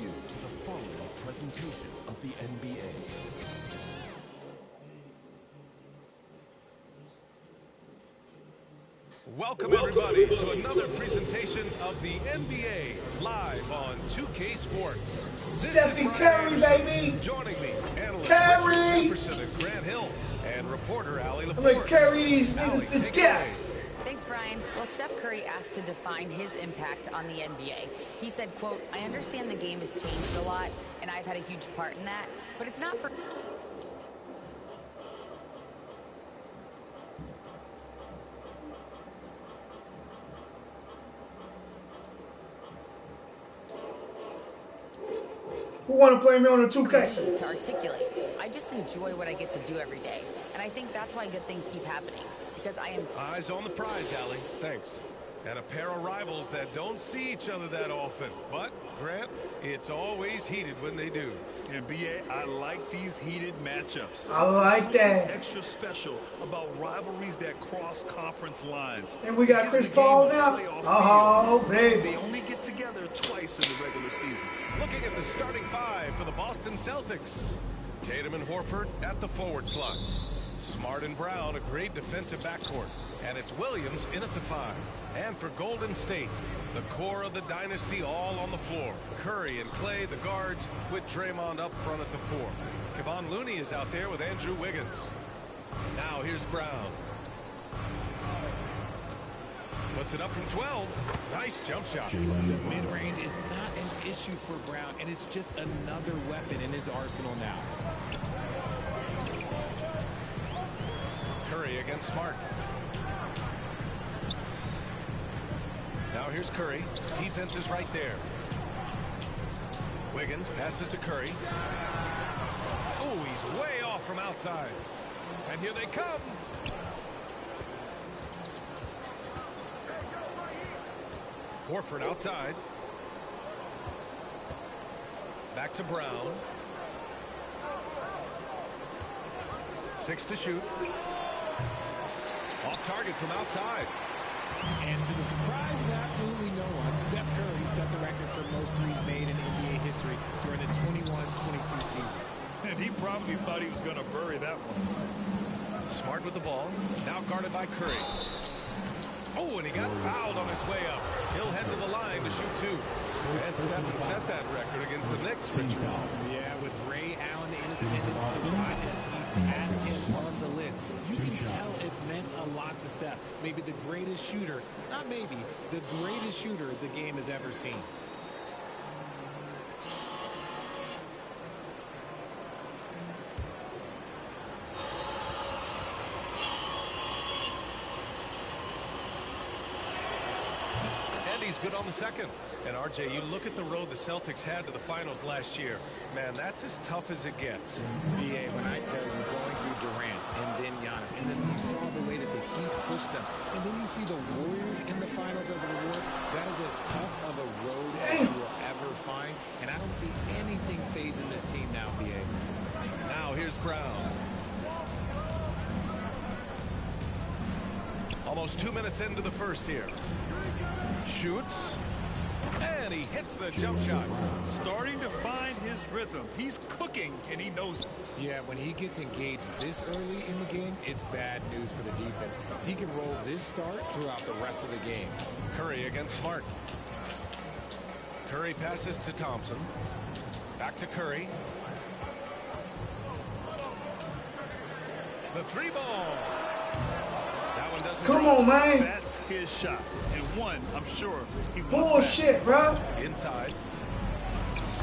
you to the following presentation of the NBA. Welcome everybody to another presentation of the NBA live on 2K Sports. Steffi Curry, baby. Joining me, analyst Curry. Richard Jefferson and Grant Hill, and reporter Allie LaForce. I'm gonna carry these niggas to death. Thanks, Brian. Well, Steph Curry asked to define his impact on the NBA. He said, quote, "I understand the game has changed a lot, and I've had a huge part in that, but it's not for..." Who want to play me on the 2K? To articulate. I just enjoy what I get to do every day, and I think that's why good things keep happening, because I am... Eyes on the prize, Allie. Thanks. And a pair of rivals that don't see each other that often. But, Grant, it's always heated when they do. NBA, I like these heated matchups. I like that. Extra special about rivalries that cross conference lines. And we got Chris Paul now. Oh, baby. They only get together twice in the regular season. Looking at the starting five for the Boston Celtics. Tatum and Horford at the forward slots. Smart and Brown, a great defensive backcourt. And it's Williams in at the five. And for Golden State, the core of the dynasty all on the floor. Curry and Clay, the guards, with Draymond up front at the four. Kevon Looney is out there with Andrew Wiggins. Now here's Brown. Puts it up from 12. Nice jump shot. The mid-range is not an issue for Brown, and it's just another weapon in his arsenal now. Curry against Smart. Now here's Curry. Defense is right there. Wiggins passes to Curry. Oh, he's way off from outside. And here they come. Horford outside. Back to Brown. 6 to shoot. Off target from outside. And to the surprise of absolutely no one, Steph Curry set the record for most threes made in NBA history during the 21-22 season. And he probably thought he was going to bury that one. Smart with the ball. Now guarded by Curry. Oh, and he got fouled on his way up. He'll head to the line to shoot two. And Stephen set that record against the Knicks, Richard. Yeah, with Ray Allen in attendance to watch as he passed him on the lift. You can tell it meant a lot to Steph. Maybe the greatest shooter, not maybe, the greatest shooter the game has ever seen. He's good on the second. And RJ, you look at the road the Celtics had to the finals last year. Man, that's as tough as it gets. BA, when I tell you, going through Durant and then Giannis, and then you saw the way that the Heat pushed them, and then you see the Warriors in the finals as a reward, that is as tough of a road as you will ever find. And I don't see anything phasing this team now, BA. Now here's Brown. Almost 2 minutes into the first here. Shoots. And he hits the jump shot. Starting to find his rhythm. He's cooking, and he knows it. Yeah, when he gets engaged this early in the game, it's bad news for the defense. He can roll this start throughout the rest of the game. Curry against Smart. Curry passes to Thompson. Back to Curry. The three ball. That one doesn't. Come on, man. That's his shot. And one, I'm sure he wants Bullshit, bro. Inside.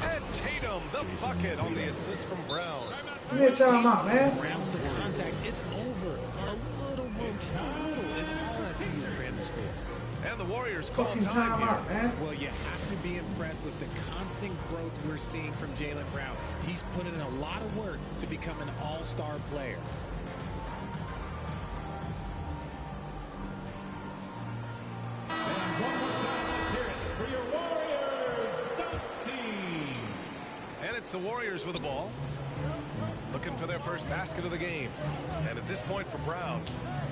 And Tatum, the bucket on the assist from Brown. You need to tell him out, man. Around the contact, it's over. A little more, just a little is all that's needed for him to score. And the Warriors call Fucking time here. out, man. Well, you have to be impressed with the constant growth we're seeing from Jaylen Brown. He's put in a lot of work to become an all-star player. And it's the Warriors with the ball. Looking for their first basket of the game. And a this point for Brown,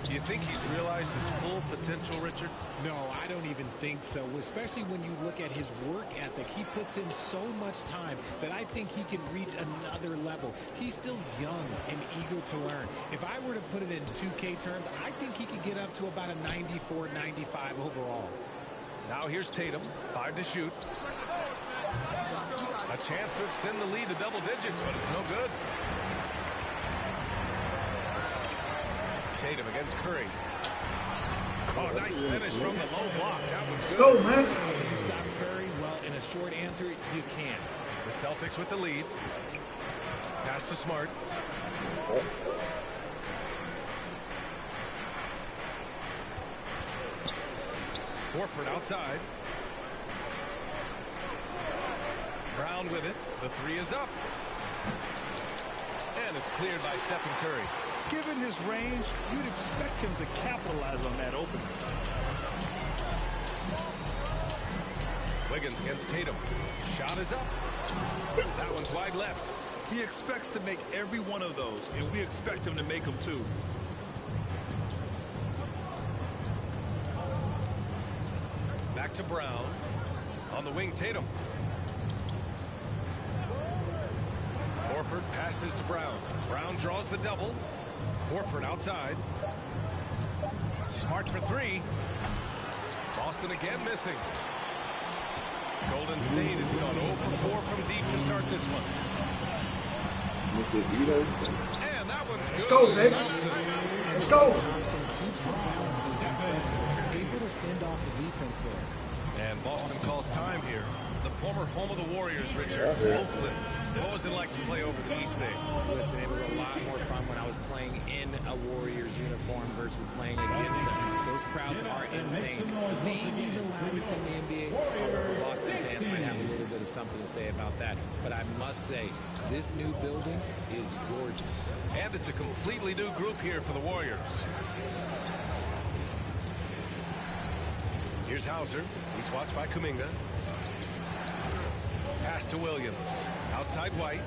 do you think he's realized his full potential, Richard? No, I don't even think so, especially when you look at his work ethic. He puts in so much time that I think he can reach another level. He's still young and eager to learn. If I were to put it in 2K terms, I think he could get up to about a 94, 95 overall. Now here's Tatum, 5 to shoot. A chance to extend the lead to double digits, but it's no good. Tatum against Curry. Oh, nice finish from the low block. That was good. Go, man. Can you stop Curry? Well, in a short answer, you can't. The Celtics with the lead. Pass to Smart. Horford outside. Brown with it. The three is up. And it's cleared by Stephen Curry. Given his range, you'd expect him to capitalize on that opening. Wiggins against Tatum. Shot is up. That one's wide left. He expects to make every one of those, and we expect him to make them too. Back to Brown. On the wing, Tatum. Horford passes to Brown. Brown draws the double. Horford outside. Smart for three. Boston again missing. Golden State has gone 0 for 4 from deep to start this one. And that one's good. Let's go, baby. Let's go. Thompson keeps his balances in present, able to fend off the defense there. And Boston calls time here. The former home of the Warriors, Richard. Oakland. What was it like to play over the East Bay? Listen, it was a lot more fun when I was playing in a Warriors uniform versus playing against them. Those crowds are insane. Maybe the loudest in the NBA. Boston fans might have a little bit of something to say about that. But I must say, this new building is gorgeous. And it's a completely new group here for the Warriors. Here's Hauser. He's watched by Kuminga. Pass to Williams. Outside White.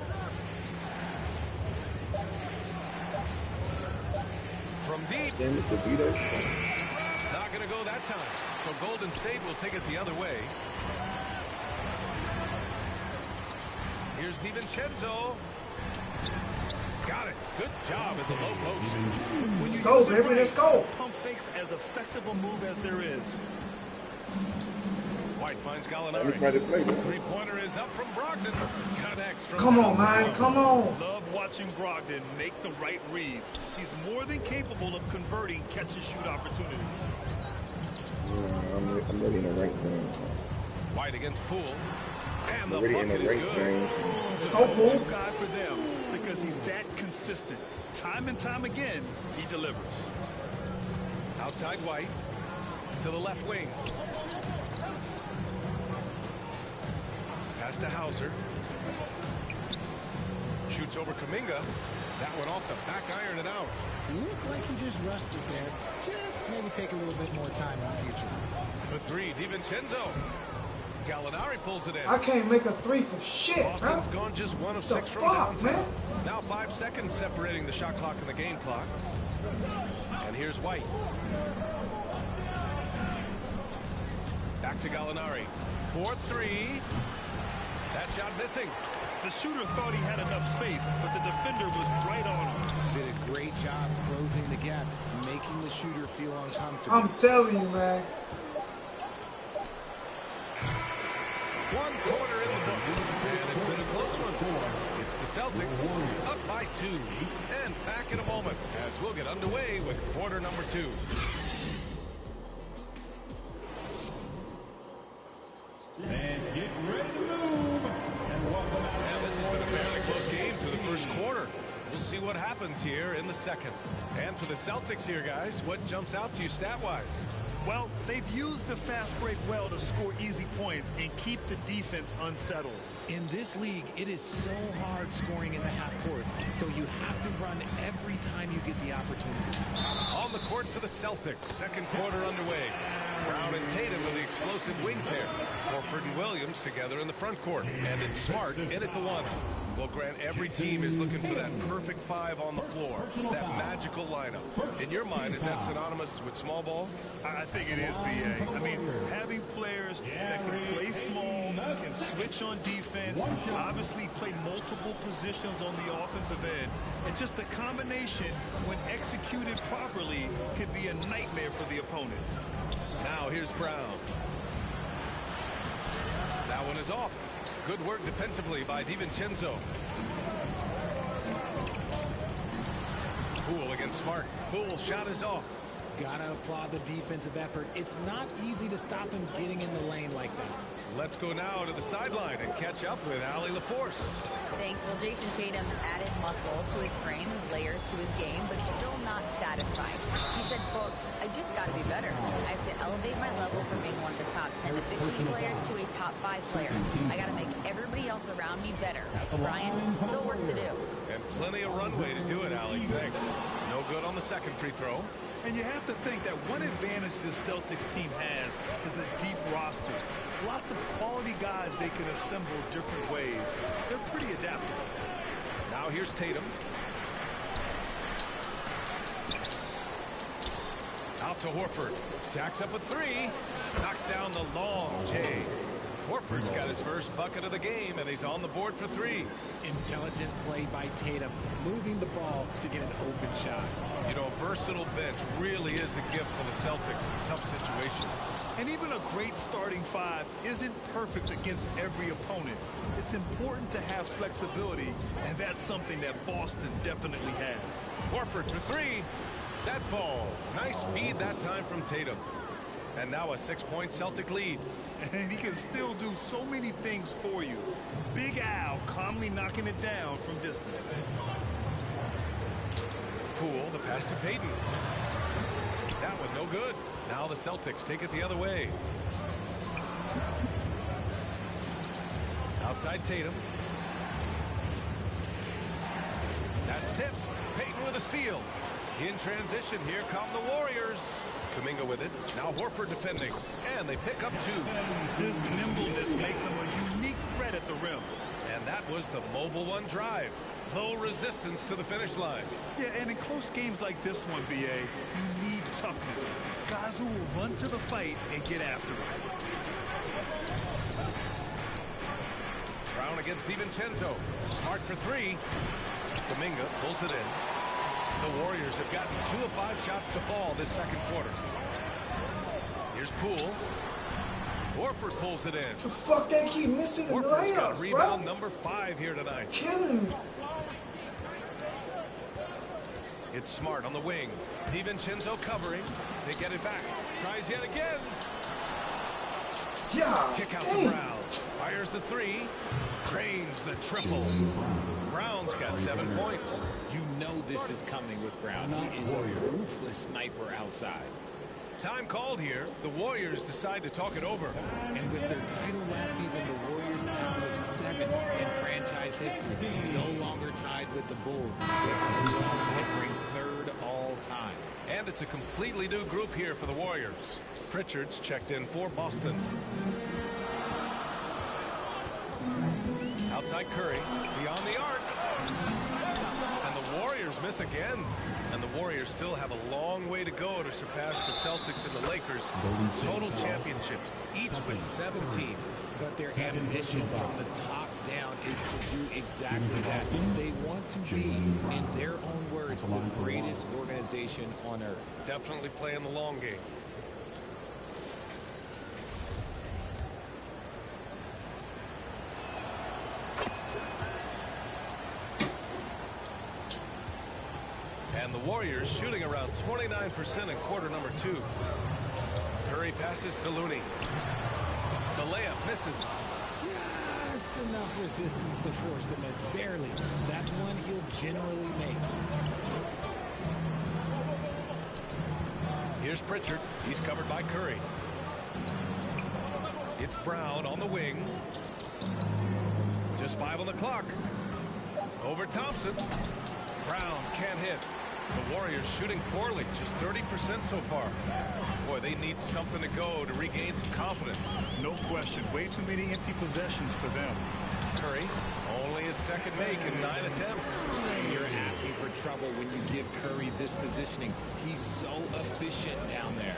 From deep. Not going to go that time. So Golden State will take it the other way. Here's DiVincenzo. Got it. Good job at the low post. Let's go, baby. Let's go. Pump fakes as effective a move as there is. White finds Gallinari. Three-pointer is up from Brogdon. Connects from Come on, man. Come on. Love watching Brogdon make the right reads. He's more than capable of converting catch-and-shoot opportunities. I'm ready in the right thing. White against Poole. And the Already in the bucket is right good. thing. Let's go, Poole. Guy for them because he's that consistent. Time and time again, he delivers. Outside White. To the left wing. Pass to Hauser. Shoots over Kuminga. That one off the back iron and out. Looked like he just rushed it there. Just maybe take a little bit more time in the future. The three, DiVincenzo. Gallinari pulls it in. I can't make a three for shit, Boston's bro. gone just 1 of The 6 from fuck, downtown. man? Now 5 seconds separating the shot clock and the game clock. And here's White. Back to Gallinari. 4-3. That shot missing. The shooter thought he had enough space, but the defender was right on him. Did a great job closing the gap, making the shooter feel uncomfortable. I'm telling you, man. 1 quarter in the books. And it's been a close one. It's the Celtics up by 2. And back in a moment as we'll get underway with quarter number 2. And get ready to move. And welcome out. And this has been a fairly close game through the first quarter. We'll see what happens here in the second. And for the Celtics here, guys, what jumps out to you stat-wise? Well, they've used the fast break well to score easy points and keep the defense unsettled. In this league, it is so hard scoring in the half court, so you have to run every time you get the opportunity. On the court for the Celtics, second quarter underway. Brown and Tatum with the explosive wing pair. Horford and Williams together in the front court. And it's Smart in at the 1. Well, Grant, every team is looking for that perfect five on the floor, that magical lineup. In your mind, is that synonymous with small ball? I think it is, B.A. I mean, having players that can play small, can switch on defense, obviously play multiple positions on the offensive end. It's just a combination, when executed properly, could be a nightmare for the opponent. Now here's Brown. That one is off. Good work defensively by DiVincenzo. Poole against Smart. Poole's shot is off. Gotta applaud the defensive effort. It's not easy to stop him getting in the lane like that. Let's go now to the sideline and catch up with Allie LaForce. Thanks. Well, Jason Tatum added muscle to his frame and layers to his game, but still not satisfied. He said, quote, I just got to be better. I have to elevate my level from being one of the top 10 to 15 players to a top 5 player. I got to make everybody else around me better. Brian, still work to do. And plenty of runway to do it, Allie. Thanks. No good on the second free throw. And you have to think that one advantage this Celtics team has is a deep roster. Lots of quality guys they can assemble different ways. They're pretty adaptable. Now here's Tatum. Out to Horford. Jacks up with three. Knocks down the long J. Horford's got his first bucket of the game, and he's on the board for three. Intelligent play by Tatum, moving the ball to get an open shot. You know, a versatile bench really is a gift for the Celtics in tough situations. And even a great starting five isn't perfect against every opponent. It's important to have flexibility, and that's something that Boston definitely has. Horford for three. That falls. Nice feed that time from Tatum. And now a 6-point Celtic lead. And he can still do so many things for you. Big Al calmly knocking it down from distance. Poole, the pass to Payton. That one no good. Now the Celtics take it the other way. Outside Tatum. That's tipped. Payton with a steal. In transition, here come the Warriors. Kuminga with it. Now Horford defending. And they pick up two. This nimbleness makes him a unique threat at the rim. And that was the mobile one drive. Low resistance to the finish line. Yeah, and in close games like this one, B.A., you need toughness. Guys who will run to the fight and get after it. Brown against DiVincenzo. Smart for three. Kuminga pulls it in. The Warriors have gotten 2 of 5 shots to fall this second quarter. Here's Poole. Horford pulls it in. The fuck they keep missing the Horford's got layups, rebound bro? number 5 here tonight. Killing me. It's Smart on the wing. DiVincenzo covering. They get it back. Tries yet again. Yeah. Kick out to Brown. Fires the three. Cranes the triple. Brown's got 7 points. You know this is coming with Brown. He is a ruthless sniper outside. Time called here. The Warriors decide to talk it over. And with their title last season, the Warriors now have 7 in franchise history. No longer tied with the Bulls. They bring third all time. And it's a completely new group here for the Warriors. Pritchard's checked in for Boston. Outside Curry, beyond the arc. And the Warriors miss again. And the Warriors still have a long way to go to surpass the Celtics and the Lakers. Total championships, each with 17. But their ambition from the top down is to do exactly that. They want to be, in their own words, the greatest organization on earth. Definitely playing the long game. And the Warriors shooting around 29% in quarter number 2. Curry passes to Looney. The layup misses. Just enough resistance to force the miss. Barely. That's one he'll generally make. Here's Pritchard. He's covered by Curry. It's Brown on the wing. Just 5 on the clock. Over Thompson. Brown can't hit. The Warriors shooting poorly, just 30% so far. Boy, they need something to go to regain some confidence. No question. Way too many empty possessions for them. Curry, only his second make in 9 attempts. You're asking for trouble when you give Curry this positioning. He's so efficient down there.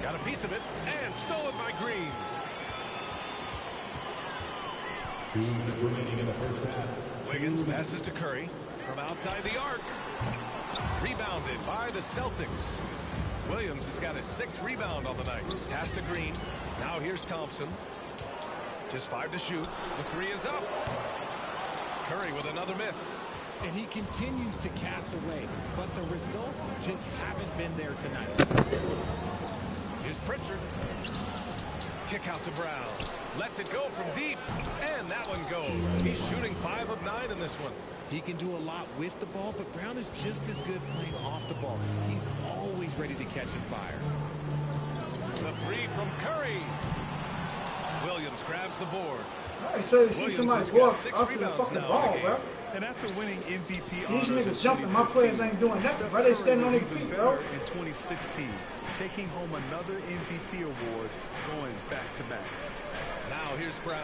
Got a piece of it and stolen by Green. 2 minutes remaining in the first half. Wiggins passes to Curry from outside the arc. Rebounded by the Celtics. Williams has got his 6th rebound on the night. Pass to Green. Now here's Thompson. Just 5 to shoot. The 3 is up. Curry with another miss. And he continues to cast away, but the results just haven't been there tonight. Here's Pritchard. Kick out to Brown. Lets it go from deep. And that one goes. He's shooting 5 of 9 in this one. He can do a lot with the ball, but Brown is just as good playing off the ball. He's always ready to catch and fire. The 3 from Curry. Williams grabs the board. I say to see somebody go off the fucking ball, bro. And after winning MVP These honors niggas jumping, my players ain't doing nothing, bro. They standing on their feet, bro. In 2016, taking home another MVP award, going back-to-back. Now here's Brown.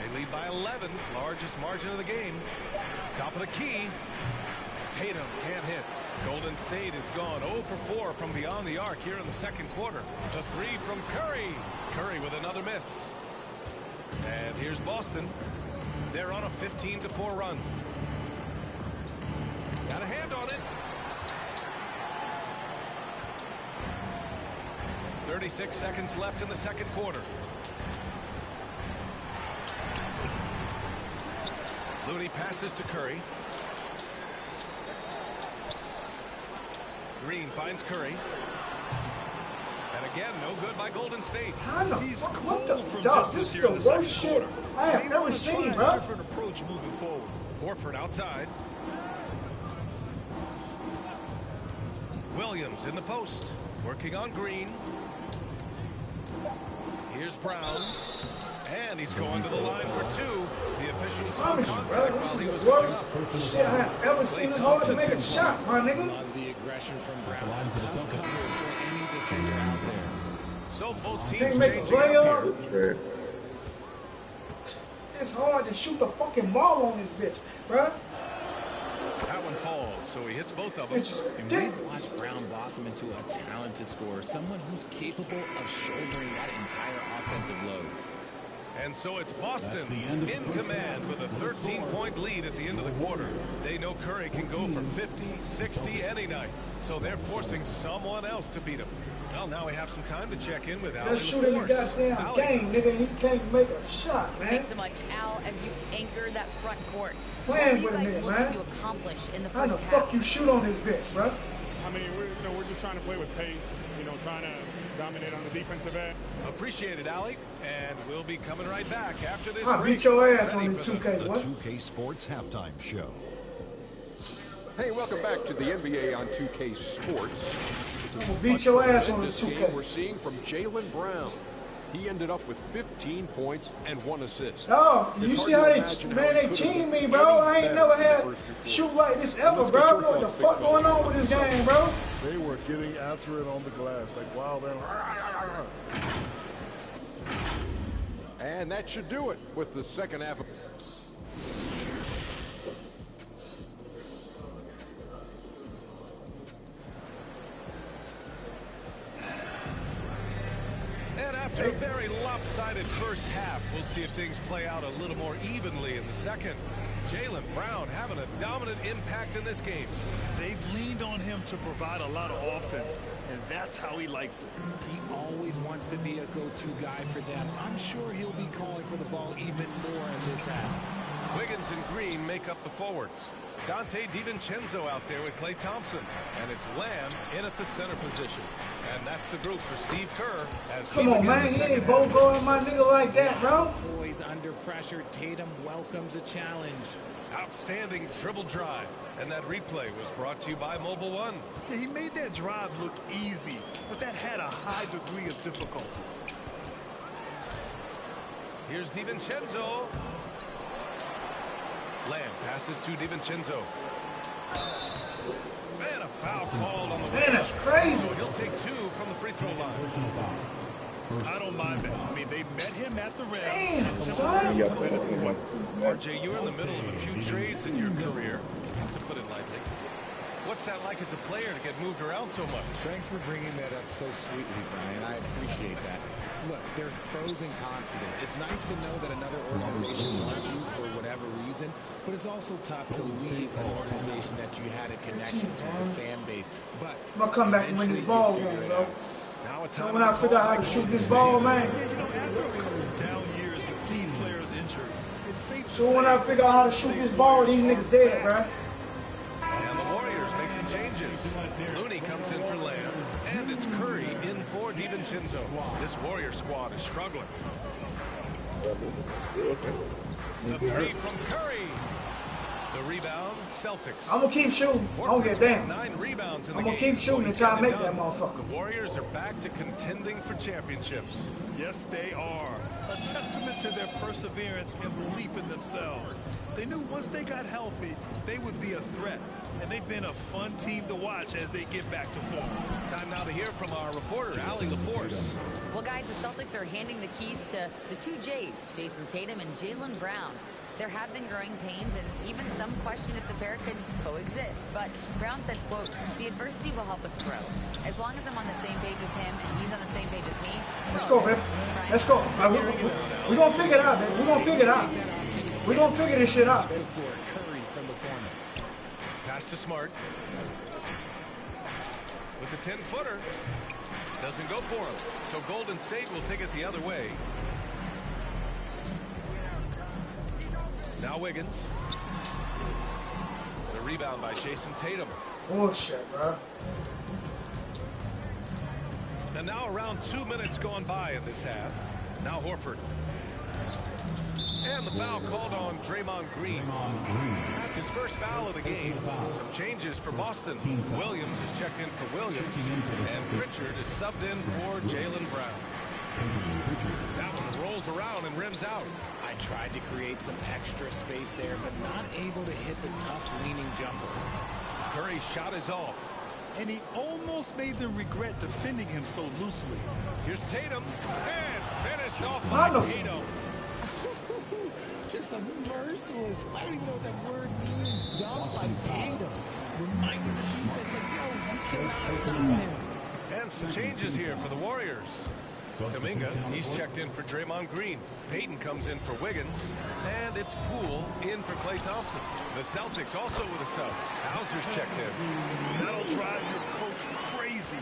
They lead by 11, largest margin of the game. Top of the key. Tatum can't hit. Golden State is gone 0 for 4 from beyond the arc here in the second quarter. The 3 from Curry. Curry with another miss. And here's Boston. They're on a 15-4 run. Got a hand on it. 36 seconds left in the second quarter. Looney passes to Curry. Green finds Curry. And again, no good by Golden State. How the He's fuck? What the cold from dog? distance This is here the in the worst second shit quarter. I have They ever wanna seen, try a bro. different approach moving forward. Horford outside. Williams in the post. Working on Green. Here's Brown. And he's going to the line for 2. The officials saw Promise you, bro. contact This while he is was the going worst up. shit I have ever seen. It's hard to make a shot, my nigga. Love the aggression from Brown. Tough cover for any defender out there. So both teams Can't make a changing up here. layup. It's hard to shoot the fucking ball on this bitch, bro. That one falls, so he hits both of them. It's And ridiculous. we've watched Brown blossom into a talented scorer, someone who's capable of shouldering that entire offensive load. And so it's Boston That's the end of in the first command half. with a 13-point lead at the end of the quarter. They know Curry can go for 50, 60 any night, so they're forcing someone else to beat him. Well, now we have some time to check in with Al. That's shooting the goddamn game, nigga. He can't make a shot, man. Thanks so much, Al, as you anchor that front court. Playing What with are a you guys nigga, looking man. to accomplish in the How first the half? fuck you shoot on this bitch, bro? I mean, we're just trying to play with pace, trying to dominate on the defensive end. Appreciate it, Allie. And we'll be coming right back after this I'll break. beat your ass Ready on this for the- 2K, The what? 2K Sports Halftime Show. Hey, welcome back to the NBA on 2K Sports. This I'm gonna beat your ass on this this game 2K. we're seeing from Jaylen Brown. He ended up with 15 points and 1 assist. Dog, you It's see hard how to they, imagine man, how they he could've team me, been bro. any I ain't better never in the had first few shoot quarters. like this ever, Let's bro. get your What the thoughts, fuck Big going on with this game, bro? They were getting after it on the glass, like wow, man. And that should do it with the second half of... And after a very lopsided first half, we'll see if things play out a little more evenly in the second. Jaylen Brown having a dominant impact in this game. They've leaned on him to provide a lot of offense, and that's how he likes it. He always wants to be a go-to guy for them. I'm sure he'll be calling for the ball even more in this half. Wiggins and Green make up the forwards. Dante DiVincenzo out there with Klay Thompson. And it's Lamb in at the center position. And that's the group for Steve Kerr. As Come on, man. He ain't Bogoing my nigga like that, bro. Boys under pressure. Tatum welcomes a challenge. Outstanding dribble drive. And that replay was brought to you by Mobile One. Yeah, he made that drive look easy, but that had a high degree of difficulty. Here's DiVincenzo. Lamb passes to DiVincenzo. And a foul called on the way. Man, that's crazy. So he'll take 2 from the free throw line. I don't mind that. I mean, they met him at the rim. Damn, son. RJ, you're in the middle of a few trades in your career, to put it lightly. What's that like as a player to get moved around so much? Thanks for bringing that up so sweetly, Brian. I appreciate that. Look, there's pros and cons to this. It's nice to know that another organization wants you for whatever reason, but it's also tough to leave an organization that you had a connection to, the fan base. But I'm gonna come back and win this ball game, bro. Now So when I figure out how to shoot this ball, man. After a couple down years with key players injured, it's safe to So when say I figure out how to shoot this ball, these niggas dead, bro. And the Warriors make some changes. Looney comes in for Lamb, and it's Curry in for DiVincenzo. This Warrior squad is struggling. The three from Curry. The rebound, Celtics. I'm gonna keep shooting. I don't give a damn. 9 rebounds in the I'm gonna game. keep shooting He's until I getting make it that done. motherfucker. The Warriors are back to contending for championships. yes, they are. A testament to their perseverance and belief in themselves. They knew once they got healthy, they would be a threat. And they've been a fun team to watch as they get back to form. Time now to hear from our reporter, Allie LaForce. Well, guys, the Celtics are handing the keys to the two J's, Jason Tatum and Jaylen Brown. There have been growing pains, and even some question if the pair could coexist. But Brown said, quote, "The adversity will help us grow. As long as I'm on the same page with him and he's on the same page with me." Let's go, baby. Let's go. We're gonna figure it out, baby. We're gonna figure it out. We're gonna figure this shit out, baby. Curry from the corner. Pass to Smart. With the 10-footer. Doesn't go for him. So Golden State will take it the other way. Now Wiggins. The rebound by Jason Tatum. Bullshit, bro. And now around 2 minutes gone by in this half. Now Horford. And the foul called on Draymond Green. That's his first foul of the game. Some changes for Boston. Williams is checked in for Williams. And Pritchard is subbed in for Jaylen Brown. That one rolls around and rims out. I tried to create some extra space there, but not able to hit the tough leaning jumper. Curry's shot is off. And he almost made them regret defending him so loosely. Here's Tatum. And finished off by Tatum. Just a merciless, I don't even know what that word means, dunk by Tatum. Reminding the defense, like, yo, you cannot stop him. And some changes here for the Warriors. Kuminga, he's checked in for Draymond Green. Payton comes in for Wiggins. And it's Poole in for Klay Thompson. The Celtics also with a sub. Hauser's checked in. That'll drive your coach crazy,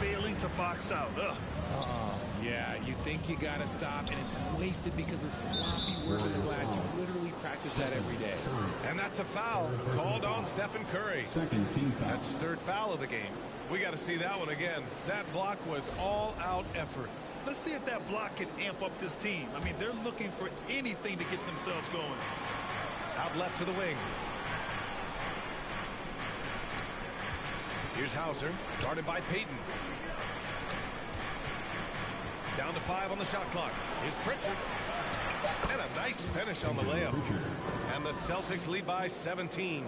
failing to box out. Ugh. Yeah, you think you gotta stop, and it's wasted because of sloppy work in the glass. You literally practice that every day. And that's a foul called on Stephen Curry. Second team foul. That's his third foul of the game. We got to see that one again. That block was all-out effort. Let's see if that block can amp up this team. I mean, they're looking for anything to get themselves going. Out left to the wing. Here's Hauser, guarded by Payton. Down to 5 on the shot clock. Here's Pritchard. And a nice finish on the layup. And the Celtics lead by 17.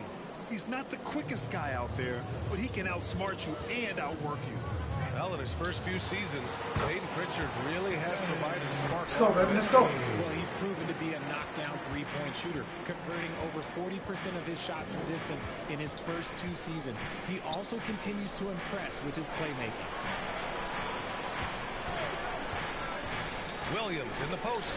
He's not the quickest guy out there, but he can outsmart you and outwork you. Well, in his first few seasons, Payton Pritchard really has provided a spark. Let's go, baby. Let's go. Well, he's proven to be a knockdown three-point shooter, converting over 40% of his shots from distance in his first 2 seasons. He also continues to impress with his playmaking. Williams in the post.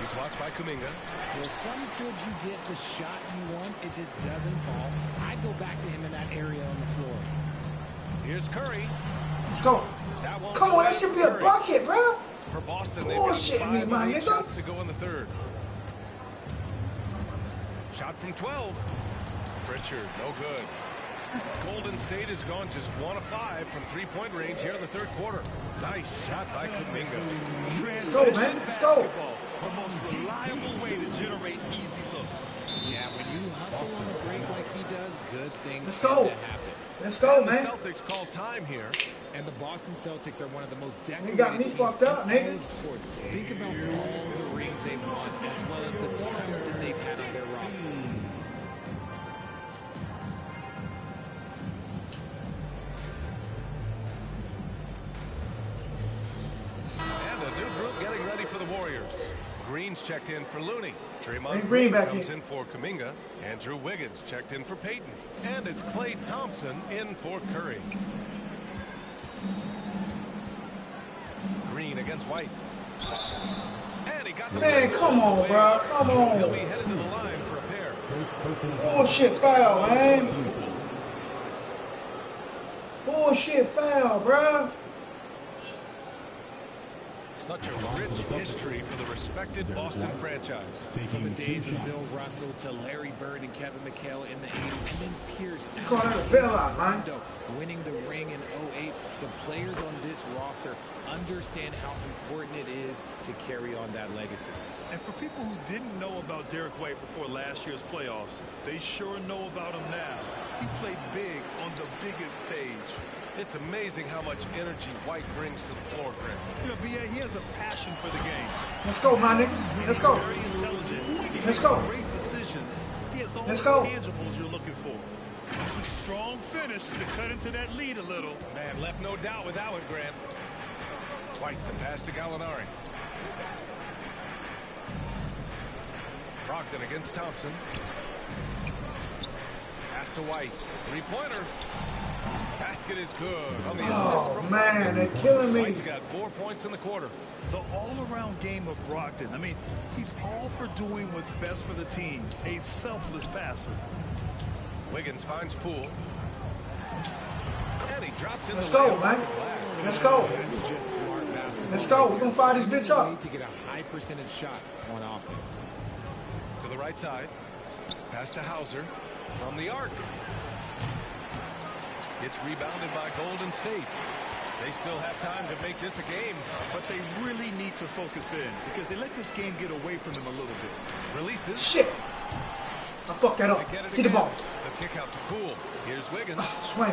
He's watched by Kuminga. Well, sometimes you get the shot you want, it just doesn't fall. I'd go back to him in that area on the floor. Here's Curry. Let's go. Come on, that should be a bucket, bro. For Boston, Bullshit, they've got 5 my of 8 nigga. shots to go in the third. Shot from 12. Pritchard, no good. Golden State has gone just 1 of 5 from 3-point range here in the third quarter. Nice shot by Kuminga. Let's go, man. Let's go. The most reliable way to generate easy looks. Yeah, when you hustle on the break like he does, good things Let's tend go. to happen. Let's go, The man. Celtics call time here. And the Boston Celtics are one of the most You decorated got me teams fucked up, in all nigga. of sports. Think about all the rings they've won, as well as the talent that they've had on their roster. And a new checked in for Looney. Bring Draymond Green Green back comes in. in for Kuminga. Andrew Wiggins checked in for Peyton. And it's Klay Thompson in for Curry. Green against White. And he got the Man, come on, bro. Come So he'll be on. headed to the line for a pair. Bullshit foul, man. Bullshit foul, bro. Such a rich history for the respected Boston franchise. From the days of Bill Russell to Larry Bird and Kevin McHale in the 80s, and then Pierce. You call that a bailout, man. Winning the ring in 08, the players on this roster understand how important it is to carry on that legacy. And for people who didn't know about Derek White before last year's playoffs, they sure know about him now. He played big on the biggest stage. It's amazing how much energy White brings to the floor, Grant. You know, B.A., he has a passion for the game. Let's go, my nigga. Let's go. Very intelligent. He Let's makes go. Great decisions. He has all Let's the go. tangibles you're looking for. A strong finish to cut into that lead a little. Man, left no doubt with that one, Grant. White, the pass to Gallinari. Brogdon against Thompson. Pass to White. Three-pointer. Basket is good. On the Oh, assist from man, they're killing me. White's got 4 points in the quarter. The all-around game of Brogdon. I mean, he's all for doing what's best for the team. A selfless passer. Wiggins finds Poole. And he drops in. Let's go, man. Let's go. That's just smart basketball. Let's go. We're going to fire this bitch up. To get a high percentage shot on offense. To the right side. Pass to Hauser from the arc. It's rebounded by Golden State. They still have time to make this a game. But they really need to focus in because they let this game get away from them a little bit. Releases. Shit. I fucked that up. Get the ball. The kick out to Poole. Here's Wiggins. Swing.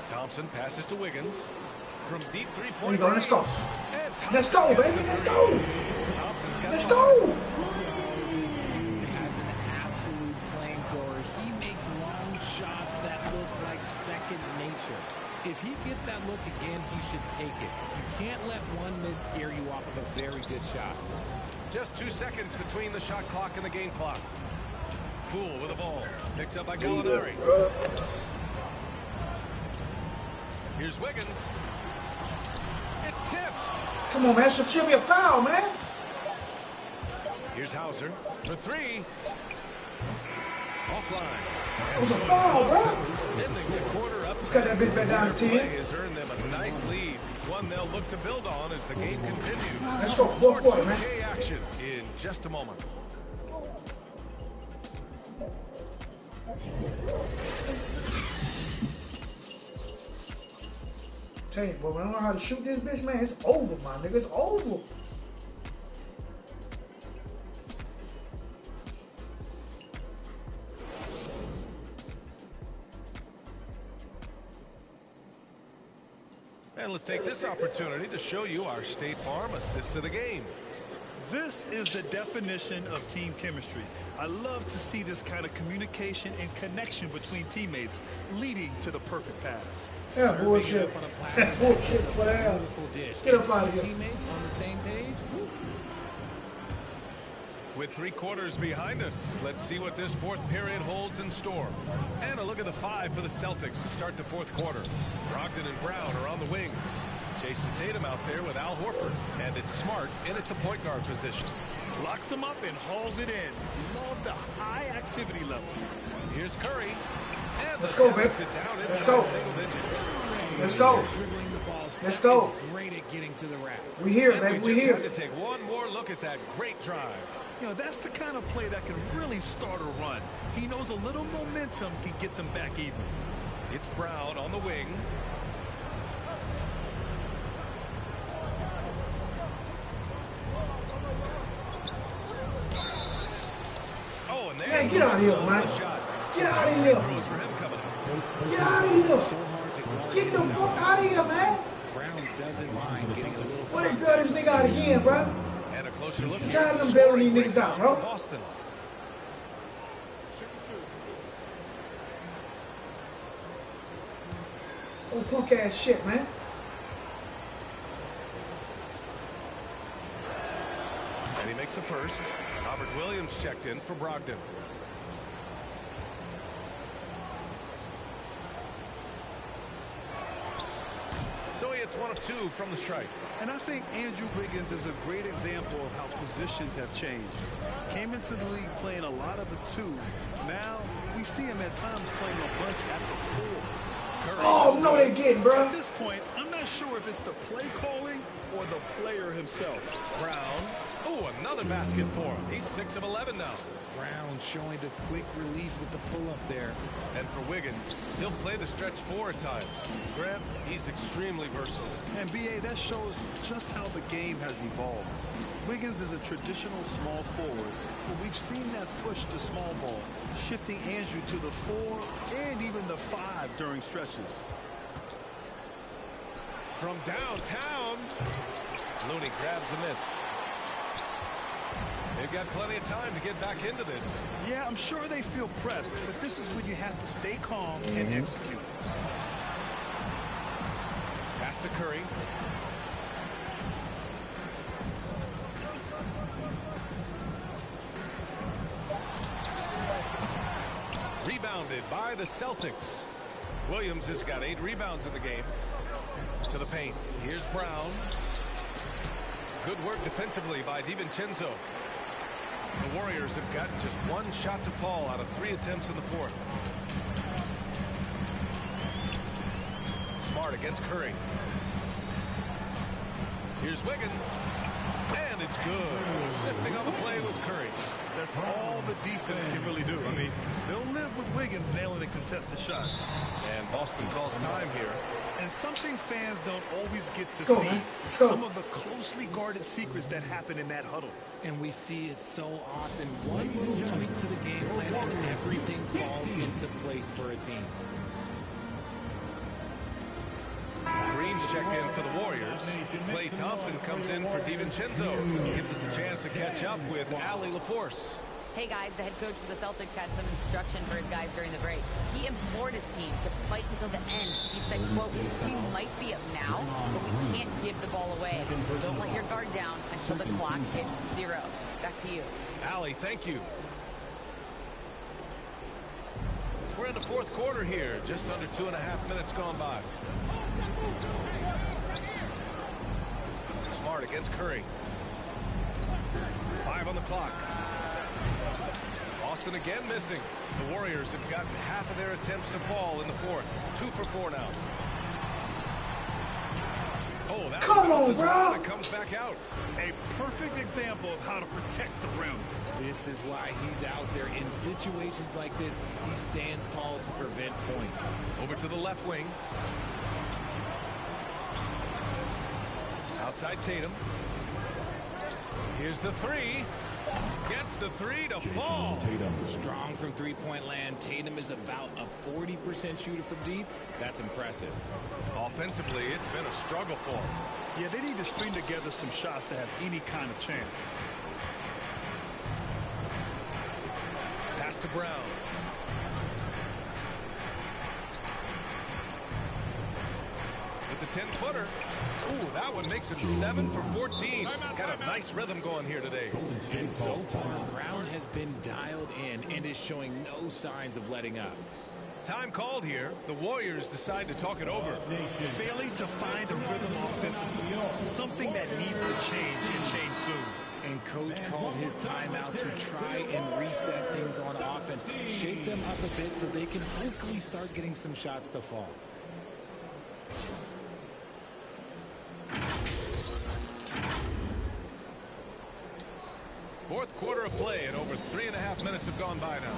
Thompson passes to Wiggins. From deep three-point There you go. Let's go. And Let's go, baby. Let's go. Thompson's got Let's the go. This dude has an absolute flamethrower. He makes long shots that look like second nature. If he gets that look again, he should take it. You can't let one miss scare you off of a very good shot. Just 2 seconds between the shot clock and the game clock. Poole with the ball. Picked up by Gallinari. Here's Wiggins. It's tipped. Come on, man. Should be a foul, man. Here's Hauser for three. Offline. It was a foul, bro. Ending the quarter up. Cut that bitch back down to 10. Play has earned them a nice lead. One they'll look to build on as the game continues. Let's go. Fourth quarter, man. 2K action in just a moment. Tell you, boy, when I know how to shoot this bitch, man, it's over, my nigga. It's over. And let's take this opportunity to show you our State Farm assist to the game. This is the definition of team chemistry. I love to see this kind of communication and connection between teammates leading to the perfect pass. Yeah, bullshit. Yeah, bullshit. Whatever. Get up out of here. Teammates on the same page. Woo. With 3 quarters behind us, let's see what this fourth period holds in store. And a look at the 5 for the Celtics to start the fourth quarter. Brogdon and Brown are on the wings. Jason Tatum out there with Al Horford. And it's Smart in at the point guard position. Locks him up and hauls it in. Love the high activity level. Here's Curry. And Let's go, baby. Let's go. Let's go. Let's go. Great at getting to the rack. We here, baby. We here. To take one more look at that great drive. You know, that's the kind of play that can really start a run. He knows a little momentum can get them back even. It's Brown on the wing. Oh, and Man, get out of here, man. Get out of here. Throws for him coming up. Get out of here. Get the fuck out of here, man. Brown doesn't mind getting a little. What they bail this nigga out again, bro? And a closer look. I'm tired of them bailing these niggas out, bro. Boston. Oh, punk ass shit, man. takes a first. Robert Williams checked in for Brogdon. So he hits 1 of 2 from the strike. And I think Andrew Wiggins is a great example of how positions have changed. Came into the league playing a lot of the 2. Now we see him at times playing a bunch at the 4. Oh, no, they didn't, bro. At this point, I'm not sure if it's the play calling or the player himself. Brown. Oh, another basket for him. He's 6 of 11 now. Brown showing the quick release with the pull-up there. And for Wiggins, he'll play the stretch 4 at times. Grant, he's extremely versatile. And B.A., that shows just how the game has evolved. Wiggins is a traditional small forward, but we've seen that push to small ball, shifting Andrew to the 4 and even the 5 during stretches. From downtown, Looney grabs a miss. They've got plenty of time to get back into this. Yeah, I'm sure they feel pressed, but this is when you have to stay calm and execute. Pass to Curry. Rebounded by the Celtics. Williams has got 8 rebounds in the game. To the paint. Here's Brown. Good work defensively by DiVincenzo. The Warriors have gotten just 1 shot to fall out of 3 attempts in the 4th. Smart against Curry. Here's Wiggins. And it's good. Assisting on the play was Curry. That's all the defense can really do. I mean, they'll live with Wiggins nailing a contested shot. And Boston calls time here. And something fans don't always get to go, see. man. Let's go. Some of the closely guarded secrets that happen in that huddle. And we see it so often. One little tweak to the game plan and everything falls into place for a team. Green's checked in for the Warriors. Klay Thompson comes in for DiVincenzo. Gives us a chance to catch up with Allie LaForce. Hey guys, the head coach for the Celtics had some instruction for his guys during the break. He implored his team to fight until the end. He said, quote, "We might be up now, but we can't give the ball away. Don't let your guard down until the clock hits 0. Back to you. Allie, thank you. We're in the 4th quarter here. Just under 2.5 minutes gone by. Smart against Curry. 5 on the clock. Boston again missing. The Warriors have gotten half of their attempts to fall in the 4th. 2 for 4 now. Oh, that come on, bro. It comes back out. A perfect example of how to protect the rim. This is why he's out there in situations like this. He stands tall to prevent points. Over to the left wing. Outside Tatum. Here's the 3. Gets the 3 to fall. Strong from three-point land. Tatum is about a 40% shooter from deep. That's impressive. Offensively, it's been a struggle for him. Yeah, they need to string together some shots to have any kind of chance. Pass to Brown. With the 10-footer. Ooh, that one makes him 7 for 14. Got a nice rhythm going here today. And so far, Brown has been dialed in and is showing no signs of letting up. Time called here. The Warriors decide to talk it over. Failing to find a rhythm offensively. Something that needs to change and change soon. And coach called his timeout to try and reset things on offense. Shake them up a bit so they can hopefully start getting some shots to fall. Fourth quarter of play, and over 3.5 minutes have gone by now.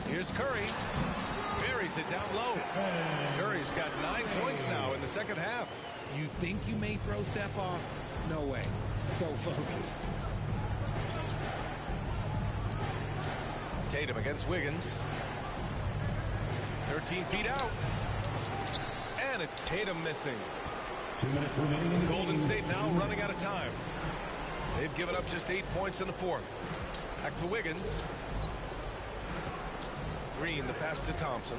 Here's Curry. Buries it down low. Curry's got 9 points now in the second half. You think you may throw Steph off? No way. So focused. Tatum against Wiggins. 13 feet out. And it's Tatum missing. 2 minutes remaining. Golden State now running out of time. They've given up just 8 points in the 4th. Back to Wiggins. Green, the pass to Thompson.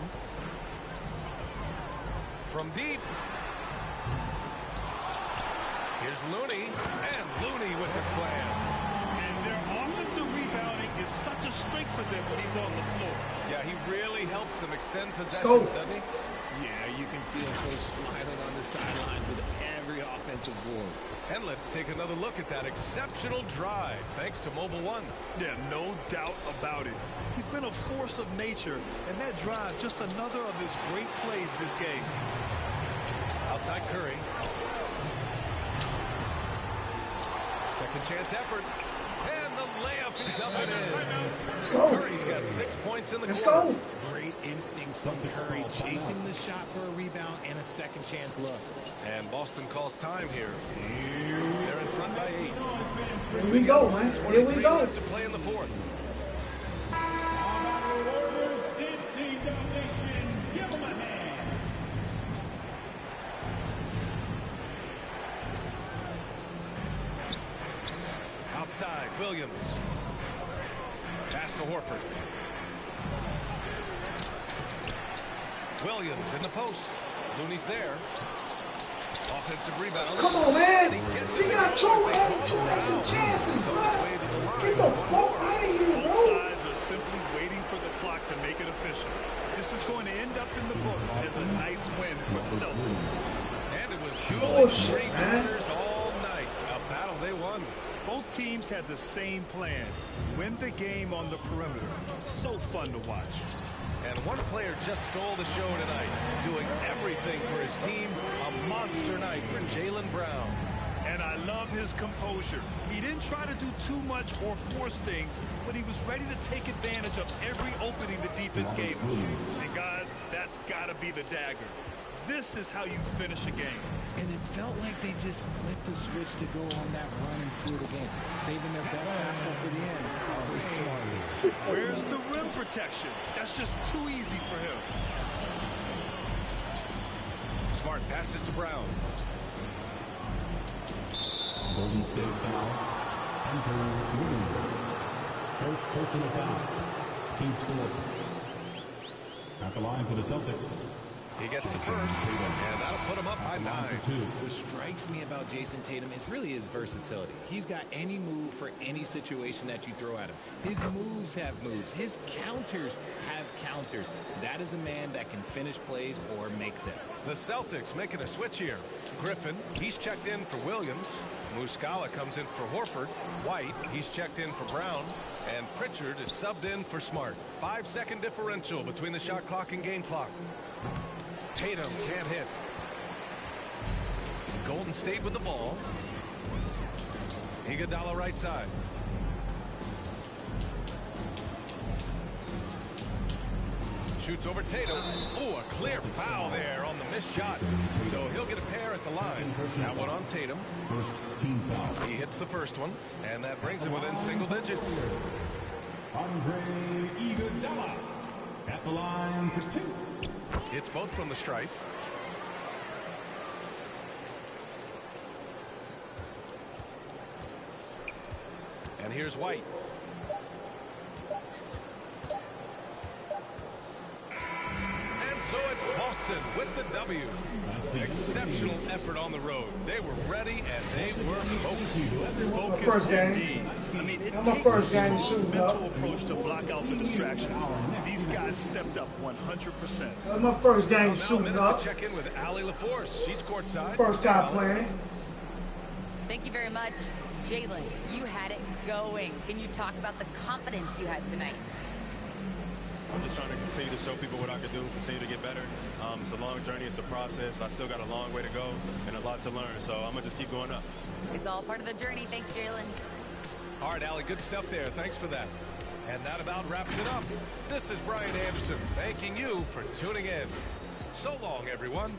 From deep. Here's Looney, and Looney with the slam. And their offensive rebounding is such a strength for them when he's on the floor. Yeah, he really helps them extend Let's go. possessions, doesn't he? Yeah, you can feel Coach smiling on the sidelines with every offensive board. And let's take another look at that exceptional drive, thanks to Mobile One. Yeah, no doubt about it. He's been a force of nature, and that drive, just another of his great plays this game. Outside Curry. Second chance effort. And the layup is up and in. Let's go. Curry's got 6 points in the Let's quarter. go. Great instincts from Curry, chasing the shot for a rebound and a second chance look. And Boston calls time here. They're in front by 8. Here we go, man. Here we go. Left to play in the fourth. It's Team Domination. Give him a hand. Outside, Williams. Pass to Horford. Williams in the post. Looney's there. Offensive rebound. Come on, man. He got two extra chances, bro. Get the fuck out of here, Both bro. sides are simply waiting for the clock to make it official. This is going to end up in the books as a nice win for the Celtics. And it was Bullshit, dueling man. three-pointers all night. A battle they won. Both teams had the same plan. Win the game on the perimeter. So fun to watch. And one player just stole the show tonight, doing everything for his team. A monster night for Jaylen Brown. And I love his composure. He didn't try to do too much or force things, but he was ready to take advantage of every opening the defense gave him. And guys, that's got to be the dagger. This is how you finish a game. And it felt like they just flipped the switch to go on that run and seal the game, saving their best basketball for the end. Oh, smart. Where's the rim protection? That's just too easy for him. Smart passes to Brown. Golden State foul. Andrew Williams. First personal foul. Team score. At the line for the Celtics. He gets the first, and that'll put him up by 9. What strikes me about Jason Tatum is really his versatility. He's got any move for any situation that you throw at him. His moves have moves. His counters have counters. That is a man that can finish plays or make them. The Celtics making a switch here. Griffin, he's checked in for Williams. Muscala comes in for Horford. White, he's checked in for Brown. And Pritchard is subbed in for Smart. 5-second differential between the shot clock and game clock. Tatum can't hit. Golden State with the ball. Iguodala right side. Shoots over Tatum. Ooh, a clear foul there on the missed shot. So he'll get a pair at the line. That one on Tatum. First team foul. He hits the first one, and that brings him within single digits. Andre Iguodala at the line for 2. Hits both from the stripe. And here's White. And so it's Boston with the W. Exceptional effort on the road. They were ready and they were focused. Focused first game. indeed. I mean, it I'm a takes first a game strong shooting mental up. approach to block out the distractions. These guys stepped up 100%. That's my first game Now a shooting minute up. to check in with Allie LaForce. She's courtside. First time playing. Thank you very much. Jaylen, you had it going. Can you talk about the confidence you had tonight? I'm just trying to continue to show people what I can do, continue to get better. It's a long journey, it's a process. I still got a long way to go and a lot to learn, so I'm going to just keep going up. It's all part of the journey. Thanks, Jaylen. All right, Allie, good stuff there. Thanks for that. And that about wraps it up. This is Brian Anderson thanking you for tuning in. So long, everyone.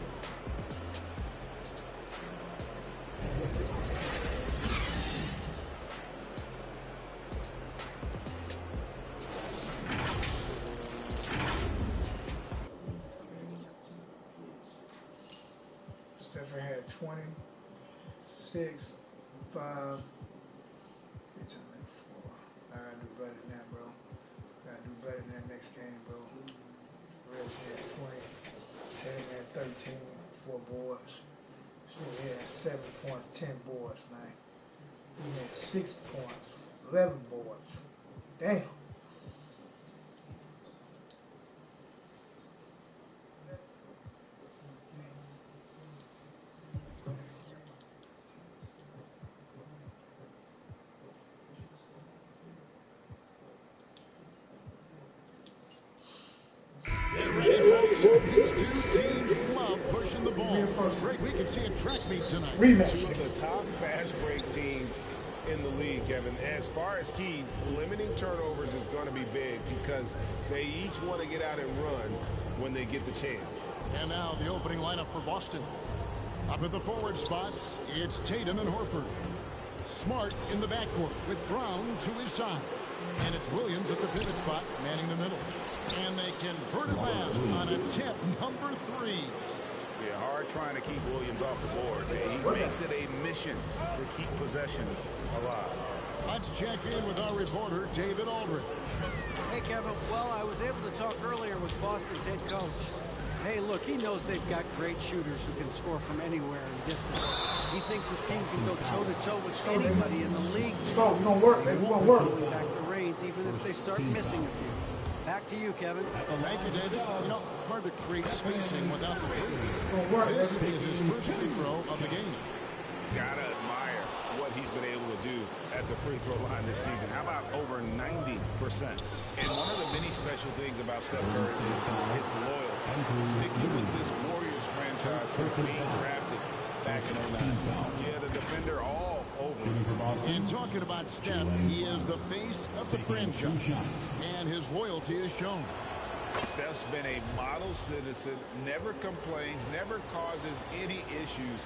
Stephen had 26, 5, 4. I gotta do better than that, bro. Gotta do better than that next game, bro. Reggie had 20, Tatum had 13, 4 boards. So he had 7 points, 10 boards, man. He had 6 points, 11 boards. Damn. These two teams love pushing the ball. Great, we can see a track meet tonight. Rematch. Two of the top fast break teams in the league, Kevin. As far as keys, limiting turnovers is going to be big because they each want to get out and run when they get the chance. And now the opening lineup for Boston. Up at the forward spots, it's Tatum and Horford. Smart in the backcourt with Brown to his side. And it's Williams at the pivot spot, manning the middle. And they convert it fast on attempt number 3. Yeah, hard trying to keep Williams off the board. He makes it a mission to keep possessions alive. Let's check in with our reporter, David Aldridge. Hey, Kevin. Well, I was able to talk earlier with Boston's head coach. Hey, look, he knows they've got great shooters who can score from anywhere in distance. He thinks his team can go toe-to-toe with anybody in the league. Let's go. We're going to work, baby. We're going to work. Pulling back the reins, even if they start missing a few. Back to you, Kevin. Thank you, David. You know, hard to create spacing without the threes. Work, this is his first free throw of the game. Gotta admire what he's been able to do at the free throw line this season. How about over 90%? And one of the many special things about Steph Curry is loyalty. Sticking with this Warriors franchise since being drafted back in 09. Yeah, the defender all over. And talking about Steph, he is the face of the franchise, and his loyalty is shown. Steph's been a model citizen, never complains, never causes any issues,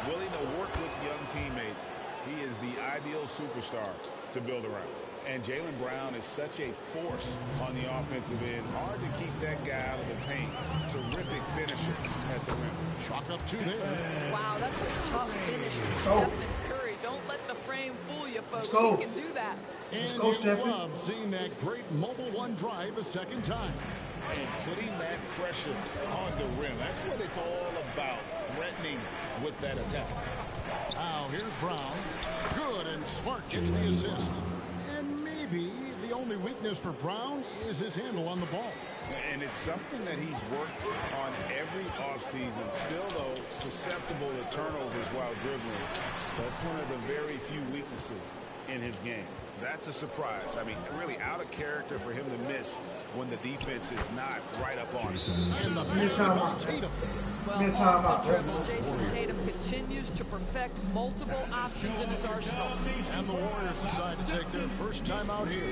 willing to work with young teammates. He is the ideal superstar to build around. And Jaylen Brown is such a force on the offensive end. Hard to keep that guy out of the paint. Terrific finisher at the rim. Chalk up 2 there. Wow, that's a tough finish from Stephen Curry. Don't let the frame fool you, folks. He can do that. And you love seeing that great mobile one drive a second time. And putting that pressure on the rim. That's what it's all about, threatening with that attack. Now, here's Brown. Good, and Smart gets the assist. And maybe the only weakness for Brown is his handle on the ball. And it's something that he's worked on every offseason. Still, though, susceptible to turnovers while dribbling. That's one of the very few weaknesses in his game. That's a surprise. I mean, really out of character for him to miss when the defense is not right up on him. Well, off the dribble, Jason Tatum continues to perfect multiple options in his arsenal. And the Warriors decide to take their first time out here.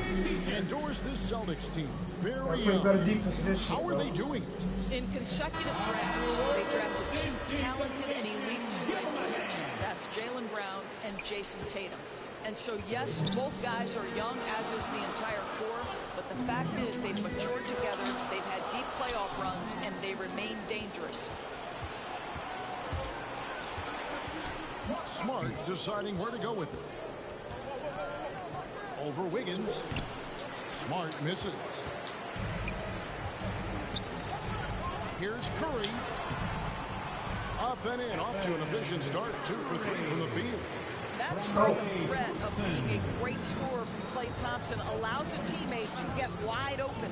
Endorse this Celtics team. Very young. How are they doing it? In consecutive drafts, they drafted 2 talented and elite two-way players. That's Jaylen Brown and Jason Tatum. And so, yes, both guys are young, as is the entire core, but the fact is they've matured together, they've had deep playoff runs, and they remain dangerous. Smart deciding where to go with it. Over Wiggins. Smart misses. Here's Curry. Up and in, off to an efficient start. 2 for 3 from the field. That's where the threat of being a great scorer from Klay Thompson allows a teammate to get wide open.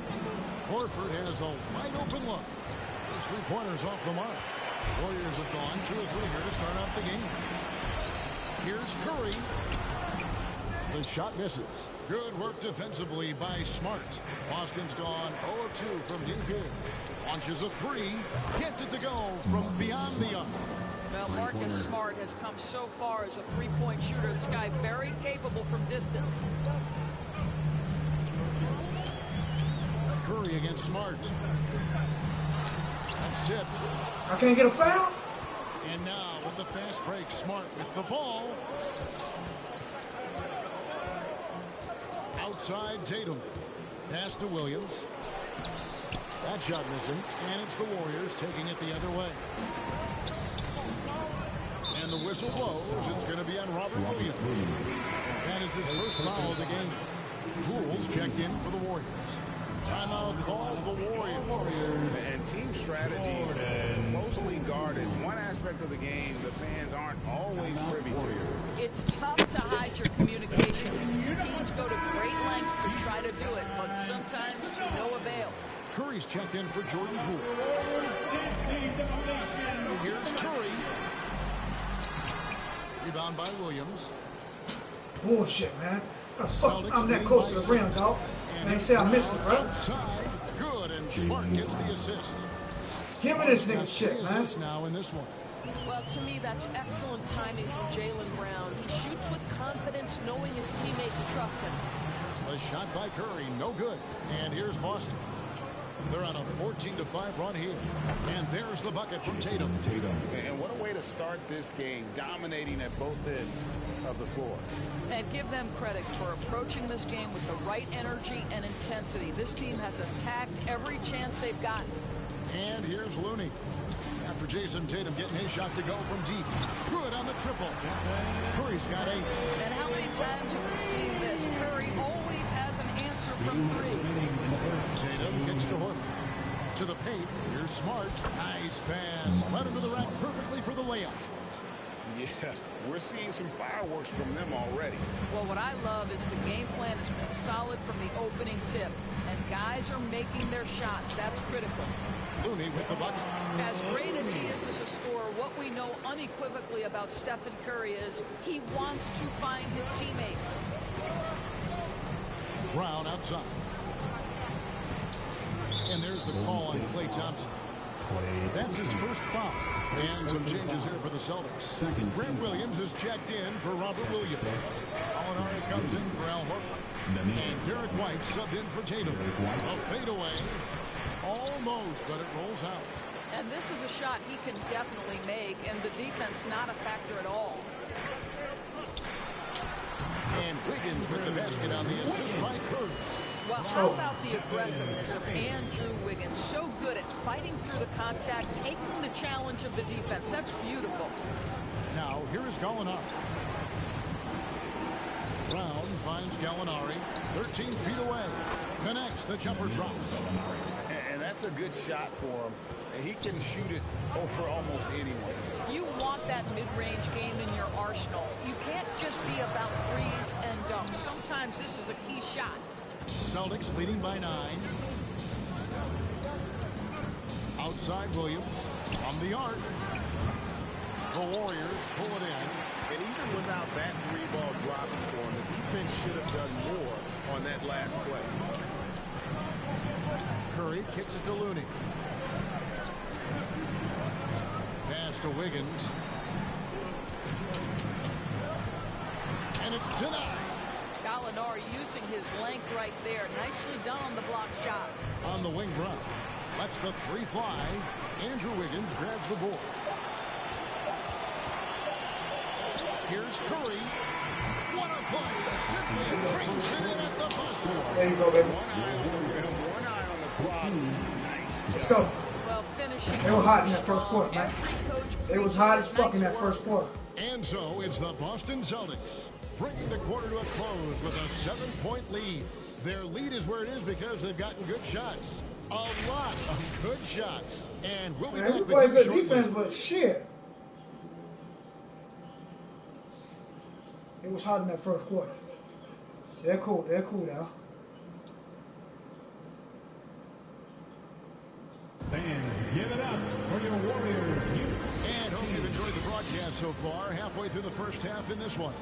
Horford has a wide open look. His 3-pointers off the mark. Warriors have gone 2 of 3 here to start out the game. Here's Curry. The shot misses. Good work defensively by Smart. Boston's gone 0 of 2 from deep here. Launches a 3. Gets it to go from beyond the arc. Well, Marcus Smart has come so far as a 3-point shooter. This guy very capable from distance. Curry against Smart. That's tipped. I can't get a foul. And now with the fast break, Smart with the ball. Outside Tatum. Pass to Williams. That shot missing. And it's the Warriors taking it the other way. And the whistle blows. It's going to be on Robert Williams. That is his first foul of the game. Rules checked in for the Warriors. Timeout called the Warriors. And team strategies are closely guarded. One aspect aspect of the game the fans aren't always privy to. It's tough to hide your communications. Teams go to great lengths to try to do it, but sometimes to no avail. Curry's checked in for Jordan Poole. Here's Curry. Rebound by Williams. Bullshit, man. I'm that close to the rim, dog. And they say I missed it, bro. Outside. Good, and Smart gets the assist. Give me this nigga shit, man. Now in this one. Well, to me, that's excellent timing from Jaylen Brown. He shoots with confidence, knowing his teammates trust him. A shot by Curry, no good. And here's Boston. They're on a 14-5 run here. And there's the bucket from Tatum. And what a way to start this game, dominating at both ends of the floor. And give them credit for approaching this game with the right energy and intensity. This team has attacked every chance they've gotten. And here's Looney. After Jason Tatum getting his shot to go from deep. Good on the triple. Curry's got 8. And how many times have we seen this? Curry always has an answer from 3. Tatum kicks to Horford. To the paint. Here's Smart. Nice pass. Led him to the rack perfectly for the layup. Yeah, we're seeing some fireworks from them already. Well, what I love is the game plan has been solid from the opening tip. And guys are making their shots. That's critical. Looney with the bucket. As great as he is as a scorer, what we know unequivocally about Stephen Curry is he wants to find his teammates. Brown outside. And there's the call on Klay Thompson. That's his first foul. And some changes here for the Celtics. Grant Williams is checked in for Robert Williams. Gallinari comes in for Al Horford. And Derek White subbed in for Tatum. A fadeaway. Almost, but it rolls out. And this is a shot he can definitely make, and the defense not a factor at all. And Wiggins with the basket on the assist by Curry. Well, how about the aggressiveness of Andrew Wiggins? So good at fighting through the contact, taking the challenge of the defense. That's beautiful. Now, here is Gallinari. Brown finds Gallinari 13 feet away. Connects, the jumper drops. And that's a good shot for him. He can shoot it over almost anyone. You want that mid-range game in your arsenal. You can't just be about threes and dunks. Sometimes this is a key shot. Celtics leading by 9. Outside Williams on the arc. The Warriors pull it in. And even without that 3-ball dropping for him, the defense should have done more on that last play. Curry kicks it to Looney. Pass to Wiggins. And it's denied. Gallinari using his length right there. Nicely done on the block shot. On the wing run. Lets the 3 fly. Andrew Wiggins grabs the board. Here's Curry. What a play. Simply drinks it in at the buzzer. There you go, baby. One eye on the clock. Nice. Let's go. Well, finishing. They were hot in that first quarter, man. It was hot as fuck in that first quarter. And so it's the Boston Celtics bringing the quarter to a close with a 7-point lead. Their lead is where it is because they've gotten good shots. A lot of good shots. And we'll be back with play good shortly. defense, but shit. It was hot in that first quarter. They're cool. They're cool now. Fans, give it up for your Warriors. And hope you've enjoyed the broadcast so far. Halfway through the first half in this one.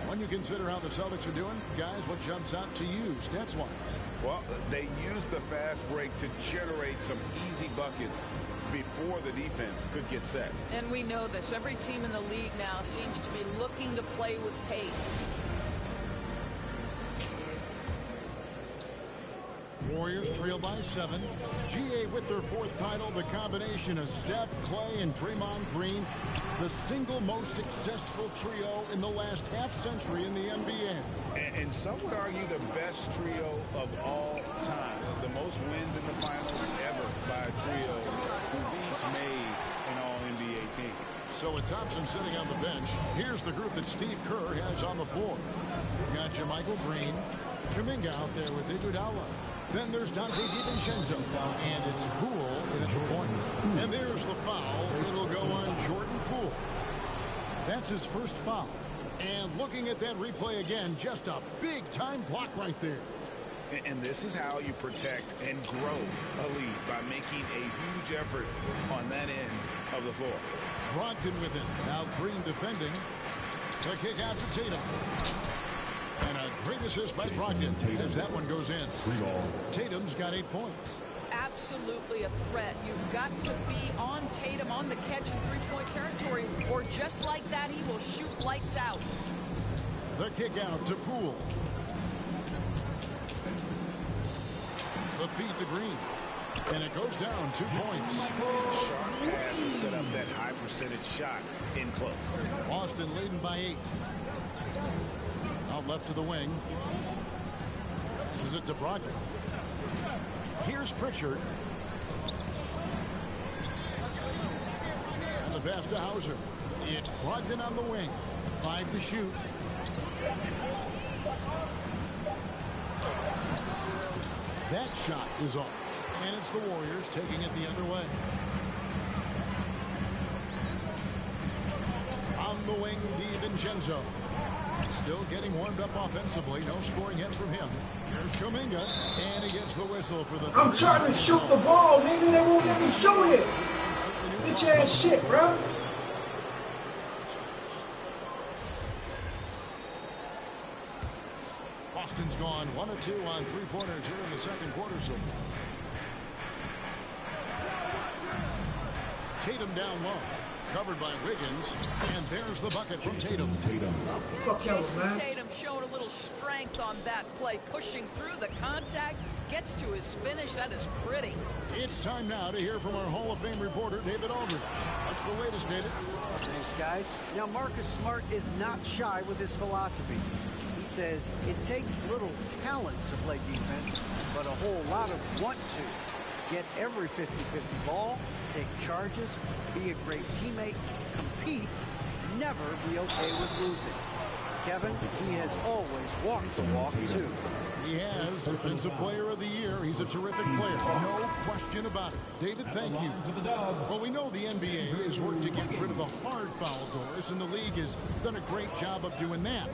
When you consider how the Celtics are doing, guys, what jumps out to you stats-wise? Well, they used the fast break to generate some easy buckets before the defense could get set. And we know this. Every team in the league now seems to be looking to play with pace. Warriors trail by 7. GA with their 4th title, the combination of Steph, Klay, and Draymond Green, the single most successful trio in the last half-century in the NBA. And some would argue the best trio of all time. The most wins in the finals ever by a trio who've each made an All-NBA team. So with Thompson sitting on the bench, here's the group that Steve Kerr has on the floor. We've got JaMychal Green, Kuminga out there with Iguodala. Then there's Dante DiVincenzo, and it's Poole in at the point. And there's the foul. It'll go on Jordan That's his first foul. And looking at that replay again, just a big-time block right there. And this is how you protect and grow a lead, by making a huge effort on that end of the floor. Brogdon with it. Now Green defending. The kick out to Tatum. And a great assist by Brogdon as that one goes in. Tatum's got 8 points. Absolutely a threat. You've got to be on Tatum on the catch in three-point territory, or just like that, he will shoot lights out. The kick out to Poole. The feed to Green. And it goes down 2 points. Sharp pass to set up that high percentage shot in close. Boston leading by 8. Out left to the wing. This is it to Brogdon. Here's Pritchard. And the pass to Hauser. It's Brogdon on the wing. 5 to shoot. That shot is off. And it's the Warriors taking it the other way. On the wing, DiVincenzo. Still getting warmed up offensively. No scoring hit from him. Here's Kuminga. And he gets the whistle for the... I'm trying to shoot the ball, nigga. They won't let me shoot it. Bitch ass shit, bro. Boston's gone 1 of 2 on three-pointers here in the second quarter so far. Tatum down low. Covered by Wiggins. And there's the bucket from Tatum. Jason Tatum showing a little strength on that play, pushing through the contact, gets to his finish. That is pretty. It's time now to hear from our Hall of Fame reporter, David Aldridge. What's the latest, David? Thanks, guys. Now, Marcus Smart is not shy with his philosophy. He says it takes little talent to play defense, but a whole lot of want to. Get every 50-50 ball, take charges, be a great teammate, compete, never be okay with losing. Kevin, he has always walked the walk, too. He has Defensive Player of the Year. He's a terrific player. No question about it. David, thank you. Well, we know the NBA has worked to get rid of the hard foul doors, and the league has done a great job of doing that.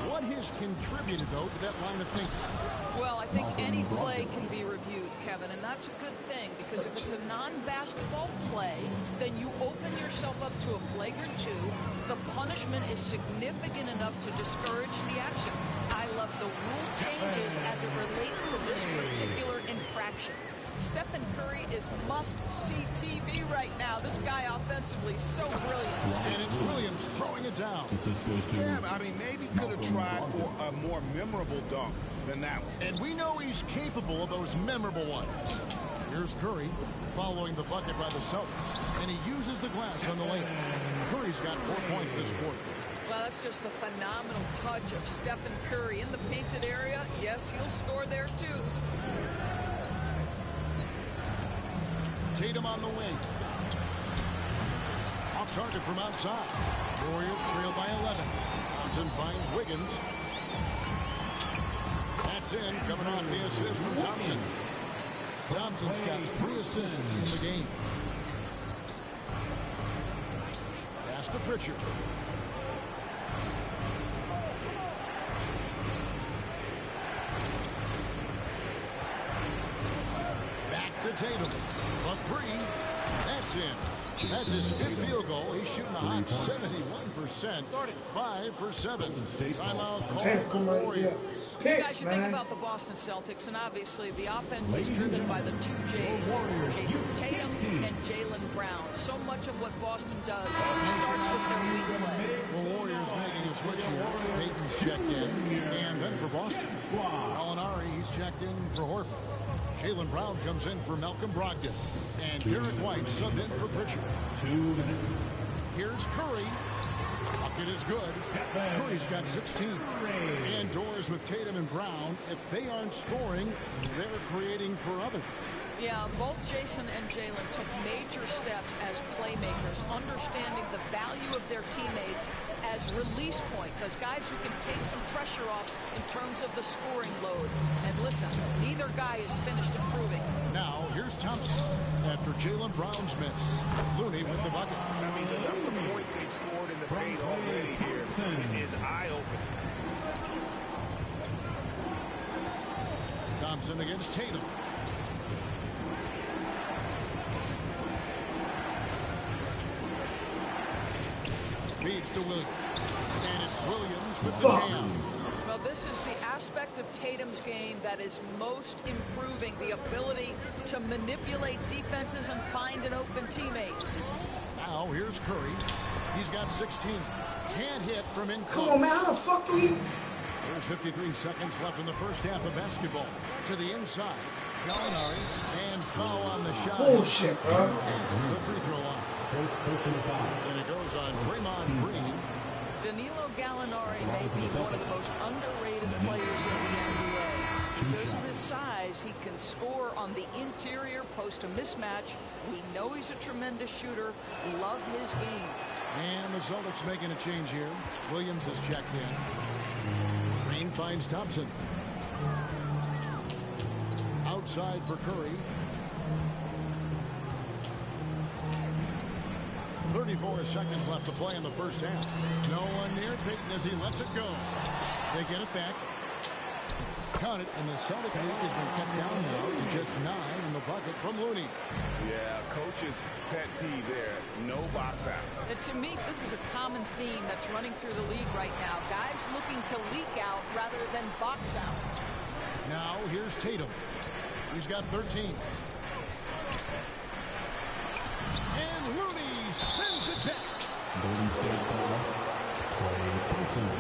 What has contributed, though, to that line of thinking? Well, I think any play can be reviewed, Kevin, and that's a good thing, because if it's a non-basketball play, then you open yourself up to a flagrant 2. The punishment is significant enough to discourage the action. I love the rule changes as it relates to this particular infraction. Stephen Curry is must-see TV right now. This guy offensively so brilliant. And it's Williams throwing it down. Yeah, I mean, maybe could have tried for a more memorable dunk than that one. And we know he's capable of those memorable ones. Here's Curry following the bucket by the Celtics. And he uses the glass on the layup. Curry's got 4 points this quarter. Well, that's just the phenomenal touch of Stephen Curry in the painted area. Yes, he'll score there, too. Tatum on the wing. Off target from outside. Warriors trail by 11. Thompson finds Wiggins. That's in, coming off the assist from Thompson. Thompson's got 3 assists in the game. Pass to Pritchard. Back to Tatum. A 3. That's in. That's his 5th field goal. He's shooting a hot 71%. 5 for 7. Timeout call for the Warriors. Guys, you think about the Boston Celtics, and obviously the offense is driven by the 2 J's, Jason Tatum and Jaylen Brown. So much of what Boston does starts with their weak play. The Warriors making a switch here. Payton's checked in. And then for Boston, Gallinari, he's checked in for Horford. Jaylen Brown comes in for Malcolm Brogdon. And Derek White subbed in for Pritchard. 2 minutes. Here's Curry. Bucket is good. Curry's got 16. Indoors with Tatum and Brown. If they aren't scoring, they're creating for others. Yeah, both Jason and Jaylen took major steps as playmakers, understanding the value of their teammates as release points, as guys who can take some pressure off in terms of the scoring load. And listen, neither guy is finished improving. Now, here's Thompson after Jaylen Brown's miss. Looney with the bucket. I mean, the number of points they've scored in the paint already here is eye-opening. Thompson against Tatum. Feeds to Williams. And it's Williams with the jam. Well, this is the aspect of Tatum's game that is most improving, the ability to manipulate defenses and find an open teammate. Now here's Curry. He's got 16. Can't hit from in close. Come on, man. How the fuck do we... There's 53 seconds left in the first half of basketball. To the inside. Gallinari. And foul on the shot. Bullshit, bro. The free throw line. And it goes on Draymond Green. Danilo Gallinari may be one of the most underrated players in the NBA. Because of his size, he can score on the interior, post a mismatch. We know he's a tremendous shooter. Love his game. And the Celtics making a change here. Williams is checked in. Green finds Thompson. Outside for Curry. 34 seconds left to play in the first half. No one near Payton as he lets it go. They get it back. Count it, and the Celtic lead has been cut down now to just 9 in the bucket from Looney. Yeah, coach's pet peeve there. No box out. And to me, this is a common theme that's running through the league right now. Guys looking to leak out rather than box out. Now here's Tatum. He's got 13. And Looney sends it back.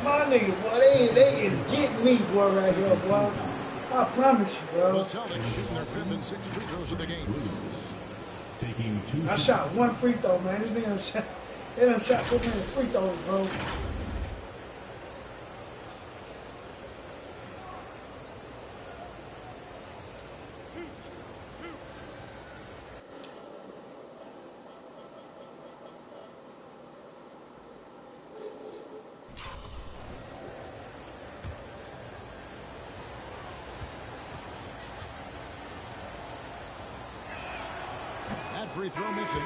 My nigga, boy, they is getting me, boy, right here, boy. I promise you, bro. The Celtics shooting their 5th and 6th free throws of the game. I shot one free throw, man. This nigga done shot so many free throws, bro. Free throw missing.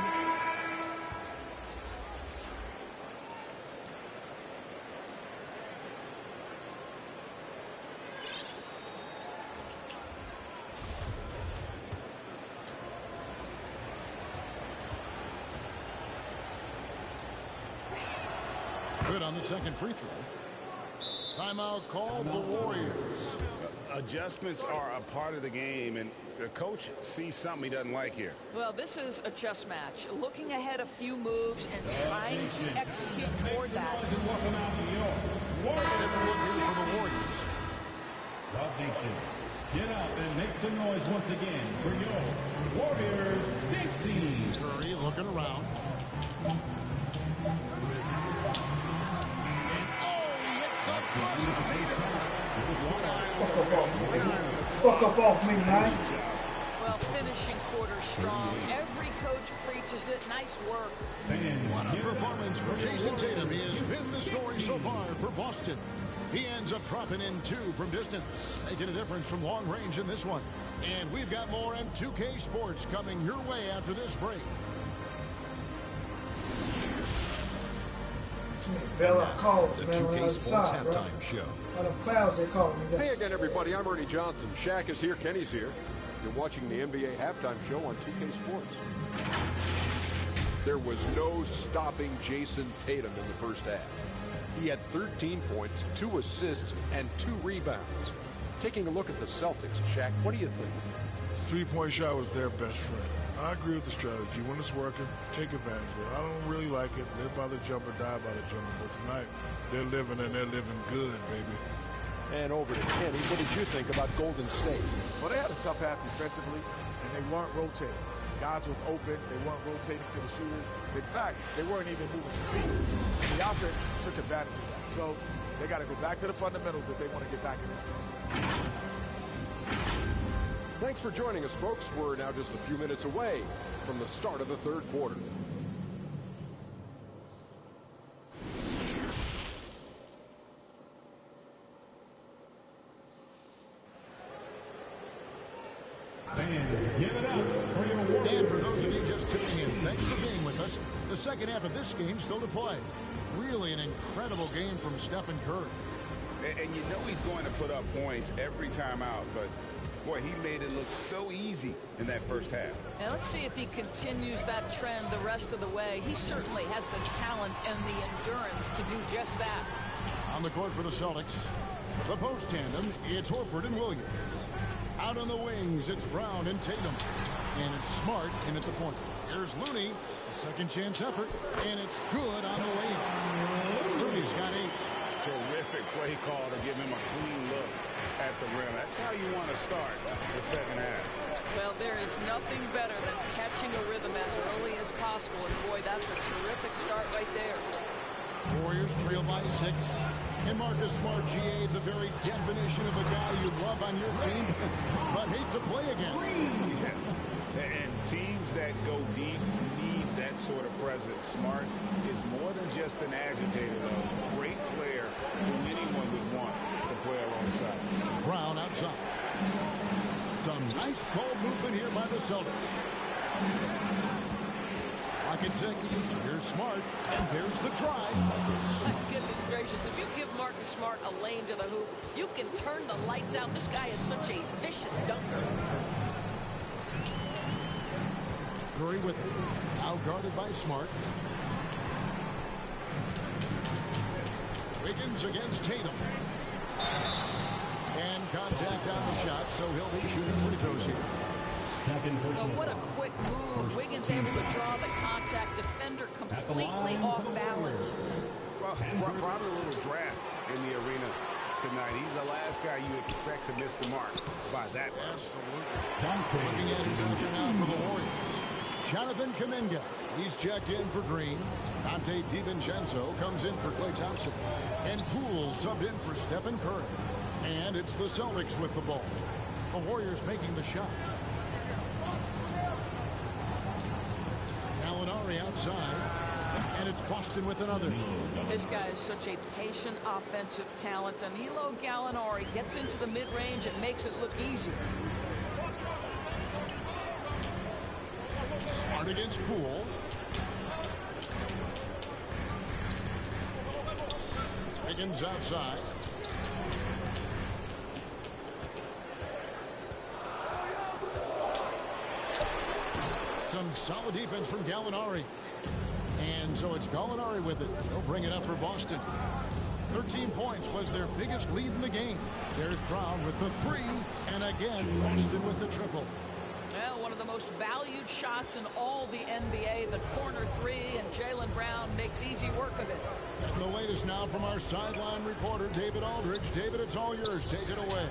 Good on the second free throw. Timeout called the Warriors. Adjustments are a part of the game, and the coach sees something he doesn't like here. Well, this is a chess match. Looking ahead a few moves and trying to execute toward that. Everyone here for the Warriors. Rob Nation, get up and make some noise once again for your Warriors Knicks team. Curry looking around. Fuck up off me, man. Well, finishing quarter strong. Every coach preaches it. Nice work. What a performance for Jason Tatum. He has been the story so far for Boston. He ends up dropping in 2 from distance, making a difference from long range in this one. And we've got more on 2K Sports coming your way after this break. The 2K Sports halftime show. Hey again, everybody. I'm Ernie Johnson. Shaq is here. Kenny's here. You're watching the NBA halftime show on 2K Sports. There was no stopping Jason Tatum in the first half. He had 13 points, 2 assists, and 2 rebounds. Taking a look at the Celtics, Shaq, what do you think? Three-point shot was their best friend. I agree with the strategy. When it's working, take advantage of it. I don't really like it. Live by the jumper, die by the jumper. But tonight, they're living, and they're living good, baby. And over to Kenny. What did you think about Golden State? Well, they had a tough half defensively, and they weren't rotating. Guys were open. They weren't rotating to the shooters. In fact, they weren't even moving to feet. The offense took advantage of that. So they got to go back to the fundamentals if they want to get back in this game. Thanks for joining us, folks. We're now just a few minutes away from the start of the third quarter. Fans, give it up for your second half of this game still to play. Really an incredible game from Stephen Curry. And you know he's going to put up points every time out, but boy, he made it look so easy in that first half. Now let's see if he continues that trend the rest of the way. He certainly has the talent and the endurance to do just that. On the court for the Celtics, the post tandem, it's Horford and Williams. Out on the wings, it's Brown and Tatum. And it's Smart in at the point. Here's Looney, a second chance effort, and it's good on the way. Looney's got 8. Terrific play call to give him a clean look at the rim. That's how you want to start the second half. Well, there is nothing better than catching a rhythm as early as possible. And boy, that's a terrific start right there. Warriors trail by 6. And Marcus Smart, GA, the very definition of a guy you love on your team, but hate to play against. Yeah. And teams that go deep need that sort of presence. Smart is more than just an agitator, though. Great player who anyone would want to play alongside. Brown outside. Some nice ball movement here by the Celtics. Clock at 6. Here's Smart, and there's the try. My goodness gracious, if you give Marcus Smart a lane to the hoop, you can turn the lights out. This guy is such a vicious dunker. Curry with it. Now guarded by Smart. Wiggins against Tatum. And contact on the shot, so he'll be shooting free throws here. But what a quick move. Wiggins able to draw the contact. Defender completely off balance. Well, probably a little draft in the arena tonight. He's the last guy you expect to miss the mark by that much. Absolutely. Looking at who's out there now for the Warriors. Jonathan Kuminga. He's checked in for Green. Dante DiVincenzo comes in for Klay Thompson. And Poole subbed in for Stephen Curry. And it's the Celtics with the ball. The Warriors making the shot. Gallinari outside. And it's Boston with another. This guy is such a patient offensive talent. Danilo Gallinari gets into the mid-range and makes it look easy. Smart against Poole. Wiggins outside. Some solid defense from Gallinari. And so it's Gallinari with it. He'll bring it up for Boston. 13 points was their biggest lead in the game. There's Brown with the 3. And again, Boston with the triple. Well, one of the most valued shots in all the NBA, the corner 3, and Jaylen Brown makes easy work of it. And the latest now from our sideline reporter, David Aldridge. David, it's all yours. Take it away.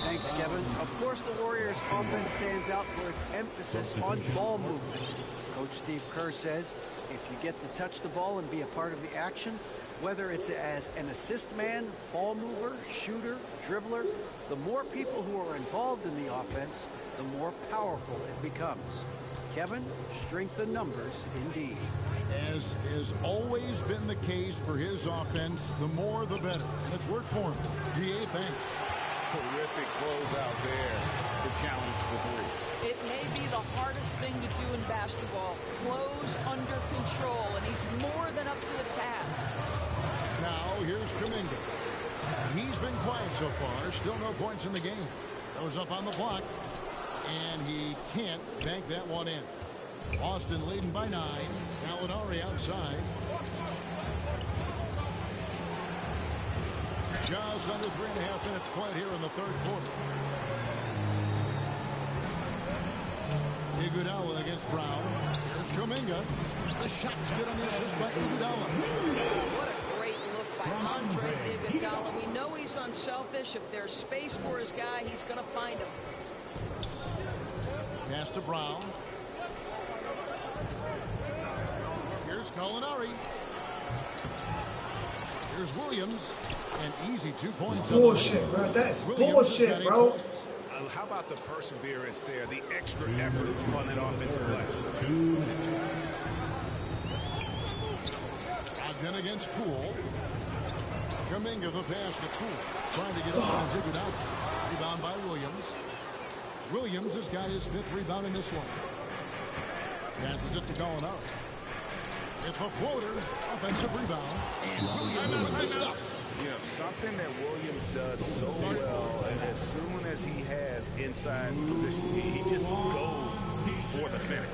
Thanks, Kevin. Of course, the Warriors' offense stands out for its emphasis on ball movement. Coach Steve Kerr says, if you get to touch the ball and be a part of the action, whether it's as an assist man, ball mover, shooter, dribbler, the more people who are involved in the offense, the more powerful it becomes. Kevin, strength in numbers indeed. As has always been the case for his offense, the more the better. And it's worked for him. DA, thanks. Terrific closeout there to challenge the 3. It may be the hardest thing to do in basketball. Close under control, and he's more than up to the task. Now, here's Kuminga. He's been quiet so far. Still no points in the game. Goes up on the block. And he can't bank that one in. Boston leading by 9. Gallinari outside. Just under 3.5 minutes played here in the third quarter. Iguodala against Brown. Here's Kuminga. The shot's good on the assist by Iguodala. What a great look by Andre Iguodala. We know he's unselfish. If there's space for his guy, he's going to find him. Pass to Brown. Here's Gallinari. Here's Williams. An easy 2 points. Bullshit, bro. That's bullshit, bro. How about the perseverance there, the extra effort on that offensive play? Ogden against Poole. Kuminga the pass to Poole. Trying to get up on Iguodala. Rebound by Williams. Williams has got his 5th rebound in this one. Passes it to Gallinari. It's a floater. Offensive rebound. And Williams with the stuff. You know, something that Williams does so well, and as soon as he has inside position, he just goes for the finish.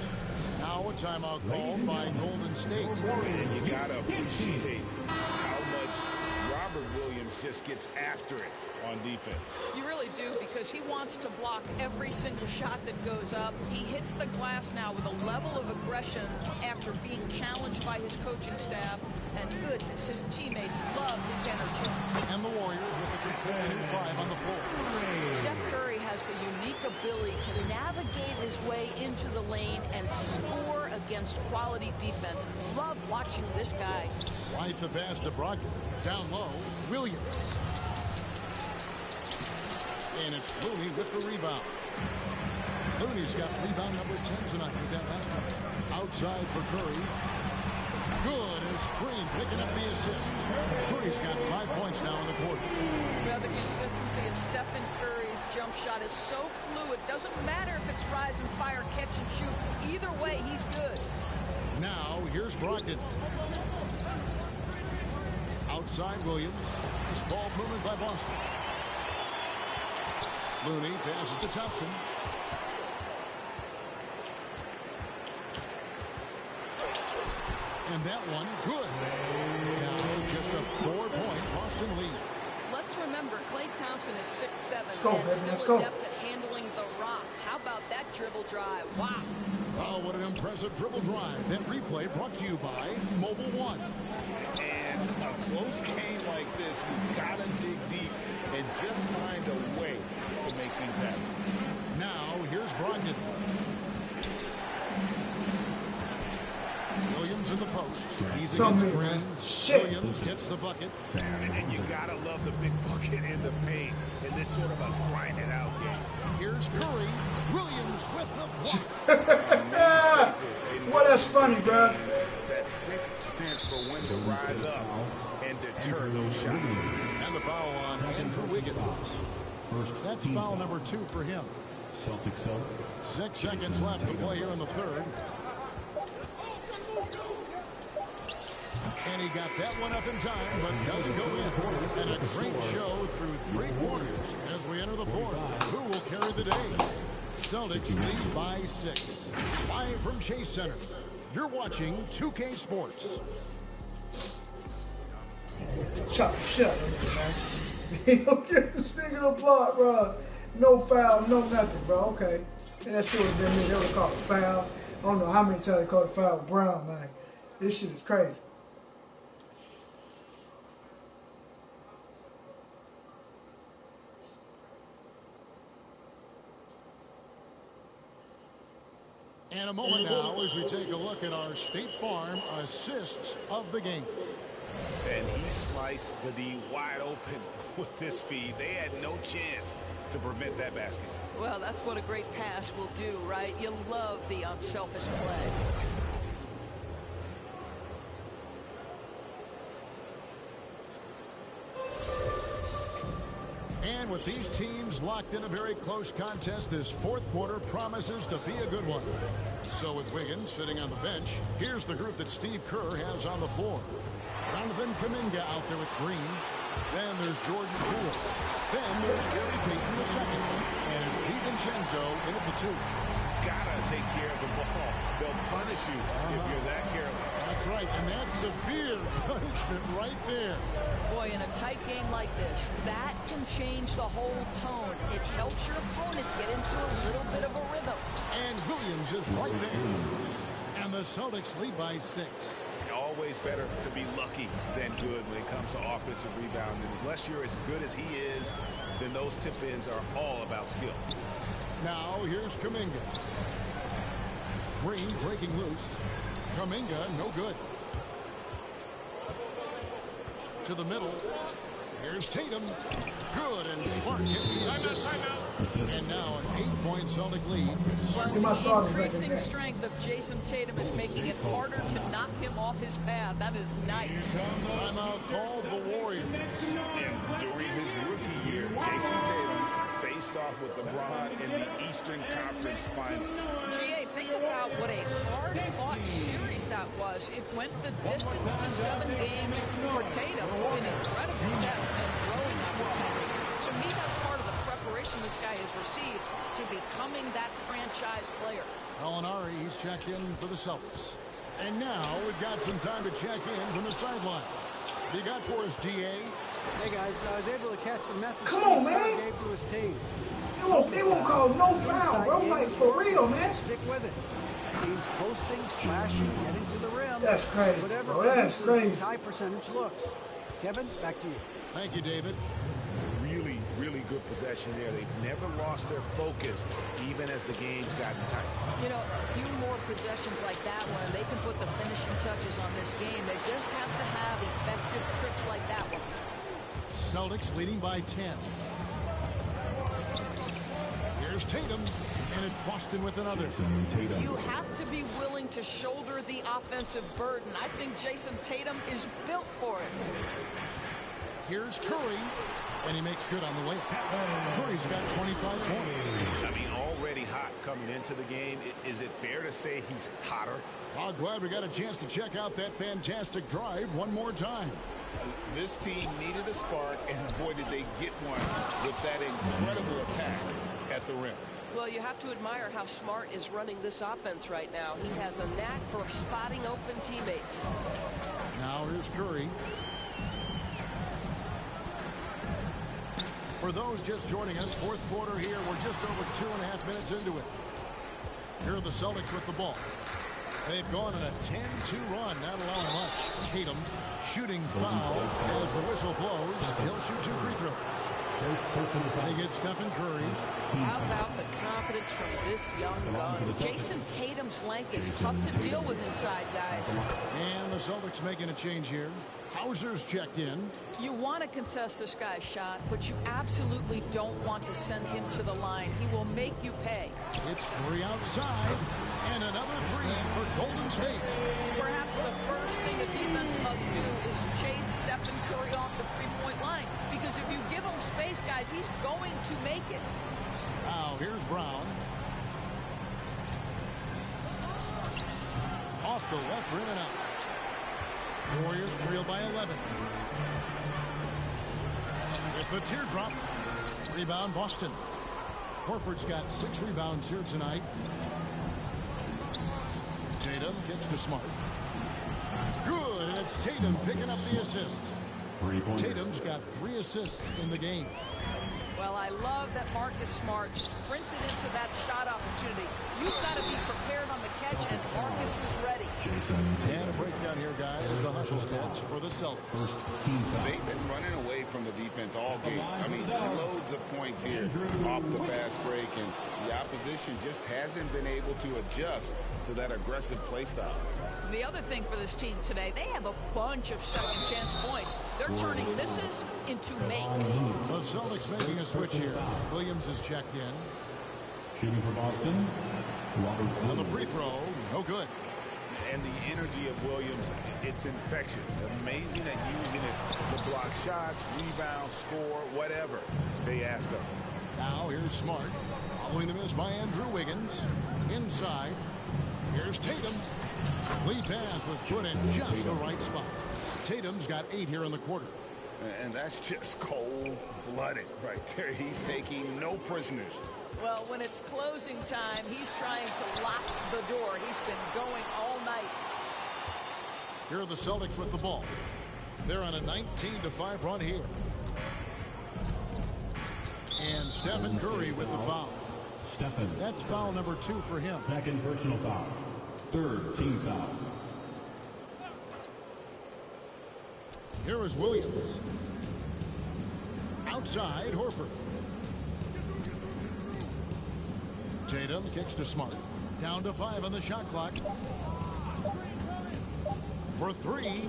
Now a timeout called by Golden State. And you got to appreciate how much Robert Williams just gets after it on defense. You really do, because he wants to block every single shot that goes up. He hits the glass now with a level of aggression after being challenged by his coaching staff. And goodness, his teammates love his energy. And the Warriors with the completely 5 on the floor. Steph Curry has the unique ability to navigate his way into the lane and score against quality defense. Love watching this guy. Right the pass to Brogdon. Down low, Williams. And it's Looney with the rebound. Looney's got rebound number 10 tonight with that last one. Outside for Curry. Good as Green picking up the assist. Curry's got 5 points now in the quarter. Well, the consistency of Stephen Curry's jump shot is so fluid. Doesn't matter if it's rise and fire, catch and shoot. Either way, he's good. Now, here's Brogdon. Outside Williams. This ball movement by Boston. Looney passes to Thompson. And that one, good. Now just a 4-point Boston lead. Let's remember, Klay Thompson is 6'7" Let's still go. adept at handling the rock. How about that dribble drive? Wow. Oh, what an impressive dribble drive. That replay brought to you by Mobile One. And a close game like this, you've got to dig deep and just find a way to make things happen. Now, here's Brogdon. Williams in the post. He's against Green. Williams gets the bucket. And you gotta love the big bucket in the paint in this sort of a grinded out game. Here's Curry. Williams with the block. Well, that's funny, bro. That sixth sense for when to rise up and deter those shots. And the foul on Andrew Wiggins. That's foul number 2 for him. 6 seconds left to play here in the third. And he got that one up in time, but doesn't go in. And a great show through 3 quarters as we enter the fourth. Who will carry the day? Celtics lead by 6. Live from Chase Center. You're watching 2K Sports. Shut up, man. You don't get the single block, bro. No foul, no nothing, bro. Okay. And that shit would have been me. They would have called a foul. I don't know how many times they called a foul with Brown, man. This shit is crazy. And a moment now as we take a look at our State Farm assists of the game. And he sliced the D wide open with this feed. They had no chance to prevent that basket. Well, that's what a great pass will do, right? You love the unselfish play. And with these teams locked in a very close contest, this fourth quarter promises to be a good one. So with Wiggins sitting on the bench, here's the group that Steve Kerr has on the floor. Jonathan Kuminga out there with Green. Then there's Jordan Poole. Then there's Gary Payton II. And it's DiVincenzo in at the 2. Gotta take care of the ball. They'll punish you if you're that careless. That's right, and that's severe punishment right there. Boy, in a tight game like this, that can change the whole tone. It helps your opponent get into a little bit of a rhythm. And Williams is right there. And the Celtics lead by 6. Always better to be lucky than good when it comes to offensive rebounding. Unless you're as good as he is, then those tip-ins are all about skill. Now here's Kuminga. Green breaking loose. Kuminga no good. To the middle. Here's Tatum. Good, and Smart gets the assist. And now an 8-point Celtic lead. Well, the increasing strength of Jason Tatum is making it harder to knock him off his path. That is nice. Timeout called the Warriors. And during his rookie year, Jason Tatum faced off with LeBron in the Eastern Conference Finals. GA, think about what a hard-fought series that was, it went the distance to 7 games for Tatum. An incredible test and growing opportunity. To me, that's part of the preparation this guy has received to becoming that franchise player. Gallinari, he's checked in for the Celtics. And now we've got some time to check in from the sideline. You got for us, DA? Hey guys, I was able to catch the message Come on, Steve man. Kerr gave to his team. They won't call no foul, bro. Like, for real, man. Stick with it. He's posting, slashing, getting to the rim. That's crazy, Whatever bro. That's produces crazy. these high percentage looks. Kevin, back to you. Thank you, David. Really, really good possession there. They've never lost their focus, even as the game's gotten tight. You know, a few more possessions like that one, they can put the finishing touches on this game. They just have to have effective trips like that one. Celtics leading by 10. Here's Tatum, and it's Boston with another. You have to be willing to shoulder the offensive burden. I think Jason Tatum is built for it. Here's Curry, and he makes good on the way. Curry's got 25 points. I mean, already hot coming into the game. Is it fair to say he's hotter? I'm glad we got a chance to check out that fantastic drive one more time. This team needed a spark, and boy, did they get one with that incredible attack at the rim. Well, you have to admire how Smart is running this offense right now. He has a knack for spotting open teammates. Now here's Curry. For those just joining us, fourth quarter here. We're just over 2.5 minutes into it. Here are the Celtics with the ball. They've gone on a 10-2 run, not allowing much. Tatum shooting foul as the whistle blows. He'll shoot 2 free throws. They get Stephen Curry. How about the confidence from this young gun? Jason Tatum's length is tough to deal with inside, guys. And the Celtics making a change here. Hauser's checked in. You want to contest this guy's shot, but you absolutely don't want to send him to the line. He will make you pay. It's Curry outside, and another 3 for Golden State. Perhaps the first thing a defense must do is chase Stephen Curry off the three-point line, because if you give him space, guys, he's going to make it. Now, here's Brown. Off the left rim and out. Warriors trail by 11. With the teardrop. Rebound, Boston. Horford's got 6 rebounds here tonight. Tatum gets to Smart. Good, and it's Tatum picking up the assist. Tatum's got 3 assists in the game. Well, I love that Marcus Smart sprinted into that shot opportunity. You've got to be prepared on the catch, and Marcus was ready. And a breakdown here, guys. The hustle stats for the Celtics. They've been running away from the defense all game. I mean, loads of points here off the fast break, and the opposition just hasn't been able to adjust to that aggressive play style. The other thing for this team today, they have a bunch of second chance points. They're turning misses into makes. The Celtics making a switch here. Williams is checked in. Shooting for Boston. On the free throw, no good. And the energy of Williams, it's infectious. Amazing at using it to block shots, rebound, score, whatever they ask of him. Now here's Smart. Following the miss by Andrew Wiggins. Inside. Here's Tatum. Lead pass was put in just the right spot. Tatum's got 8 here in the quarter. And that's just cold-blooded right there. He's taking no prisoners. Well, when it's closing time, he's trying to lock the door. He's been going all night. Here are the Celtics with the ball. They're on a 19-5 run here. And Stephen Curry with the foul. That's foul number 2 for him. Second personal foul. Third team foul. Here is Williams. Outside, Horford. Tatum kicks to Smart. Down to 5 on the shot clock. For 3.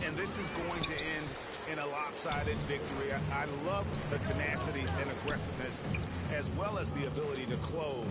And this is going to end in a lopsided victory. I love the tenacity and aggressiveness, as well as the ability to close.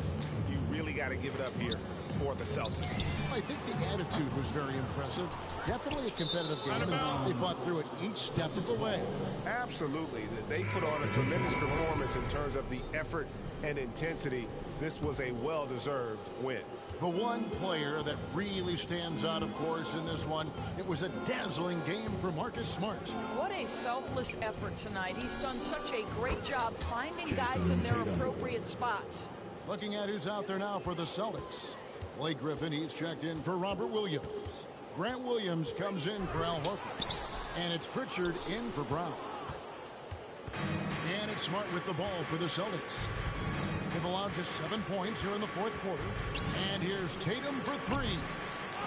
You really got to give it up here for the Celtics. I think the attitude was very impressive. Definitely a competitive game, and they fought through it each step of the way. Absolutely. They put on a tremendous performance in terms of the effort and intensity. This was a well-deserved win. The one player that really stands out, of course, in this one, it was a dazzling game for Marcus Smart. What a selfless effort tonight. He's done such a great job finding guys in their appropriate spots. Looking at who's out there now for the Celtics. Blake Griffin, he's checked in for Robert Williams. Grant Williams comes in for Al Horford. And it's Pritchard in for Brown. And it's Smart with the ball for the Celtics. They've allowed just 7 points here in the fourth quarter. And here's Tatum for 3.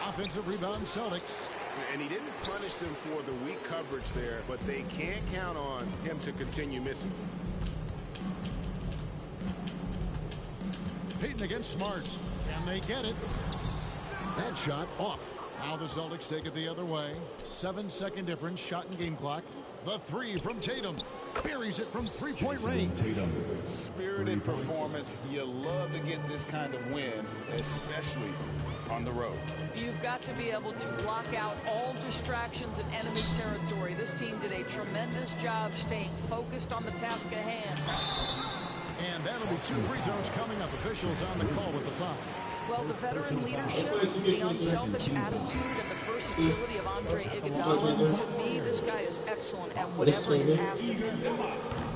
Offensive rebound Celtics. And he didn't punish them for the weak coverage there, but they can't count on him to continue missing. Payton against Smart. Can they get it? That shot off. Now the Celtics take it the other way. 7-second difference, shot and game clock. The 3 from Tatum. Buries it from three-point range. Spirited performance. You love to get this kind of win, especially on the road. You've got to be able to block out all distractions in enemy territory. This team did a tremendous job staying focused on the task at hand. And that'll be 2 free throws coming up. Officials on the call with the foul. Well, the veteran leadership, the unselfish attitude, and the versatility of Andre Iguodala, to me, this guy is excellent at whatever is asked of him.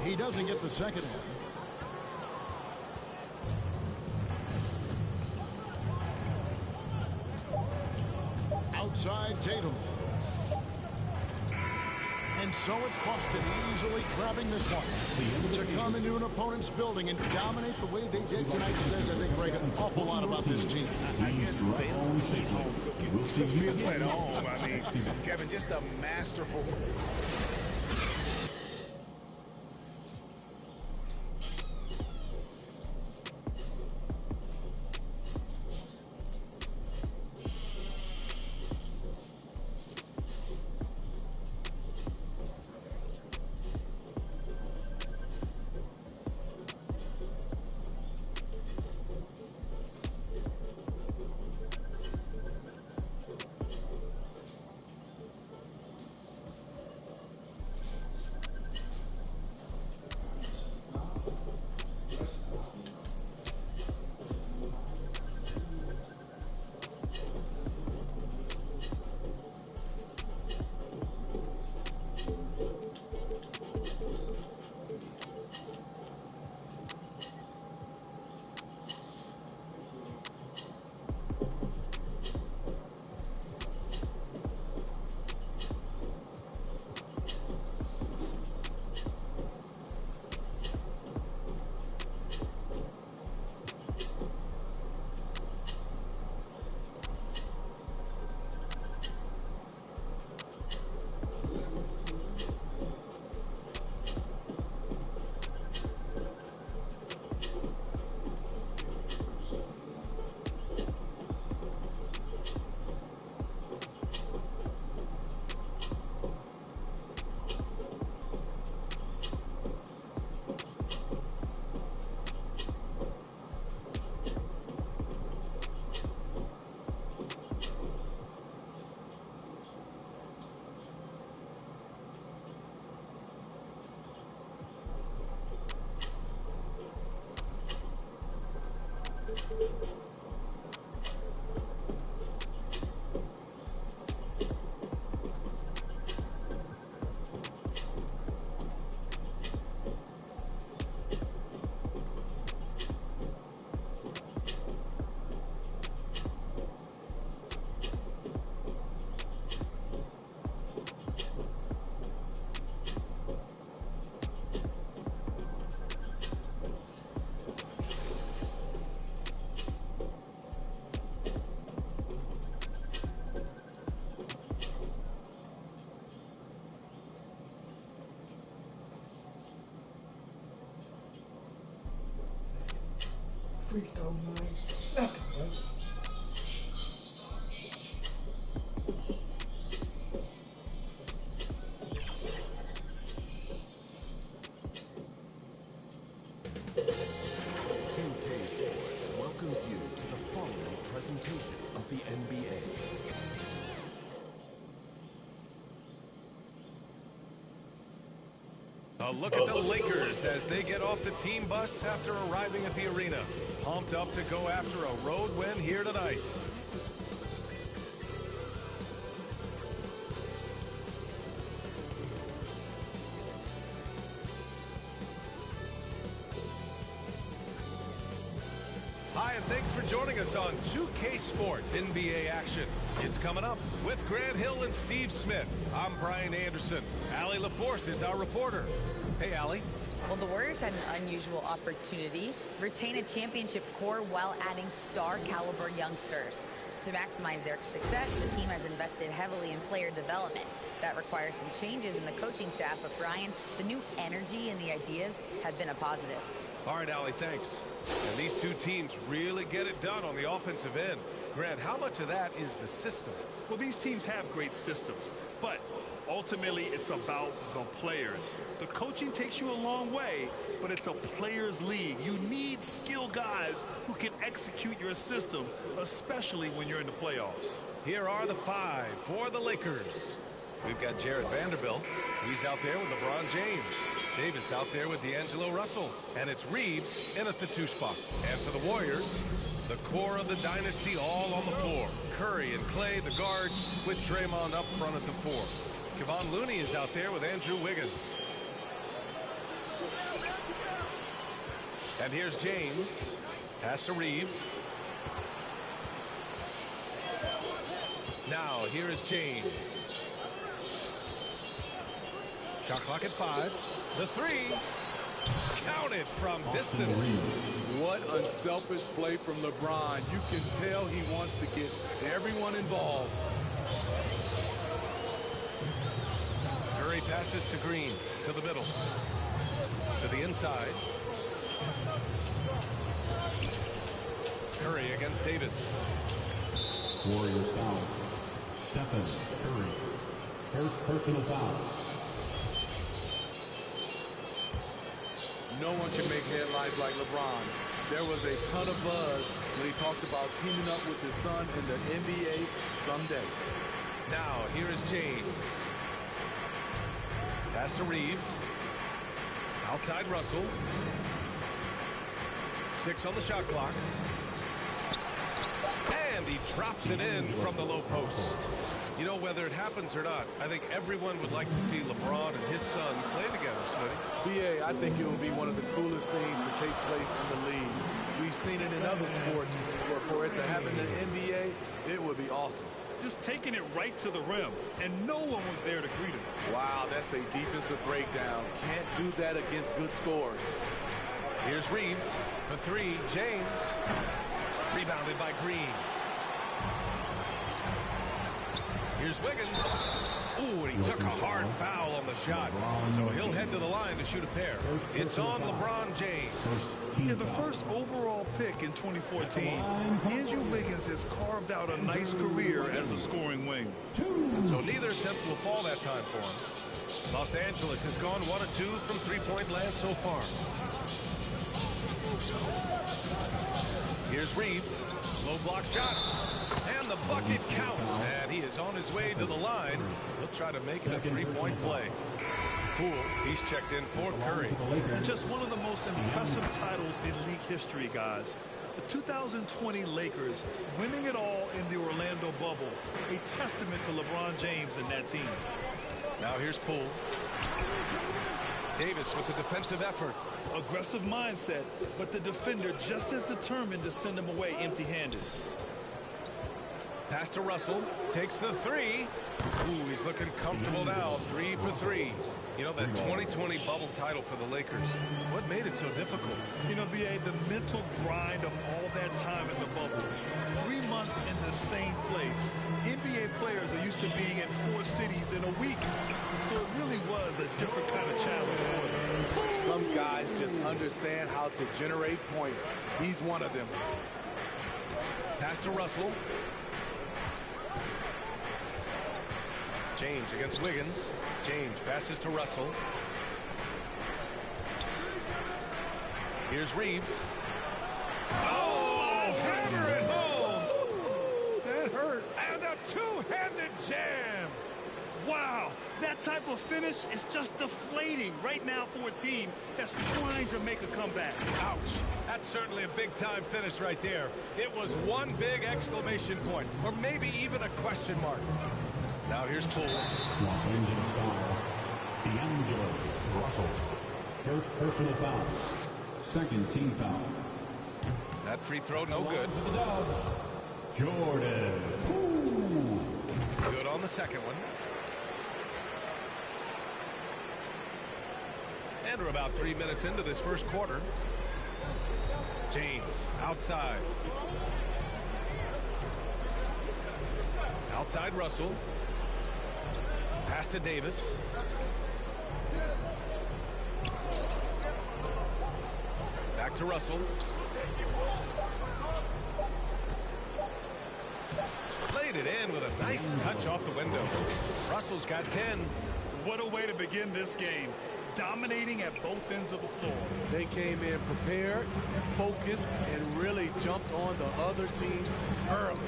He doesn't get the second one. Outside Tatum. And so it's Boston easily grabbing this one. To come into an opponent's building and dominate the way they did tonight says, I think, Greg, an awful lot about this team. I guess they don't eat home cooking. Feel at home. I mean, Kevin, just a masterful. Free throw, man. Nothing, bro. Sports welcomes you to the following presentation of the NBA. A look at the Lakers as they get off the team bus after arriving at the arena. Pumped up to go after a road win here tonight. Hi, and thanks for joining us on 2K Sports NBA action. It's coming up with Grant Hill and Steve Smith. I'm Brian Anderson. Allie LaForce is our reporter. Hey, Allie. Well, the Warriors had an unusual opportunity, retain a championship core while adding star-caliber youngsters. To maximize their success, the team has invested heavily in player development. That requires some changes in the coaching staff, but Brian, the new energy and the ideas have been a positive. All right, Allie, thanks. And these two teams really get it done on the offensive end. Grant, how much of that is the system? Well, these teams have great systems, but ultimately it's about the players. The coaching takes you a long way, but it's a players' league. You need skilled guys who can execute your system, especially when you're in the playoffs. Here are the five for the Lakers. We've got Jared Vanderbilt. He's out there with LeBron James. Davis out there with D'Angelo Russell. And it's Reeves in at the 2 spot. And for the Warriors, the core of the dynasty all on the floor. Curry and Clay, the guards, with Draymond up front at the 4. Kevon Looney is out there with Andrew Wiggins. And here's James. Pass to Reeves. Now, here is James. Shot clock at 5. The 3. Counted from distance. What unselfish play from LeBron. You can tell he wants to get everyone involved. Curry passes to Green, to the middle, to the inside. Curry against Davis. Warriors foul. Stephen Curry. First personal foul. No one can make headlines like LeBron. There was a ton of buzz when he talked about teaming up with his son in the NBA someday. Now, here is James. Pass to Reeves. Outside Russell. 6 on the shot clock. And he drops it in from the low post. You know, whether it happens or not, I think everyone would like to see LeBron and his son play together, Smitty. BA, I think it will be one of the coolest things to take place in the league. We've seen it in other sports, but for it to happen in the NBA, it would be awesome. Just taking it right to the rim, and no one was there to greet him. Wow, that's a defensive breakdown. Can't do that against good scores. Here's Reeves. For 3, James. Rebounded by Green. Here's Wiggins. Ooh, and he took a hard foul on the shot. So he'll head to the line to shoot a pair. It's on LeBron James. Yeah, the first overall pick in 2014, Andrew Wiggins has carved out a nice career as a scoring wing. So neither attempt will fall that time for him. Los Angeles has gone 1 of 2 from three-point land so far. Here's Reeves. Low block shot. And the bucket counts. And he is on his way to the line. He'll try to make it a three-point play. Poole, he's checked in for Curry. And just one of the most impressive titles in league history, guys. The 2020 Lakers winning it all in the Orlando bubble. A testament to LeBron James and that team. Now here's Poole. Davis with the defensive effort. Aggressive mindset, but the defender just as determined to send him away empty-handed. Pass to Russell. Takes the 3. Ooh, he's looking comfortable now. 3 for 3. You know, that 2020 bubble title for the Lakers, what made it so difficult? You know, B.A., the mental grind of all that time in the bubble. 3 months in the same place. NBA players are used to being in 4 cities in a week. So it really was a different kind of challenge for them. Some guys just understand how to generate points. He's one of them. Pass to Russell. James against Wiggins. James passes to Russell. Here's Reeves. Oh, hammer it home. That hurt. And a two-handed jam. Wow, That type of finish is just deflating right now for a team that's trying to make a comeback. Ouch. That's certainly a big-time finish right there. It was one big exclamation point, or maybe even a question mark. Now here's Poole. Los Angeles foul. D'Angelo Russell. First personal foul. Second team foul. That free throw no good. For the Dubs, Jordan Poole. Good on the second one. And we're about 3 minutes into this first quarter. James outside. Outside Russell. Pass to Davis. Back to Russell. Played it in with a nice touch off the window. Russell's got 10. What a way to begin this game. Dominating at both ends of the floor. They came in prepared, focused, and really jumped on the other team early.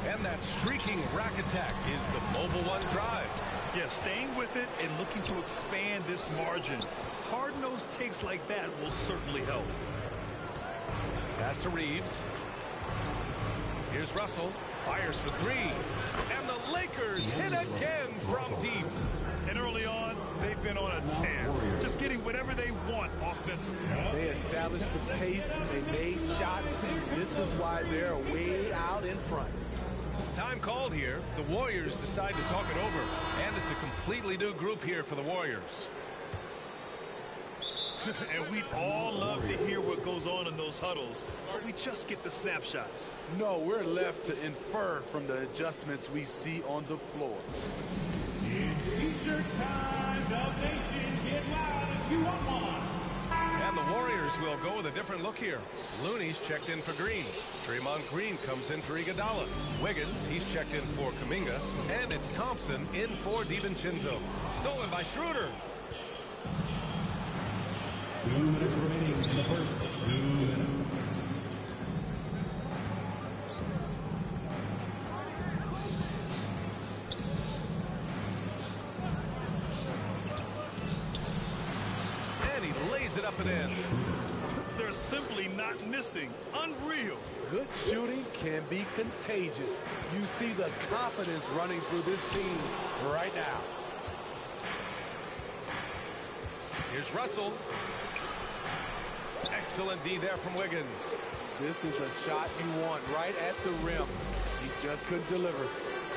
And that streaking rack attack is the mobile one drive. Yeah, staying with it and looking to expand this margin. Hard-nosed takes like that will certainly help. Pass to Reeves. Here's Russell. Fires for three. And the Lakers hit again from deep. And early on, they've been on a tear. Just getting whatever they want offensively. They established the pace. They made shots. This is why they're way out in front. Time called here. The Warriors decide to talk it over. And it's a completely new group here for the Warriors. And we'd all love to hear what goes on in those huddles, but we just get the snapshots. No, we're left to infer from the adjustments we see on the floor. T-shirt time, Dub Nation, get loud if you want one. And the Warriors will go with a different look here. Looney's checked in for Green. Draymond Green comes in for Iguodala. Wiggins, he's checked in for Kuminga. And it's Thompson in for DiVincenzo. Stolen by Schroeder. 2 minutes remaining in the first. 2 minutes. And he lays it up and in. They're simply not missing. Unreal. Good shooting can be contagious. You see the confidence running through this team right now. Here's Russell. Excellent D there from Wiggins. This is the shot you want right at the rim. He just couldn't deliver.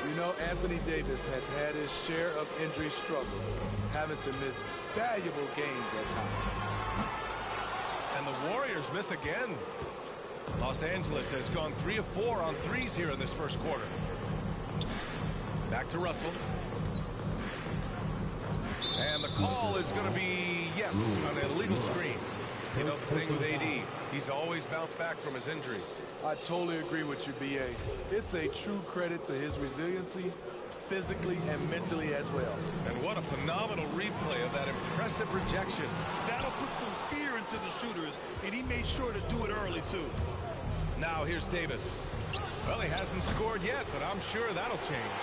You know, Anthony Davis has had his share of injury struggles, having to miss valuable games at times. And the Warriors miss again. Los Angeles has gone 3 of 4 on threes here in this first quarter. Back to Russell. And the call is going to be, yes, an illegal screen. You know the thing with AD, he's always bounced back from his injuries. I totally agree with you, B.A. It's a true credit to his resiliency, physically and mentally as well. And what a phenomenal replay of that impressive rejection. That'll put some fear into the shooters, and he made sure to do it early, too. Now here's Davis. Well, he hasn't scored yet, but I'm sure that'll change.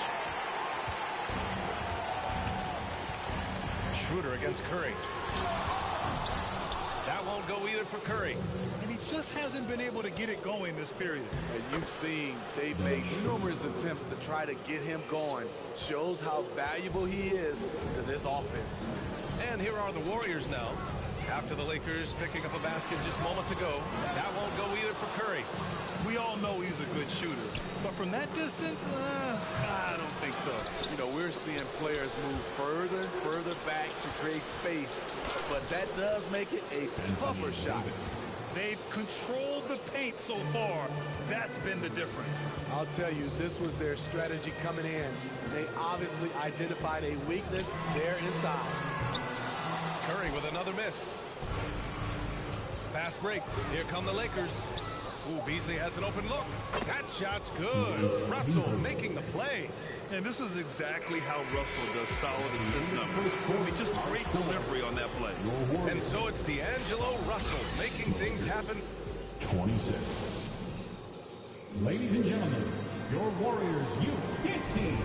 Schroeder against Curry. That won't go either for Curry. And he just hasn't been able to get it going this period. And you've seen they've made numerous attempts to try to get him going. Shows how valuable he is to this offense. And here are the Warriors now. After the Lakers picking up a basket just moments ago, that won't go either for Curry. We all know he's a good shooter. But from that distance, I don't think so. You know, we're seeing players move further and further back to create space. But that does make it a tougher shot. They've controlled the paint so far. That's been the difference. I'll tell you, this was their strategy coming in. They obviously identified a weakness there inside. Curry with another miss. Fast break. Here come the Lakers. Ooh, Beasley has an open look. That shot's good. Russell making the play. And this is exactly how Russell does solid assist numbers. I mean, just great delivery on that play. And so it's D'Angelo Russell making things happen. 26. Ladies and gentlemen, your Warriors Youth Dance Team.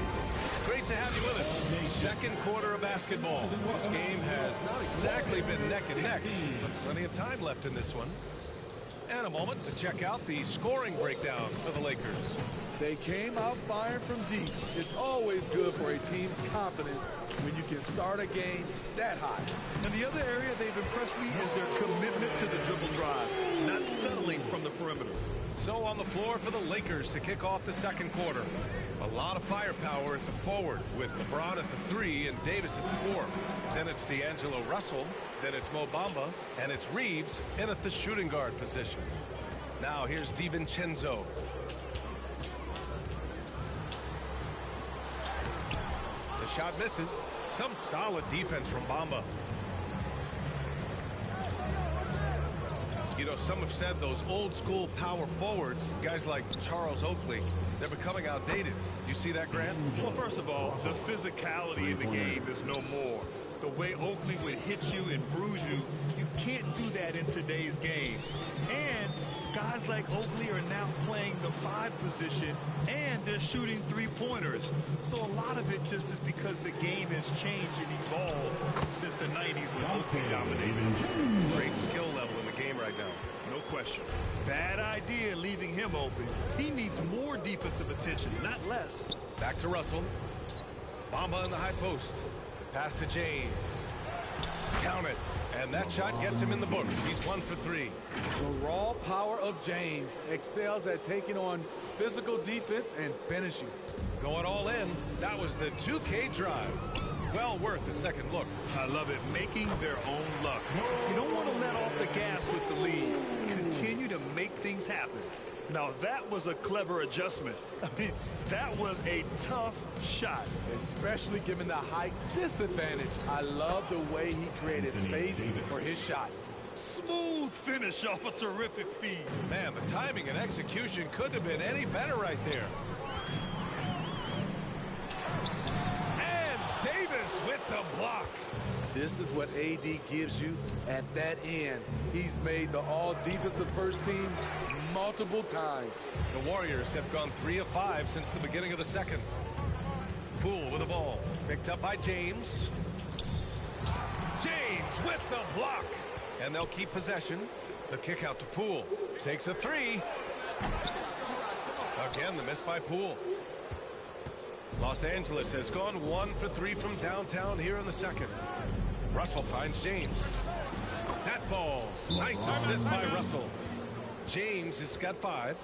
Great to have you with us. second quarter of basketball. This game has not exactly been neck and neck, but plenty of time left in this one. And a moment to check out the scoring breakdown for the Lakers. They came out firing from deep. It's always good for a team's confidence when you can start a game that high. And the other area they've impressed me is their commitment to the dribble drive, not settling from the perimeter. So on the floor for the Lakers to kick off the second quarter. A lot of firepower at the forward with LeBron at the 3 and Davis at the 4. Then it's D'Angelo Russell, then it's Mo Bamba, and it's Reeves in at the shooting guard position. Now here's DiVincenzo. The shot misses. Some solid defense from Bamba. You know, some have said those old school power forwards, guys like Charles Oakley, they're becoming outdated. You see that, Grant? Well, first of all, the physicality in the game is no more. The way Oakley would hit you and bruise you, you can't do that in today's game. And guys like Oakley are now playing the 5 position, and they're shooting 3-pointers. So a lot of it just is because the game has changed and evolved since the 90s when Oakley dominated. Great skill level in the game right now. No question. Bad idea leaving him open. He needs more defensive attention, not less. Back to Russell. Bamba in the high post. Pass to James. Count it. And that shot gets him in the books. He's 1 for 3. The raw power of James excels at taking on physical defense and finishing. Going all in. That was the 2K drive. Well worth a second look. I love it. Making their own luck. You don't want to let off the gas with the lead. Continue to make things happen. Now that was a clever adjustment. I mean, that was a tough shot. Especially given the height disadvantage. I love the way he created space for his shot. Smooth finish off a terrific feed. Man, the timing and execution couldn't have been any better right there. And Davis with the block. This is what AD gives you at that end. He's made the all-defensive first team multiple times. The Warriors have gone 3 of 5 since the beginning of the second. Poole with the ball. Picked up by James. James with the block. And they'll keep possession. The kick out to Poole. Takes a 3. Again, the miss by Poole. Los Angeles has gone 1 for 3 from downtown here in the second. Russell finds James. That falls. Nice assist by Russell. James has got 5.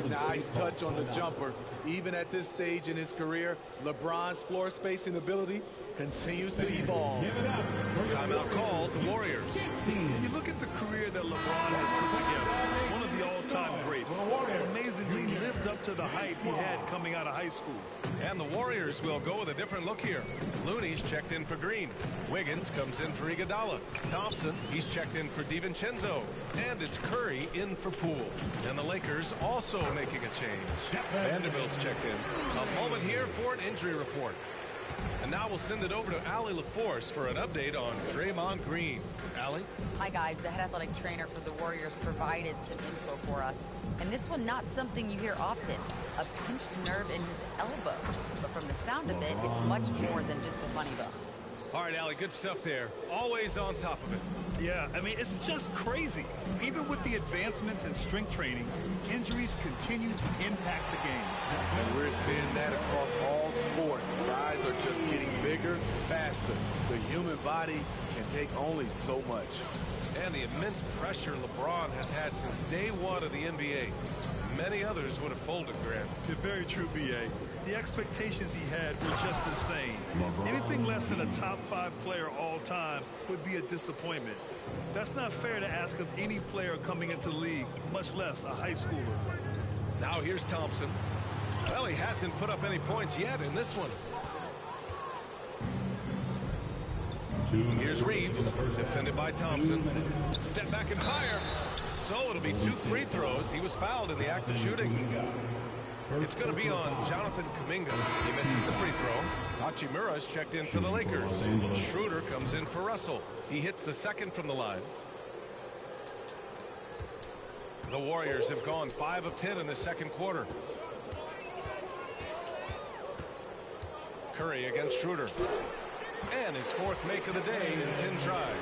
Nice touch on the jumper. Even at this stage in his career, LeBron's floor spacing ability continues to evolve. Timeout called, the Warriors. You look at the career that LeBron has put together. One of the all-time greats. Amazingly lived up to the hype he had coming out of high school. And the Warriors will go with a different look here. Looney's checked in for Green. Wiggins comes in for Iguodala. Thompson, he's checked in for DiVincenzo. And it's Curry in for Poole. And the Lakers also making a change. Vanderbilt's checked in. A moment here for an injury report. And now we'll send it over to Allie LaForce for an update on Draymond Green. Allie? Hi, guys. The head athletic trainer for the Warriors provided some info for us. And this one, not something you hear often. A pinched nerve in his elbow. But from the sound of it, it's much more than just a funny bone. All right, Allie, good stuff there. Always on top of it. Yeah, I mean, it's just crazy. Even with the advancements in strength training, injuries continue to impact the game. And we're seeing that across all sports. Guys are just getting bigger, faster. The human body can take only so much. And the immense pressure LeBron has had since day 1 of the NBA. Many others would have folded, Grant. You're very true, B.A. The expectations he had were just insane. Anything less than a top 5 player all time would be a disappointment. That's not fair to ask of any player coming into the league, much less a high schooler. Now here's Thompson. Well, he hasn't put up any points yet in this one. Here's Reeves, defended by Thompson. Step back and fire. So it'll be 2 free throws. He was fouled in the act of shooting. It's going to be on Jonathan Kuminga. He misses the free throw. Hachimura's checked in for the Lakers. Schroeder comes in for Russell. He hits the second from the line. The Warriors have gone 5 of 10 in the second quarter. Curry against Schroeder. And his fourth make of the day in 10 tries.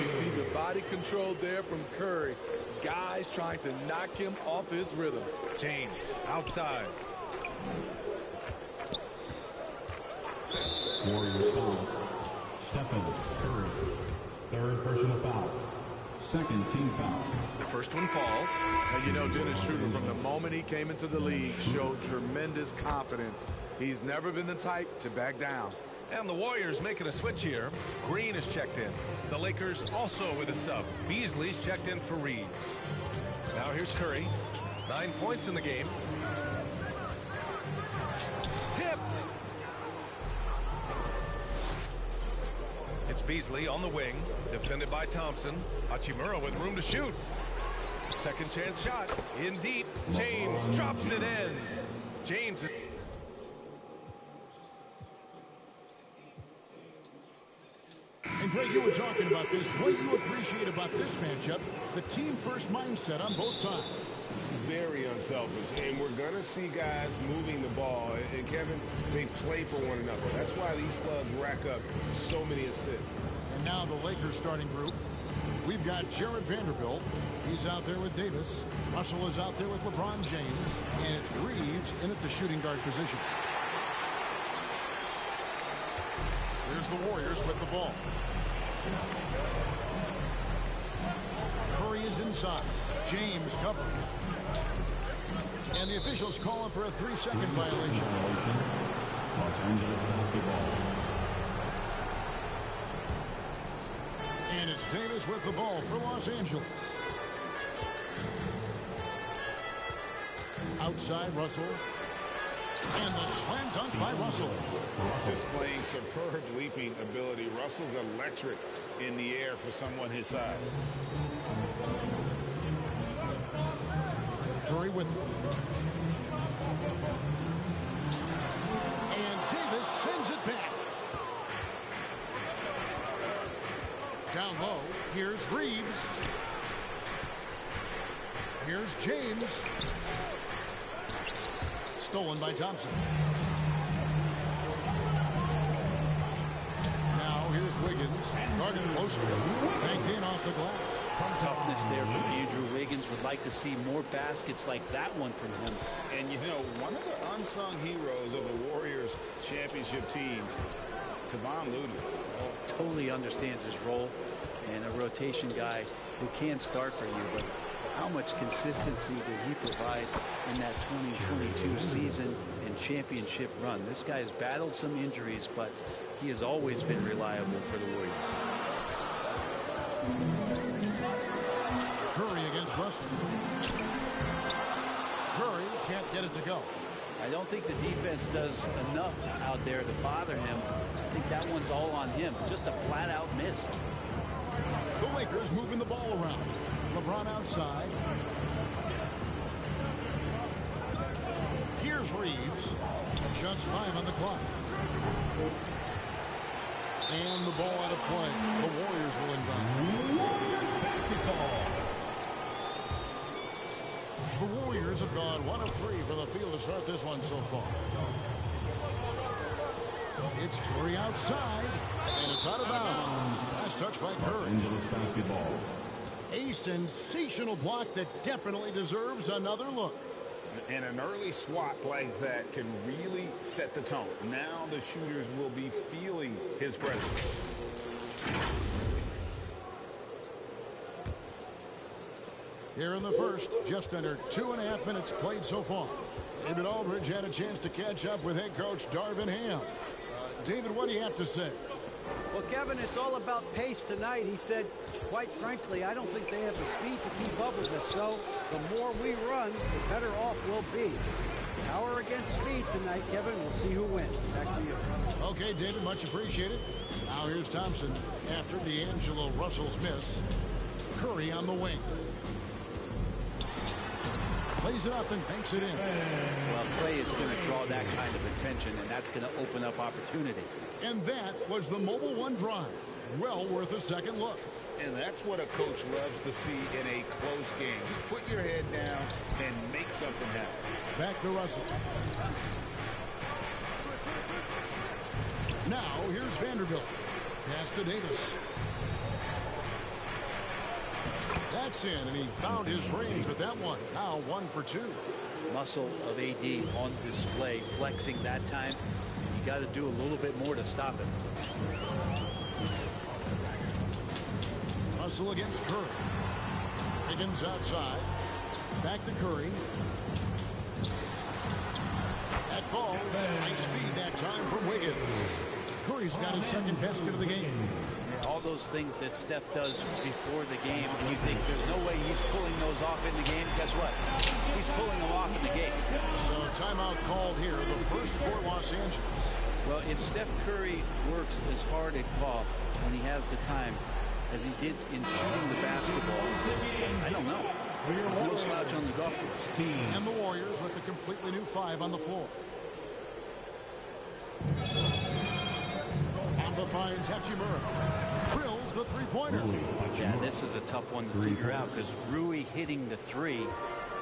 You see the body control there from Curry. Guys trying to knock him off his rhythm. James outside. Warriors foul. Stephen Curry. Third personal foul. Second team foul. The first one falls. And you know, Dennis Schroeder, from the moment he came into the league, showed tremendous confidence. He's never been the type to back down. And the Warriors making a switch here. Green is checked in. The Lakers also with a sub. Beasley's checked in for Reeves. Now here's Curry. 9 points in the game. Tipped. It's Beasley on the wing. Defended by Thompson. Hachimura with room to shoot. Second chance shot. In deep. James drops it in. James. And Greg, you were talking about this. What do you appreciate about this matchup? The team-first mindset on both sides. Very unselfish. And we're going to see guys moving the ball. And, Kevin, they play for one another. That's why these clubs rack up so many assists. And now the Lakers starting group. We've got Jared Vanderbilt. He's out there with Davis. Russell is out there with LeBron James. And it's Reeves in at the shooting guard position. Here's the Warriors with the ball. Curry is inside. James covering. And the officials calling for a 3-second violation. Los Angeles basketball. And it's Davis with the ball for Los Angeles. Outside Russell. And the slam dunk by Russell. Displaying superb leaping ability. Russell's electric in the air for someone his size. Curry with him. And Davis sends it back. Down low. Here's Reeves. Here's James. Stolen by Thompson. Now here's Wiggins. Guarded closer. Banked in off the glass. Toughness there from Andrew Wiggins. Would like to see more baskets like that one from him. And you know, one of the unsung heroes of the Warriors championship teams, Kevon Looney. Totally understands his role, and a rotation guy who can start for you, but how much consistency did he provide in that 2022 season and championship run? This guy has battled some injuries, but he has always been reliable for the Warriors. Curry against Russell. Curry can't get it to go. I don't think the defense does enough out there to bother him. I think that one's all on him. Just a flat-out miss. The Lakers moving the ball around. LeBron outside. Here's Reeves. Just 5 on the clock. And the ball out of play. The Warriors will inbound. Warriors basketball. The Warriors have gone 1 of 3 for the field to start this one so far. It's Curry outside. And it's out of bounds. Last touch by Curry. Los Angeles basketball. A sensational block that definitely deserves another look. And an early swat like that can really set the tone. Now the shooters will be feeling his presence. Here in the first, just under 2.5 minutes played so far. David Aldridge had a chance to catch up with head coach Darvin Ham. David, what do you have to say? Well, Kevin, it's all about pace tonight. He said, quite frankly, I don't think they have the speed to keep up with us. So the more we run, the better off we'll be. Power against speed tonight, Kevin. We'll see who wins. Back to you. Okay, David, much appreciated. Now here's Thompson after D'Angelo Russell's miss. Curry on the wing. Plays it up and banks it in. Well, Clay is going to draw that kind of attention, and that's going to open up opportunity. And that was the Mobile One drive. Well worth a second look. And that's what a coach loves to see in a close game. Just put your head down and make something happen. Back to Russell. Now here's Vanderbilt. Pass to Davis. That's in, and he found his range with that one. Now 1 for 2. Muscle of AD on display, flexing that time. You got to do a little bit more to stop him. Hustle against Curry. Higgins outside. Back to Curry. That ball, nice feed that time from Wiggins. Curry's got his second basket of the game. All those things that Steph does before the game, and you think there's no way he's pulling those off in the game. Guess what? He's pulling them off in the game. So timeout called here, the first for Los Angeles. Well, if Steph Curry works as hard at golf when he has the time as he did in shooting the basketball, I don't know. There's no slouch on the golf course. And the Warriors with a completely new 5 on the floor. Amba finds Hachimura. Drills the three-pointer. Yeah, this is a tough one to figure out because Rui hitting the 3,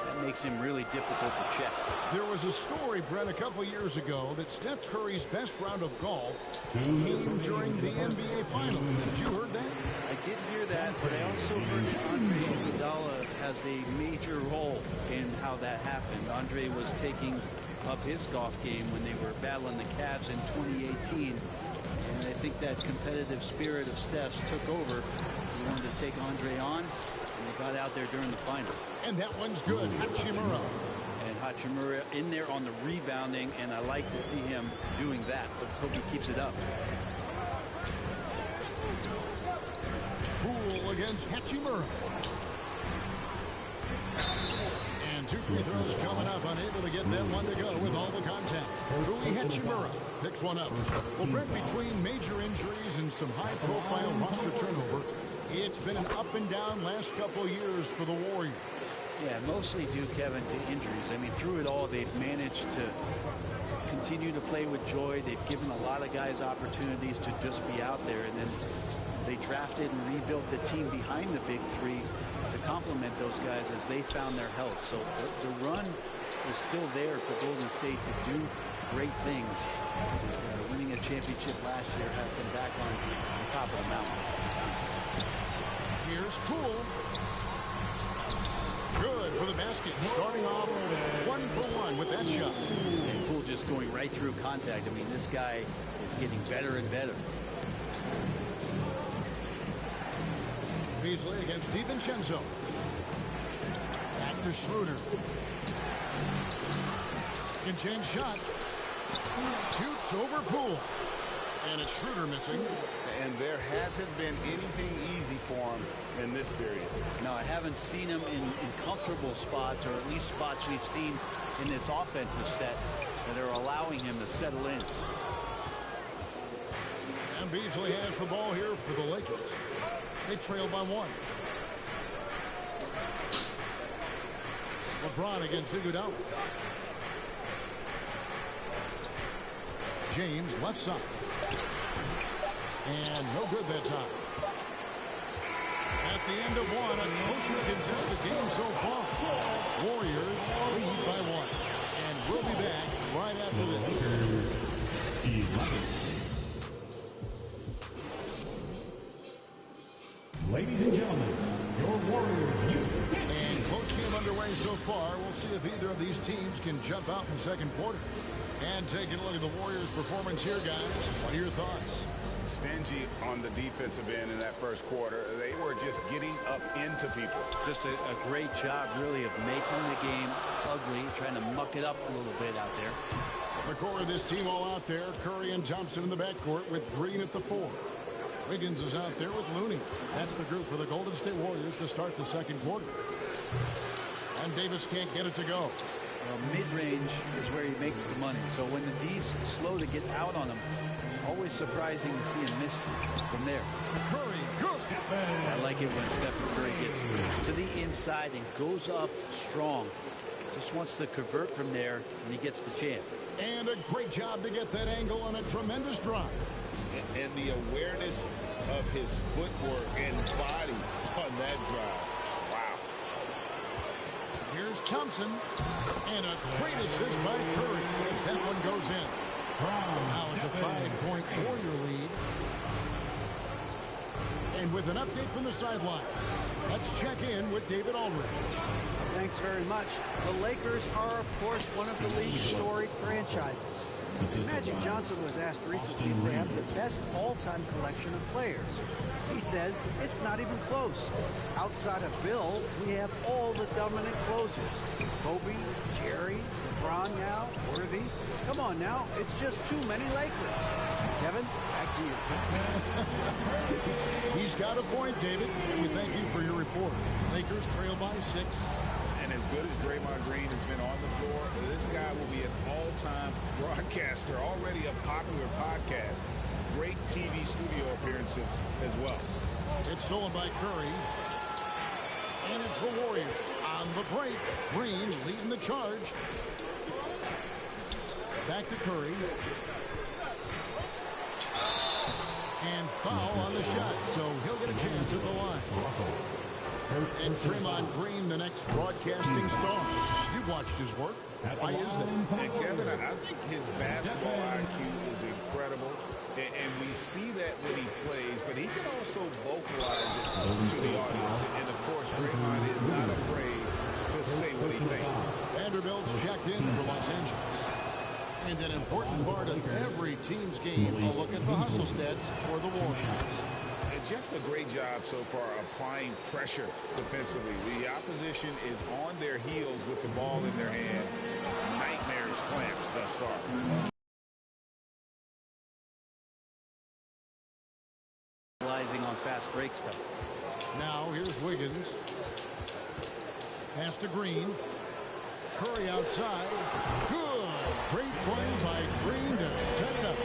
that makes him really difficult to check. There was a story, Brent, a couple years ago that Steph Curry's best round of golf came during the NBA Finals. Did you heard that? I did hear that, but I also heard that Andre Iguodala has a major role in how that happened. Andre was taking up his golf game when they were battling the Cavs in 2018. And I think that competitive spirit of Steph's took over. He wanted to take Andre on, and they got out there during the final. And that one's good. Hachimura. And Hachimura in there on the rebounding, and I like to see him doing that. Let's hope he keeps it up. Poole against Hachimura. And 2 free throws coming up, unable to get that one to go with all the contact. Rui Hachimura picks one up. Well, Brent, between major injuries and some high-profile roster turnover, it's been an up and down last couple years for the Warriors. Yeah, mostly due, Kevin, to injuries. I mean, through it all, they've managed to continue to play with joy. They've given a lot of guys opportunities to just be out there, and then they drafted and rebuilt the team behind the big 3 to complement those guys as they found their health. So the run is still there for Golden State to do great things. Winning a championship last year has them back on the top of the mountain. Here's Poole. Good for the basket. Starting off 1 for 1 with that shot. And Poole just going right through contact. I mean, this guy is getting better and better. Beasley against DiVincenzo. Back to Schroeder. Second chance shot. Shoots over Poole. And it's Schroeder missing. And there hasn't been anything easy for him in this period. No, I haven't seen him in comfortable spots, or at least spots we've seen in this offensive set that are allowing him to settle in. And Beasley has the ball here for the Lakers. They trail by 1. LeBron against Iguodala. James left side. And no good that time. At the end of 1, a closely contested game so far. Warriors lead by 1. And we'll be back right after this. Ladies and gentlemen, your Warriors. And close game underway so far. We'll see if either of these teams can jump out in the second quarter. And taking a look at the Warriors' performance here, guys. What are your thoughts? Stingy on the defensive end in that first quarter. They were just getting up into people. Just a great job, really, of making the game ugly, trying to muck it up a little bit out there. The core of this team all out there. Curry and Thompson in the backcourt with Green at the 4. Wiggins is out there with Looney. That's the group for the Golden State Warriors to start the second quarter. And Davis can't get it to go. Well, mid-range is where he makes the money. So when the D's slow to get out on him, always surprising to see him miss from there. Curry, good. I like it when Stephen Curry gets to the inside and goes up strong. Just wants to convert from there, and he gets the chance. And a great job to get that angle on a tremendous drive. And the awareness of his footwork and body on that drive. Wow. Here's Thompson. And a great assist by Curry as that one goes in. Now it's a 5-point Warrior lead. And with an update from the sideline, let's check in with David Aldridge. Thanks very much. The Lakers are, of course, one of the league's storied franchises. Magic Johnson was asked recently if they have the best all-time collection of players. He says it's not even close. Outside of Bill, we have all the dominant closers. Kobe, Jerry, LeBron now, Worthy. Come on now, it's just too many Lakers. Kevin, back to you. He's got a point, David. We thank you for your report. Lakers trail by 6. And as good as Draymond Green has been on the floor, this guy will be an all-time broadcaster, already a popular podcast. Great TV studio appearances as well. It's stolen by Curry. And it's the Warriors on the break. Green leading the charge. Back to Curry. And foul on the shot, so he'll get a chance at the line. And Draymond Green, the next broadcasting star. You've watched his work. Why is that? And Kevin, I think his basketball IQ is incredible. And we see that when he plays, but he can also vocalize it to the audience. And of course, Draymond is not afraid to say what he thinks. Vanderbilt's checked in for Los Angeles. And an important part of every team's game, a look at the hustle stats for the Warriors. And just a great job so far applying pressure defensively. The opposition is on their heels with the ball in their hand. Nightmarish clamps thus far. Realizing on fast break stuff. Now here's Wiggins. Pass to Green. Curry outside. Good. Great play by Green to set it up.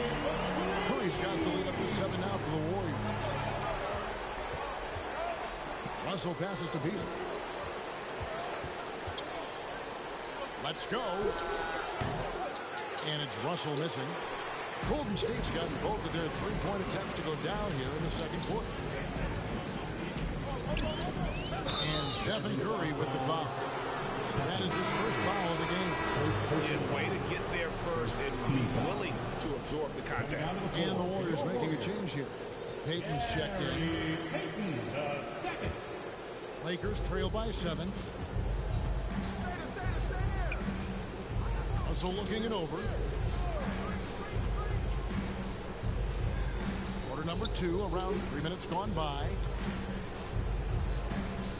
Curry's got the lead up to 7 now for the Warriors. Russell passes to Beasley. Let's go. And it's Russell missing. Golden State's gotten both of their three-point attempts to go down here in the second quarter. And Stephen Curry with the foul. That is his first foul of the game. And way to get there first and be willing to absorb the contact. And the Warriors making a change here. Payton's checked in. Lakers trail by 7. Also looking it over. Quarter number 2, around 3 minutes gone by.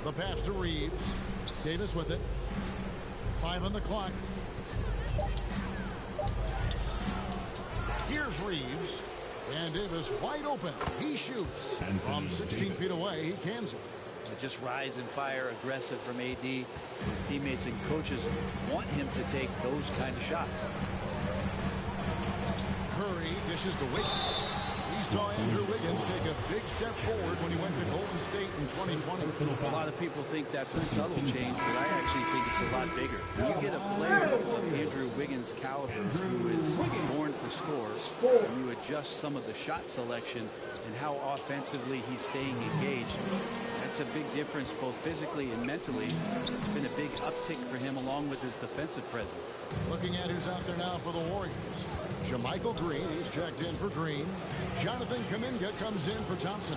The pass to Reeves. Davis with it. 5 on the clock. Here's Reeves. And Davis wide open. He shoots. And from 16 feet away, he cans it. Just rise and fire, aggressive from AD. His teammates and coaches want him to take those kind of shots. Curry dishes to Wiggins. We saw Andrew Wiggins take a big step forward when he went to Golden State in 2020. A lot of people think that's a subtle change, but I actually think it's a lot bigger. When you get a player of Andrew Wiggins' caliber who is born to score, and you adjust some of the shot selection and how offensively he's staying engaged, that's a big difference both physically and mentally. It's been a big uptick for him along with his defensive presence. Looking at who's out there now for the Warriors. Jermichael Green, he's checked in for Green. Jonathan Kuminga comes in for Thompson.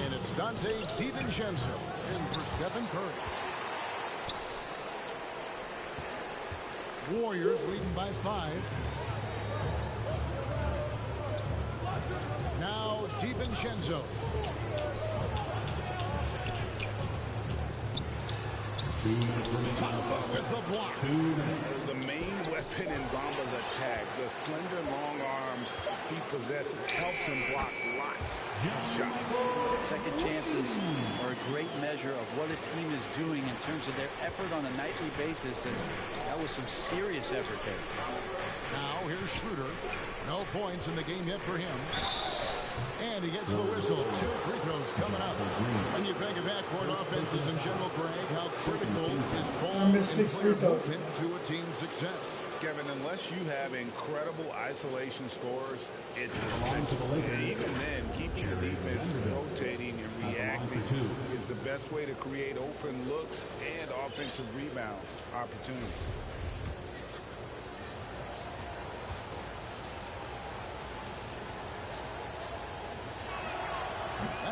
And it's Dante DiVincenzo in for Stephen Curry. Warriors leading by 5. Now DiVincenzo. With the block. The main weapon in Bamba's attack, the slender long arms he possesses, helps him block lots of shots. Second chances are a great measure of what a team is doing in terms of their effort on a nightly basis, and that was some serious effort there. Now here's Schroeder. No points in the game yet for him. And he gets the whistle. 2 free throws coming up. When you think of backcourt offenses in general, Greg, how critical is ball and player movement to a team's success? Kevin, unless you have incredible isolation scores, it's essential. And even then, keeping the defense rotating and reacting is the best way to create open looks and offensive rebound opportunities.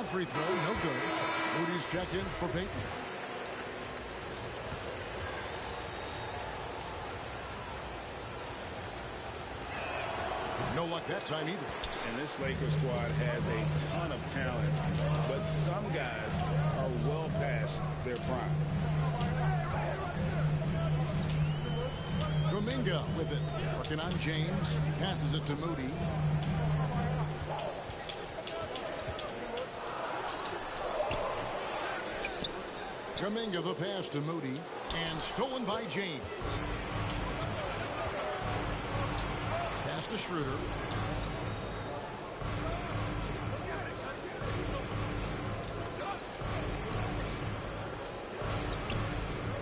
free throw, no good. Moody's checked in for Payton. No luck that time either. And this Lakers squad has a ton of talent, but some guys are well past their prime. Kuminga with it. Working on James. Passes it to Moody. Kuminga the pass to Moody. And stolen by James. Pass to Schroeder.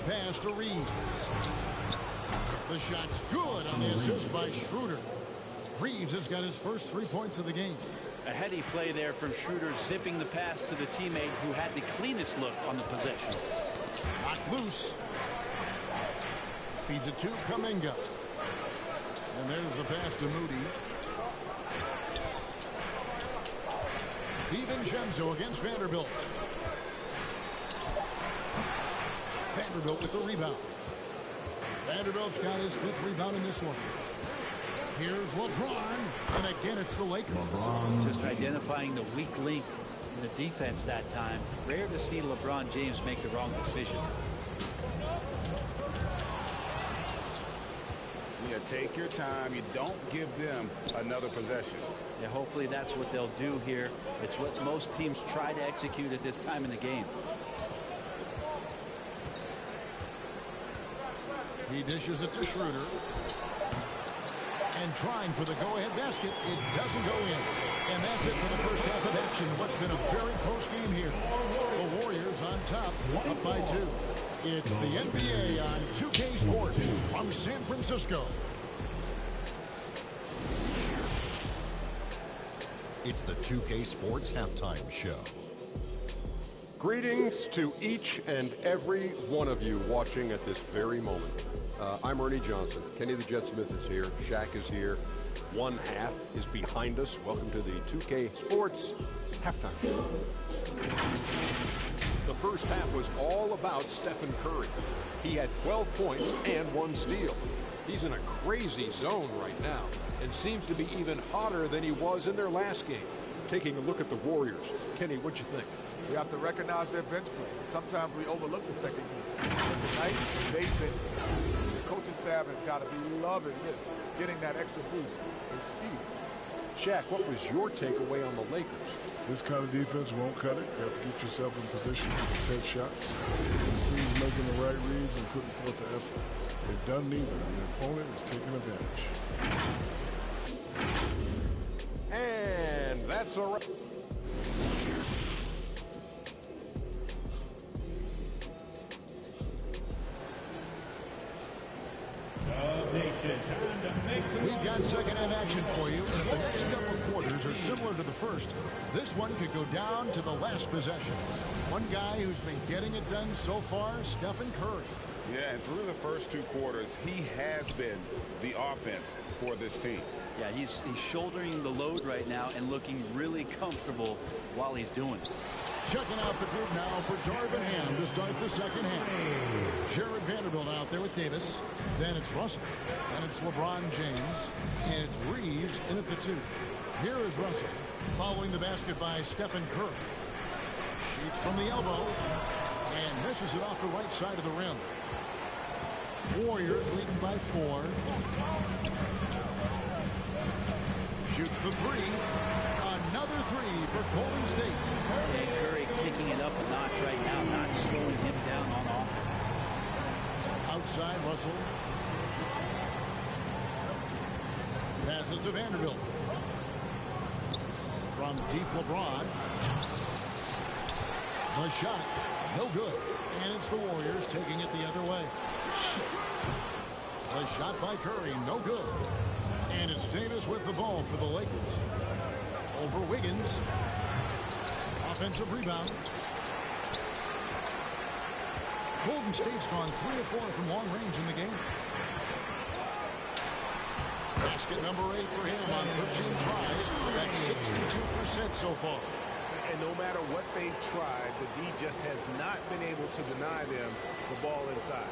Pass to Reeves. The shot's good on the assist by Schroeder. Reeves has got his first 3 points of the game. A heady play there from Schroeder, zipping the pass to the teammate who had the cleanest look on the possession. Knocked loose. Feeds it to Kuminga. And there's the pass to Moody. DiVincenzo against Vanderbilt. Vanderbilt with the rebound. Vanderbilt's got his 5th rebound in this one. Here's LeBron. And again, it's the Lakers. Just identifying the weak link in the defense that time. Rare to see LeBron James make the wrong decision. Yeah, take your time. You don't give them another possession. Yeah, hopefully that's what they'll do here. It's what most teams try to execute at this time in the game. He dishes it to Schroeder. And trying for the go-ahead basket. It doesn't go in. And that's it for the first half of action. What's been a very close game here. The Warriors on top, up by 2. It's the NBA on 2K Sports from San Francisco. It's the 2K Sports Halftime Show. Greetings to each and every one of you watching at this very moment. I'm Ernie Johnson. Kenny the Jet Smith is here. Shaq is here. One half is behind us. Welcome to the 2K Sports Halftime Show. The first half was all about Stephen Curry. He had 12 points and 1 steal. He's in a crazy zone right now and seems to be even hotter than he was in their last game. Taking a look at the Warriors. Kenny, what'd you think? We have to recognize their bench play. Sometimes we overlook the second unit. But tonight, they've been. The coaching staff has got to be loving this, getting that extra boost in speed. Shaq, what was your takeaway on the Lakers? This kind of defense won't cut it. You have to get yourself in position to take shots. This team's making the right reads and putting forth the effort. They've done neither, and the opponent is taking advantage. And that's a wrap. We've got second half action for you, and if the next couple of quarters are similar to the first, this one could go down to the last possession. One guy who's been getting it done so far, Stephen Curry. Yeah, and through the first 2 quarters, he has been the offense for this team. Yeah, he's shouldering the load right now and looking really comfortable while he's doing it. Checking out the group now for Darvin Ham to start the second half. Jared Vanderbilt out there with Davis. Then it's Russell. And it's LeBron James. And it's Reeves in at the 2. Here is Russell. Following the basket by Stephen Curry. Shoots from the elbow. And misses it off the right side of the rim. Warriors leading by 4. Shoots the 3. Another 3 for Golden State. And Curry kicking it up a notch right now, not slowing him down on offense. Outside Russell. Passes to Vanderbilt. From deep LeBron. The shot, no good. And it's the Warriors taking it the other way. The shot by Curry, no good. And it's Davis with the ball for the Lakers. Over Wiggins. Offensive rebound. Golden State's gone 3 of 4 from long range in the game. Basket number 8 for him on 13 tries. That's 62% so far. And no matter what they've tried, the D just has not been able to deny them the ball inside.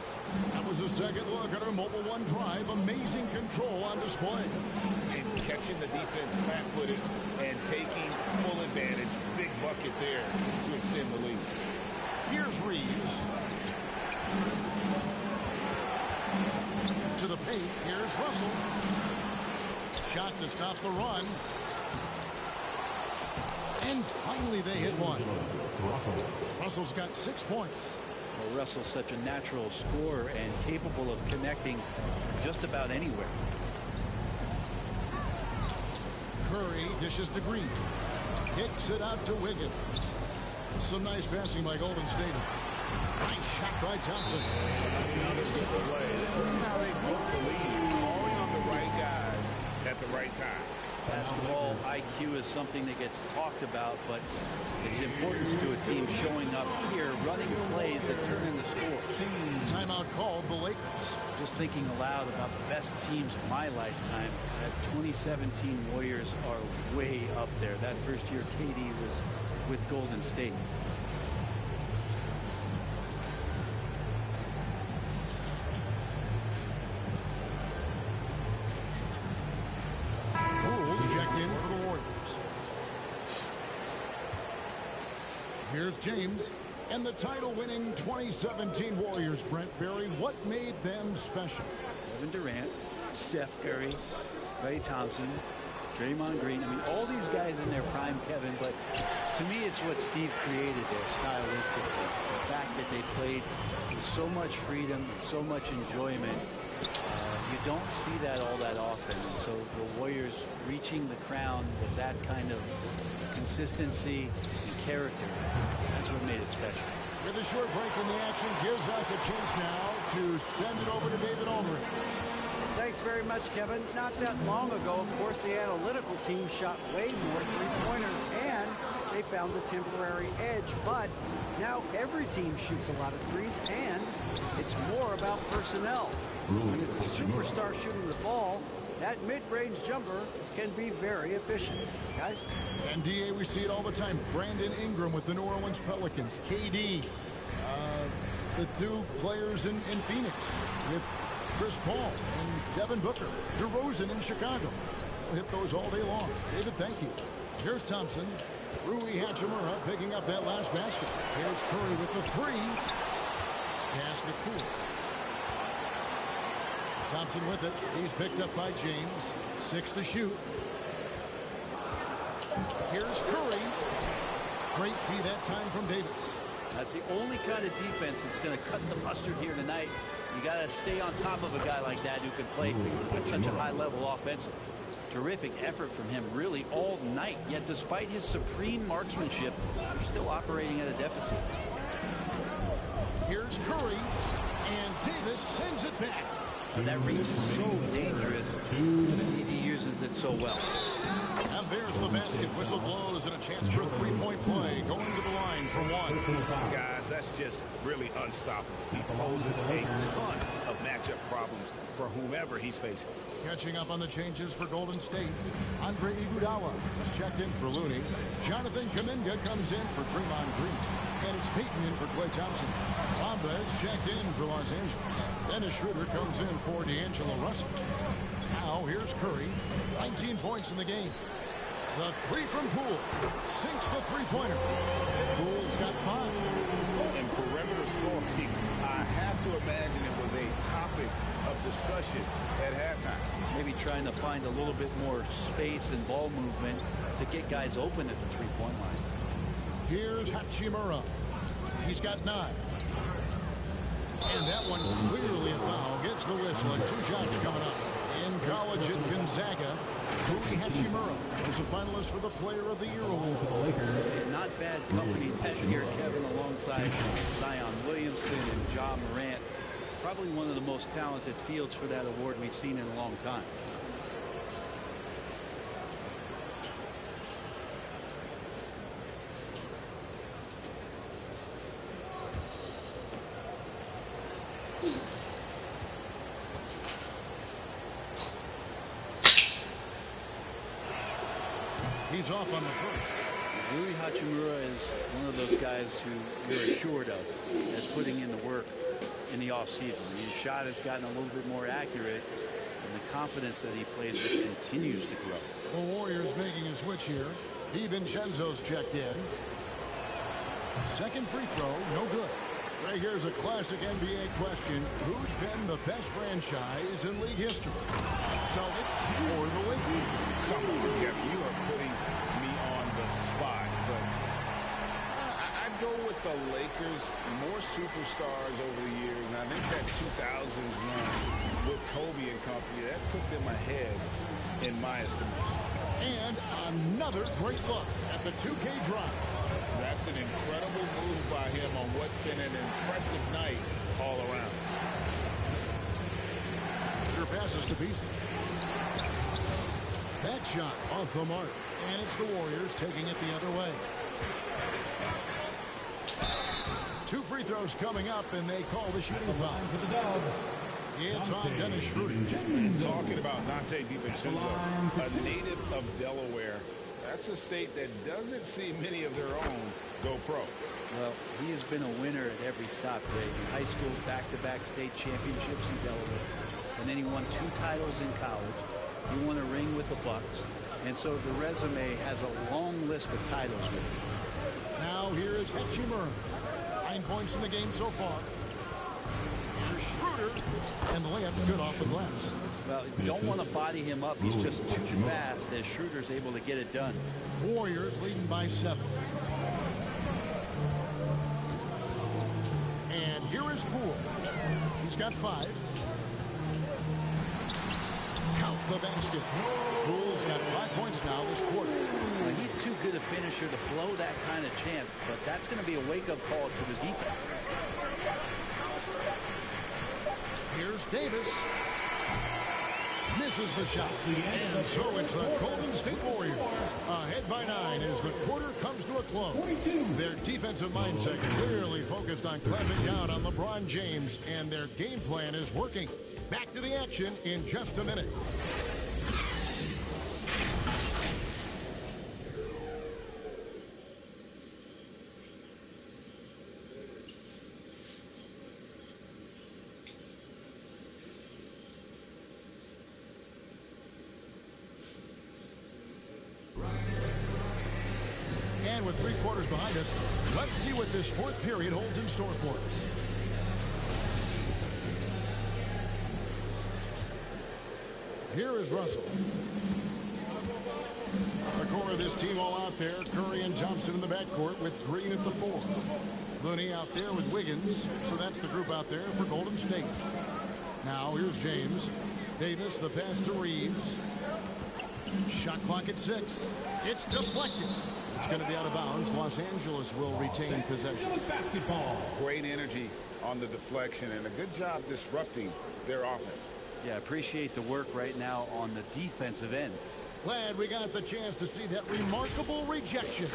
That was a second look at our Mobile One drive. Amazing control on display. And catching the defense flat-footed and taking full advantage. Big bucket there to extend the lead. Here's Reeves. To the paint. Here's Russell. Shot to stop the run. And finally they hit one. Russell's got 6 points. Well, Russell's such a natural scorer and capable of connecting just about anywhere. Curry dishes to Green. Kicks it out to Wiggins. Some nice passing by Golden State. Nice shot by Thompson. Another good play. This is how they broke the lead. Calling on the right guys at the right time. Basketball IQ is something that gets talked about, but its importance to a team showing up here, running plays that turn into scores. Timeout called the Lakers. Just thinking aloud about the best teams of my lifetime, that 2017 Warriors are way up there. That first year KD was with Golden State. Here's James and the title-winning 2017 Warriors. Brent Barry, what made them special? Kevin Durant, Steph Curry, Klay Thompson, Draymond Green. I mean, all these guys in their prime, Kevin, but to me it's what Steve created there stylistically. The fact that they played with so much freedom, so much enjoyment. You don't see that all that often. And so the Warriors reaching the crown with that kind of consistency and character, that's what made it special. With a short break in the action gives us a chance now to send it over to David Aldridge. Thanks very much, Kevin. Not that long ago, of course, the analytical team shot way more three-pointers, and they found a temporary edge. But now every team shoots a lot of threes, and it's more about personnel. When it's a superstar shooting the ball, that mid-range jumper can be very efficient. Guys? And DA, we see it all the time. Brandon Ingram with the New Orleans Pelicans. KD. The two players in Phoenix with Chris Paul and Devin Booker. DeRozan in Chicago. We'll hit those all day long. David, thank you. Here's Thompson. Rui Hachimura picking up that last basket. Here's Curry with the three. Pass to Poole. Thompson with it. He's picked up by James. 6 to shoot. Here's Curry. Great D that time from Davis. That's the only kind of defense that's going to cut the mustard here tonight. You got to stay on top of a guy like that who can play at such a high level offensively. Terrific effort from him really all night. Yet despite his supreme marksmanship, they're still operating at a deficit. Here's Curry. And Davis sends it back. That reach is so dangerous, but he uses it so well. And there's the basket. Whistle blows and a chance for a three-point play. Going to the line for one. Guys, that's just really unstoppable. He poses a ton of matchup problems for whomever he's facing. Catching up on the changes for Golden State. Andre Iguodala has checked in for Looney. Jonathan Kuminga comes in for Draymond Green. And it's Peyton in for Klay Thompson. Bamba has checked in for Los Angeles. Dennis Schroeder comes in for D'Angelo Russell. Now here's Curry. 19 points in the game. The three from Poole. Sinks the three-pointer. Poole's got 5. And perimeter scoring, I have to imagine it was a topic of discussion at halftime. Maybe trying to find a little bit more space and ball movement to get guys open at the three-point line. Here's Hachimura. He's got 9. And that one clearly a foul. Gets the whistle and 2 shots coming up. In college at Gonzaga, Rui Hachimura was a finalist for the Player of the Year award. Not bad company that year, Kevin, alongside Zion Williamson and Ja Morant. Probably one of the most talented fields for that award we've seen in a long time. He's off on the first. Rui Hachimura is one of those guys who you're assured of as putting in the work in the offseason. His shot has gotten a little bit more accurate, and the confidence that he plays with continues to grow. The Warriors making a switch here. DiVincenzo's checked in. Second free throw, no good. Right here's a classic NBA question. Who's been the best franchise in league history? Celtics or the Lakers? Come on, Kevin. You are putting me on the spot. But I'd go with the Lakers. More superstars over the years. And I think that 2000s run with Kobe and company, that put them ahead in my estimation. And another great look at the 2K drive. That's an incredible move by him on what's been an impressive night all around. Your passes to Beasley. That shot off the mark. And it's the Warriors taking it the other way. 2 free throws coming up, and they call the shooting foul. It's on Dennis Schroeder. Talking about Nate DiVincenzo, a native of Delaware. That's a state that doesn't see many of their own go pro. Well, he has been a winner at every stop, Greg. In high school, back-to-back state championships in Delaware. And then he won 2 titles in college. He won a ring with the Bucks. And so the resume has a long list of titles with him. Now here is Hachimura. 9 points in the game so far. Here's Schroeder. And the layup's good off the glass. Well, you don't want to body him up. He's just too fast as Schroeder's able to get it done. Warriors leading by 7. And here is Poole. He's got 5. Count the basket. Poole's got 5 points now this quarter. Well, he's too good a finisher to blow that kind of chance, but that's going to be a wake-up call to the defense. Here's Davis. Misses the shot. And so it's the Golden State Warriors. Ahead by 9 as the quarter comes to a close. Their defensive mindset clearly focused on clamping down on LeBron James, and their game plan is working. Back to the action in just a minute. And with 3 quarters behind us, let's see what this 4th period holds in store for us. Here is Russell. The core of this team all out there. Curry and Thompson in the backcourt with Green at the 4. Looney out there with Wiggins. So that's the group out there for Golden State. Now here's James. Davis, the pass to Reeves. Shot clock at 6. It's deflected. It's going to be out of bounds. Los Angeles will retain possession. Basketball. Great energy on the deflection and a good job disrupting their offense. Yeah, appreciate the work right now on the defensive end. Glad we got the chance to see that remarkable rejection.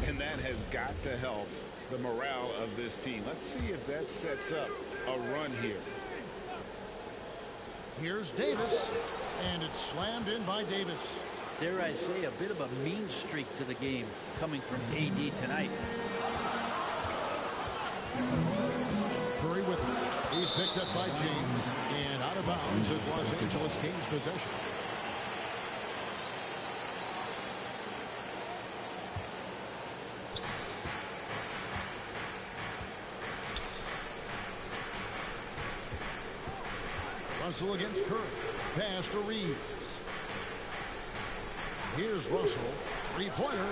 And that has got to help the morale of this team. Let's see if that sets up a run here. Here's Davis, and it's slammed in by Davis. Dare I say, a bit of a mean streak to the game coming from AD tonight. Curry with him. He's picked up by James, and out of bounds as Los Angeles gains possession. Russell against Curry. Pass to Reeves. Here's Russell. 3-pointer.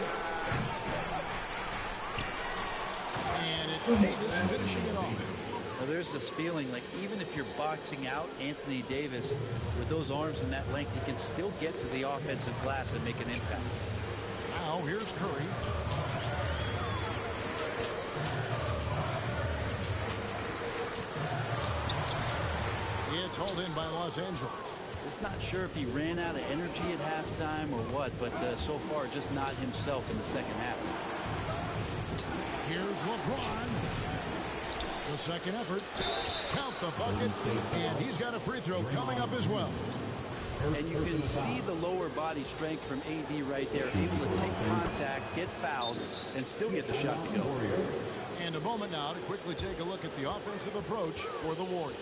And it's Davis finishing it off. Well, there's this feeling like even if you're boxing out Anthony Davis with those arms and that length, he can still get to the offensive glass and make an impact. Now here's Curry. It's hauled in by Los Angeles. Just not sure if he ran out of energy at halftime or what, but so far just not himself in the second half. Here's LeBron. The second effort. Count the bucket. And he's got a free throw coming up as well. And you can see the lower body strength from AD right there, able to take contact, get fouled, and still get the shot to go. And a moment now to quickly take a look at the offensive approach for the Warriors.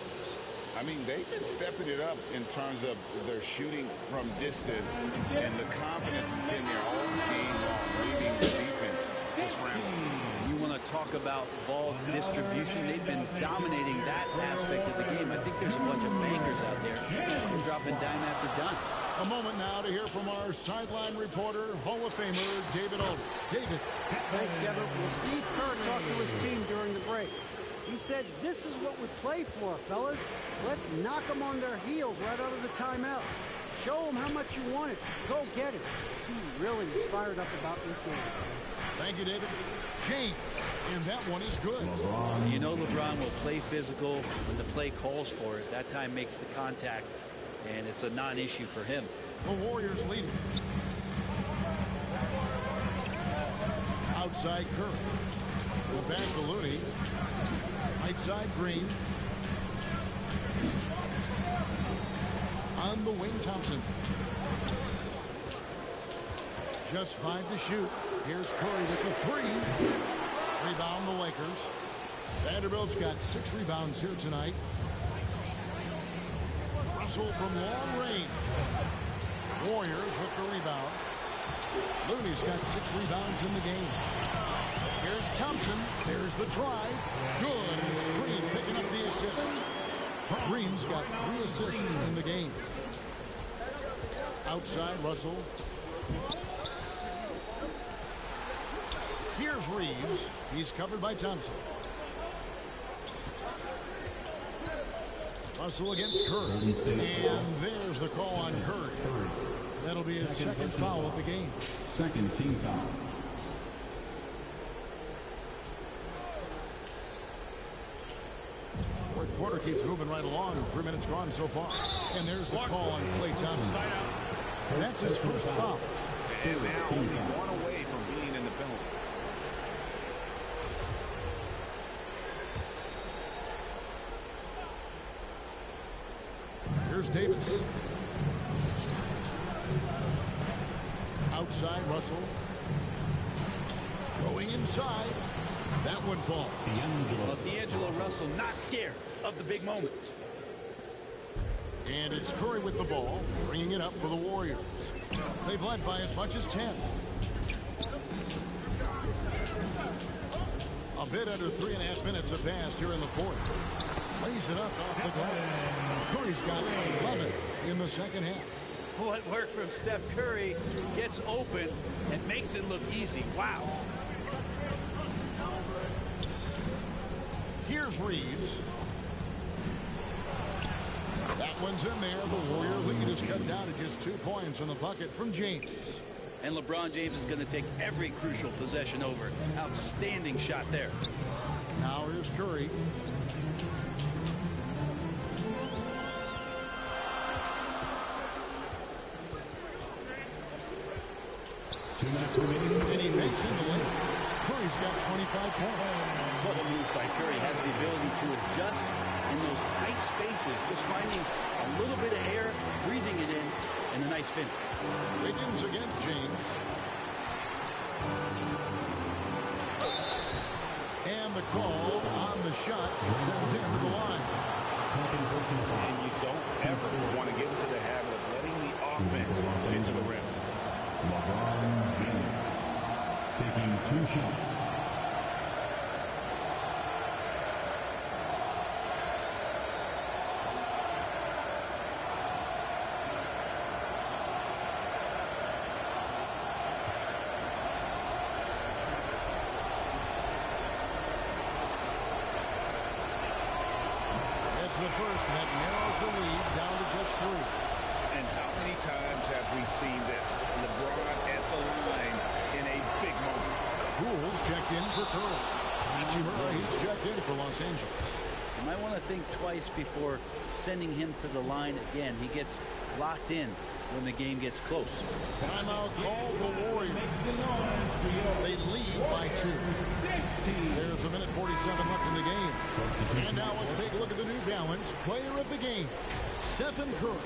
I mean, they've been stepping it up in terms of their shooting from distance, and the confidence has been there all game long, leaving the defense to scramble. You want to talk about ball distribution. They've been dominating that aspect of the game. I think there's a bunch of bankers out there. They're dropping dime after dime. A moment now to hear from our sideline reporter, Hall of Famer David Olden. David. Thanks, Kevin. Well, Steve Kerr talked to his team during the break. He said, this is what we play for, fellas. Let's knock them on their heels right out of the timeout. Show them how much you want it. Go get it. He really is fired up about this game. Thank you, David. James, and that one is good. You know LeBron will play physical when the play calls for it. That time makes the contact, and it's a non-issue for him. The Warriors leading. Outside Curry. The pass to Looney. Right side Green. On the wing, Thompson. Just 5 to shoot. Here's Curry with the 3. Rebound the Lakers. Vanderbilt's got 6 rebounds here tonight. Russell from long range. Warriors with the rebound. Looney's got 6 rebounds in the game. Here's Thompson. There's the drive. Good. It's Green picking up the assist. Green's got 3 assists in the game. Outside Russell. Here's Reeves. He's covered by Thompson. Russell against Curry. And there's the call on Curry. That'll be his second foul of the game. Second team foul. Fourth quarter keeps moving right along. 3 minutes gone so far. And there's the call on Klay Thompson. That's his first foul. And now only 1 away from being in the penalty. Here's Davis. Outside Russell. Going inside. That one falls. Well, D'Angelo Russell not scared of the big moment. And it's Curry with the ball, bringing it up for the Warriors. They've led by as much as 10. A bit under 3.5 minutes have passed here in the fourth. Lays it up off the glass. Curry's got 11 in the second half. What work from Steph Curry gets open and makes it look easy. Wow. Here's Reeves. That one's in there. The Warrior lead is cut down to just 2 points in the bucket from James. And LeBron James is going to take every crucial possession over. Outstanding shot there. Now here's Curry. And he makes it the lane. Curry's got 25 points. What a move by Curry. Has the ability to adjust in those tight spaces, just finding a little bit of air, breathing it in, and a nice finish. Wiggins against James. And the call on the shot sends him to the line. And you don't ever want to get into the habit of letting the offense get to the rim. LeBron James taking 2 shots. It's the first that narrows the lead down to just 3. And how many times have we seen this? LeBron at the line in a big moment. Poole's checked in for Curry. Hachimura, he's checked in for Los Angeles. You might want to think twice before sending him to the line again. He gets locked in when the game gets close. Timeout called the Warriors. Warriors. They lead by 2. There's a minute 47 left in the game. And now let's take a look at the New Balance player of the game, Stephen Curry.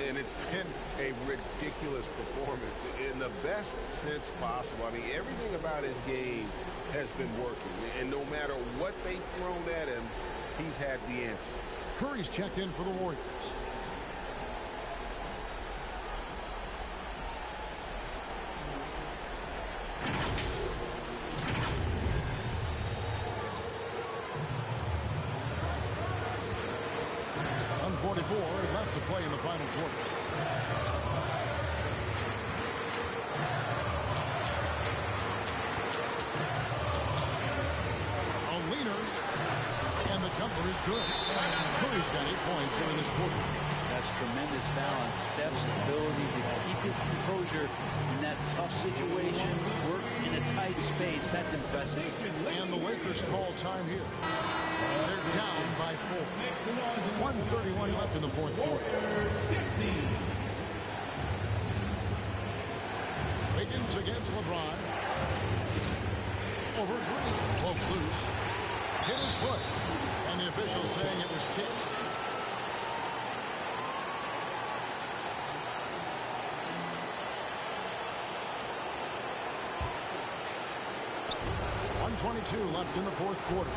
And it's been a ridiculous performance in the best sense possible. I mean, everything about his game has been working. And no matter what they've thrown at him, he's had the answer. Curry's checked in for the Warriors. Left to play in the final quarter. A leaner, and the jumper is good. Curry's got 8 points here in this quarter. That's tremendous balance. Steph's ability to keep his composure in that tough situation, work in a tight space, that's impressive. And the Lakers call time here. They're down by 4. 1:31 left in the fourth quarter. Wiggins against LeBron. Over Green. Poked loose. Hit his foot. And the official saying it was kicked. .22 left in the fourth quarter.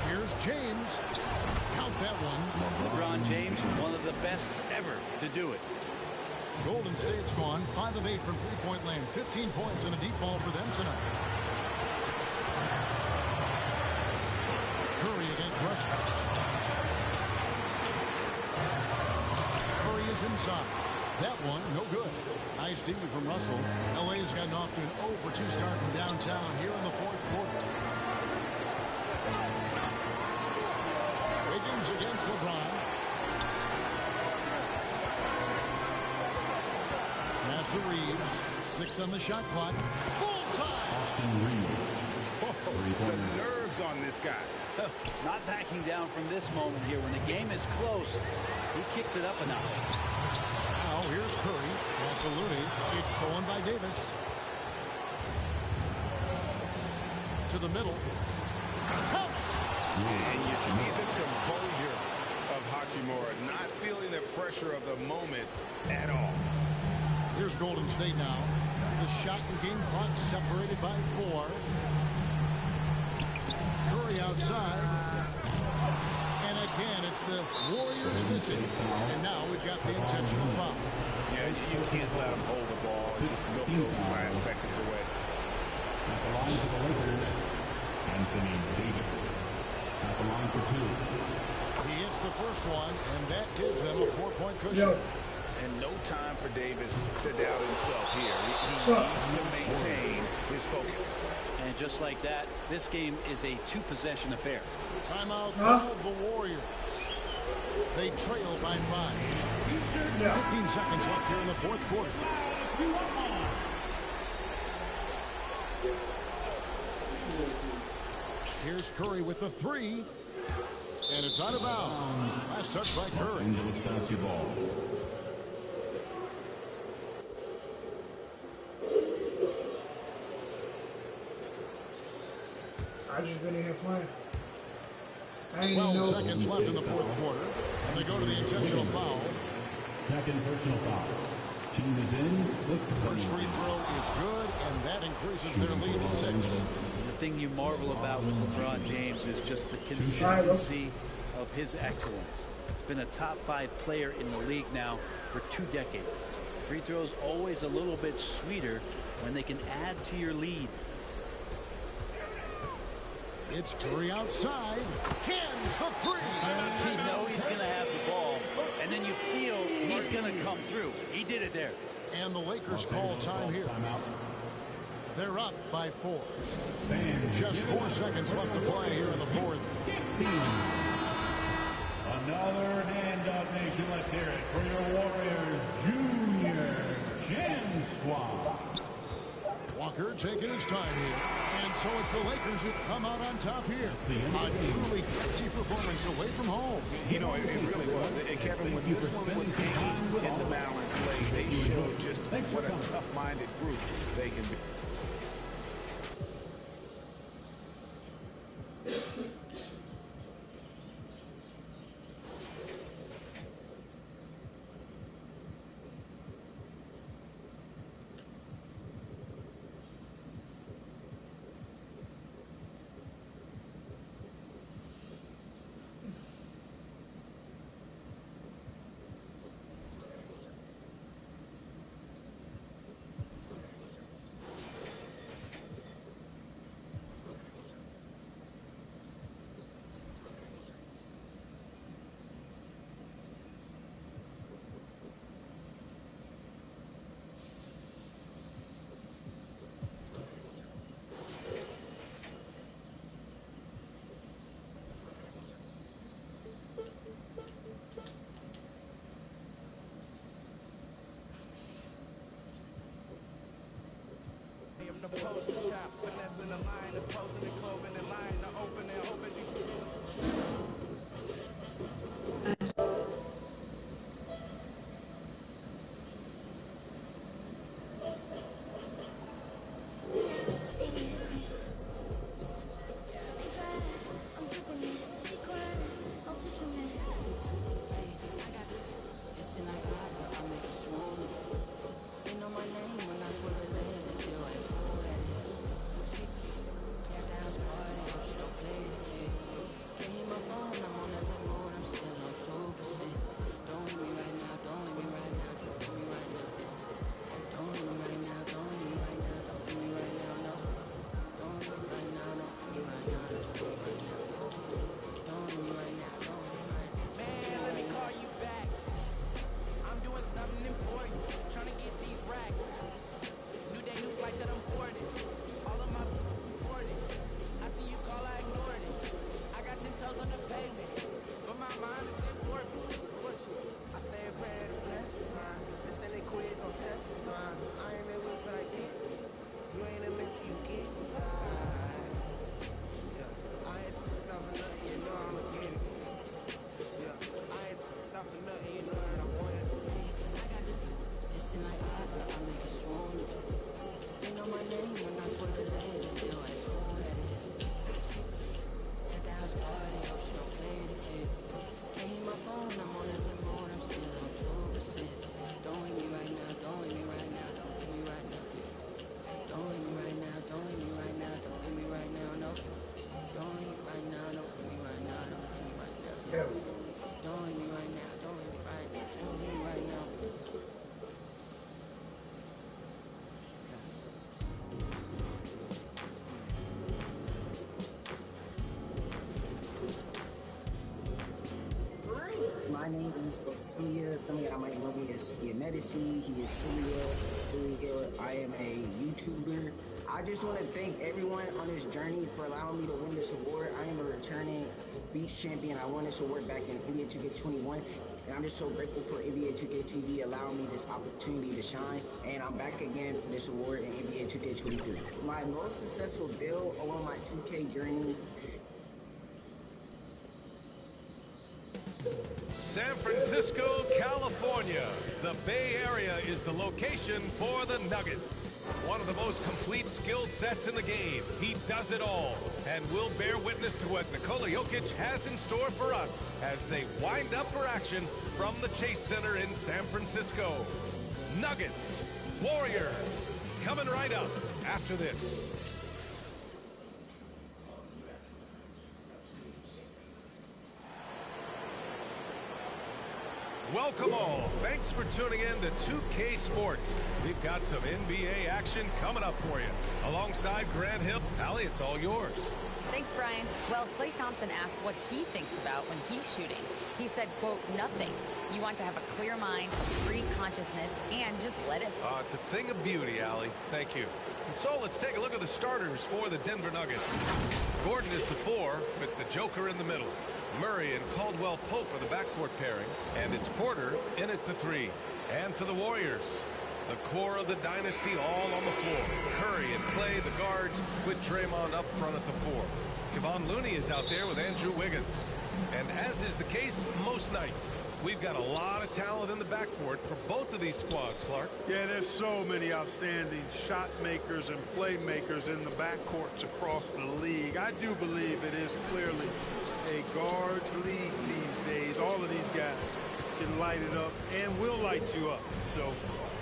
Here's James. Count that one. LeBron James, one of the best ever to do it. Golden State's gone 5 of 8 from three-point land. 15 points and a deep ball for them tonight. Curry against Russell. Curry is inside. That one, no good. Nice D from Russell. LA's gotten off to an 0 for 2 start from downtown here in the fourth quarter. Wiggins against LeBron. Pass to Reeves. 6 on the shot clock. Bullseye! The nerves on this guy. Not backing down from this moment here. When the game is close, he kicks it up a notch. Now here's Curry. Pass to Looney. It's stolen by Davis. To the middle. And you see the composure of Hachimura, not feeling the pressure of the moment at all. Here's Golden State now. The shot and game clock separated by 4. Curry outside. And again, it's the Warriors missing. And now we've got the intentional foul. Yeah, you can't let him hold the ball and just milk those last seconds away. At the line for the Lakers, Anthony Davis. At the line for 2. He hits the first one, and that gives them a 4-point cushion. And no time for Davis to doubt himself here. He needs to maintain his focus. And just like that, this game is a 2-possession affair. Timeout called the Warriors. They trail by 5. 15 seconds left here in the fourth quarter. Here's Curry with the 3. And it's out of bounds. Last touch by Curry. Angeles basketball. I just been in here playing. 12 seconds left in the fourth quarter. And they go to the intentional foul. Second personal foul. Team is in. First free throw is good, and that increases their lead to 6. The thing you marvel about with LeBron James is just the consistency of his excellence. He's been a top 5 player in the league now for 2 decades. Free throws always a little bit sweeter when they can add to your lead. It's Curry outside. Hands the 3. You know he's going to have the ball, and then you feel he's going to come through. He did it there. And the Lakers call time here. They're up by 4. Just 4 seconds left to play here in the fourth. Another hand-up nation. Let's hear it for your Warriors Junior Jam Squad. Walker taking his time here. And so it's the Lakers who come out on top here. A truly gutsy performance away from home. You know, it really was. And Kevin, when this one was hanging in the balance lane, they showed just what a tough-minded group they can be. The post chop, finessing the line, is posing and clothing in line to open and open these. My name is Osilia. Some of y'all might know me as Medici. He is Celia. I am a YouTuber. I just want to thank everyone on this journey for allowing me to win this award. I am a returning Beach champion. I won this award back in NBA 2K21. And I'm just so grateful for NBA 2K TV allowing me this opportunity to shine. And I'm back again for this award in NBA 2K23. My most successful build along my 2K journey. San Francisco, California. The Bay Area is the location for the Nuggets. One of the most complete skill sets in the game. He does it all. And we'll bear witness to what Nikola Jokic has in store for us as they wind up for action from the Chase Center in San Francisco. Nuggets, Warriors, coming right up after this. Welcome all. Thanks for tuning in to 2K Sports. We've got some NBA action coming up for you. Alongside Grant Hill, Allie, it's all yours. Thanks, Brian. Well, Klay Thompson asked what he thinks about when he's shooting. He said, quote, nothing. You want to have a clear mind, free consciousness, and just let it. It's a thing of beauty, Allie. Thank you. And so let's take a look at the starters for the Denver Nuggets. Gordon is the 4 with the Joker in the middle. Murray and Caldwell-Pope are the backcourt pairing, and it's Porter in at the 3. And for the Warriors, the core of the dynasty all on the floor. Curry and Klay, the guards, with Draymond up front at the 4. Kevon Looney is out there with Andrew Wiggins. And as is the case most nights, we've got a lot of talent in the backcourt for both of these squads, Clark. Yeah, there's so many outstanding shot makers and playmakers in the backcourts across the league. I do believe it is clearly a guards league these days. All of these guys can light it up and will light you up. So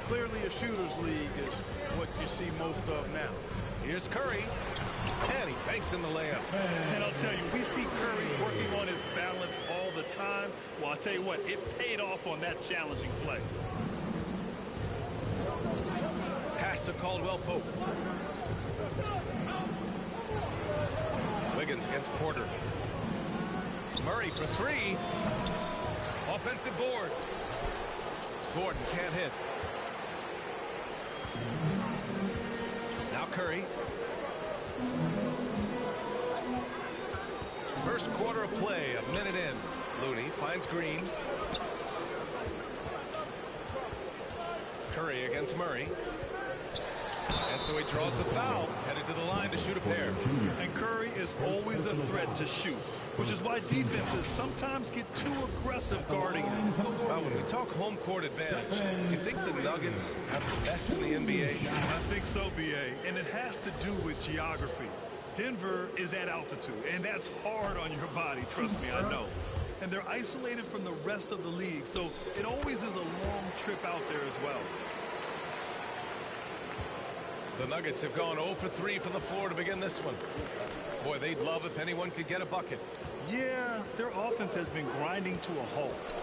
clearly a shooter's league is what you see most of now. Here's Curry. And he banks in the layup. And I'll tell you, we see Curry working on his balance all the time. Well, I'll tell you what, it paid off on that challenging play. Pass to Caldwell Pope. Wiggins against Porter. Murray for three. Offensive board. Gordon can't hit. Now Curry. First quarter of play, a minute in. Looney finds Green. Curry against Murray. And so he draws the foul, headed to the line to shoot a pair. And Curry is always a threat to shoot, which is why defenses sometimes get too aggressive guarding him. Well, when we talk home court advantage, you think the Nuggets have the best in the NBA? I think so, B.A., and it has to do with geography. Denver is at altitude, and that's hard on your body, trust me, I know. And they're isolated from the rest of the league, so it always is a long trip out there as well. The Nuggets have gone 0 for 3 from the floor to begin this one. Boy, they'd love if anyone could get a bucket. Yeah, their offense has been grinding to a halt.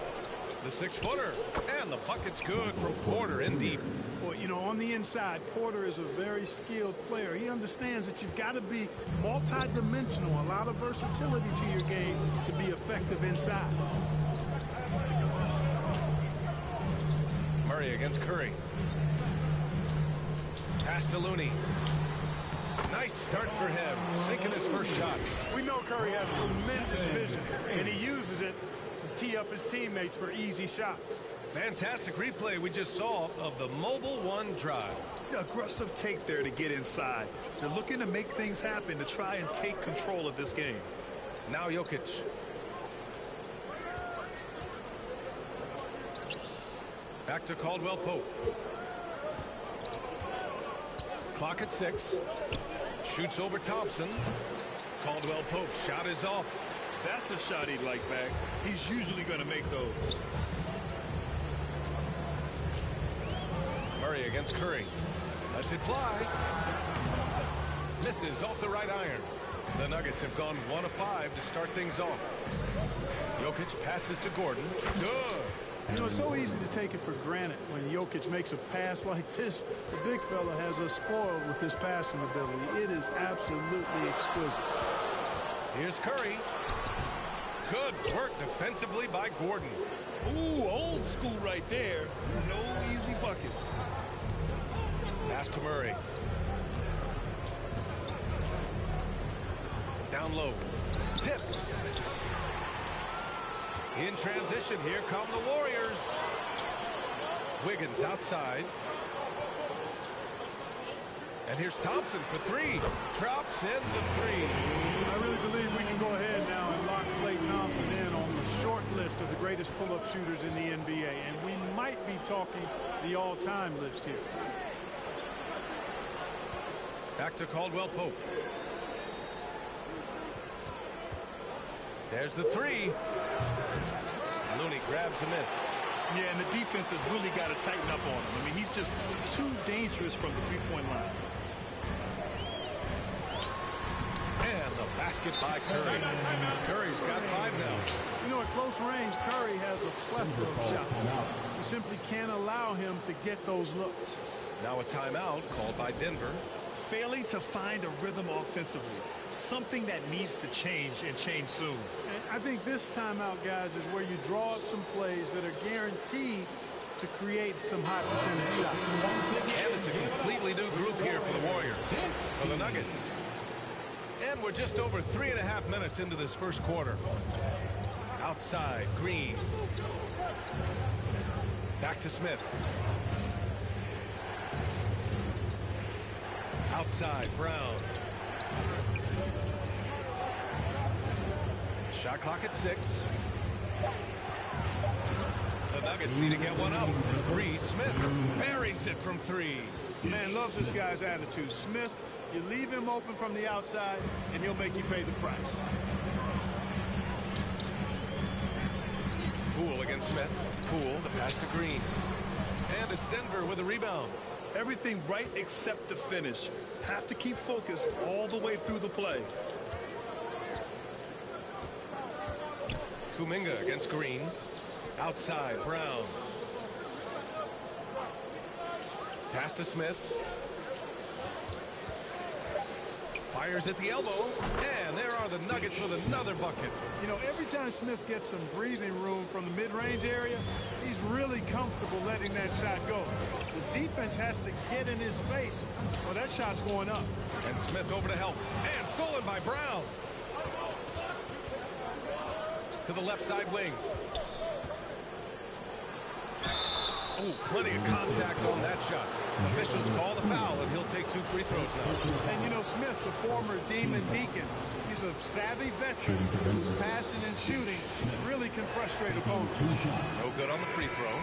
The 6-footer, and the bucket's good from Porter in deep. Well, you know, on the inside, Porter is a very skilled player. He understands that you've got to be multi-dimensional, a lot of versatility to your game to be effective inside. Murray against Curry. Pass to Looney. Nice start for him, sinking his first shot. We know Curry has tremendous vision, and he uses it to tee up his teammates for easy shots. Fantastic replay we just saw of the mobile one drive. Aggressive take there to get inside. They're looking to make things happen to try and take control of this game. Now Jokic. Back to Caldwell Pope. Clock at 6. Shoots over Thompson. Caldwell Pope's shot is off. That's a shot he'd like back. He's usually going to make those. Murray against Curry. Lets it fly. Misses off the right iron. The Nuggets have gone 1 of 5 to start things off. Jokic passes to Gordon. Good. You know, it's so easy to take it for granted when Jokic makes a pass like this. The big fella has us spoiled with his passing ability. It is absolutely exquisite. Here's Curry. Good work defensively by Gordon. Ooh, old school right there. No easy buckets. Pass to Murray. Down low. Tipped. In transition, here come the Warriors. Wiggins outside. And here's Thompson for 3. Drops in the 3. I really believe we can go ahead now and lock Klay Thompson in on the short list of the greatest pull-up shooters in the NBA. And we might be talking the all-time list here. Back to Caldwell Pope. There's the 3. Looney grabs a miss. Yeah, and the defense has really got to tighten up on him. I mean, he's just too dangerous from the three-point line. And the basket by Curry. Curry's got 5 now. You know, at close range, Curry has a plethora of shots. You simply can't allow him to get those looks. Now a timeout called by Denver. Failing to find a rhythm offensively. Something that needs to change and change soon. And I think this timeout, guys, is where you draw up some plays that are guaranteed to create some high percentage shots. And it's a completely new group here for the Warriors. For the Nuggets. And we're just over 3.5 minutes into this first quarter. Outside, Green. Back to Smith. Outside, Brown. Shot clock at 6. The Nuggets need to get one up. 3, Smith buries it from 3. Man, love this guy's attitude. Smith, you leave him open from the outside, and he'll make you pay the price. Poole against Smith. Poole, the pass to Green. And it's Denver with a rebound. Everything right except the finish. Have to keep focused all the way through the play. Kuminga against Green. Outside, Brown. Pass to Smith. Fires at the elbow. And there are the Nuggets with another bucket. You know, every time Smith gets some breathing room from the mid-range area, he's really comfortable letting that shot go. The defense has to get in his face, or that shot's going up. And Smith over to help. And stolen by Brown. To the left side wing. Oh, plenty of contact on that shot. Officials call the foul, and he'll take 2 free throws now. And you know, Smith, the former Demon Deacon, he's a savvy veteran whose passing and shooting really can frustrate opponents. No good on the free throw.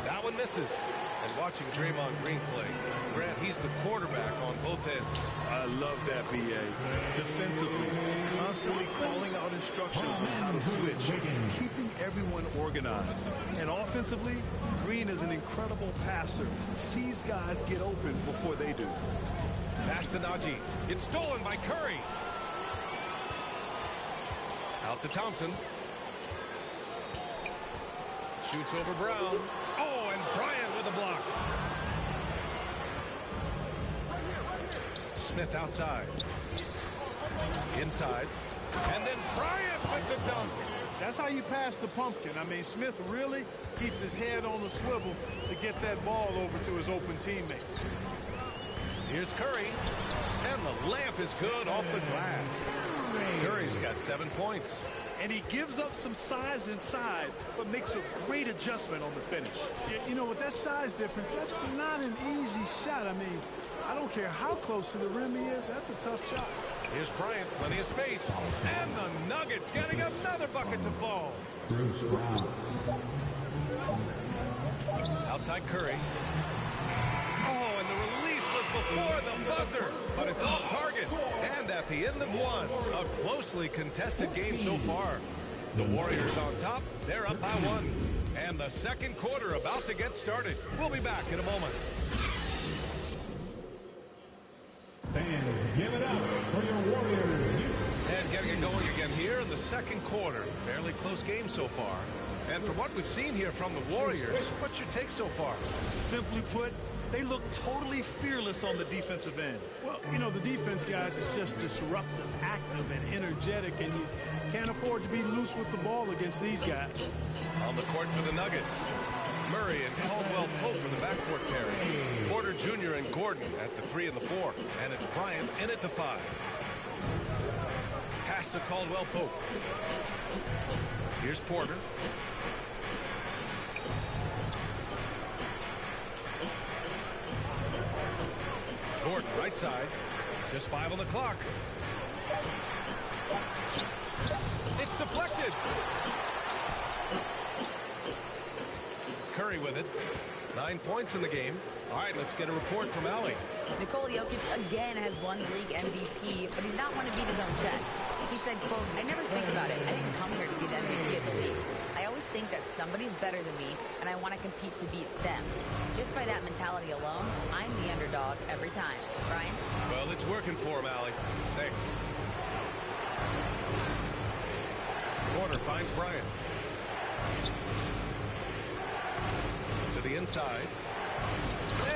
That one misses. And watching Draymond Green play, Grant, he's the quarterback on both ends. I love that, B.A. Defensively, constantly calling out instructions on how to switch, keeping everyone organized. And offensively, Green is an incredible passer. Sees guys get open before they do. Pass to Najee. It's stolen by Curry. Out to Thompson. Shoots over Brown. Oh, and Bryant with a block. Smith outside. Inside. And then Bryant with the dunk. That's how you pass the pumpkin. I mean, Smith really keeps his head on the swivel to get that ball over to his open teammates. Here's Curry. And the layup is good off the glass. Curry's got 7 points. And he gives up some size inside, but makes a great adjustment on the finish. You know, with that size difference, that's not an easy shot. I mean, I don't care how close to the rim he is. That's a tough shot. Here's Bryant, plenty of space. And the Nuggets getting another bucket to fall. Bruce Brown. Outside Curry. Oh, and the release was before the buzzer, but it's off target. And at the end of one, a closely contested game so far. The Warriors on top, they're up by 1. And the second quarter about to get started. We'll be back in a moment. Fans, give it up for your Warriors. And getting it going again here in the second quarter. Fairly close game so far. And from what we've seen here from the Warriors, what's your take so far? Simply put, they look totally fearless on the defensive end. Well, you know, the defense, guys, is just disruptive, active, and energetic, and you can't afford to be loose with the ball against these guys. On the court for the Nuggets, Murray and Caldwell Pope are the backcourt pairing. Porter Jr. and Gordon at the 3 and the 4. And it's Bryant in at the 5. Pass to Caldwell Pope. Here's Porter. Gordon, right side. Just 5 on the clock. It's deflected. Curry with it. 9 points in the game. All right, let's get a report from Allie. Nikola Jokic again has won league MVP, but he's not one to beat his own chest. He said, quote, "I never think about it. I didn't come here to be the MVP of the league. I always think that somebody's better than me, and I want to compete to beat them. Just by that mentality alone, I'm the underdog every time." Brian? Well, it's working for him, Allie. Thanks. Porter finds Bryant. To the inside.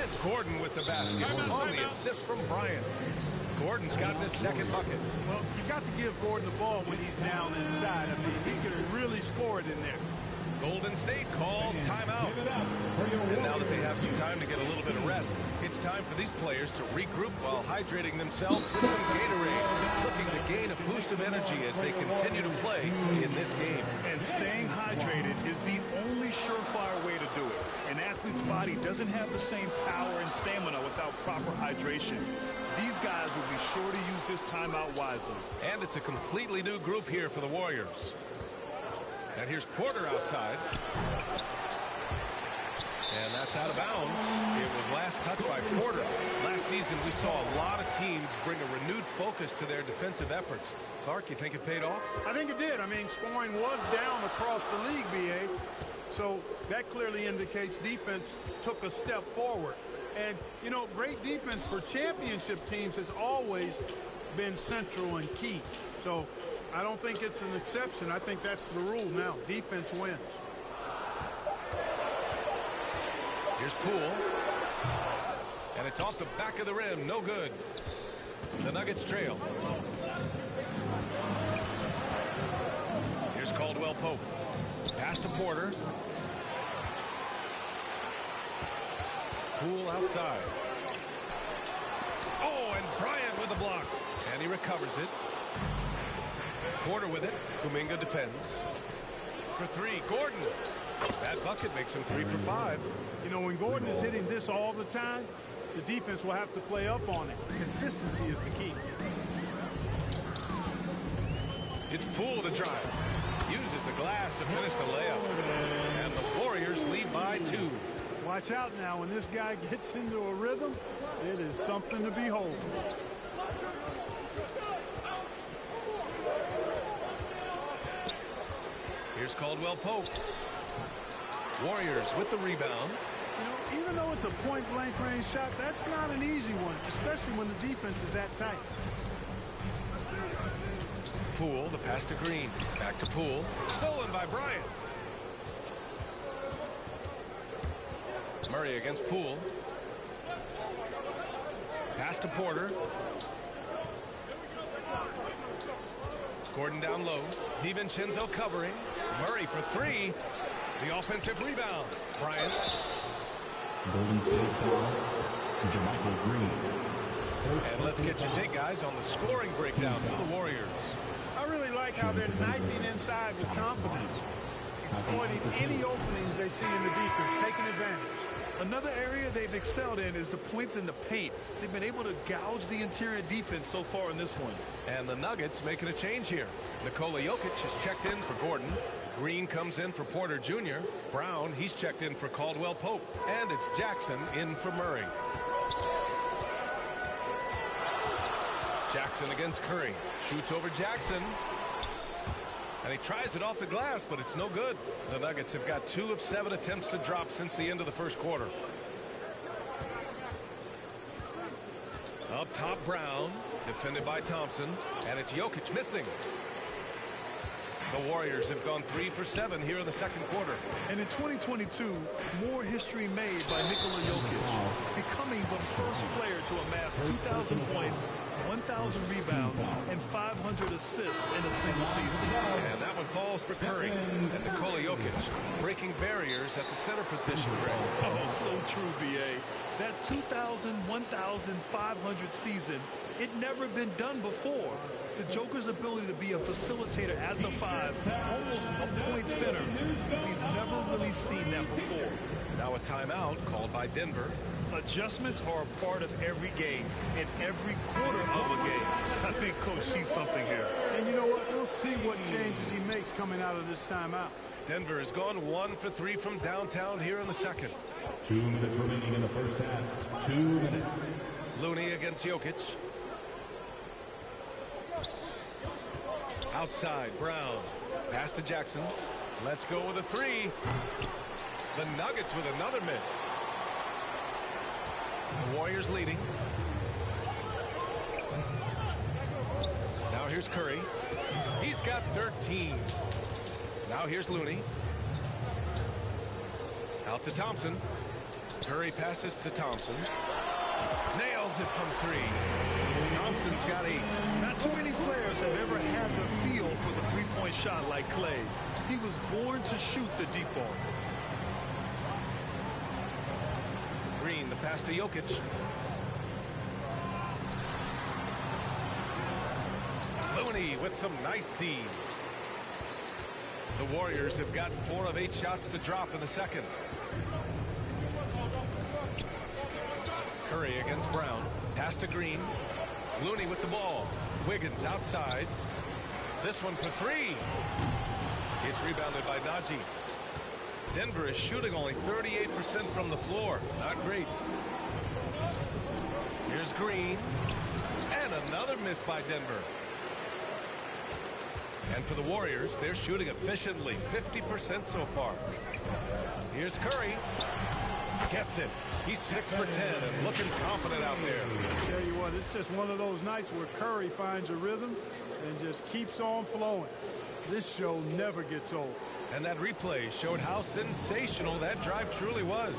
And Gordon with the basket on the assist from Bryant. Gordon's got his second bucket. Well, you've got to give Gordon the ball when he's down inside. I mean, he could really score it in there. Golden State calls timeout. And now that they have some time to get a little bit of rest, it's time for these players to regroup while hydrating themselves with some Gatorade, looking to gain a boost of energy as they continue to play in this game. And staying hydrated is the only surefire way to do it. An athlete's body doesn't have the same power and stamina without proper hydration. These guys will be sure to use this timeout wisely. And it's a completely new group here for the Warriors. And here's Porter outside. And that's out of bounds. It was last touched by Porter. Last season, we saw a lot of teams bring a renewed focus to their defensive efforts. Clark, you think it paid off? I think it did. I mean, scoring was down across the league, B.A. So that clearly indicates defense took a step forward. And, you know, great defense for championship teams has always been central and key. So I don't think it's an exception. I think that's the rule now. Defense wins. Here's Poole. And it's off the back of the rim. No good. The Nuggets trail. Here's Caldwell Pope. Pass to Porter. Poole outside. Oh, and Bryant with the block. And he recovers it. Porter with it. Kuminga defends. For three, Gordon. That bucket makes him 3 for 5. You know, when Gordon is hitting this all the time, the defense will have to play up on it. Consistency is the key. It's Poole to drive. Uses the glass to finish the layup. And the Warriors lead by 2. Watch out now. When this guy gets into a rhythm, it is something to behold. Here's Caldwell Pope. Warriors with the rebound. You know, even though it's a point-blank range shot, that's not an easy one, especially when the defense is that tight. Poole, the pass to Green. Back to Poole. Stolen by Bryant. Murray against Poole. Pass to Porter. Gordon down low. DiVincenzo covering. Murray for 3. The offensive rebound. Bryant. Golden State foul. JaMychal Green. And let's get your take, guys, on the scoring breakdown for the Warriors. I really like how they're knifing inside with confidence, exploiting any openings they see in the defense, taking advantage. Another area they've excelled in is the points in the paint. They've been able to gouge the interior defense so far in this one. And the Nuggets making a change here. Nikola Jokic has checked in for Gordon. Green comes in for Porter Jr. Brown, he's checked in for Caldwell Pope. And it's Jackson in for Murray. Jackson against Curry. Shoots over Jackson. And he tries it off the glass, but it's no good. The Nuggets have got 2 of 7 attempts to drop since the end of the first quarter. Up top, Brown. Defended by Thompson. And it's Jokic missing. The Warriors have gone 3 for 7 here in the second quarter. And in 2022, more history made by Nikola Jokic, becoming the first player to amass 2,000 points, 1,000 rebounds, and 500 assists in a single season. And that one falls for Curry. And Nikola Jokic breaking barriers at the center position, Greg. Oh, so true, B.A. That 2,000, 1,500 season, it never been done before. The Joker's ability to be a facilitator at the 5, almost a point center, we've never really seen that before. Now a timeout called by Denver. Adjustments are a part of every game, in every quarter of a game. I think Coach sees something here. And you know what? We'll see what changes he makes coming out of this timeout. Denver has gone 1 for 3 from downtown here in the second. 2 minutes remaining in the first half. 2 minutes. Looney against Jokic. Outside, Brown. Pass to Jackson. Let's go with a 3. The Nuggets with another miss. The Warriors leading. Now here's Curry. He's got 13. Now here's Looney. Out to Thompson. Curry passes to Thompson. Nails it from 3. Thompson's got 8. Not too many players have ever had the feel for the three-point shot like Clay. He was born to shoot the deep ball. Green, the pass to Jokic. Looney with some nice D. The Warriors have gotten 4 of 8 shots to drop in the second. Curry against Brown. Pass to Green. Looney with the ball. Wiggins outside. This one for 3. It's rebounded by Najee. Denver is shooting only 38% from the floor. Not great. Here's Green. And another miss by Denver. And for the Warriors, they're shooting efficiently, 50% so far. Here's Curry. Gets it. He's 6 for 10 and looking confident out there. I tell you what, it's just one of those nights where Curry finds a rhythm and just keeps on flowing. This show never gets old. And that replay showed how sensational that drive truly was.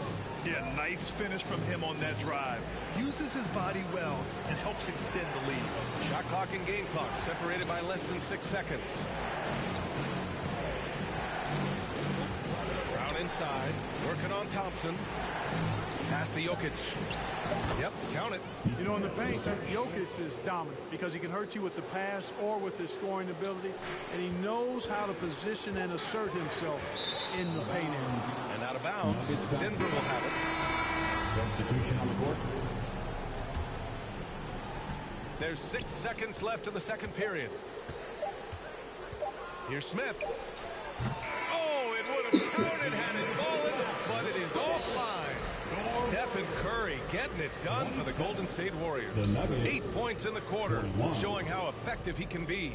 Yeah, nice finish from him on that drive. Uses his body well and helps extend the lead. Shot clock and game clock separated by less than 6 seconds. Brown inside, working on Thompson. Pass to Jokic. Yep, count it. You know, in the paint, Jokic is dominant because he can hurt you with the pass or with his scoring ability, and he knows how to position and assert himself in the paint area. And out of bounds, Denver will have it. Substitution on the court. There's 6 seconds left in the second period. Here's Smith. Oh, it would have counted had it fallen, but it is offline. Stephen Curry getting it done for the Golden State Warriors. 8 points in the quarter, showing how effective he can be.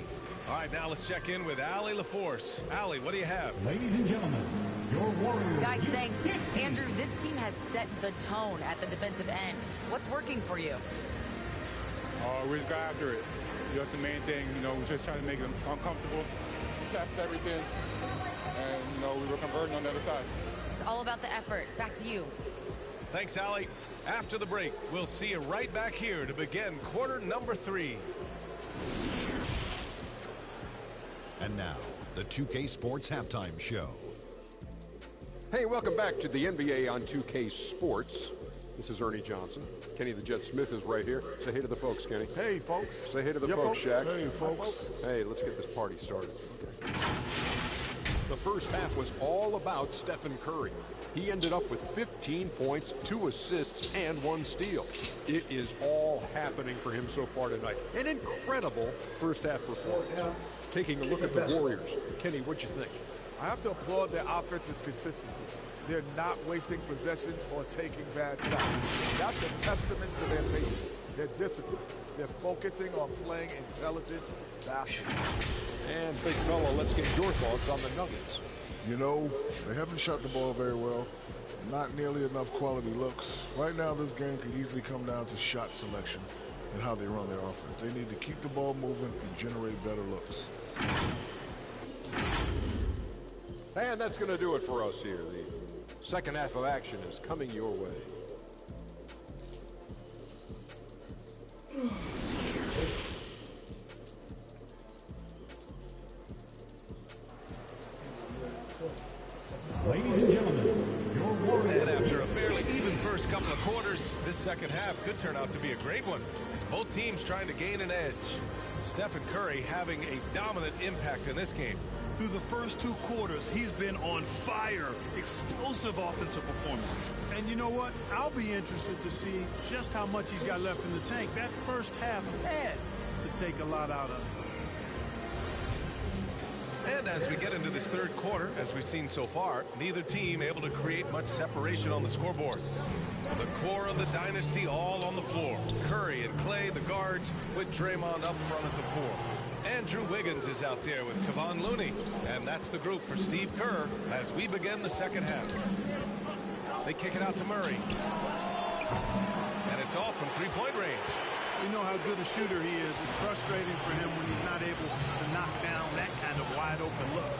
All right, now let's check in with Allie LaForce. Allie, what do you have? Ladies and gentlemen, your Warriors. Guys, thanks. Andrew, this team has set the tone at the defensive end. What's working for you? We just got after it. That's the main thing. You know, we're just trying to make them uncomfortable. Tapped everything. And, you know, we were converting on the other side. It's all about the effort. Back to you. Thanks, Allie. After the break, we'll see you right back here to begin quarter number 3. And now, the 2K Sports Halftime Show. Hey, welcome back to the NBA on 2K Sports. This is Ernie Johnson. Kenny the Jet Smith is right here. Say hey to the folks, Kenny. Hey, folks. Say hey to the folks, Shaq. Hey, folks. Hey, let's get this party started. Okay. The first half was all about Stephen Curry. He ended up with 15 points, 2 assists, and 1 steal. It is all happening for him so far tonight. An incredible first half performance. Taking a look at the Warriors. Kenny, what'd you think? I have to applaud their offensive consistency. They're not wasting possessions or taking bad shots. That's a testament to their patience, their discipline. They're focusing on playing intelligent basketball. And big fella, let's get your thoughts on the Nuggets. You know, they haven't shot the ball very well. Not nearly enough quality looks. Right now, this game could easily come down to shot selection and how they run their offense. They need to keep the ball moving and generate better looks. And that's going to do it for us here. The second half of action is coming your way. Ladies and gentlemen, your Warriors. And after a fairly even first couple of quarters, this second half could turn out to be a great one, as both teams trying to gain an edge. Stephen Curry having a dominant impact in this game. Through the first 2 quarters, he's been on fire. Explosive offensive performance. And you know what? I'll be interested to see just how much he's got left in the tank. That first half had to take a lot out of him. And as we get into this third quarter, as we've seen so far, neither team able to create much separation on the scoreboard. The core of the dynasty all on the floor. Curry and Clay, the guards, with Draymond up front at the 4. Andrew Wiggins is out there with Kevon Looney. And that's the group for Steve Kerr as we begin the second half. They kick it out to Murray. And it's off from three-point range. You know how good a shooter he is. It's frustrating for him when he's not able to knock down that kind of wide-open look.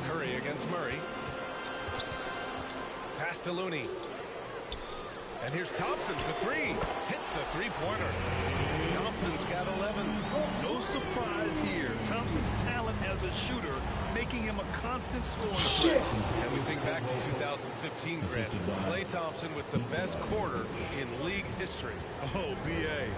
Curry against Murray. Pass to Looney. And here's Thompson for 3. Hits a three-pointer. Thompson's got 11. No surprise here. Thompson as a shooter, making him a constant scoring threat. And we think back to 2015, Grant. Klay Thompson with the best quarter in league history. Oh, B.A.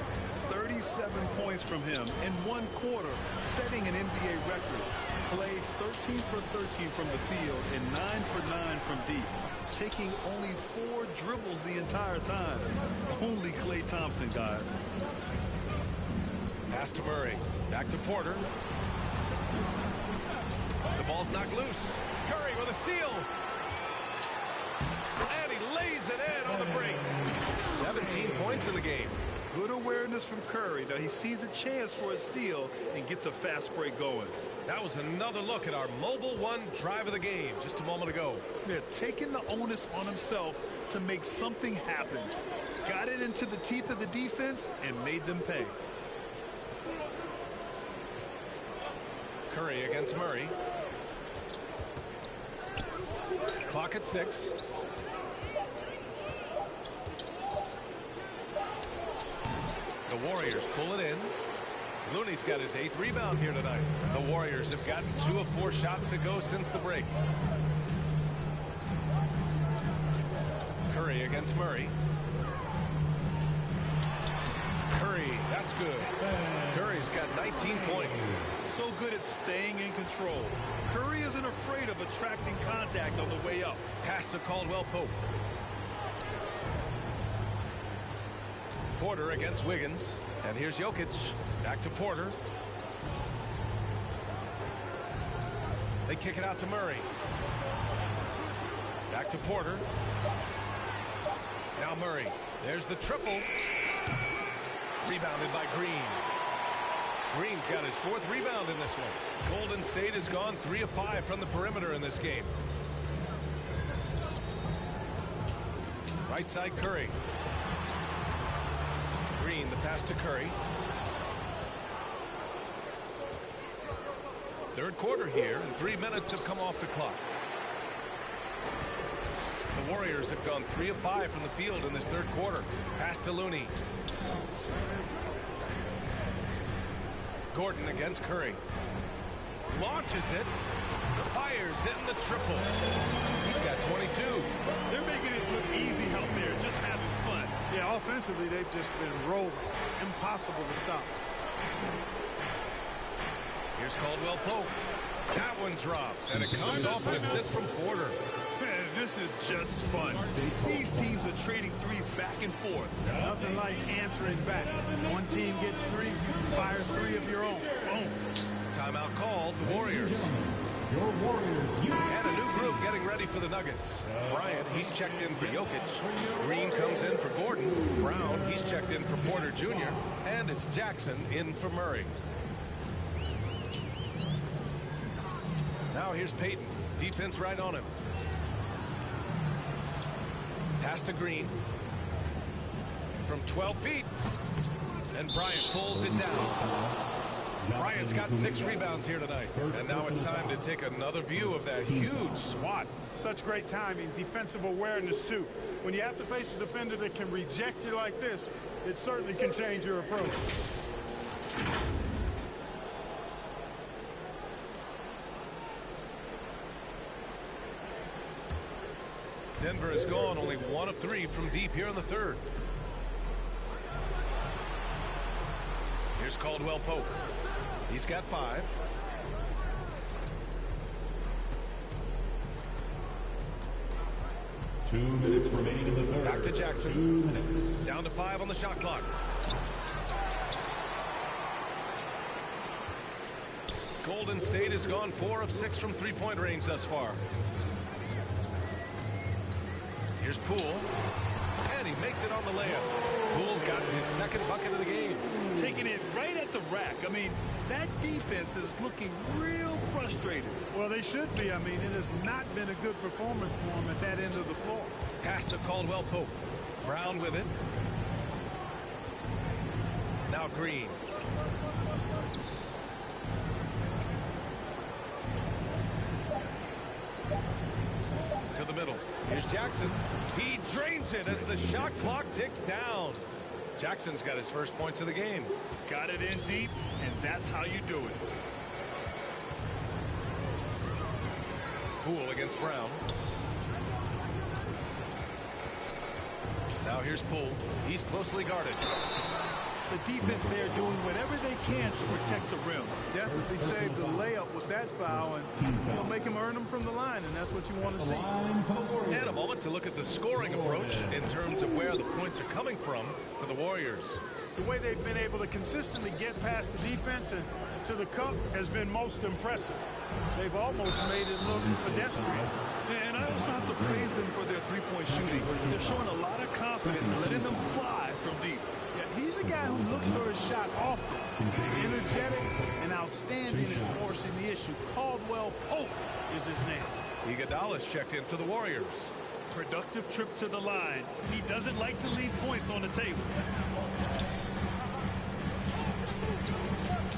37 points from him in one quarter, setting an NBA record. Klay 13 for 13 from the field and 9 for 9 from deep, taking only 4 dribbles the entire time. Only Klay Thompson, guys. Pass to Murray. Back to Porter. The ball's knocked loose. Curry with a steal. And he lays it in on the break. 17 points in the game. Good awareness from Curry. Now he sees a chance for a steal and gets a fast break going. That was another look at our Mobile One drive of the game just a moment ago. They're taking the onus on himself to make something happen. Got it into the teeth of the defense and made them pay. Curry against Murray. Clock at 6. The Warriors pull it in. Looney's got his 8th rebound here tonight. The Warriors have gotten 2 of 4 shots to go since the break. Curry against Murray. Curry, that's good. Curry's got 19 points. So good at staying in control. Curry isn't afraid of attracting contact on the way up. Pass to Caldwell-Pope. Porter against Wiggins. And here's Jokic. Back to Porter. They kick it out to Murray. Back to Porter. Now Murray. There's the triple. Rebounded by Green. Green's got his 4th rebound in this one. Golden State has gone 3 of 5 from the perimeter in this game. Right side Curry. Green, the pass to Curry. 3rd quarter here, and 3 minutes have come off the clock. The Warriors have gone 3 of 5 from the field in this 3rd quarter. Pass to Looney. Gordon against Curry. Launches it. Fires in the triple. He's got 22. They're making it look easy out there, just having fun. Yeah, offensively, they've just been rolling. Impossible to stop. Here's Caldwell-Pope. That one drops, and it comes off an assist from Porter. Man, this is just fun. These teams are trading threes back and forth. Nothing like answering back. One team gets 3, you fire 3 of your own. Boom. Timeout called, the Warriors. And a new group getting ready for the Nuggets. Bryant, he's checked in for Jokic. Green comes in for Gordon. Brown, he's checked in for Porter Jr. And it's Jackson in for Murray. Now here's Payton. Defense right on him. Pass to Green. From 12 feet. And Bryant pulls it down. Bryant's got 6 rebounds here tonight. And now it's time to take another view of that huge swat. Such great timing, defensive awareness, too. When you have to face a defender that can reject you like this, it certainly can change your approach. Denver has gone only 1 of 3 from deep here in the 3rd. Here's Caldwell-Pope. He's got 5. Two minutes remaining in the 3rd. Back to Jackson. 2 minutes. Down to 5 on the shot clock. Golden State has gone 4 of 6 from 3-point range thus far. Here's Poole. And he makes it on the layup. Poole's got his 2nd bucket of the game. Taking it right at the rack. I mean, that defense is looking real frustrated. Well, they should be. I mean, it has not been a good performance for them at that end of the floor. Pass to Caldwell-Pope. Brown with it. Now Green. To the middle. Here's Jackson. He drains it as the shot clock ticks down. Jackson's got his 1st points of the game. Got it in deep, and that's how you do it. Poole against Brown. Now here's Poole. He's closely guarded. The defense there doing whatever they can to protect the rim. Definitely save the layup with that foul, and you'll make him earn them from the line, and that's what you want to see. And a moment to look at the scoring approach in terms of where the points are coming from for the Warriors. The way they've been able to consistently get past the defense and to the cup has been most impressive. They've almost made it look pedestrian. And I also have to praise them for their three-point shooting. They're showing a lot of confidence, letting them fly from deep. Yeah, he's a guy who looks for his shot often. He's energetic and outstanding in forcing the issue. Caldwell Pope is his name. Iguodala's checked in for the Warriors. Productive trip to the line. He doesn't like to leave points on the table.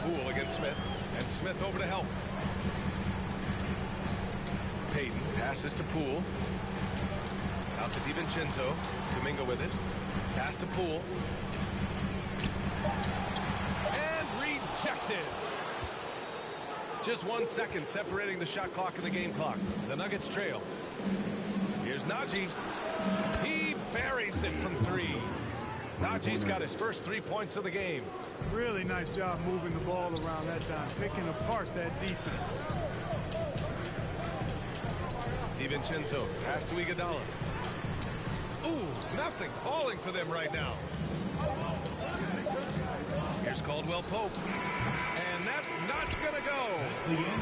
Poole against Smith, and Smith over to help. Payton passes to Poole. Out to DiVincenzo. Kuminga with it. Pass to Poole. And rejected. Just 1 second separating the shot clock and the game clock. The Nuggets trail. Here's Najee. He buries it from three. Najee's got his first 3 points of the game. Really nice job moving the ball around that time, picking apart that defense. DiVincenzo, pass to Iguodala. Ooh, nothing falling for them right now. Here's Caldwell Pope. And that's not going to go.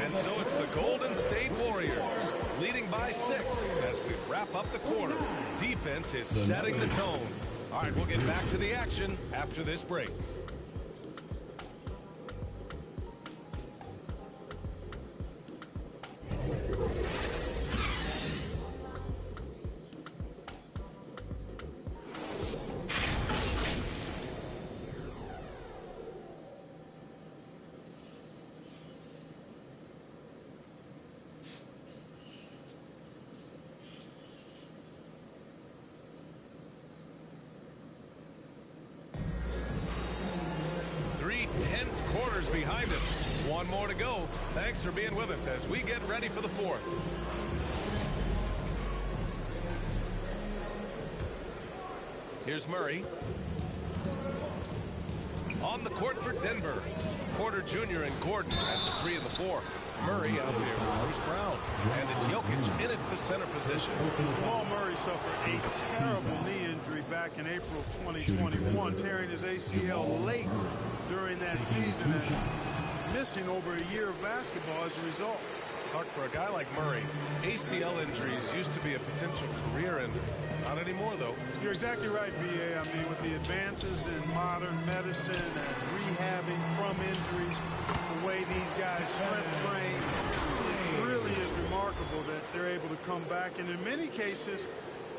And so it's the Golden State Warriors leading by 6 as we wrap up the quarter. Defense is setting the tone. All right, we'll get back to the action after this break. Tense quarters behind us. One more to go. Thanks for being with us as we get ready for the fourth. Here's Murray. On the court for Denver. Porter Jr. and Gordon at the 3 and the 4. Murray out there with Bruce Brown. And it's Jokic in at the center position. Jamal Murray suffered a terrible knee injury back in April of 2021, tearing his ACL late during that season and missing over a year of basketball as a result. Clark, for a guy like Murray, ACL injuries used to be a potential career ender. Not anymore, though. You're exactly right, B.A. I mean, with the advances in modern medicine and rehabbing from injuries, the way these guys strength train, it really is remarkable that they're able to come back and in many cases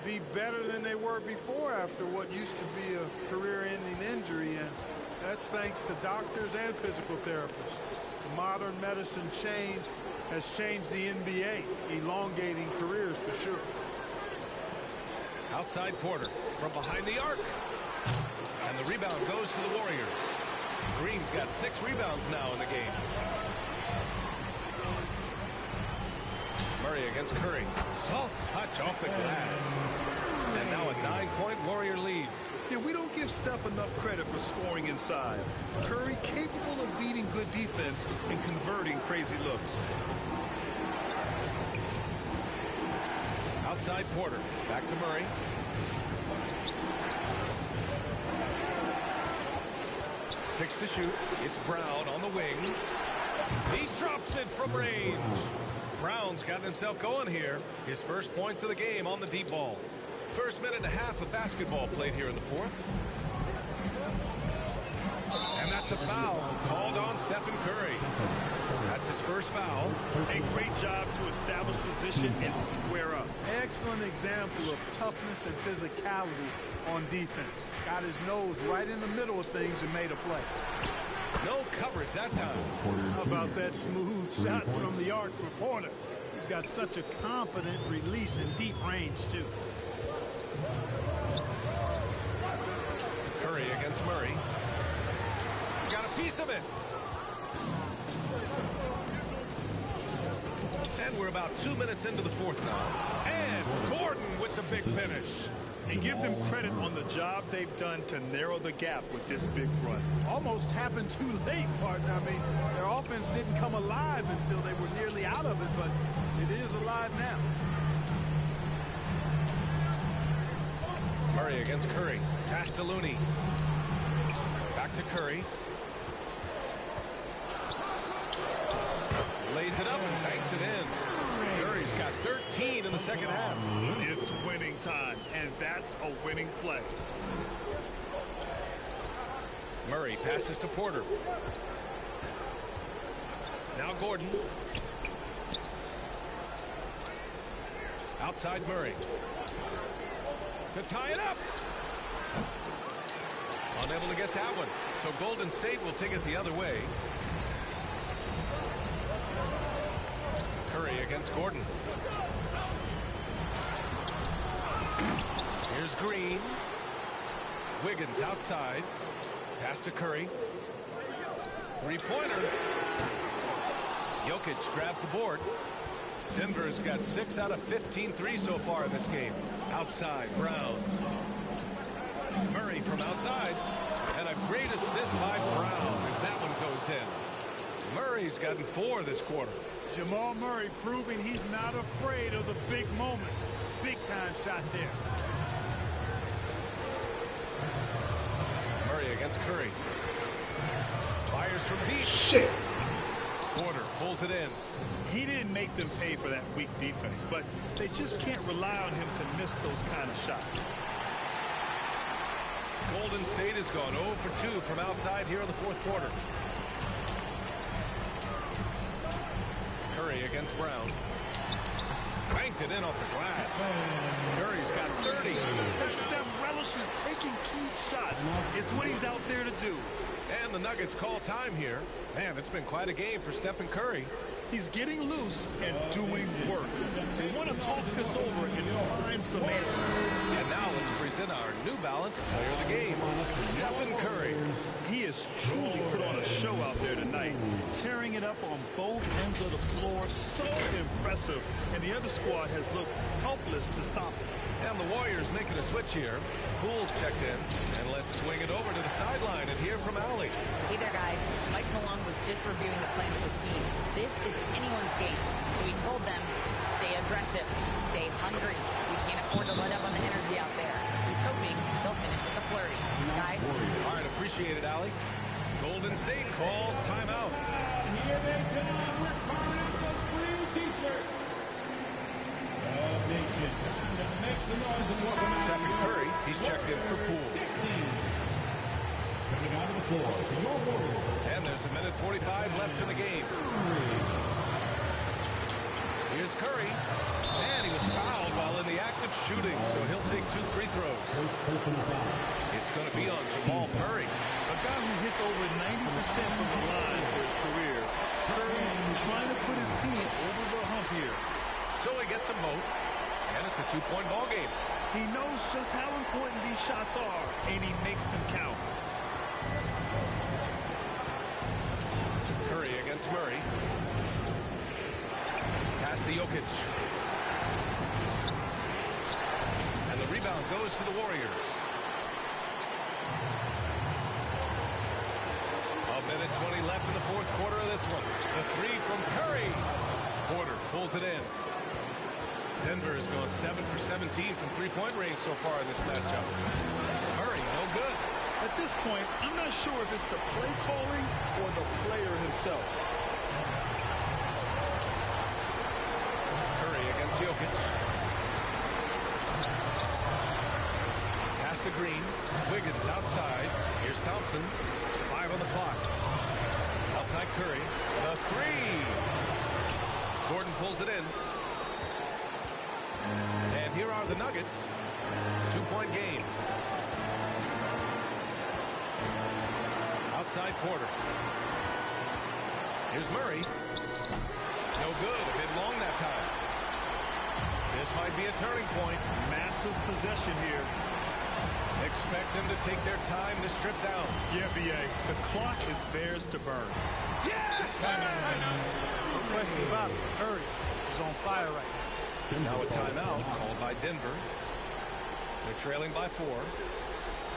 be better than they were before after what used to be a career-ending injury. And that's thanks to doctors and physical therapists. The modern medicine change has changed the NBA, elongating careers for sure. Outside Porter from behind the arc. And the rebound goes to the Warriors. Green's got 6 rebounds now in the game. Murray against Curry. Soft touch off the glass. And now a 9-point Warrior lead. Yeah, we don't give Steph enough credit for scoring inside. Curry capable of beating good defense and converting crazy looks. Outside Porter. Back to Murray. Six to shoot. It's Brown on the wing. He drops it from range. Brown's got himself going here. His first points of the game on the deep ball. First minute and a half of basketball played here in the fourth. And that's a foul called on Stephen Curry. That's his first foul. A great job to establish position and square up. Excellent example of toughness and physicality on defense. Got his nose right in the middle of things and made a play. No coverage that time. How about that smooth shot from the arc for Porter? He's got such a confident release in deep range, too. Curry against Murray. Got a piece of it. And we're We're about 2 minutes into the fourth now. And Gordon with the big finish. And give them credit on the job they've done to narrow the gap with this big run. Almost happened too late, partner. I mean, their offense didn't come alive until they were nearly out of it, but it is alive now. Murray against Curry. Pass to Looney. Back to Curry. Lays it up and banks it in. Curry's got 13 in the second half. It's winning time, and that's a winning play. Murray passes to Porter. Now Gordon. Outside Murray. To tie it up. Unable to get that one. So Golden State will take it the other way. Curry against Gordon. Here's Green. Wiggins outside. Pass to Curry. Three-pointer. Jokic grabs the board. Denver's got 6 out of 15 threes so far in this game. Outside, Brown. Murray from outside. And a great assist by Brown as that one goes in. Murray's gotten 4 this quarter. Jamal Murray proving he's not afraid of the big moment. Big time shot there. Murray against Curry. Fires from deep. Shit. Porter pulls it in. He didn't make them pay for that weak defense, but they just can't rely on him to miss those kind of shots. Golden State has gone 0 for 2 from outside here in the fourth quarter. Curry against Brown. Banked it in off the glass. Curry's got 30. That Steph relishes taking key shots. It's what he's out there to do. And the Nuggets call time here. Man, it's been quite a game for Stephen Curry. He's getting loose and doing work. They want to talk this over and find some answers. And now let's present our New Balance player of the game, Stephen Curry. He has truly put on a show out there tonight, tearing it up on both ends of the floor. So impressive. And the other squad has looked helpless to stop him. And the Warriors making a switch here. Poole's checked in. And let's swing it over to the sideline and hear from Allie. Hey there, guys. Mike Malone was just reviewing the plan with his team. This is anyone's game. So he told them, stay aggressive, stay hungry. We can't afford to let up on the energy out there. He's hoping they'll finish with a flurry. Guys? All right, appreciate it, Allie. Golden State calls timeout. Here they come with Carnage the free t-shirt. Stephen Curry, he's checked in for Poole. Coming out of the floor, your Warriors. And there's a minute 45 left in the game. Here's Curry. And he was fouled while in the act of shooting, so he'll take 2 free throws. It's going to be on Jamal Murray. A guy who hits over 90% from the line for his career. Curry trying to put his team over the hump here. So he gets them both. And it's a 2-point ball game. He knows just how important these shots are, and he makes them count. Curry against Murray. Pass to Jokic. And the rebound goes to the Warriors. A minute 20 left in the fourth quarter of this one. The 3 from Curry. Porter pulls it in. Denver has gone 7 for 17 from three-point range so far in this matchup. Murray, no good. At this point, I'm not sure if it's the play calling or the player himself. Curry against Jokic. Pass to Green. Wiggins outside. Here's Thompson. 5 on the clock. Outside Curry. The 3. Gordon pulls it in. And here are the Nuggets. 2-point game. Outside Porter. Here's Murray. No good. A bit long that time. This might be a turning point. Massive possession here. Expect them to take their time this trip down. Yeah, B.A. The clock is theirs to burn. Yeah! No question about it. Hurry. is on fire right now. Now a timeout called by Denver. They're trailing by 4.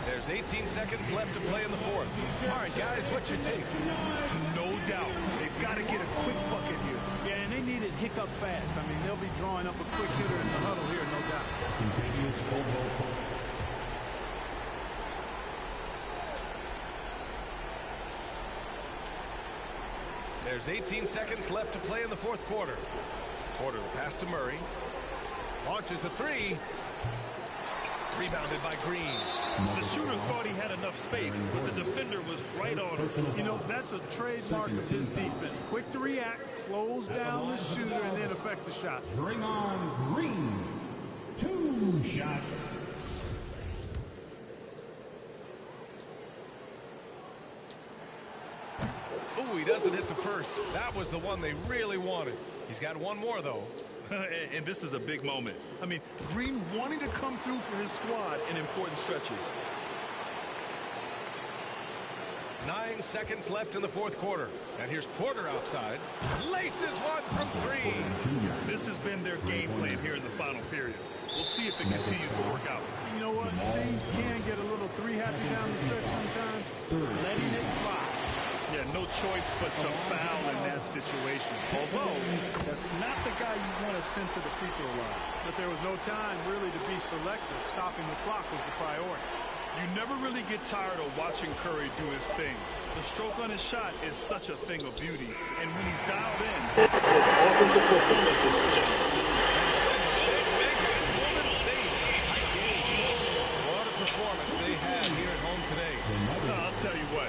There's 18 seconds left to play in the fourth. All right, guys, what's your take? No doubt. They've got to get a quick bucket here. Yeah, and they need it hiccup fast. I mean, they'll be drawing up a quick hitter in the huddle here, no doubt. Continuous full goal. There's 18 seconds left to play in the fourth quarter. Porter pass to Murray. Launches a 3. Rebounded by Green. The shooter thought he had enough space, but the defender was right on him. You know, that's a trademark of his defense. Quick to react, close down the shooter, and then affect the shot. Bring on Green. 2 shots. Oh, he doesn't hit the first. That was the one they really wanted. He's got one more, though. And this is a big moment. I mean, Green wanting to come through for his squad in important stretches. 9 seconds left in the fourth quarter. And here's Porter outside. Laces one from 3. This has been their game plan here in the final period. We'll see if it continues to work out. You know what? Teams can get a little 3-happy down the stretch sometimes. Letting it fly. Yeah, no choice but to foul in that situation. Although, that's not the guy you want to send to the free throw line. But there was no time really to be selective. Stopping the clock was the priority. You never really get tired of watching Curry do his thing. The stroke on his shot is such a thing of beauty. And when he's dialed in... What a performance they had here at home today. I'll tell you what.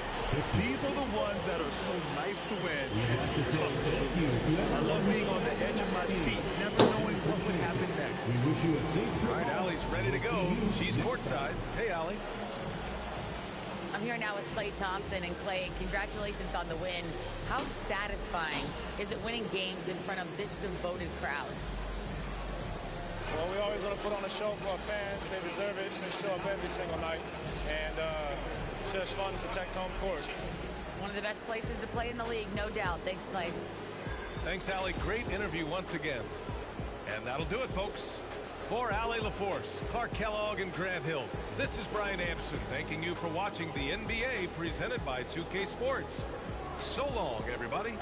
These are the ones that are so nice to win and so tough to lose. I love being on the edge of my seat, never knowing what would happen next. All right, Allie's ready to go. She's courtside. Hey, Allie. I'm here now with Klay Thompson. And Klay, congratulations on the win. How satisfying is it winning games in front of this devoted crowd? Well, we always want to put on a show for our fans. They deserve it. They show up every single night. And it's just fun to protect home court. It's one of the best places to play in the league, no doubt. Thanks, Klay. Thanks, Allie. Great interview once again. And that'll do it, folks. For Allie LaForce, Clark Kellogg, and Grant Hill, this is Brian Anderson thanking you for watching the NBA presented by 2K Sports. So long, everybody.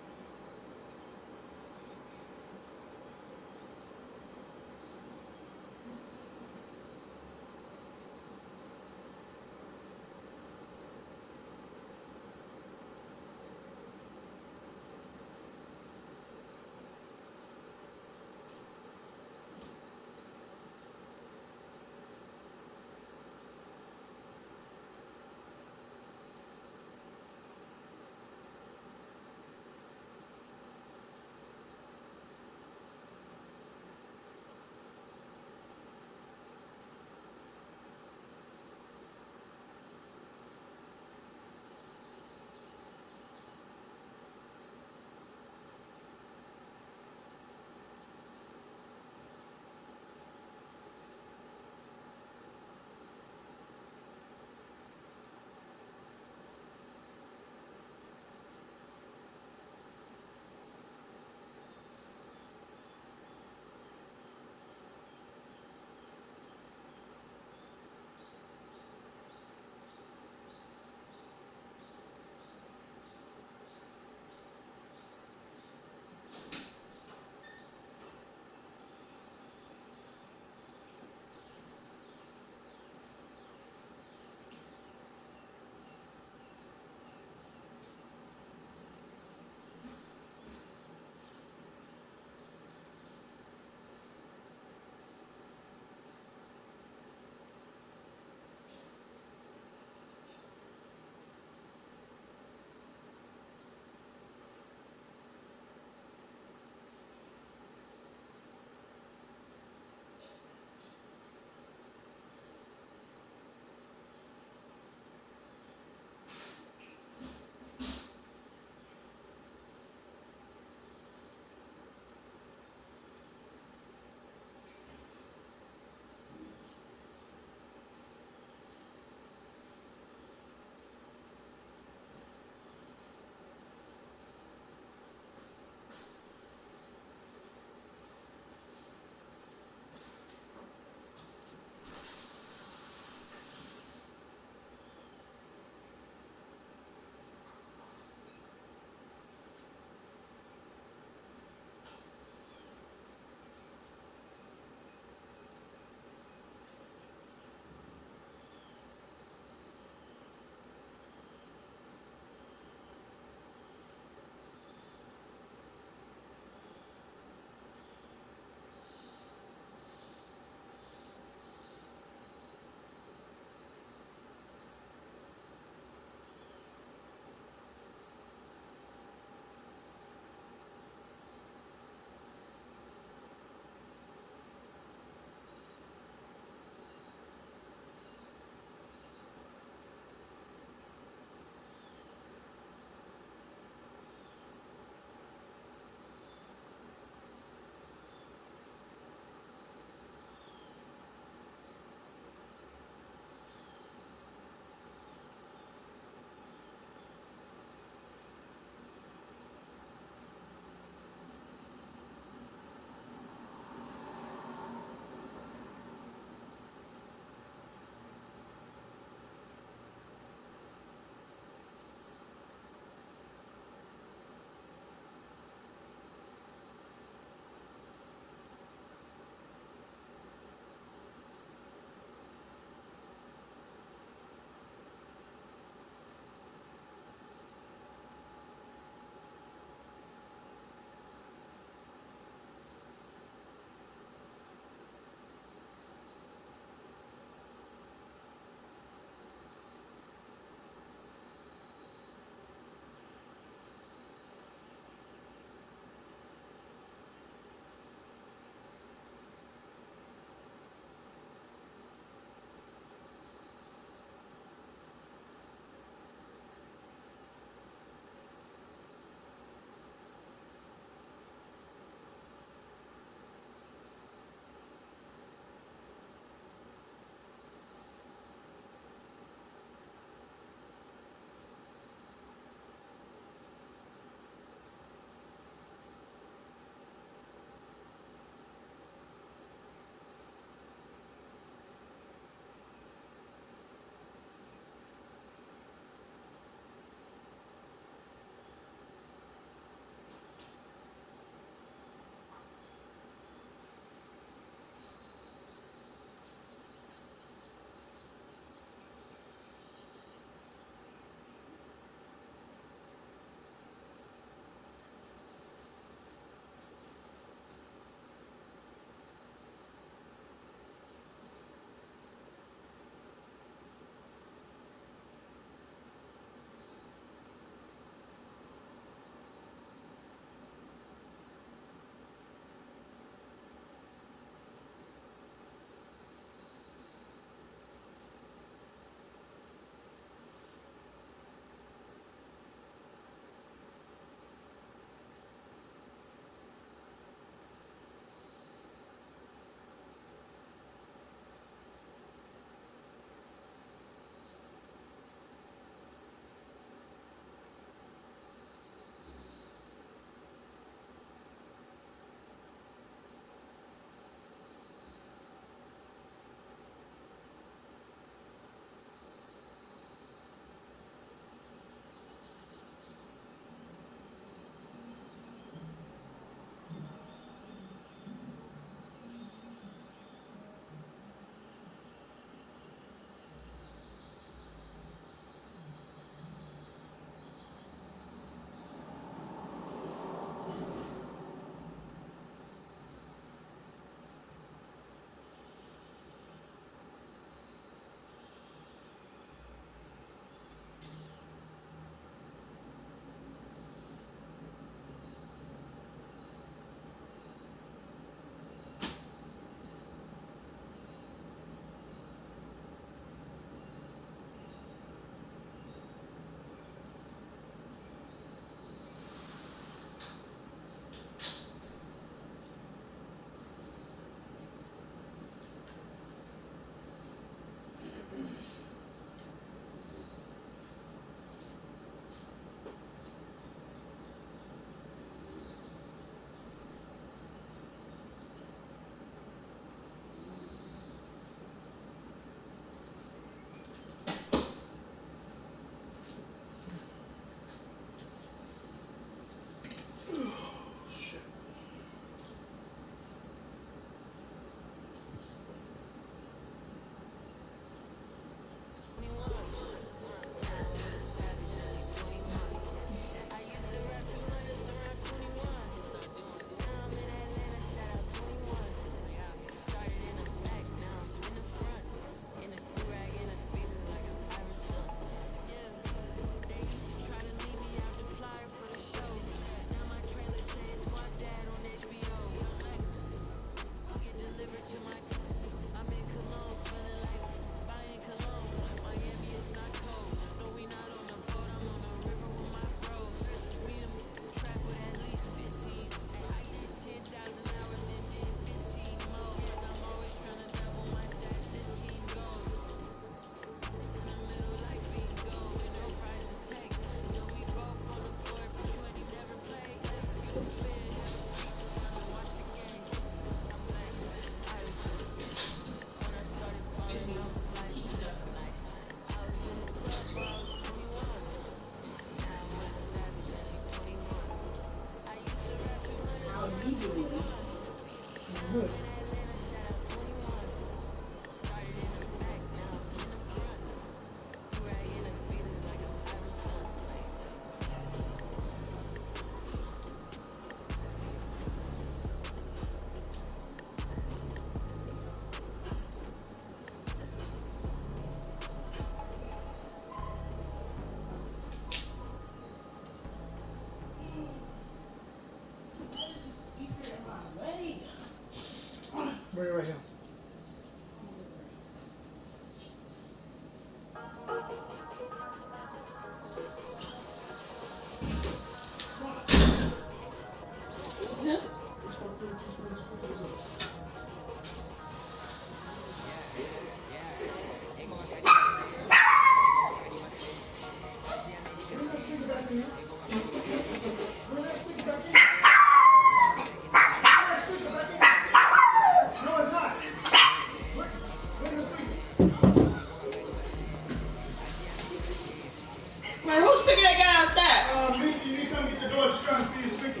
Lisa, you need to come get your daughter. She's trying to steal your speaker.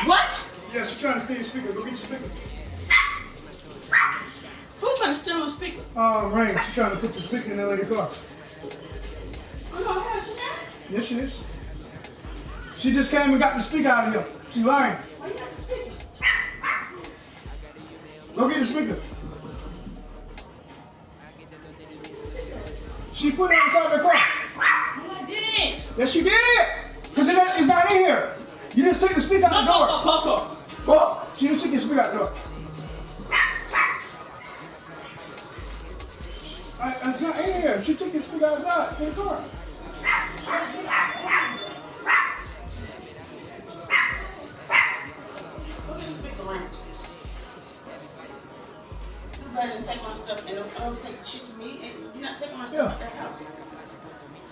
What? Yeah, she's trying to steal your speaker. Go get your speaker. Who's trying to steal my speaker? Rain. She's trying to put your speaker in the lady's car. Oh, no, hell, she not? Yes, she is. She just came and got the speaker out of here. She lying. Why you got the speaker? Go get the speaker. She put it inside the car. No, I didn't. Yes, she did. Because it's not in here. You just took the speaker out the door. Oh, she just took the speaker out the door. It's not in here. She took the speaker outside to the car. You better take my stuff and don't take the shit to me. And you're not taking my stuff out that house.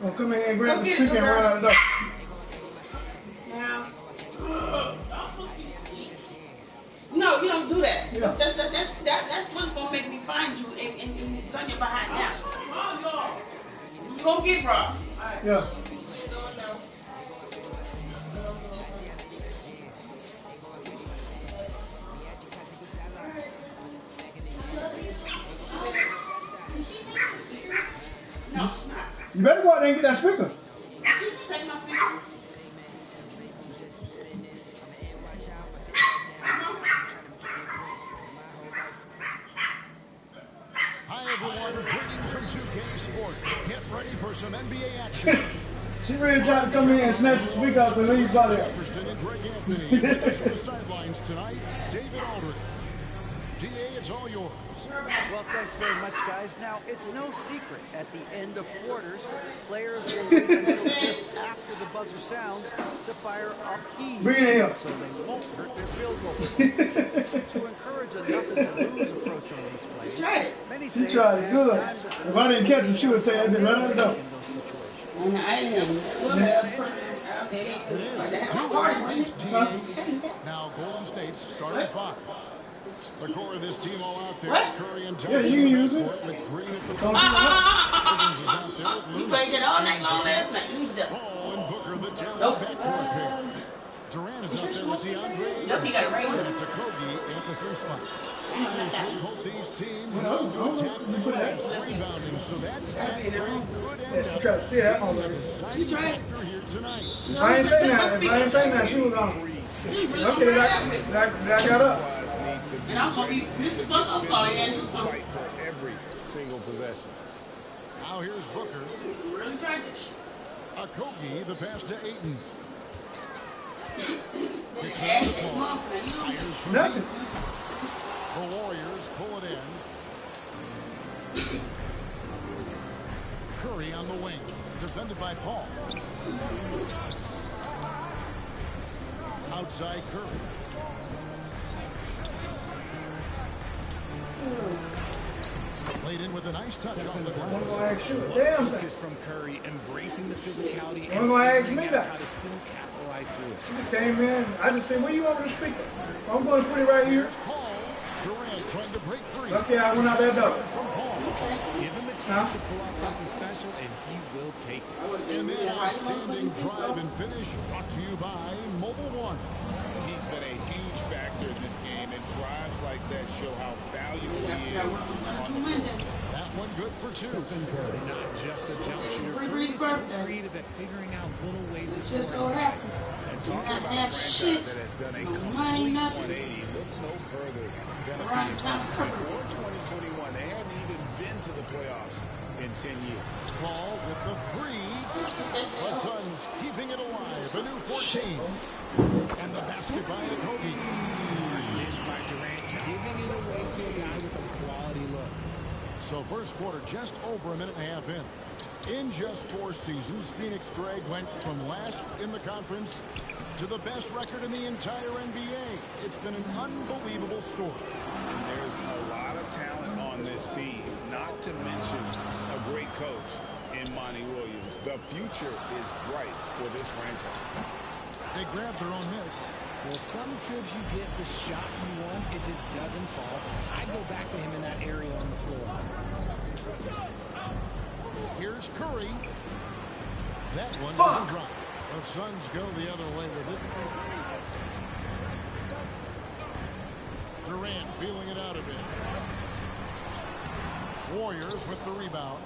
Oh, come in here and grab the speaker and run out the door. Now, no, you don't do that. Yeah. That's what's gonna make me find you and gun you behind now. You gonna get robbed. Yeah. No, it's not. You better go out there and get that speaker. Take my speaker. Hi, everyone. Greetings from 2K Sports. Get ready for some NBA action. She really tried to come in and snatch the speaker up and leave by there. Jefferson and Greg Anthony. From the sidelines tonight, David Aldridge. DA, it's all yours. Well, thanks very much, guys. Now, it's no secret at the end of quarters, players will wait until just after the buzzer sounds to fire up heat, Bring it in. so they won't hurt their field goal percentage. To encourage a nothing-to-lose approach on these plays, many say She tried it good. If I didn't catch her, she would take that bitch right out the door. Now, Golden State's starting five. The core of this team all out there. What? Curry and Yeah, you can use it. with Green at the Don't top. You played that all night long last night. Use that. Paul and Booker, the talented Nope. backcourt pair. Durant is out there with DeAndre. Nope, he got a ring. And it's a Kobe at the three spot. Obviously, both these teams No, love to no, attack you the put that. glass, rebounding. So that's Gotta be in there. could Yeah, end she up tried to steal that already. You tried. factor here tonight. If I ain't saying that, she was on. Okay, I got up. And I'm gonna be Mr. Buck. I'm sorry, Andrew. Fight for every single possession. Now here's Booker. Really tried this. Kogi, the pass to Ayton. Nothing. The Warriors pull it in. Curry on the wing, defended by Paul. Outside Curry. Played in with a nice touch off the glass. Focus from Curry, embracing the physicality and figuring out how to still capitalize through it. She just came in. I just said, where you over the speaker? I'm going to put it right here. Durant trying to break free. Okay, I went out that door. Give him a chance to pull out something special, and he will take it. And then outstanding drive and finish brought to you by Mobile One. He's been a huge factor in this game, and drives like that show how valuable he is. That one good for two. Not just a jump shooter. Curry is so creative at figuring out little ways to score. Just so happy. And talking about a franchise Shit. that has done a No complete money, nothing. 180, look no further than a Right, team top cover. before 2021. They hadn't even been to the playoffs in 10 years. Paul with the three. The Suns keeping it alive. A new 14. And the basket by Kobe. Smart dish by Durant, giving it away to a guy with a quality look. So first quarter just over a minute and a half in. In just 4 seasons, Phoenix Greg went from last in the conference to the best record in the entire NBA. It's been an unbelievable story. And there's a lot of talent on this team, not to mention a great coach in Monty Williams. The future is bright for this franchise. They grabbed their own miss. Well, some trips you get the shot you want, it just doesn't fall. I go back to him in that area on the floor. Here's Curry. That one doesn't drop. The Suns go the other way with it. Durant feeling it out a bit. Warriors with the rebound.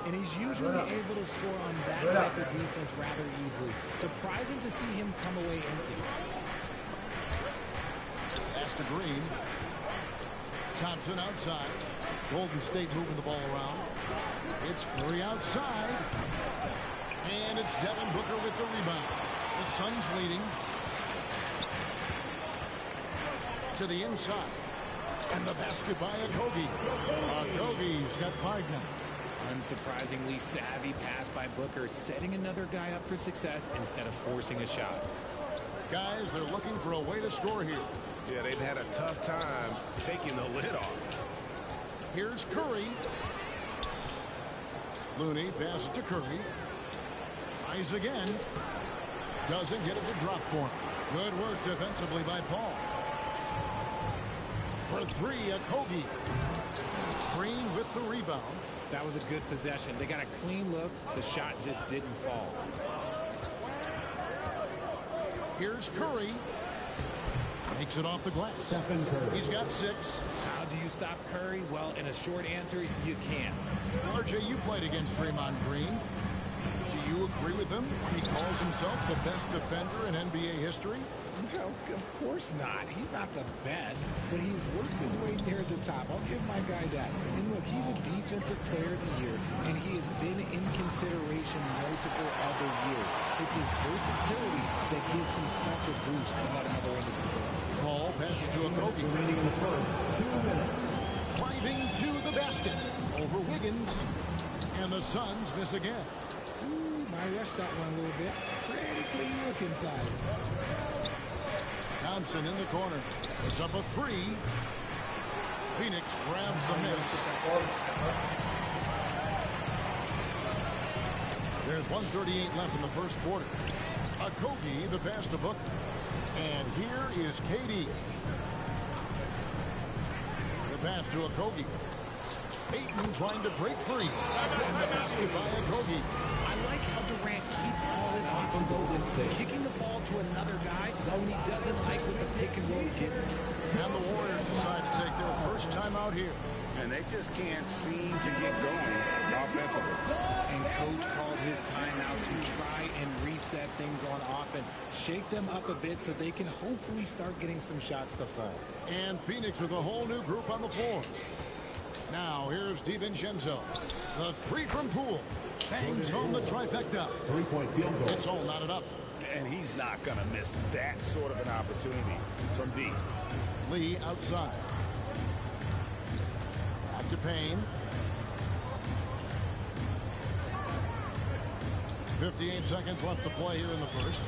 And he's usually able to score on that type of defense rather easily. Surprising to see him come away empty. Pass to Green. Thompson outside. Golden State moving the ball around. It's Curry outside. And it's Devin Booker with the rebound. The Suns leading. To the inside. And the basket by Okogie. Okogie's got 5 now. Unsurprisingly savvy pass by Booker, setting another guy up for success instead of forcing a shot. Guys, they're looking for a way to score here. Yeah, they've had a tough time taking the lid off. Here's Curry. Looney passes to Curry. Tries again. Doesn't get it to drop for him. Good work defensively by Paul. For 3, Okogie. Green with the rebound. That was a good possession. They got a clean look. The shot just didn't fall. Here's Curry. Makes it off the glass. He's got 6. How do you stop Curry? Well, in a short answer, you can't. RJ, you played against Draymond Green. Do you agree with him when he calls himself the best defender in NBA history? No, of course not. He's not the best, but he's worked his way there at the top. I'll give my guy that. And look, he's a defensive player of the year, and he has been in consideration multiple other years. It's his versatility that gives him such a boost on that other end of the floor. Ball passes to Okogie. Remaining in the first 2 minutes. Driving to the basket. Over Wiggins. And the Suns miss again. Ooh, might rush that one a little bit. Pretty clean look inside. Thompson in the corner. It's up a 3. Phoenix grabs the miss. There's 1:38 left in the first quarter. Okogie, the pass to Booker. And here is KD. The pass to Okogie. Ayton trying to break free. And the basket by Okogie. I like how Durant keeps all his options open, kicking the ball to another guy when he doesn't like what the pick and roll gets. And the Warriors decide to take their first time out here. And they just can't seem to get going offensively. And coach called his timeout to try and reset things on offense. Shake them up a bit so they can hopefully start getting some shots to fall. And Phoenix with a whole new group on the floor. Now here's DiVincenzo. The 3 from Poole. Bangs home the trifecta. 3-point field goal. It's all knotted up. And he's not going to miss that sort of an opportunity from deep. Lee outside. Back to Payne. 58 seconds left to play here in the first.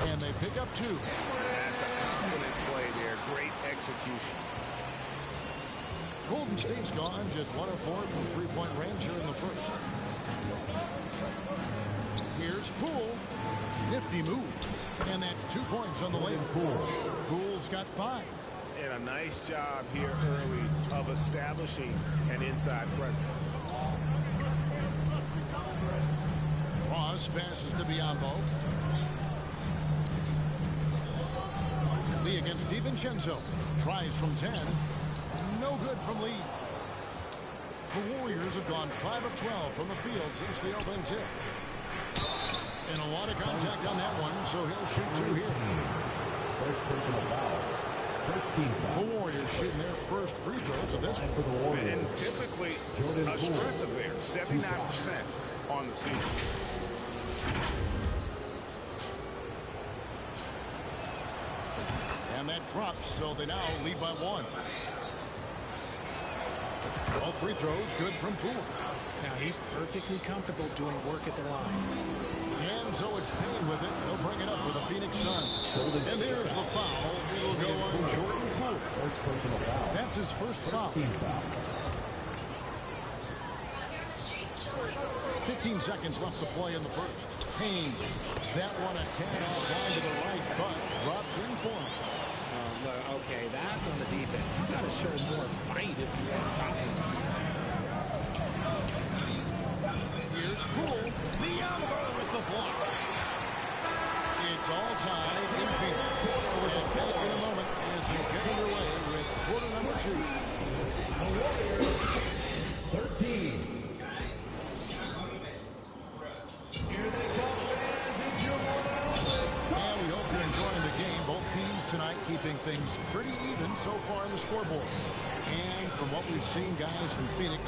And they pick up 2. That's a confident play there. Great execution. Golden State's gone just 1 of 4 from 3-point range here in the first. Here's Poole. Nifty move. And that's 2 points on the way. Poole's got 5. And a nice job here early of establishing an inside presence. Ross passes to Biyombo. Lee against DiVincenzo. Tries from 10. No good from Lee. The Warriors have gone 5 of 12 from the field since the opening tip. And a lot of contact on that one, so he'll shoot 2 here. First personal foul. First team foul. The Warriors shooting their first free throws of this one. For the Warriors. And typically a strength of theirs, 79% on the season. And that drops, so they now lead by 1. All free throws good from Poole. Now he's perfectly comfortable doing work at the line. And so it's Payne with it. He'll bring it up for the Phoenix Suns. And there's the foul. It'll go on Jordan Poole. That's his first foul. 15 seconds left to play in the first. Payne, that one a 10 off line to the right, but drops in for him. Okay, that's on the defense. You got to show more fight if you want to stop him. Here's Poole. Biyombo with the block. It's all tied in Phoenix. We'll get back in a moment as we get underway with quarter number 2. The Warriors, 13. And we hope you're enjoying the game. Both teams tonight keeping things pretty even so far in the scoreboard. And from what we've seen, guys, from Phoenix,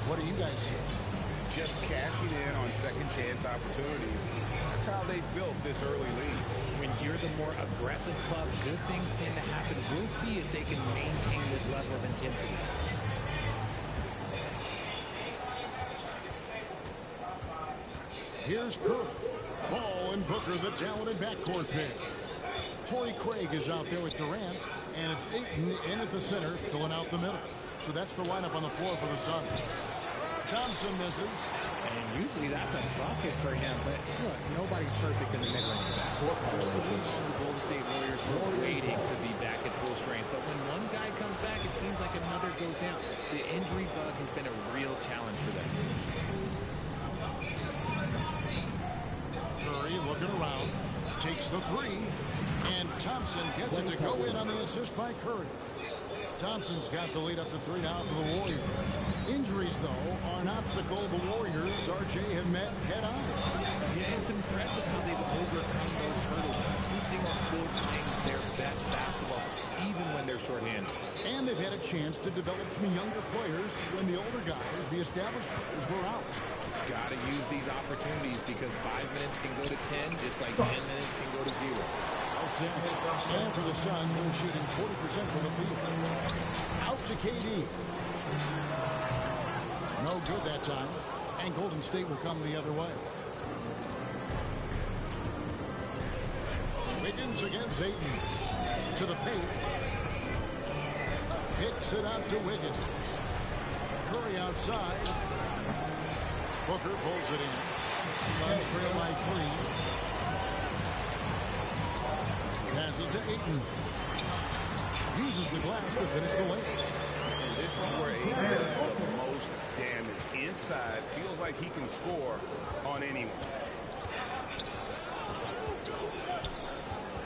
what do you guys see? Just cashing in on second chance opportunities. That's how they built this early lead. When you're the more aggressive club, good things tend to happen. We'll see if they can maintain this level of intensity. Here's Curry. Ball and Booker, the talented backcourt pair. Torrey Craig is out there with Durant, and it's Ayton in at the center, filling out the middle. So that's the lineup on the floor for the Suns. Thompson misses. And usually that's a bucket for him, but look, nobody's perfect in the mid-range. For so long, the Golden State Warriors were waiting to be back at full strength, but when one guy comes back, it seems like another goes down. The injury bug has been a real challenge for them. Curry looking around, takes the three, and Thompson gets it to go in on the assist by Curry. Thompson's got the lead up to 3 now for the Warriors. Injuries, though, are an obstacle the Warriors, RJ, have met head-on. Yeah, it's impressive how they've overcome those hurdles, insisting on still playing their best basketball, even when they're shorthanded. And they've had a chance to develop some younger players when the older guys, the established players, were out. Got to use these opportunities because 5 minutes can go to 10, just like 10 minutes can go to 0. And for the Suns, they're shooting 40% from the field. Out to KD. No good that time. And Golden State will come the other way. Wiggins against Ayton. To the paint. Picks it out to Wiggins. Curry outside. Booker pulls it in. Suns trail by 3. Passes to Ayton. Uses the glass to finish the lane. And this is where Ayton does the most damage. Inside, feels like he can score on anyone.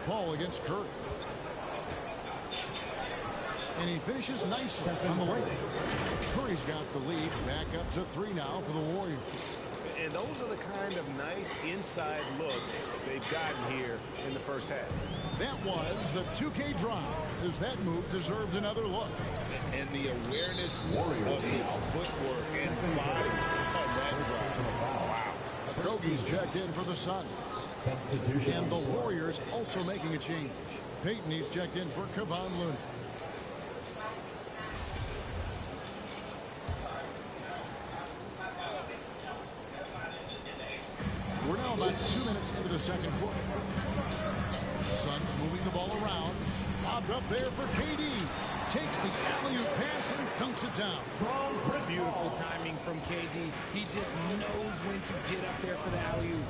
Paul against Curry. And he finishes nicely on the lane. Curry's got the lead back up to 3 now for the Warriors. And those are the kind of nice inside looks they've gotten here in the first half. That was the 2K drive, as that move deserved another look. And the awareness of his footwork and body on that drive. Wow. Kogi's checked in for the Suns. And the Warriors also making a change. Peyton, he's checked in for Kevon Looney. We're now about 2 minutes into the second quarter. Suns moving the ball around. Lobbed up there for KD. Takes the alley-oop pass and dunks it down. Beautiful timing from KD. He just knows when to get up there for the alley-oop.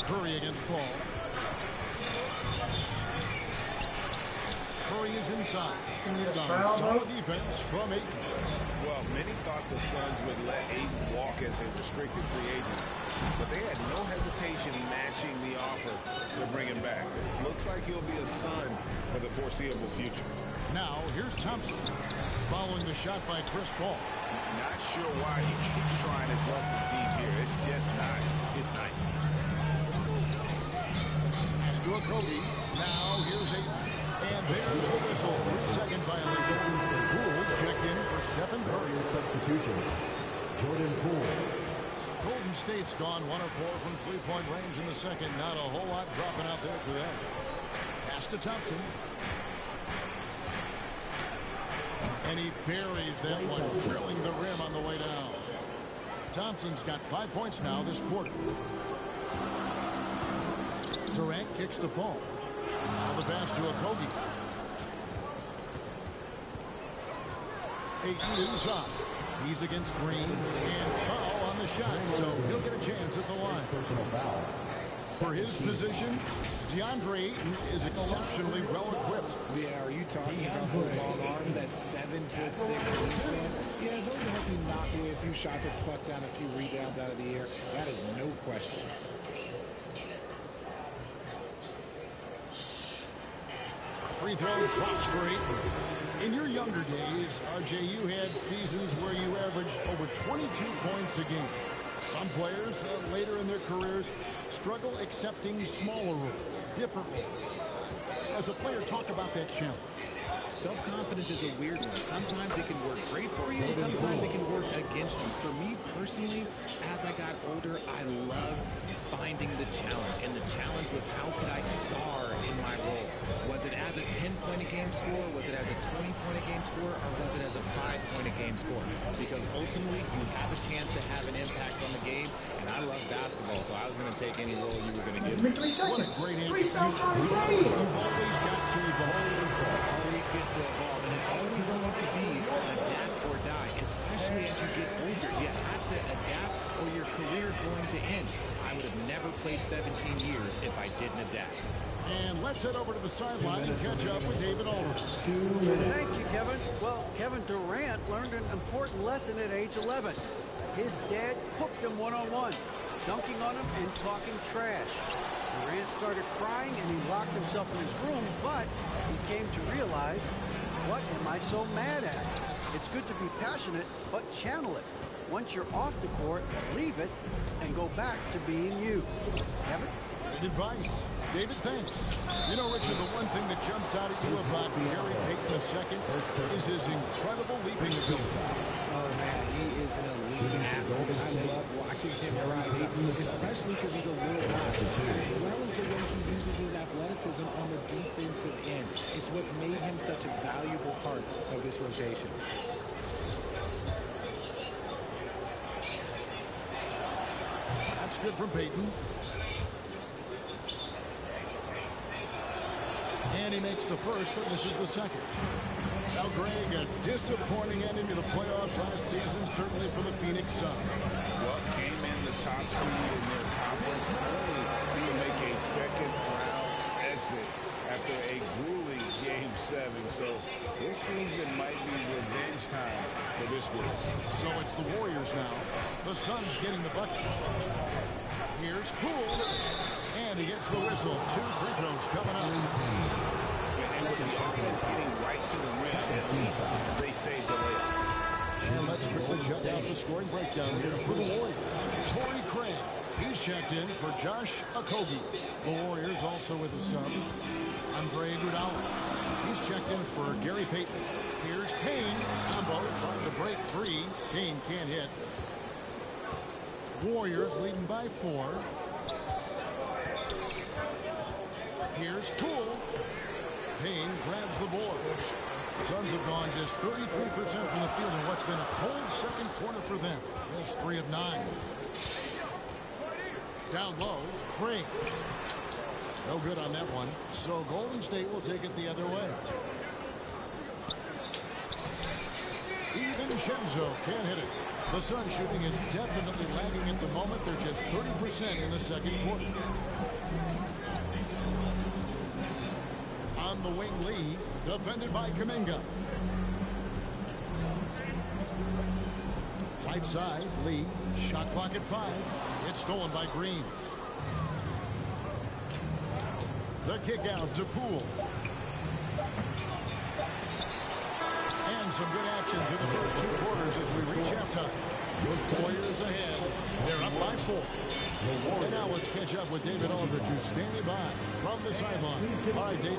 Curry against Paul. Curry is inside. Some solid defense from Ayton. Well, many thought the Suns would let Ayton walk as a restricted free agent, but they had no hesitation matching the offer to bring him back. Looks like he'll be a Sun for the foreseeable future. Now, here's Thompson, following the shot by Chris Paul. Not sure why he keeps trying his luck from deep here. It's just not his night. To a Kobe. Now, here's Ayton. And there's the whistle. 3-second violation. Poole's checked in for Stephen Curry. Substitution, Jordan Poole. Golden State's gone 1 of 4 from three-point range in the second. Not a whole lot dropping out there for them. Pass to Thompson. And he buries that one, drilling the rim on the way down. Thompson's got 5 points now this quarter. Durant kicks to Paul. Now the pass to Okogie. Ayton inside. He's against Green. And foul on the shot, so he'll get a chance at the line. Personal foul. For his position, DeAndre Ayton is exceptionally well-equipped. Yeah, are you talking about those long arms, that 7'6" wingspan? Yeah, those will help you knock away a few shots or pluck down a few rebounds out of the air. That is no question. Free throw drops for Ayton. In your younger days, RJ, you had seasons where you averaged over 22 points a game. Some players later in their careers struggle accepting smaller roles, different roles. As a player, talk about that challenge. Self-confidence is a weird one. Sometimes it can work great for you, and sometimes it can work against you. For me personally, as I got older, I loved finding the challenge. And the challenge was, how could I star in my role? Was it as a 10-point-a-game scorer? Was it as a 20-point-a-game scorer? Or was it as a 5-point-a-game scorer? Because ultimately, you have a chance to have an impact on the game. And I love basketball, so I was going to take any role you were going to give me. 3 seconds. Please stop trying to get You've always got to evolve. Always get to evolve, and it's always going to be adapt or die, especially as you get older. You have to adapt or your career is going to end. I would have never played 17 years if I didn't adapt. And let's head over to the sideline and catch up with David Aldridge. Thank you, Kevin. Well, Kevin Durant learned an important lesson at age 11. His dad cooked him one-on-one, dunking on him and talking trash. Durant started crying and he locked himself in his room, but he came to realize, what am I so mad at? It's good to be passionate, but channel it. Once you're off the court, leave it and go back to being you. Kevin? Great advice. David, thanks. You know, Richard, the one thing that jumps out at you about Gary Payton II is his incredible leaping ability. Oh, man, he is an elite athlete. I love watching him rise up, especially because he's a little guy, as well as the way he uses his athleticism on the defensive end. It's what's made him such a valuable part of this rotation. That's good from Payton. And he makes the first, but misses the second. Now, Greg, a disappointing ending to the playoffs last season, certainly for the Phoenix Suns. Well, came in the top seed in their conference, only to make a second-round exit after a grueling Game 7. So this season might be revenge time for this group. So it's the Warriors now. The Suns getting the bucket. Here's Poole. And he gets the whistle. 2 free throws coming up. And with the offense getting right to the rim, at least they saved the layup. And let's quickly check out the scoring breakdown here for the Warriors. Torrey Craig. He's checked in for Josh Okogie. The Warriors also with a sub. Andre Iguodala. He's checked in for Gary Payton. Here's Payne. Combo trying to break free. Payne can't hit. Warriors leading by 4. Here's Poole. Payne grabs the board. The Suns have gone just 33% from the field in what's been a cold second quarter for them. Just 3 of 9. Down low, Craig. No good on that one. So Golden State will take it the other way. Even Shenzo can't hit it. The Suns shooting is definitely lagging at the moment. They're just 30% in the second quarter. On the wing, Lee, defended by Kuminga. Right side, Lee, shot clock at 5. It's stolen by Green. The kick out to Poole. And some good action through the first 2 quarters as we reach halftime. Warriors ahead. They're up by 4. And now let's catch up with David Aldridge, who's standing by from the sideline. All right, David.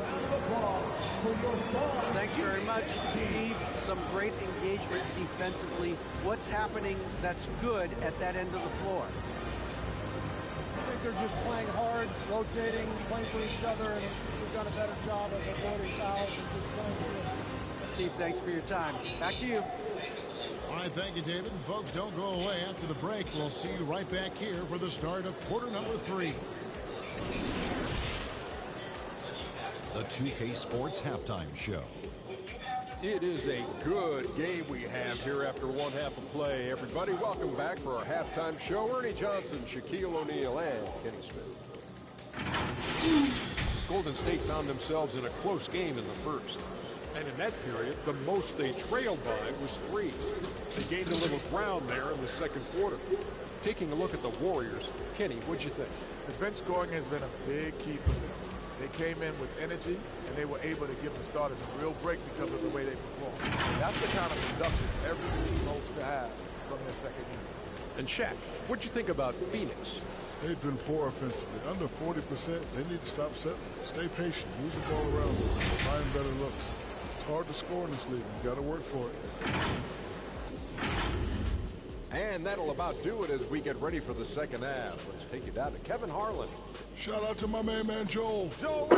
Thanks very much, Steve. Some great engagement defensively. What's happening that's good at that end of the floor? I think they're just playing hard, rotating, playing for each other, and we've done a better job of avoiding fouls and just playing good. Steve, thanks for your time. Back to you. All right, thank you, David. And folks, don't go away. After the break, we'll see you right back here for the start of quarter number 3. The 2K Sports Halftime Show. It is a good game we have here after one half of play. Everybody, welcome back for our halftime show. Ernie Johnson, Shaquille O'Neal, and Kenny Smith. Golden State found themselves in a close game in the first. And in that period, the most they trailed by was 3. They gained a little ground there in the second quarter. Taking a look at the Warriors, Kenny, what'd you think? The bench scoring has been a big key for them. They came in with energy, and they were able to give the starters a real break because of the way they performed. That's the kind of production every team hopes to have from their second unit. And Shaq, what'd you think about Phoenix? They've been poor offensively. Under 40%, they need to stop settling. Stay patient. Move the ball around. Find better looks. It's hard to score in this league. You got to work for it. And that'll about do it as we get ready for the second half. Let's take you down to Kevin Harlan. Shout out to my man Joel. Joel!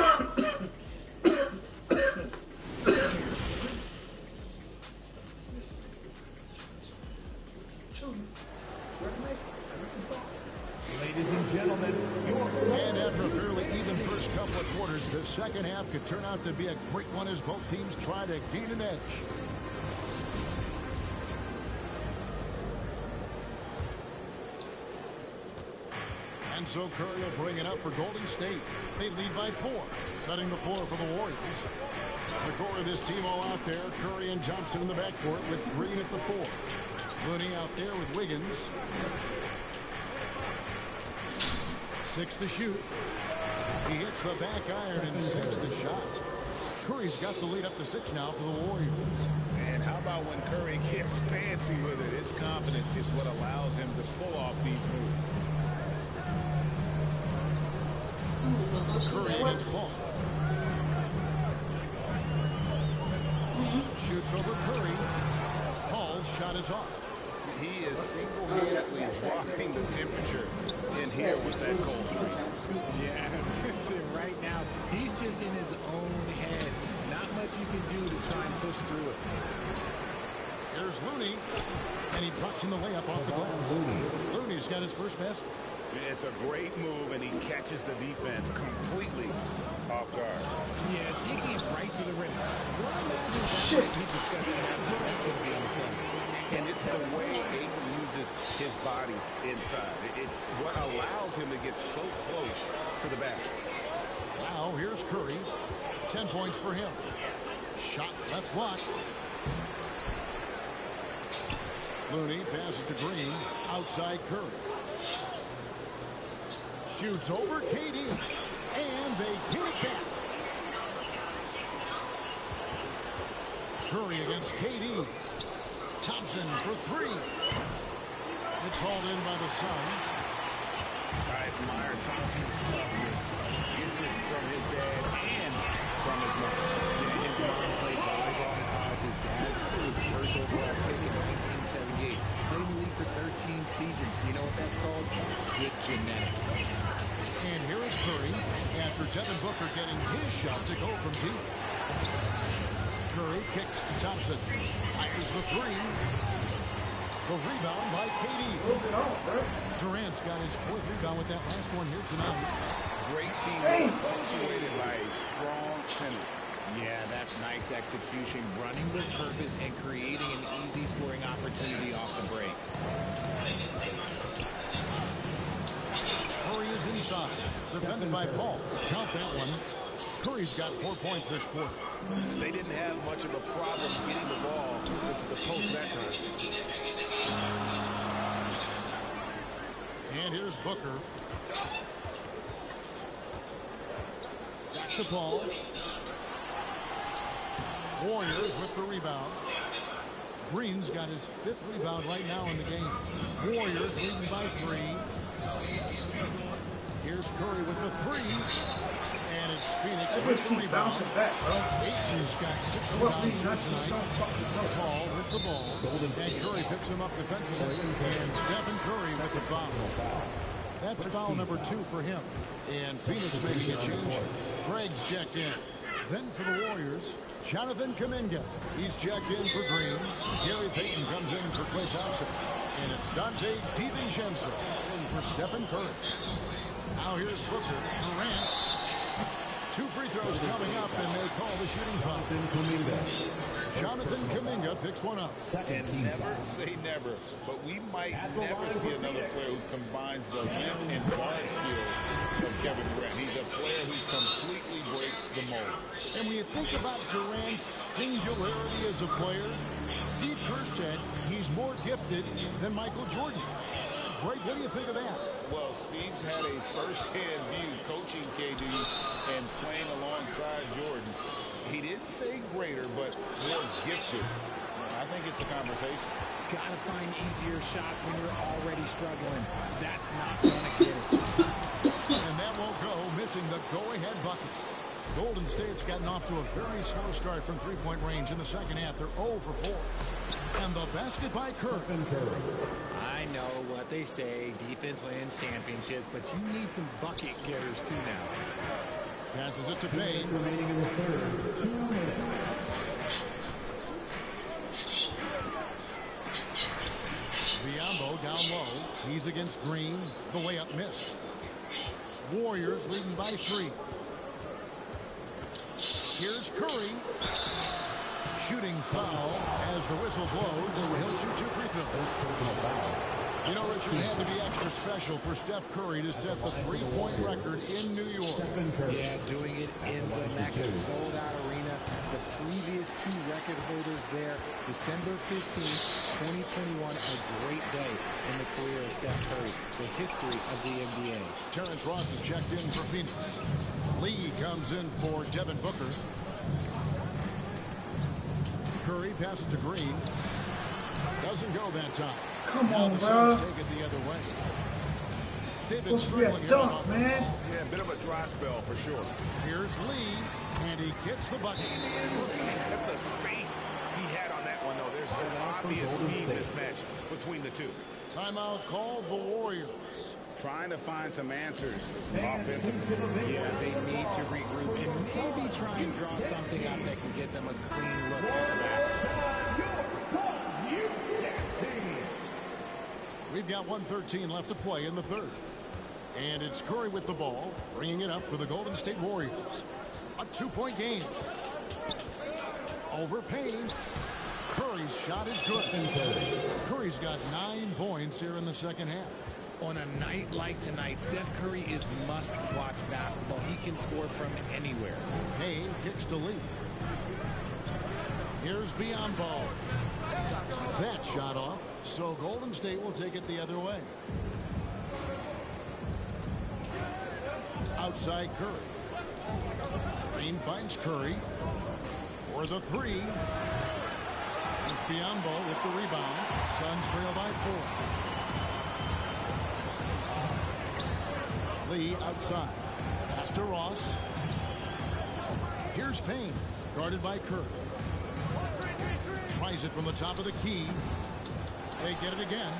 Ladies and gentlemen, and after a fairly even first couple of quarters, the second half could turn out to be a great one as both teams try to gain an edge. And so Curry will bring it up for Golden State. They lead by 4, setting the floor for the Warriors. The core of this team all out there. Curry and Thompson in the backcourt with Green at the 4. Looney out there with Wiggins. 6 to shoot. He hits the back iron and sinks the shot. Curry's got the lead up to 6 now for the Warriors. And how about when Curry gets fancy with it? His confidence is what allows him to pull off these moves. Curry against Paul. Shoots over Curry. Paul's shot is off. He is single-handedly dropping the temperature in here with that cold streak. Yeah, right now, he's just in his own head. Not much you can do to try and push through it. There's Looney, and he drops in the layup off the glass. Looney's got his first basket. It's a great move, and he catches the defense completely off guard. Yeah, taking it right to the rim. Well, I imagine that he discussed that that's going to be on the front. And it's the way Ayton uses his body inside. It's what allows him to get so close to the basket. Now here's Curry. 10 points for him. Shot left block. Looney passes to Green. Outside Curry. Shoots over KD. And they get it back. Curry against KD. Thompson for 3. It's hauled in by the Suns. I admire Thompson's toughness. Gets it from his dad and from his mom. Yeah, his mom played volleyball in college. His dad was the first overall pick in 1978. Played in the league for 13 seasons. You know what that's called? Good genetics. And here is Curry after Devin Booker getting his shot to go from deep. Curry kicks to Thompson. Fires the 3. The rebound by KD. Durant's got his 4th rebound with that last one here tonight. Great team punctuated by a strong finish. Yeah, that's nice execution, running with purpose and creating an easy scoring opportunity off the break. Curry is inside. Defended by Paul. Count that one. Curry's got 4 points this quarter. They didn't have much of a problem getting the ball into the post that time. And here's Booker. Back to Paul. Warriors with the rebound. Green's got his 5th rebound right now in the game. Warriors leading by 3. Here's Curry with the 3. And it's Phoenix with the rebound. Ayton's got 6 rebounds tonight. Paul with the ball. And Curry picks him up defensively. And Stephen Curry with the foul. That's foul number 2 for him. And Phoenix making a change. Craig's checked in. Then for the Warriors, Jonathan Kuminga. He's checked in for Green. Gary Payton comes in for Klay Thompson. And it's Dante DiVincenzo in for Stephen Curry. Now here's Booker. Durant. 2 free throws coming up, and they call the shooting foul. Jonathan Kuminga picks one up. And never say never, but we might never see another player who combines the limp and guard skills of Kevin Durant. He's a player who completely breaks the mold. And when you think about Durant's singularity as a player, Steve Kerr said he's more gifted than Michael Jordan. Greg, what do you think of that? Well, Steve's had a first-hand view coaching KD and playing alongside Jordan. He didn't say greater, but more gifted. I think it's a conversation. Gotta find easier shots when you're already struggling. That's not gonna get it. And that won't go, missing the go-ahead bucket. Golden State's gotten off to a very slow start from three-point range in the second half. They're 0 for 4. And the basket by Curry. I know what they say, defense wins championships, but you need some bucket getters too now. Passes it to Payne. Remaining in the third. 2 minutes. Biombo down low. He's against Green. The layup missed. Warriors leading by 3. Here's Curry. Shooting foul as the whistle blows. He'll shoot 2 free throws. You know, Richard, it had to be extra special for Steph Curry to set the three-point record in New York. Yeah, doing it in the Mecca sold-out arena. The previous 2 record holders there, December 15th, 2021, a great day in the career of Steph Curry, the history of the NBA. Terrence Ross is checked in for Phoenix. Lee comes in for Devin Booker. Curry passes to Green. Doesn't go that time. Come now on, the bro. Suns take it the other way. They've been struggling here on offense. Man. Yeah, a bit of a dry spell for sure. Here's Lee, and he gets the bucket. Look at the space he had on that one, though. There's an obvious speed mismatch between the two. Timeout called the Warriors. Trying to find some answers offensively. Yeah, they need to regroup and maybe try and draw something up that can get them a clean look at the basketball. We've got 1:13 left to play in the third. And it's Curry with the ball, bringing it up for the Golden State Warriors. A 2-point game. Over Payne. Curry's shot is good. Curry's got 9 points here in the second half. On a night like tonight, Steph Curry is must-watch basketball. He can score from anywhere. Payne kicks to Lee. Here's Biombo. That shot off, so Golden State will take it the other way. Outside Curry. Green finds Curry for the 3. It's Biombo with the rebound. Suns trail by 4. Lee outside. Pass to Ross. Here's Payne, guarded by Curry. Tries it from the top of the key. They get it again.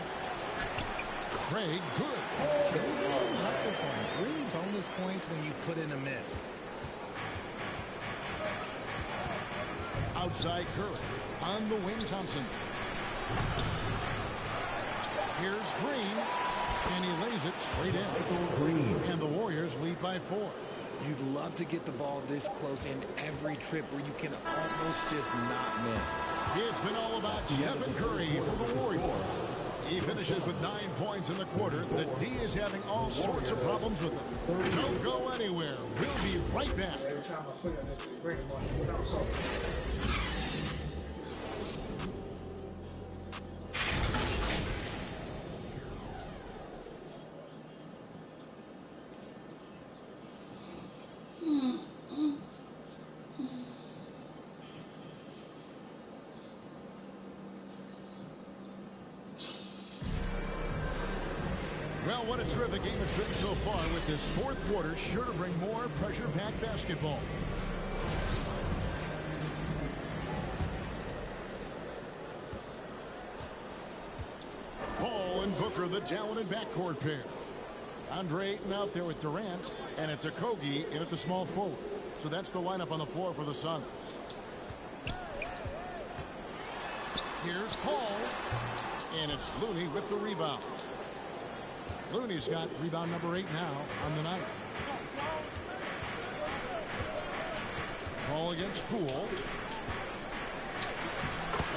Craig, good. Those are some hustle points. Really bonus points when you put in a miss. Outside Curry. On the wing, Thompson. Here's Green. And he lays it straight in. And the Warriors lead by 4. You'd love to get the ball this close in every trip where you can almost just not miss. It's been all about Stephen Curry for the Warriors. He finishes with 9 points in the quarter. The D is having all sorts of problems with him. Don't go anywhere. We'll be right back. Every time I put it, it's great one. So Well, what a terrific game it's been so far, with this fourth quarter sure to bring more pressure-packed basketball. Paul and Booker, the talented backcourt pair. Andre Ayton out there with Durant, and it's Okogie in at the small forward. So that's the lineup on the floor for the Suns. Here's Paul, and it's Looney with the rebound. Looney's got rebound number 8 now on the night. Paul against Poole.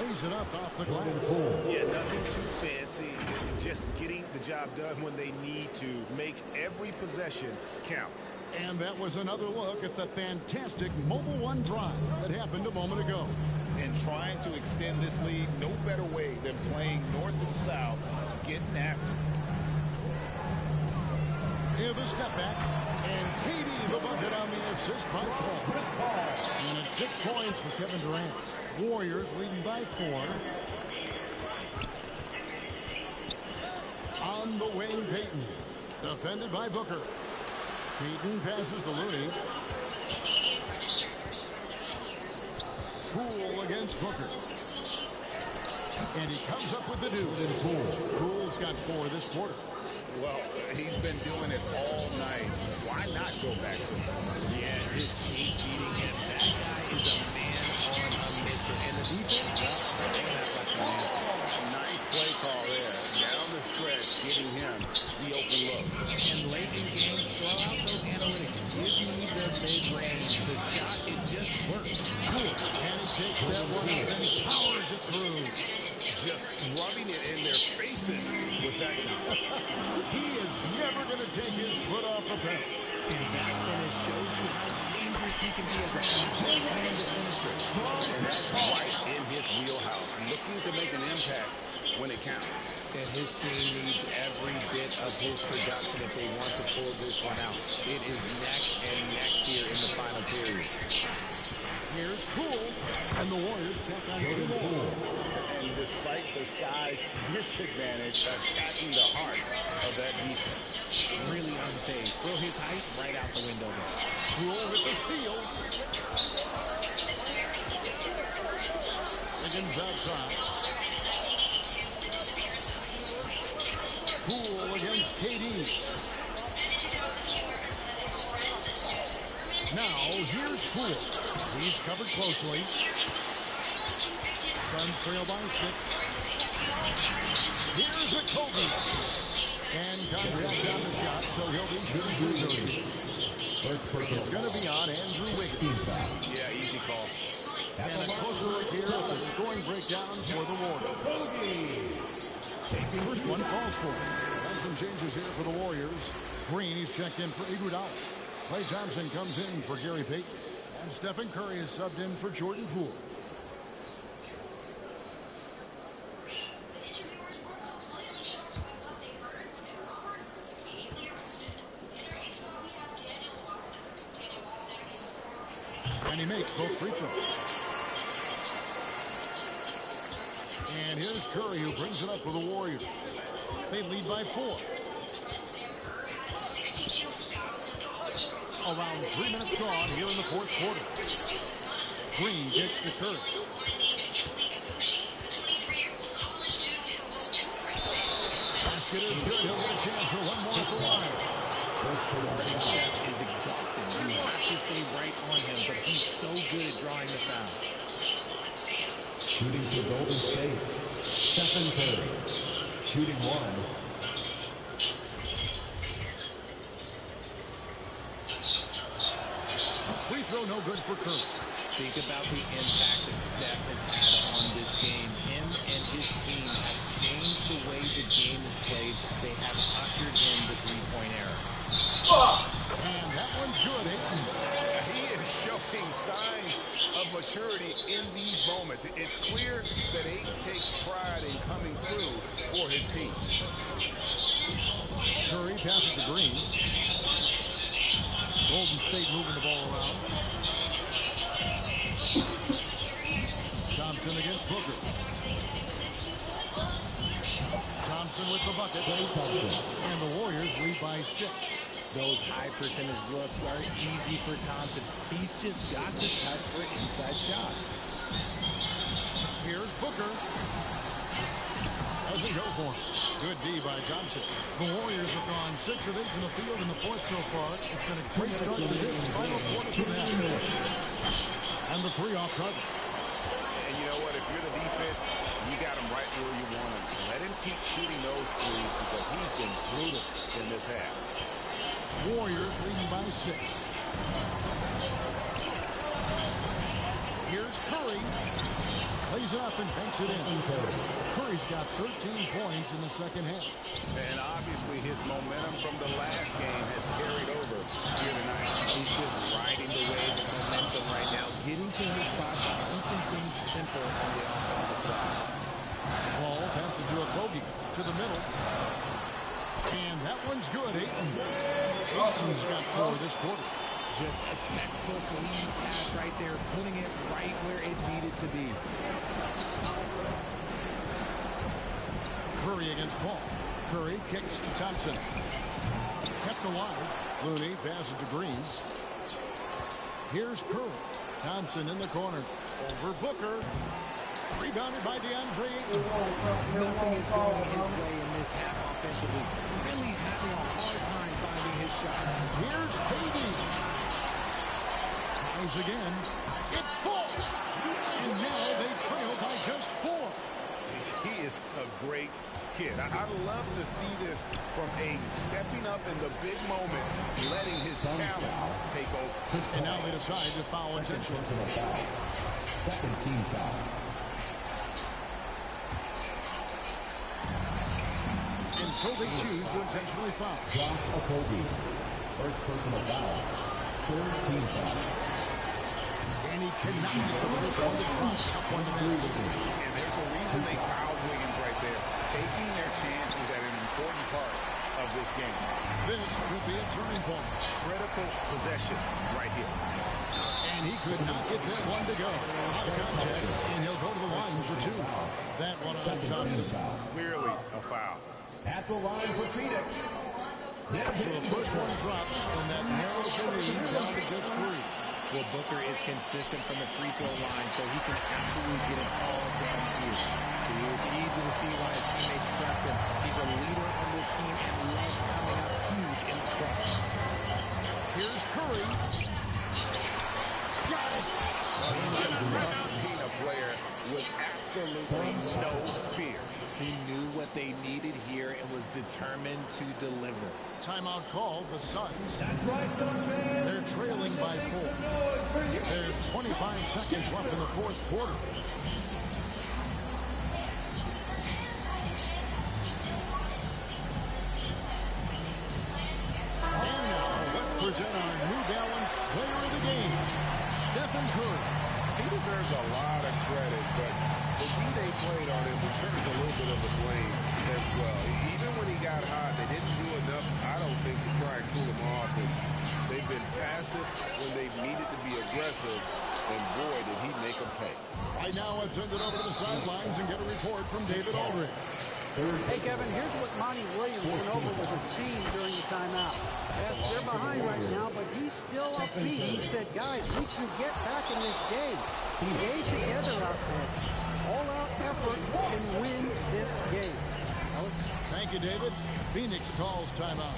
Lays it up off the glass. Yeah, nothing too fancy. Just getting the job done when they need to. Make every possession count. And that was another look at the fantastic Mobile One drive that happened a moment ago. And trying to extend this lead, no better way than playing north and south, getting after it. Here's the step back. And Katie, the bucket on the assist by Paul. And it's 6 points for Kevin Durant. Warriors leading by 4. On the wing, Payton. Defended by Booker. Payton passes to Looney. Poole against Booker. And he comes up with the deuce. Poole's got 4 this quarter. Well, he's been doing it all night. Why not go back to him? Yeah, just keep feeding him. That guy is a man on a mission. And the defense, well, they're not rushing in. Nice play call there. Down the stretch, giving him the open look. And late in games, throw out those analytics. Give me the mid-range. The shot, it just works. Cool. And he takes that one up and powers it through. Just rubbing it in their faces with that guy. He is never going to take his foot off the pedal. And that finish shows you how dangerous he can be as a passer and a finisher. And that's right in his wheelhouse. Looking to make an impact when it counts. And his team needs every bit of his production if they want to pull this one out. It is neck and neck here in the final period. Here's Poole, and the Warriors tack on 2 more. And despite the size disadvantage, attacking the heart of that defense. Really unfazed. Throw his height right out the window there. Poole with the steal. Wiggins outside. Poole against KD. Now, here's Poole. He's covered closely. Suns trail by 6. Here's a Kobe. And contact on the shot, so he'll be shooting free throws. It's going to be on Andrew Wiggins. Yeah, easy call. And a closer look here at the scoring breakdown for the Warriors. First one falls for him. And some changes here for the Warriors. Green, he's checked in for Iguodala. Klay Thompson comes in for Gary Payton. And Stephen Curry is subbed in for Jordan Poole. And he makes both free throws. And here's Curry, who brings it up for the Warriors. They lead by 4. Around 3 minutes gone here in the 4th quarter. Green gets to Curry. Basket is good. He'll get a chance for one more at the line. Big Steph is exhausted. You have to stay right on him, but he's so good at drawing the foul. Shooting for Golden State, Stephen Curry. Shooting 1. Free throw no good for Curry. Think about the impact that Steph has had on this game. Him and his team have changed the way the game is played. They have ushered in the three-point era. And that one's good, Ayton. He is showing signs of maturity in these moments. It's clear that Ayton takes pride in coming through for his team. Curry passes to Green. Golden State moving the ball around. Thompson against Booker. Thompson with the bucket. And the Warriors lead by 6. Those high percentage looks are easy for Thompson. He's just got the touch for inside shots. Here's Booker. Doesn't go for him. Good D by Thompson. The Warriors have gone 6 of 8 in the field in the 4th so far. It's been a great start to this final quarter for them. And the 3 off target. And you know what? If you're the defense, you got him right where you want him. Let him keep shooting those threes because he's been brutal in this half. Warriors leading by 6. Here's Curry. Lays it up and banks it in. Curry's got 13 points in the second half. And obviously his momentum from the last game has carried over here tonight. He's just riding the wave of momentum right now, getting to his spots and keeping things simple on the offensive side. Ball passes to Okogie to the middle. And that one's good. Ayton's got 4 this quarter. Just a textbook lead pass right there, putting it right where it needed to be. Curry against Paul. Curry kicks to Thompson. Kept alive. Looney passes to Green. Here's Curry. Thompson in the corner. Over Booker. Rebounded by DeAndre Ayton. Nothing is going his way in this half offensively. Really having a hard time finding his shot. Here's Haden. Tries again. It falls. And now they trail by just 4. He is a great kid. I'd love to see this from Ayton, stepping up in the big moment, letting his talent take over. And now they decide to foul intentionally. Second team foul. And so they choose to intentionally foul. Josh Okogie. First personal foul. Third team foul. And he cannot get the first one to drop. Tough one to miss. And there's a reason they fouled Wiggins right there. Taking their chances at an important part of this game. This will be a turning point. Critical possession right here. And he could not get that one to go. Out of contact, and he'll go to the line for 2. That one on Thompson. Clearly a foul. At the line for Phoenix. So the first one drops, and that narrows the lead down to just 3. Well, Booker is consistent from the free throw line, so he can absolutely get it all done here. It's easy to see why his teammates trust him. He's a leader on this team and loves coming up huge in the clutch. Here's Curry. Got it. Being a player with absolutely no fear. He knew what they needed here and was determined to deliver. Timeout called. The Suns. They're trailing by 4. There's 25 seconds left in the fourth quarter. And now let's present our New Balance Player of the Game, Stephen Curry. He deserves a lot of credit, but the way they played on him deserves a little bit of the blame as well. Even when he got hot, they didn't do enough, I don't think, to try and cool him off. And they've been passive when they've needed to be aggressive, and boy, did he make them pay. Right now, let's send it over to the sidelines and get a report from David Aldridge. Hey, Kevin, here's what Monty Williams went over with his team during the timeout. Yes, they're behind right now, but he's still upbeat. He said, guys, we can get back in this game. Stay together out there. All-out effort can win this game. Thank you, David. Phoenix calls timeout.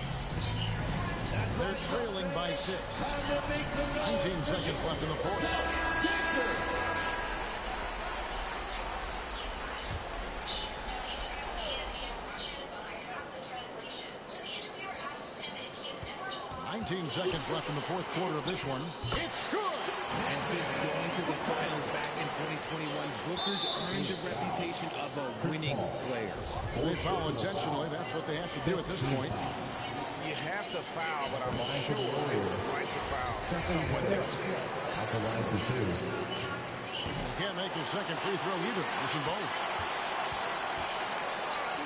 They're trailing by 6. 19 seconds left in the fourth. 19 seconds left in the fourth quarter of this one. It's good! And since going to the finals back in 2021, Booker's earned the reputation of a winning player. They foul intentionally. That's what they have to do at this point. You have to foul, but I'm sure they would like to foul someone different. At the line for 2. Can't make his second free throw either. Missing both.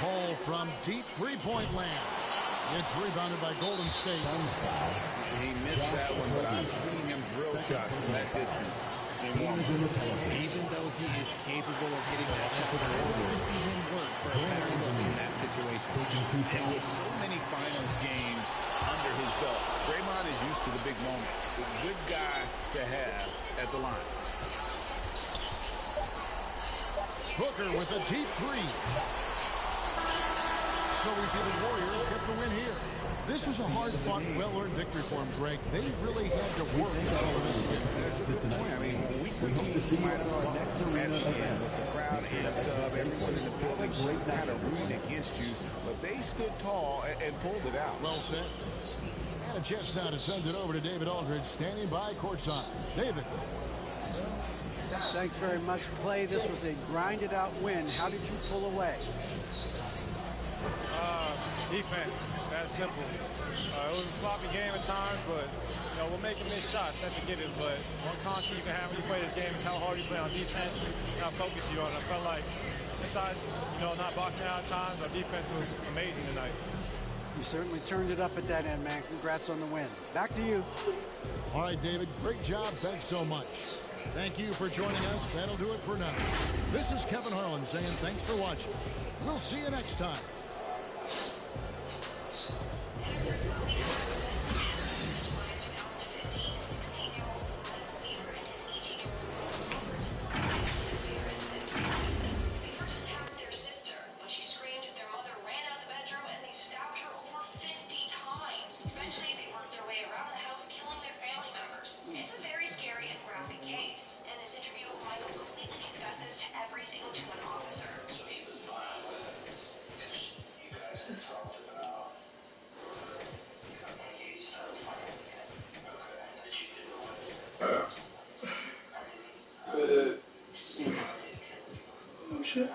Paul from deep three-point land. It's rebounded by Golden State. He missed that one, but I've seen him drill shots from that distance. Even though he is capable of hitting that shot, I wanted to see him work for a better look in that situation. And with so many finals games under his belt, Draymond is used to the big moments. A good guy to have at the line. Booker with a deep 3. So we see the Warriors get the win here. This was a hard-fought, well-earned victory for them, Greg. They really had to work for this win. That's a good point. I mean, weaker teams might have won at the end with the crowd amped up, everyone in the building kind of rooting against you, but they stood tall and pulled it out. Well said. And a chance now to send it over to David Aldridge, standing by courtside. David. Thanks very much, Clay. This was a grinded-out win. How did you pull away? Defense. That's simple. It was a sloppy game at times, but we're making missed shots. That's a given. But one constant you can have when you play this game is how hard you play on defense and how focused you are. And I felt like, besides not boxing out at times, our defense was amazing tonight. You certainly turned it up at that end, man. Congrats on the win. Back to you. All right, David. Great job. Thanks so much. Thank you for joining us. That'll do it for now. This is Kevin Harlan saying thanks for watching. We'll see you next time. Shit.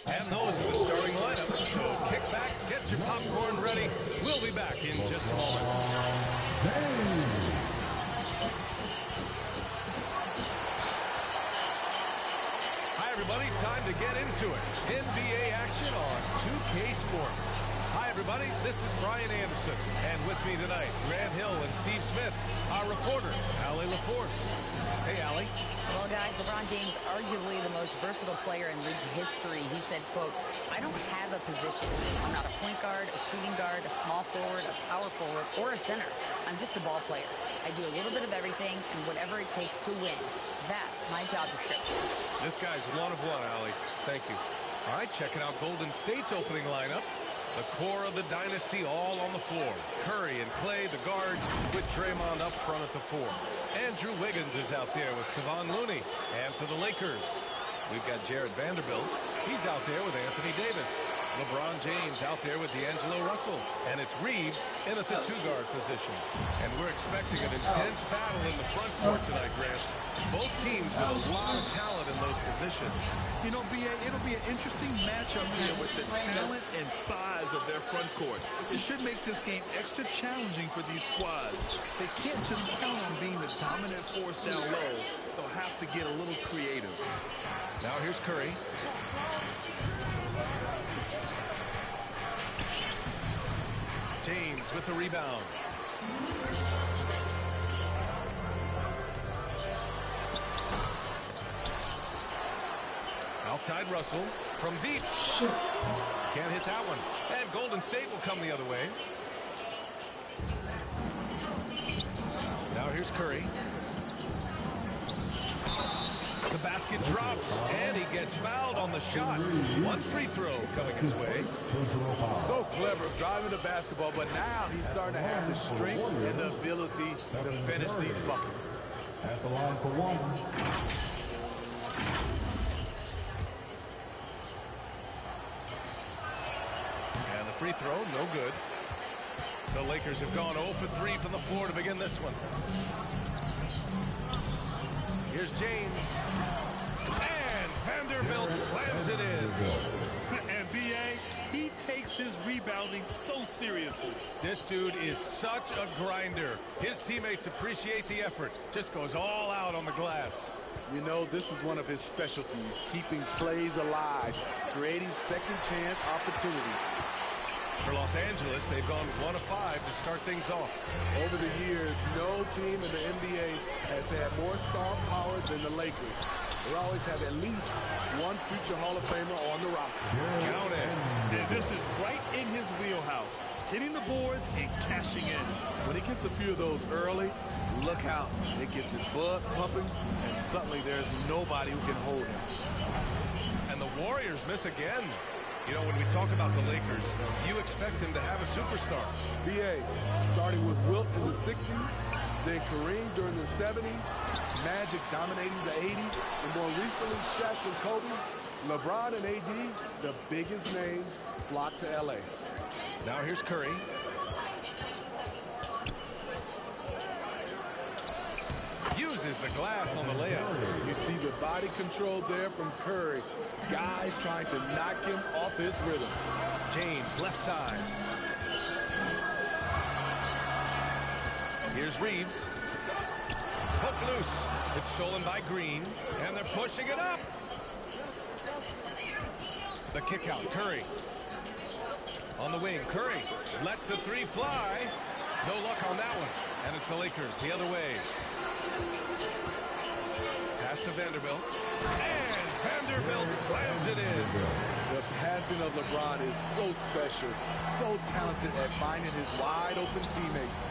And those are the starting lineups. So kick back, get your popcorn ready. We'll be back in just a moment. Hi, everybody. Time to get into it. NBA action on 2K Sports. Hi, everybody. This is Brian Anderson. And with me tonight, Grant Hill and Steve Smith. Our reporter, Allie LaFleur. force. Hey, Allie. Well, guys, LeBron James, arguably the most versatile player in league history. He said, quote, "I don't have a position. I'm not a point guard, a shooting guard, a small forward, a power forward, or a center. I'm just a ball player. I do a little bit of everything and whatever it takes to win. That's my job description." This guy's one of one, Allie. Thank you. All right, checking out Golden State's opening lineup. The core of the dynasty all on the floor. Curry and Clay, the guards, with Draymond up front at the 4. Andrew Wiggins is out there with Kevon Looney. And for the Lakers, we've got Jared Vanderbilt. He's out there with Anthony Davis. LeBron James out there with D'Angelo Russell. And it's Reeves in at the 2-guard position. And we're expecting an intense battle in the front court tonight, Grant. Both teams with a lot of talent in those positions. You know, BA, it'll be an interesting matchup here with the talent and size of their front court. It should make this game extra challenging for these squads. They can't just count on being the dominant force down low. They'll have to get a little creative. Now here's Curry. James with the rebound. Outside Russell from deep. Can't hit that one. And Golden State will come the other way. Now here's Curry. The basket drops, and he gets fouled on the shot. One free throw coming his way. So clever driving the basketball, but now he's starting to have the strength and the ability to finish these buckets. At the line for one. And the free throw, no good. The Lakers have gone 0 for 3 from the floor to begin this one. Here's James. And Vanderbilt slams it in. And BA, he takes his rebounding so seriously. This dude is such a grinder. His teammates appreciate the effort. Just goes all out on the glass. You know, this is one of his specialties, keeping plays alive, creating second chance opportunities. For Los Angeles, they've gone 1 of 5 to start things off. Over the years, no team in the NBA has had more star power than the Lakers. They always have at least one future Hall of Famer on the roster. Count it. And this is right in his wheelhouse, hitting the boards and cashing in. When he gets a few of those early, look out. It gets his blood pumping, and suddenly there's nobody who can hold him. And the Warriors miss again. You know, when we talk about the Lakers, you expect them to have a superstar. BA, starting with Wilt in the 60s, then Kareem during the 70s, Magic dominating the 80s, and more recently Shaq and Kobe, LeBron and AD, the biggest names flocked to LA. Now here's Curry. Uses the glass on the layup. You see the body control there from Curry. Guys trying to knock him off his rhythm. James, left side. Here's Reeves. Hook loose. It's stolen by Green, and they're pushing it up. The kick out, Curry. On the wing, Curry lets the 3 fly. No luck on that one. And it's the Lakers the other way. Pass to Vanderbilt. And Vanderbilt slams it in. The passing of LeBron is so special, so talented at finding his wide open teammates.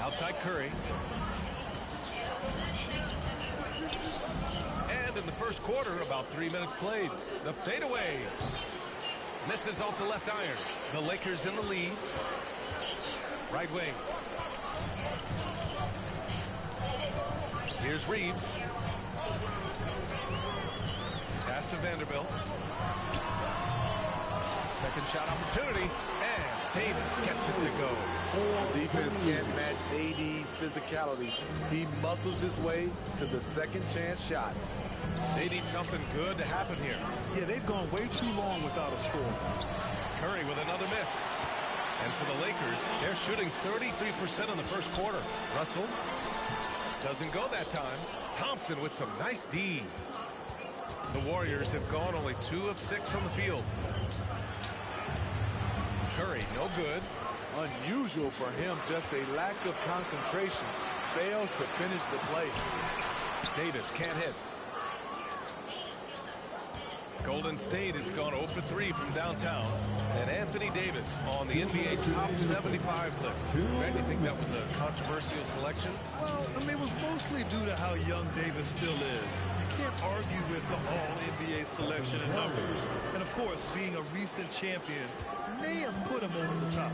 Outside Curry. And in the first quarter, about 3 minutes played. The fadeaway. Misses off the left iron. The Lakers in the lead. Right wing. Here's Reeves. Pass to Vanderbilt. Second shot opportunity. And Davis gets it to go. Defense can't match AD's physicality. He muscles his way to the second chance shot. They need something good to happen here. Yeah, they've gone way too long without a score. Curry with another miss. And for the Lakers, they're shooting 33% in the first quarter. Russell doesn't go that time. Thompson with some nice D. The Warriors have gone only 2 of 6 from the field. Curry, no good. Unusual for him, just a lack of concentration. Fails to finish the play. Davis can't hit. Golden State has gone 0 for 3 from downtown. And Anthony Davis on the NBA's top 75 list. Greg, you think that was a controversial selection? Well, I mean, it was mostly due to how young Davis still is. You can't argue with the all-NBA selection and numbers. And, of course, being a recent champion may have put him over the top.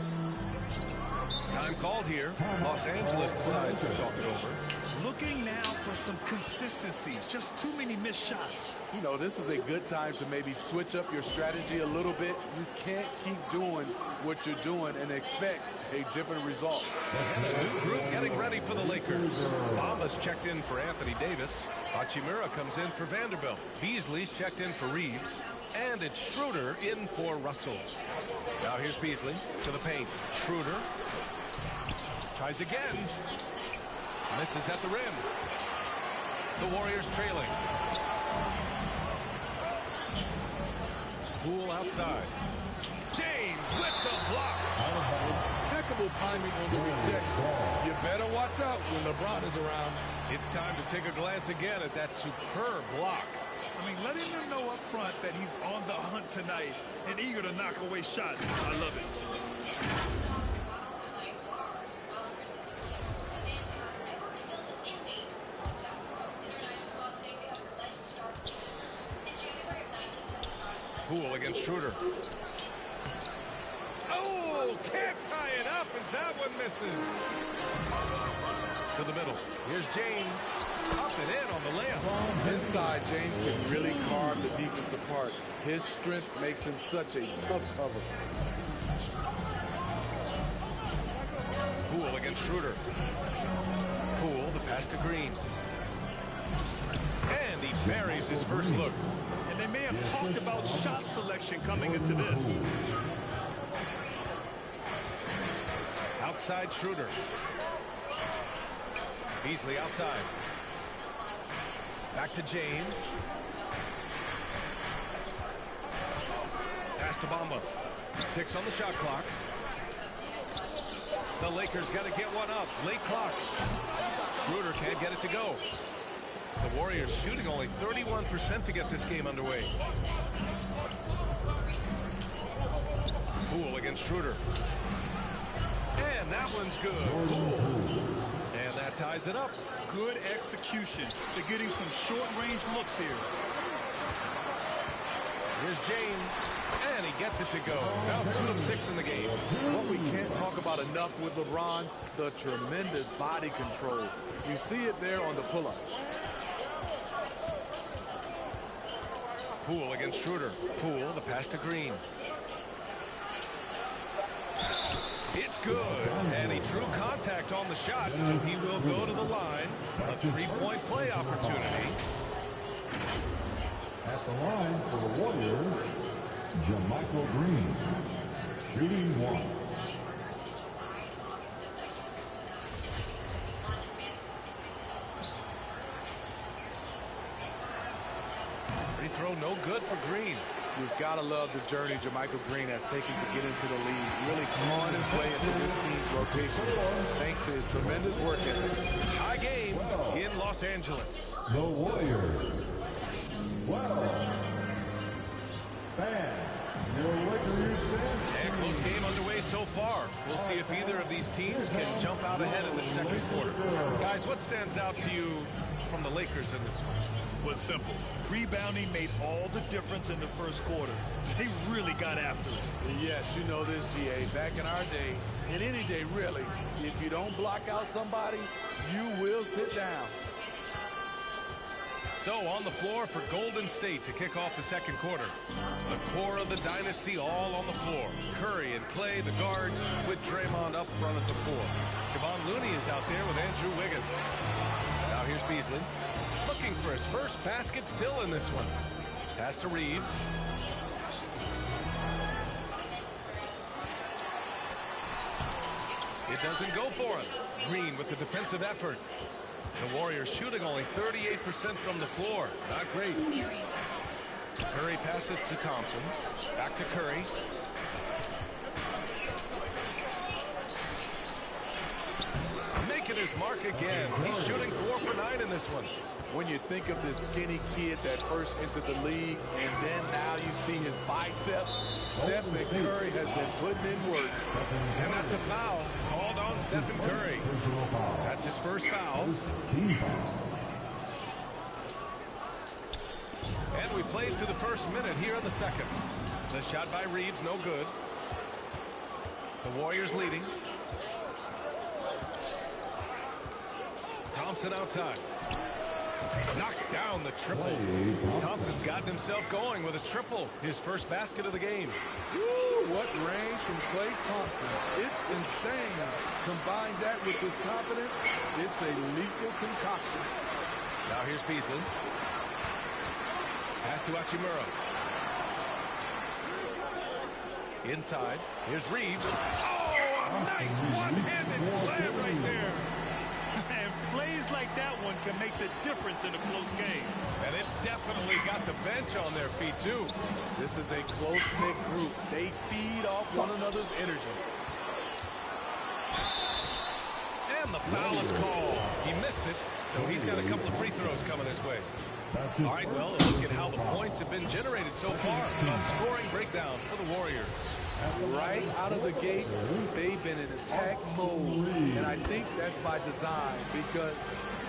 Time called here. Los Angeles decides to talk it over. Looking now for some consistency. Just too many missed shots. You know, this is a good time to maybe switch up your strategy a little bit. You can't keep doing what you're doing and expect a different result. And a new group getting ready for the Lakers. Bamba's checked in for Anthony Davis. Hachimura comes in for Vanderbilt. Beasley's checked in for Reeves. And it's Schroeder in for Russell. Now here's Beasley to the paint. Schroeder tries again. Misses at the rim. The Warriors trailing. Poole outside. James with the block. Impeccable timing on the rejection. You better watch out when LeBron is around. It's time to take a glance again at that superb block. I mean, letting them know up front that he's on the hunt tonight and eager to knock away shots. I love it. Poole against Schroeder. Oh, can't tie it up as that one misses. To the middle. Here's James. Up and in on the layup. Inside, James can really carve the defense apart. His strength makes him such a tough cover. Poole against Schroeder. Poole, the pass to Green. And he buries his first look. And they may have talked about shot selection coming into this. Outside Schroeder. Beasley outside. Back to James. Pass to Bamba. 6 on the shot clock. The Lakers got to get one up. Late clock. Schroeder can't get it to go. The Warriors shooting only 31% to get this game underway. Poole against Schroeder. And that one's good. Poole. And that ties it up. Good execution. They're getting some short-range looks here. Here's James. And he gets it to go. Now 2 of 6 in the game. What we can't talk about enough with LeBron, the tremendous body control. You see it there on the pull-up. Poole against Schroeder. Poole, the pass to Green. It's good. And he drew contact on the shot, so he will go to the line. A 3-point play opportunity. At the line for the Warriors, JaMychal Green, shooting 1. Free throw no good for Green. You've got to love the journey JaMychal Green has taken to get into the league. Really clawing his way into this team's rotation thanks to his tremendous work ethic. Tie game in Los Angeles. The Warriors. 12. Fans, your Lakers stand. And close game underway so far. We'll see if either of these teams can jump out ahead in the second quarter. Guys, what stands out to you from the Lakers in this one? Was simple. Rebounding made all the difference in the first quarter. They really got after it. Yes, you know this, GA. Back in our day, and any day really, if you don't block out somebody, you will sit down. So on the floor for Golden State to kick off the second quarter. The core of the dynasty all on the floor. Curry and Clay, the guards, with Draymond up front at the 4. Kevon Looney is out there with Andrew Wiggins. Now here's Beasley. Looking for his first basket still in this one. Pass to Reeves. It doesn't go for him. Green with the defensive effort. The Warriors shooting only 38% from the floor. Not great. Curry passes to Thompson. Back to Curry. his mark again. He's shooting 4 for 9 in this one. When you think of this skinny kid that first entered the league, and then now you see his biceps, Stephen Curry has been putting in work. And that's a foul called on Stephen Curry. That's his first foul. And we played through the first minute here in the second. The shot by Reeves, no good. The Warriors leading. Thompson outside. Knocks down the triple. Thompson's gotten himself going with a triple. His first basket of the game. Woo, what range from Klay Thompson. It's insane. Combine that with his confidence, it's a lethal concoction. Now here's Beasley. Pass to Hachimura. Inside. Here's Reeves. Oh, a nice one-handed slam right there. And plays like that one can make the difference in a close game. And it definitely got the bench on their feet, too. This is a close-knit group. They feed off one another's energy. And the foul is called. He missed it, so he's got a couple of free throws coming his way. All right, well, look at how the points have been generated so far. A scoring breakdown for the Warriors. Right out of the gates, they've been in attack mode. And I think that's by design because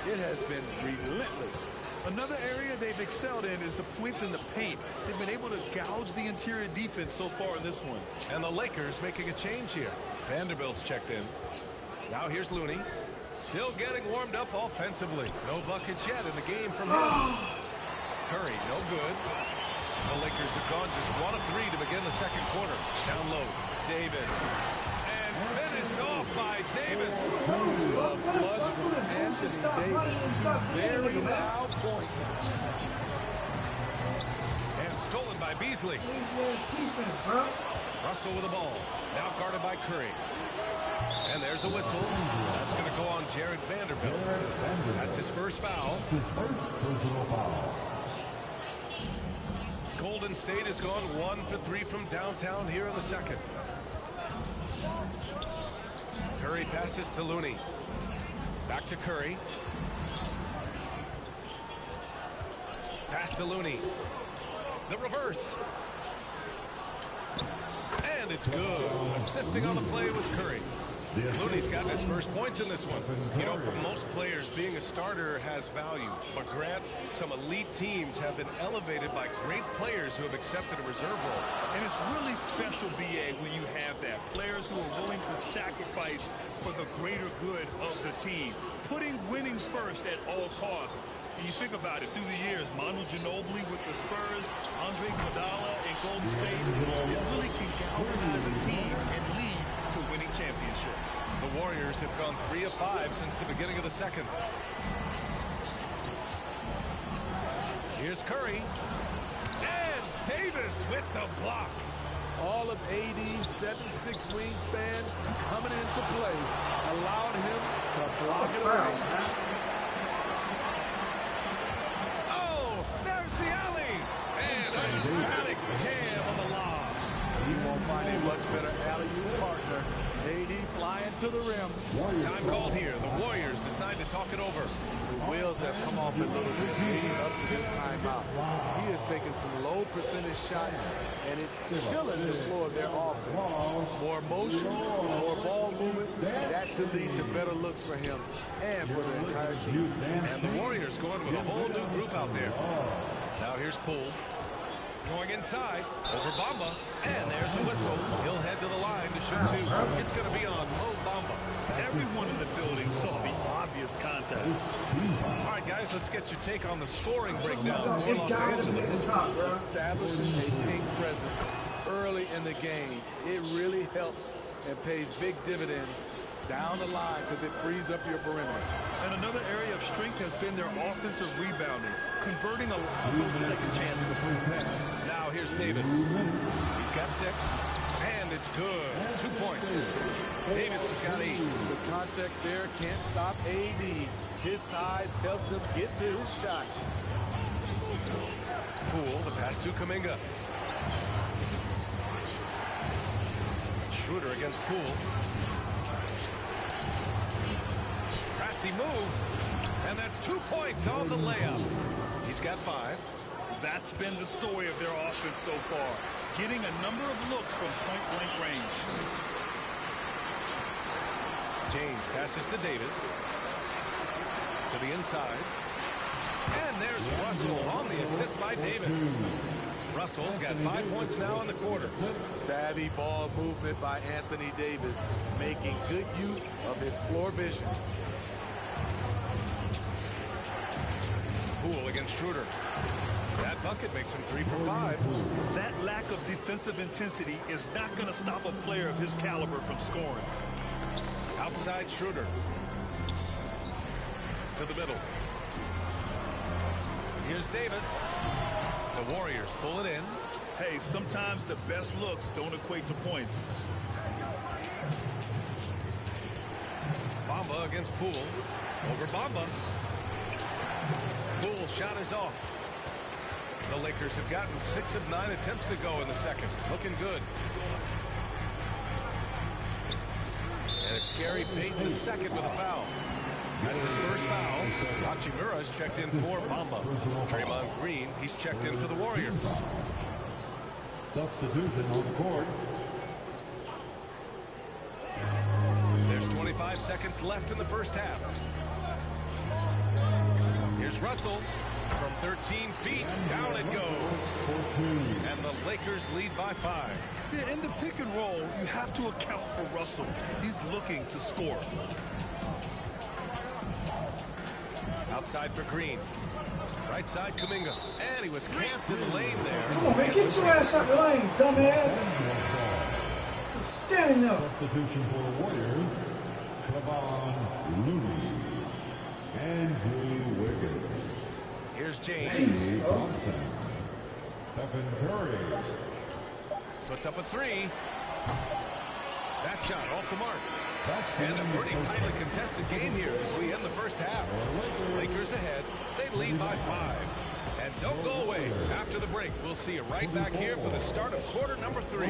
it has been relentless. Another area they've excelled in is the points in the paint. They've been able to gouge the interior defense so far in this one. And the Lakers making a change here. Vanderbilt's checked in. Now here's Looney. Still getting warmed up offensively. No buckets yet in the game from him. Curry, no good. The Lakers have gone just 1 of 3 to begin the second quarter. Down low, Davis. And finished off by Davis. Flush from Anthony Davis. Very loud points. And stolen by Beasley. Defense, bro. Russell with the ball. Now guarded by Curry. And there's a whistle. That's going to go on Jared Vanderbilt. That's his first foul. His first personal foul. Golden State has gone 1 for 3 from downtown here in the second. Curry passes to Looney. Back to Curry. Pass to Looney. The reverse. And it's good. Assisting on the play was Curry. Looney's gotten his first points in this one. You know, for most players, being a starter has value. But Grant, some elite teams have been elevated by great players who have accepted a reserve role. And it's really special, B.A., when you have that. Players who are willing to sacrifice for the greater good of the team. Putting winning first at all costs. And you think about it, through the years, Manu Ginobili with the Spurs, Andre Iguodala in Golden State, it really can galvanize a team and lead to winning championships. The Warriors have gone 3 of 5 since the beginning of the second. Here's Curry. And Davis with the block. All of AD's 7'6" wingspan coming into play, allowed him to block it away. Oh, there's the alley. And an emphatic jam on the lob. He won't find a much better alley-oop partner. AD flying to the rim. Time called here. The Warriors decide to talk it over. The wheels have come off a little bit leading up to this timeout. He has taken some low percentage shots, and it's killing the floor of their offense. More motion, more ball movement, that should lead to better looks for him and for the entire team. And the Warriors going with a whole new group out there. Now here's Poole. Going inside, over Bamba, and there's a whistle. He'll head to the line to shoot 2. It's going to be on Mo Bamba. Everyone in the building saw the obvious contact. All right, guys, let's get your take on the scoring breakdown for Los Angeles. Establishing a big presence early in the game, it really helps and pays big dividends down the line because it frees up your perimeter. And another area of strength has been their offensive rebounding, converting a lot of those second chances. Now here's Davis. He's got 6, and it's good. 2 points. Davis has got 8. The contact there can't stop AD. His size helps him get to his shot. Poole, the pass to Kuminga. Schroeder against Poole. move. And that's 2 points on the layup. He's got 5. That's been the story of their offense so far, getting a number of looks from point-blank range. James passes to Davis. To the inside. And there's Russell on the assist by Davis. Russell's got 5 points now in the quarter. Savvy ball movement by Anthony Davis, making good use of his floor vision. Poole against Schroeder. That bucket makes him 3 for 5. That lack of defensive intensity is not going to stop a player of his caliber from scoring. Outside Schroeder. To the middle. Here's Davis. The Warriors pull it in. Hey, sometimes the best looks don't equate to points. Bamba against Poole. Over Bamba. Poole shot is off. The Lakers have gotten 6 of 9 attempts to go in the second. Looking good. And it's Gary Payton the second with a foul. That's his first foul. Hachimura's checked in for Bamba. Draymond Green, he's checked in for the Warriors. Substitution on the court. There's 25 seconds left in the first half. Here's Russell from 13 feet. Down it goes. And the Lakers lead by 5. Yeah, in the pick and roll, you have to account for Russell. He's looking to score. Outside for Green. Right side, Kuminga. And he was camped in the lane there. Come on, man. Get your ass out the lane, dumbass. Standing up. Substitution for the Warriors. Kevon Looney. Andrew Wiggins. Here's James. Steve Thompson. Stephen Curry. Puts up a 3. That shot off the mark. And a pretty tightly contested game here as we end the first half. Lakers ahead. They lead by 5. And don't go away. After the break, we'll see you right back here for the start of quarter number 3.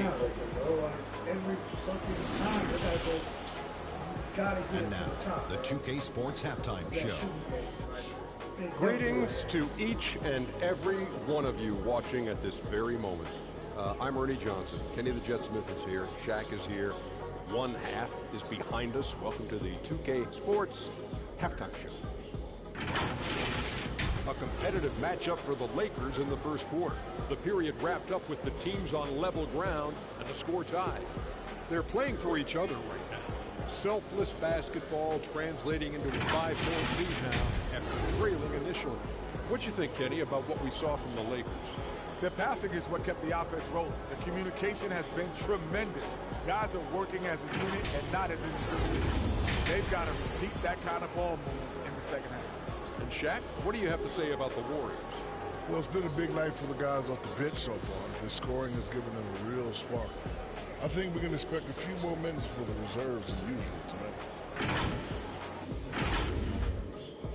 And now, the 2K Sports Halftime Show. Greetings to each and every one of you watching at this very moment. I'm Ernie Johnson. Kenny the Jet Smith is here. Shaq is here. One half is behind us. Welcome to the 2K Sports Halftime Show. A competitive matchup for the Lakers in the first quarter. The period wrapped up with the teams on level ground and the score tied. They're playing for each other right now. Selfless basketball translating into a 5-point lead now after trailing initially. What'd you think, Kenny, about what we saw from the Lakers? Their passing is what kept the offense rolling. The communication has been tremendous. Guys are working as a unit and not as individuals. They've got to repeat that kind of ball move in the second half. And Shaq, what do you have to say about the Warriors? Well, it's been a big night for the guys off the bench so far. The scoring has given them a real spark. I think we can expect a few more minutes for the reserves than usual tonight.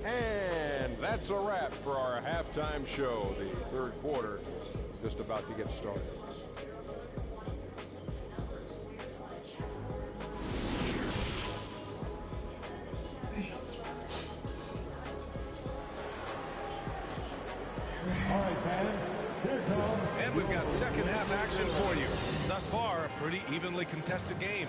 And that's a wrap for our halftime show. The third quarter just about to get started. And we've got second half action for you. Thus far, a pretty evenly contested game.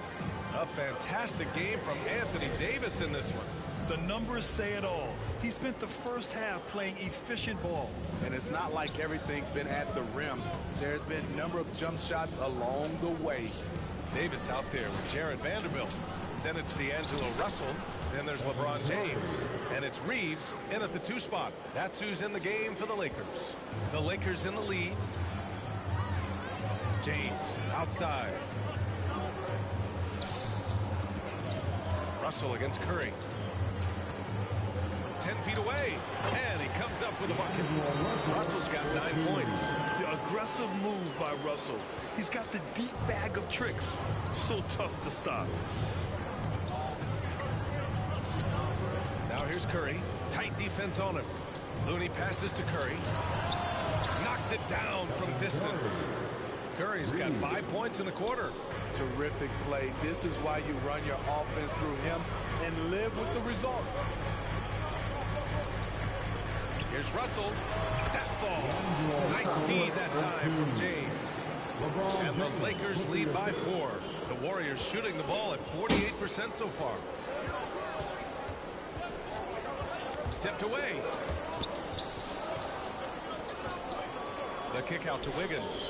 A fantastic game from Anthony Davis in this one. The numbers say it all. He spent the first half playing efficient ball. And it's not like everything's been at the rim. There's been a number of jump shots along the way. Davis out there with Jared Vanderbilt. Then it's D'Angelo Russell. Then there's LeBron James. And it's Reeves in at the 2 spot. That's who's in the game for the Lakers. The Lakers in the lead. James outside. Russell against Curry. 10 feet away. And he comes up with a bucket. Russell's got 9 points. The aggressive move by Russell. He's got the deep bag of tricks. So tough to stop. Now here's Curry. Tight defense on him. Looney passes to Curry. Knocks it down from distance. Curry's got 5 points in the quarter. Terrific play. This is why you run your offense through him and live with the results. Here's Russell. That falls. Nice feed that time from James. And the Lakers lead by 4. The Warriors shooting the ball at 48% so far. Tipped away. The kick out to Wiggins.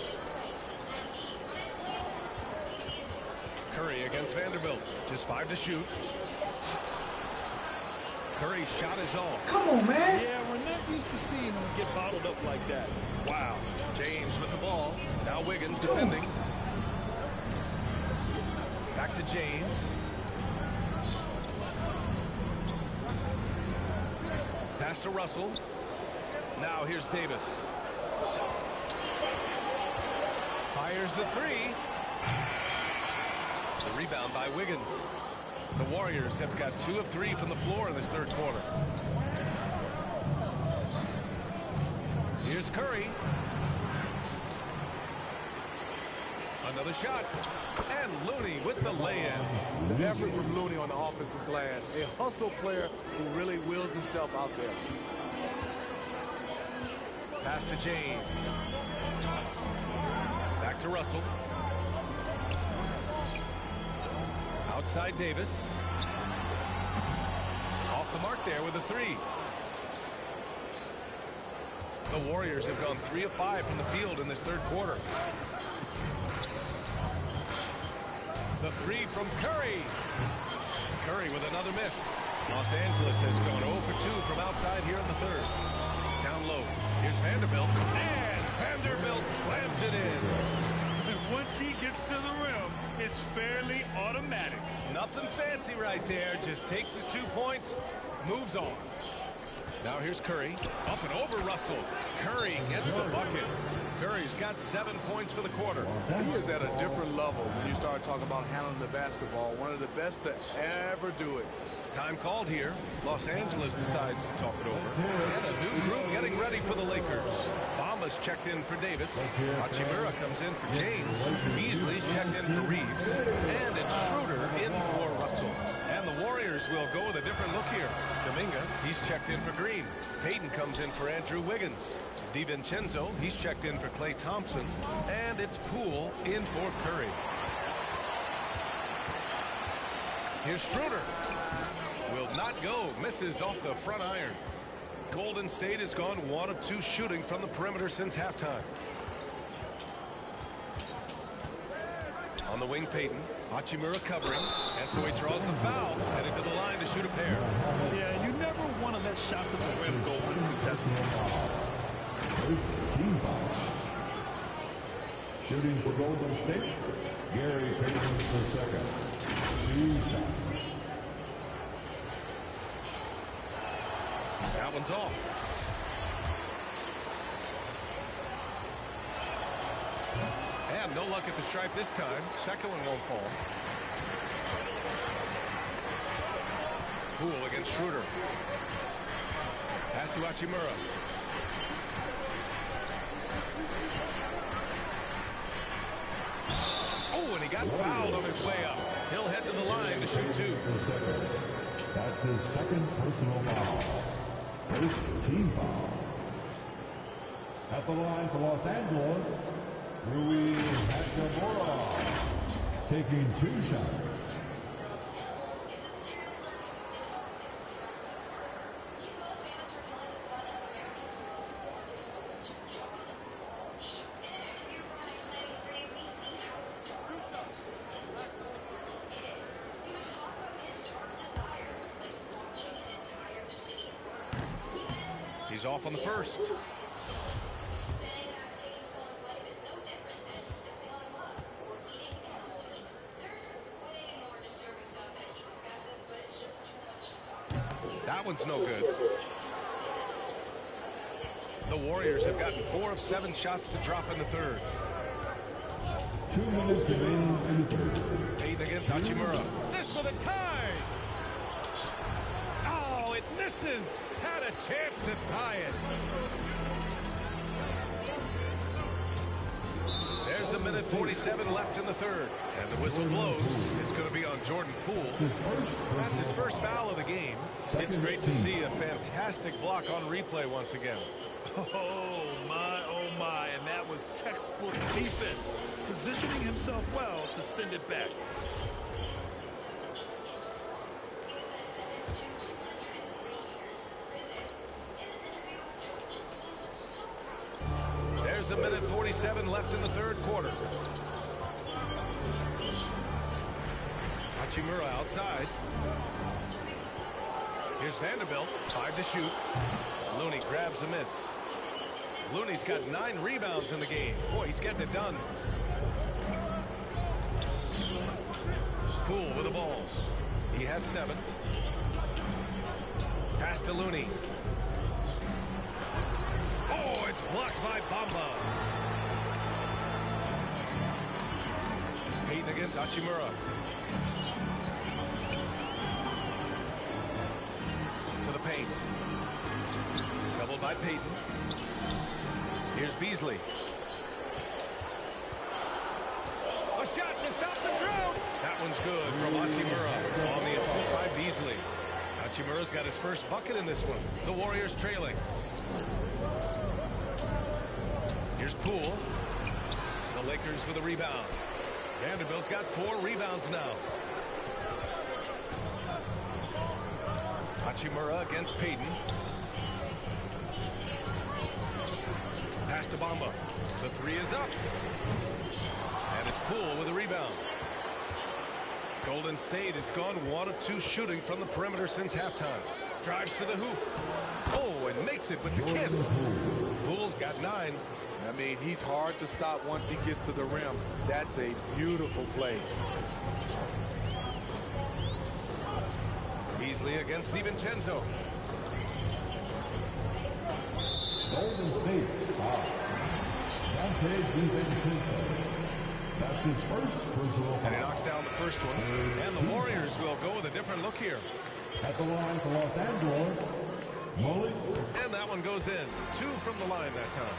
Curry against Vanderbilt. Just 5 to shoot. Curry's shot is off. Come on, man. Yeah, we're not used to seeing him get bottled up like that. Wow. James with the ball. Now Wiggins defending. Back to James. Pass to Russell. Now here's Davis. Fires the 3. The rebound by Wiggins. The Warriors have got 2 of 3 from the floor in this third quarter. Here's Curry. Another shot. And Looney with the lay-in. The effort from Looney on the offensive glass. A hustle player who really wills himself out there. Pass to James. Back to Russell. Outside Davis. Off the mark there with a 3. The Warriors have gone 3 of 5 from the field in this third quarter. The 3 from Curry. Curry with another miss. Los Angeles has gone 0 for 2 from outside here in the third. Down low. Here's Vanderbilt. And Vanderbilt slams it in. Once he gets to the rim, it's fairly automatic. Nothing fancy right there. Just takes his 2 points, moves on. Now here's Curry. Up and over Russell. Curry gets the bucket. Curry's got 7 points for the quarter. He is at a different level when you start talking about handling the basketball. One of the best to ever do it. Time called here. Los Angeles decides to talk it over. And a new group getting ready for the Lakers. Bamba's checked in for Davis. Hachimura comes in for James. Beasley's checked in for Reeves. And it's Schroeder in for Russell. And the Warriors will go with a different look here. Kuminga, he's checked in for Green. Payton comes in for Andrew Wiggins. DiVincenzo, he's checked in for Klay Thompson. And it's Poole in for Curry. Here's Schroeder. Will not go. Misses off the front iron. Golden State has gone 1 of 2 shooting from the perimeter since halftime. On the wing, Payton. Hachimura covering. And so he draws the foul. Headed to the line to shoot a pair. Yeah, you never want to let shots at the rim go uncontested. First team foul. Shooting for Golden State, Gary Payton for second. 2 shots. That one's off. And no luck at the stripe this time. Second one won't fall. Poole against Schroeder. Pass to Hachimura. Oh, and he got fouled on his way up. He'll head to the line to shoot 2. That's his second personal foul. First team foul. At the line for Los Angeles, Rui Hachimura taking 2 shots. He's off on the first. That one's no good. The Warriors have gotten 4 of 7 shots to drop in the third. 2 minutes remaining in the third. Payton against Hachimura. This with a tie. Oh, it misses. Had a chance to tie it. There's a minute 47 left in the third. And the whistle blows. It's going to be on Jordan Poole. That's his first foul of the game. It's great to see a fantastic block on replay once again. Oh my, and that was textbook defense. Positioning himself well to send it back. There's a minute 47 left in the third quarter. Hachimura outside. Here's Vanderbilt, 5 to shoot. Looney grabs a miss. Looney's got 9 rebounds in the game. Boy, he's getting it done. Poole with the ball. He has 7. Pass to Looney. Oh, it's blocked by Bamba. Payton against Hachimura. To the paint. Doubled by Payton. Here's Beasley. A shot to stop the drought. That one's good from Hachimura on the assist by Beasley. Hachimura's got his first bucket in this one. The Warriors trailing. Here's Poole. The Lakers with a rebound. Vanderbilt's got 4 rebounds now. Hachimura against Payton. Pass to Bamba. The 3 is up. And it's Poole with a rebound. Golden State has gone 1 of 2 shooting from the perimeter since halftime. Drives to the hoop. Oh, and makes it with the kiss. Poole's got 9. I mean, he's hard to stop once he gets to the rim. That's a beautiful play. Beasley against DiVincenzo. Golden State foul. Dante DiVincenzo. That's his first personal foul. And he knocks down the first one. And the Warriors will go with a different look here. At the line for Los Angeles, Mully. And that one goes in. 2 from the line that time.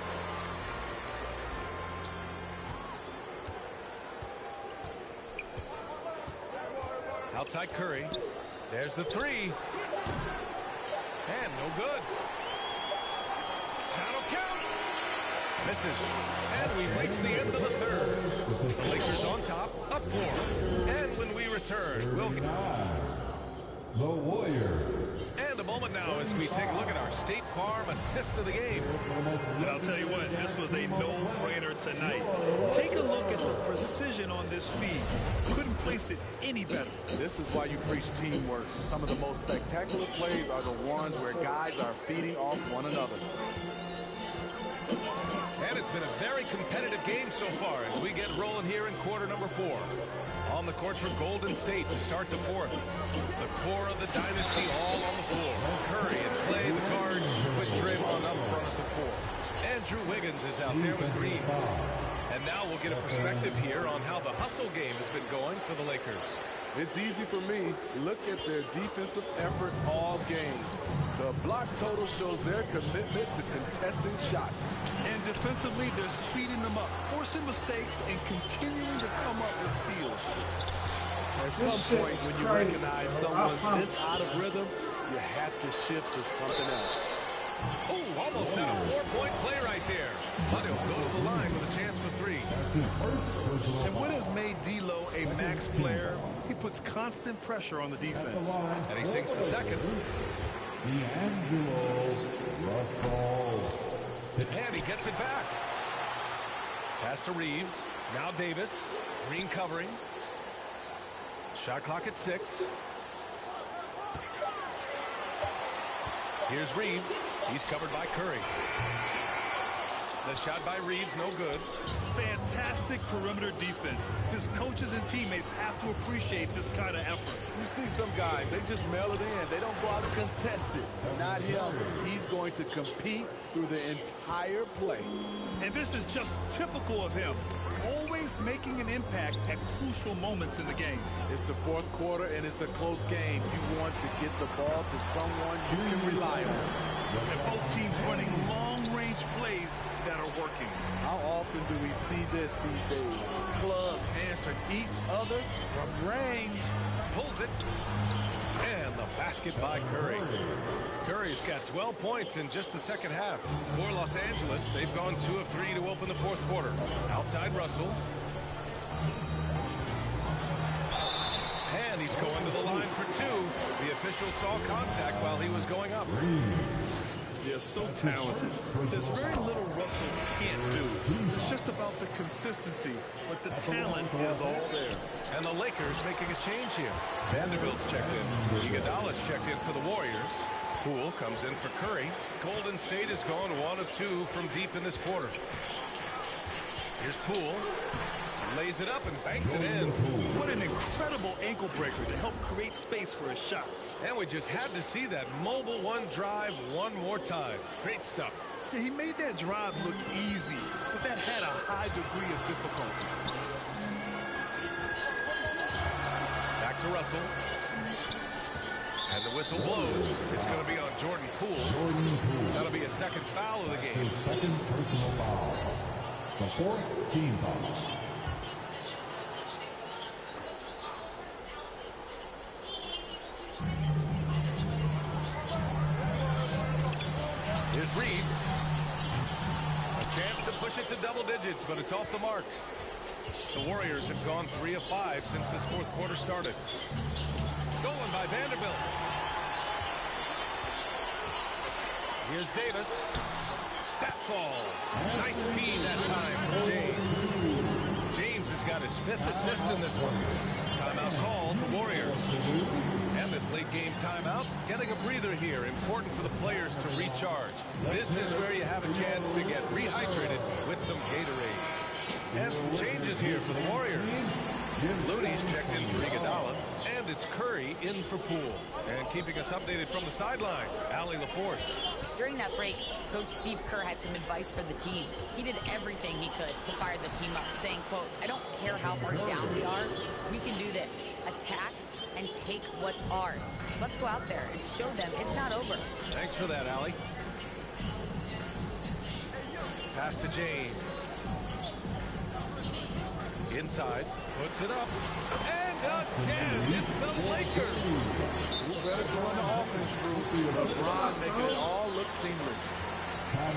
Outside Curry. There's the 3. And no good. Count. Misses. And we reach the end of the third. The Lakers on top, up 4. And when we return, we'll get the Warriors. And a moment now as we take a look at our State Farm assist of the game. And I'll tell you what, this was a no-brainer tonight. Take a look at the precision on this feed. Couldn't place it any better. This is why you preach teamwork. Some of the most spectacular plays are the ones where guys are feeding off one another. And it's been a very competitive game so far as we get rolling here in quarter number 4. On the court for Golden State to start the 4th. The core of the dynasty all on the floor. Curry and Clay, the guards, with Draymond up front at the 4. Andrew Wiggins is out there with Green. And now we'll get a perspective here on how the hustle game has been going for the Lakers. It's easy for me. Look at their defensive effort all game. The block total shows their commitment to contesting shots. And defensively, they're speeding them up, forcing mistakes, and continuing to come up with steals. At some point, when you recognize someone's this out of rhythm, you have to shift to something else. Oh, almost had a 4-point play right there. But he'll go to the line with a chance for 3. And what has made D'Lo a max player? He puts constant pressure on the defense. And he sinks the second. D'Angelo Russell. And he gets it back. Pass to Reeves. Now Davis. Green covering. Shot clock at 6. Here's Reeves. He's covered by Curry. The shot by Reeves, no good. Fantastic perimeter defense. His coaches and teammates have to appreciate this kind of effort. You see some guys, they just mail it in. They don't go out and contest it. Not him. He's going to compete through the entire play. And this is just typical of him. Always making an impact at crucial moments in the game. It's the 4th quarter, and it's a close game. You want to get the ball to someone you can rely on. And both teams running long long-range plays that are working. How often do we see this these days? Clubs answering each other from range. Pulls it. And the basket by Curry. Curry's got 12 points in just the second half. For Los Angeles, they've gone 2 of 3 to open the fourth quarter. Outside Russell. And he's going to the line for 2. The official saw contact while he was going up. They're so talented. There's very little Russell can't do. It's just about the consistency, but the talent is all there. And the Lakers making a change here. Vanderbilt's checked in. Iguodala's checked in for the Warriors. Poole comes in for Curry. Golden State has gone 1 of 2 from deep in this quarter. Here's Poole. Lays it up and banks it in. What an incredible ankle breaker to help create space for a shot. And we just had to see that mobile one drive one more time. Great stuff. Yeah, he made that drive look easy, but that had a high degree of difficulty. Back to Russell. And the whistle blows. It's going to be on Jordan Poole. That'll be a second foul of the game. His second personal foul. The 4th team foul. Here's Reeves. A chance to push it to double digits, but it's off the mark. The Warriors have gone 3 of 5 since this fourth quarter started. Stolen by Vanderbilt. Here's Davis. That falls. Nice feed that time from James. James has got his 5th assist in this one. Timeout called, the Warriors. And this late game timeout, getting a breather here. Important for the players to recharge. This is where you have a chance to get rehydrated with some Gatorade. And some changes here for the Warriors. Looney's checked in for Iguodala. And it's Curry in for Poole. And keeping us updated from the sideline, Allie LaForce. During that break, Coach Steve Kerr had some advice for the team. He did everything he could to fire the team up, saying, quote, I don't care how far down we are. We can do this. Attack and take what's ours. Let's go out there and show them it's not over. Thanks for that, Allie. Pass to James. Inside, puts it up, and again, it's the Lakers. You better join the offense group. LeBron making it all look seamless.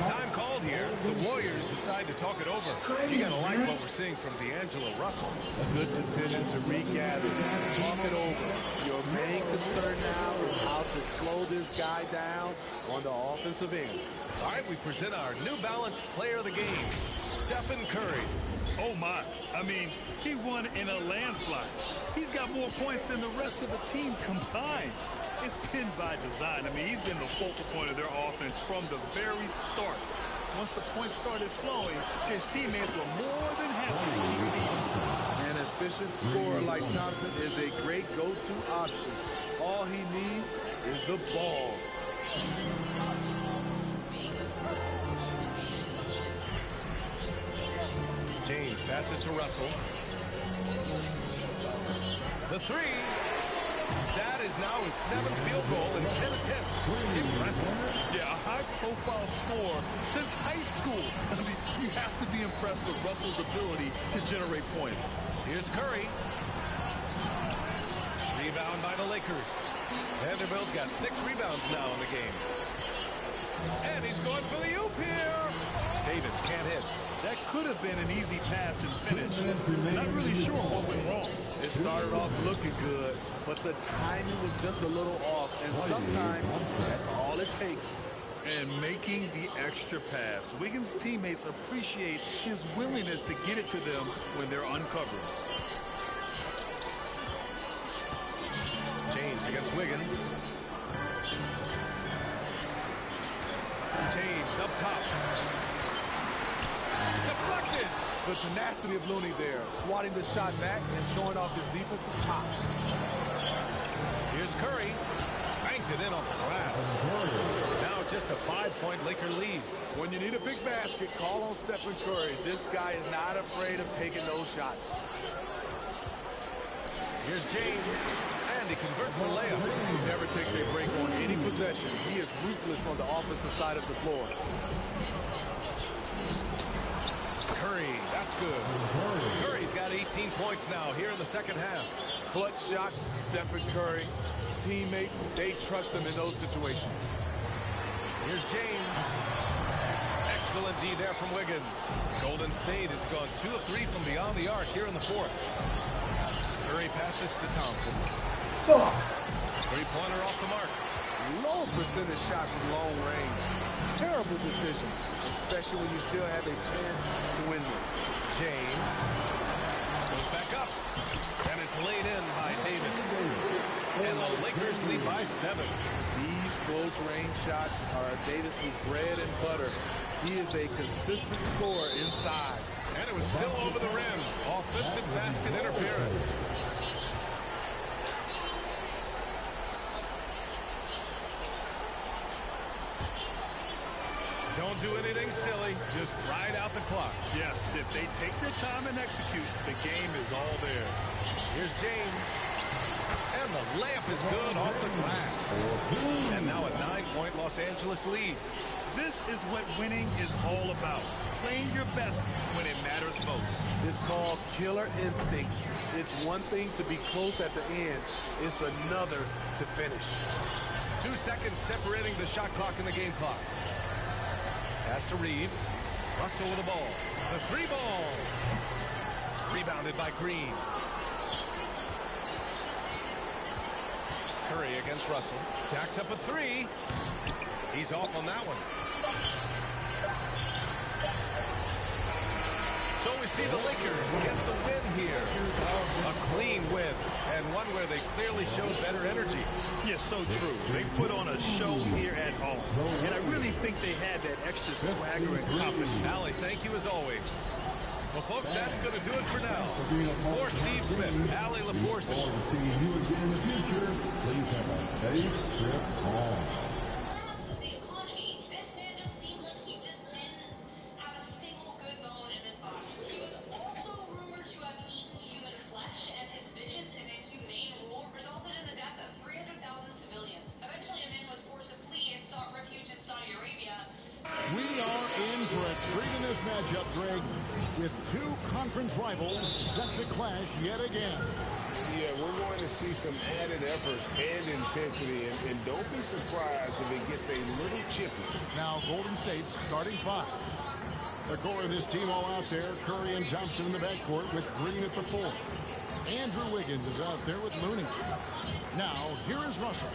Time called here. The Warriors decide to talk it over. You gotta like what we're seeing from D'Angelo Russell. A good decision to regather, talk it over. Your main concern now is how to slow this guy down on the offensive end. All right, we present our New Balance player of the game, Stephen Curry. Oh my, I mean, he won in a landslide. He's got more points than the rest of the team combined. It's been by design. I mean, he's been the focal point of their offense from the very start. Once the points started flowing, his teammates were more than happy to keep feeding. An efficient scorer like Thompson is a great go-to option. All he needs is the ball. James passes to Russell. The 3. That is now his 7th field goal in 10 attempts. Impressive. Yeah, a high-profile score since high school. I mean, you have to be impressed with Russell's ability to generate points. Here's Curry. Rebound by the Lakers. Vanderbilt's got 6 rebounds now in the game. And he's going for the oop here. Davis can't hit. That could have been an easy pass and finish. Not really sure what went wrong. It started off looking good, but the timing was just a little off, and sometimes that's all it takes. And making the extra pass. Wiggins' teammates appreciate his willingness to get it to them when they're uncovered. James against Wiggins. James up top. Deflected. The tenacity of Looney there, swatting the shot back and showing off his defensive chops. Here's Curry. Banked it in off the glass. Now just a 5-point Laker lead. When you need a big basket, call on Stephen Curry. This guy is not afraid of taking those shots. Here's James. And he converts the layup. He never takes a break on any possession. possession. He is ruthless on the offensive side of the floor. Curry, that's good. Curry's got 18 points now here in the second half. Clutch shots, Stephen Curry. His teammates, they trust him in those situations. Here's James. Excellent D there from Wiggins. Golden State has gone 2 of 3 from beyond the arc here in the fourth. Curry passes to Thompson. Three-pointer off the mark. Low percentage shot from long range. Terrible decision, especially when you still have a chance to win this. James goes back up, and it's laid in by Davis. And the Lakers lead by 7. These close range shots are Davis's bread and butter. He is a consistent scorer inside. And it was still over the rim. Offensive basket interference. Don't do anything silly. Just ride out the clock. Yes, if they take their time and execute, the game is all theirs. Here's James. And the layup is good off the glass. And now a 9-point Los Angeles lead. This is what winning is all about. Playing your best when it matters most. It's called killer instinct. It's one thing to be close at the end. It's another to finish. 2 seconds separating the shot clock and the game clock. Pass to Reeves. Russell with the ball. The 3 ball. Rebounded by Green. Curry against Russell. Jacks up a 3. He's off on that one. So we see the Lakers get the win here. A clean win, and one where they clearly showed better energy. Yes, so true. They put on a show here at home. And I really think they had that extra swagger and confidence. Allie, thank you as always. Well, folks, that's going to do it for now. For Steve Smith, Allie LaForce. To see you again in the future, please have a safe trip home. We are in for a treat in this matchup, Greg, with 2 conference rivals set to clash yet again. Yeah, we're going to see some added effort and intensity, and don't be surprised if it gets a little chippy. Now, Golden State's starting 5. The core of this team all out there, Curry and Thompson in the backcourt with Green at the 4. Andrew Wiggins is out there with Looney. Now, here is Russell.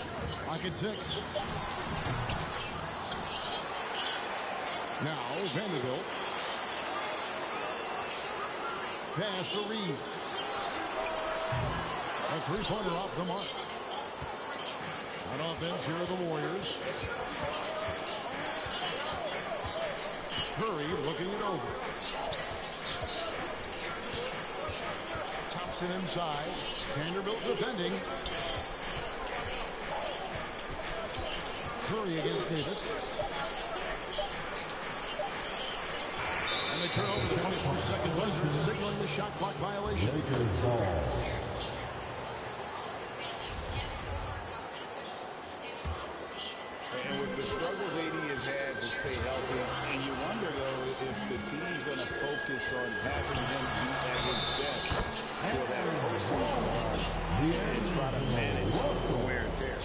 Pocket 6. Now, Vanderbilt. Pass to Reeves. A 3-pointer off the mark. On offense, here are the Warriors. Curry looking it over. Thompson inside. Vanderbilt defending. Curry against Davis. And they turn over the 24-second buzzer, signaling the shot clock violation. Lakers ball. And with the struggles AD has had to stay healthy, and you wonder, though, if the team's going to focus on having him be at his best for that postseason run and try to manage the wear and tear.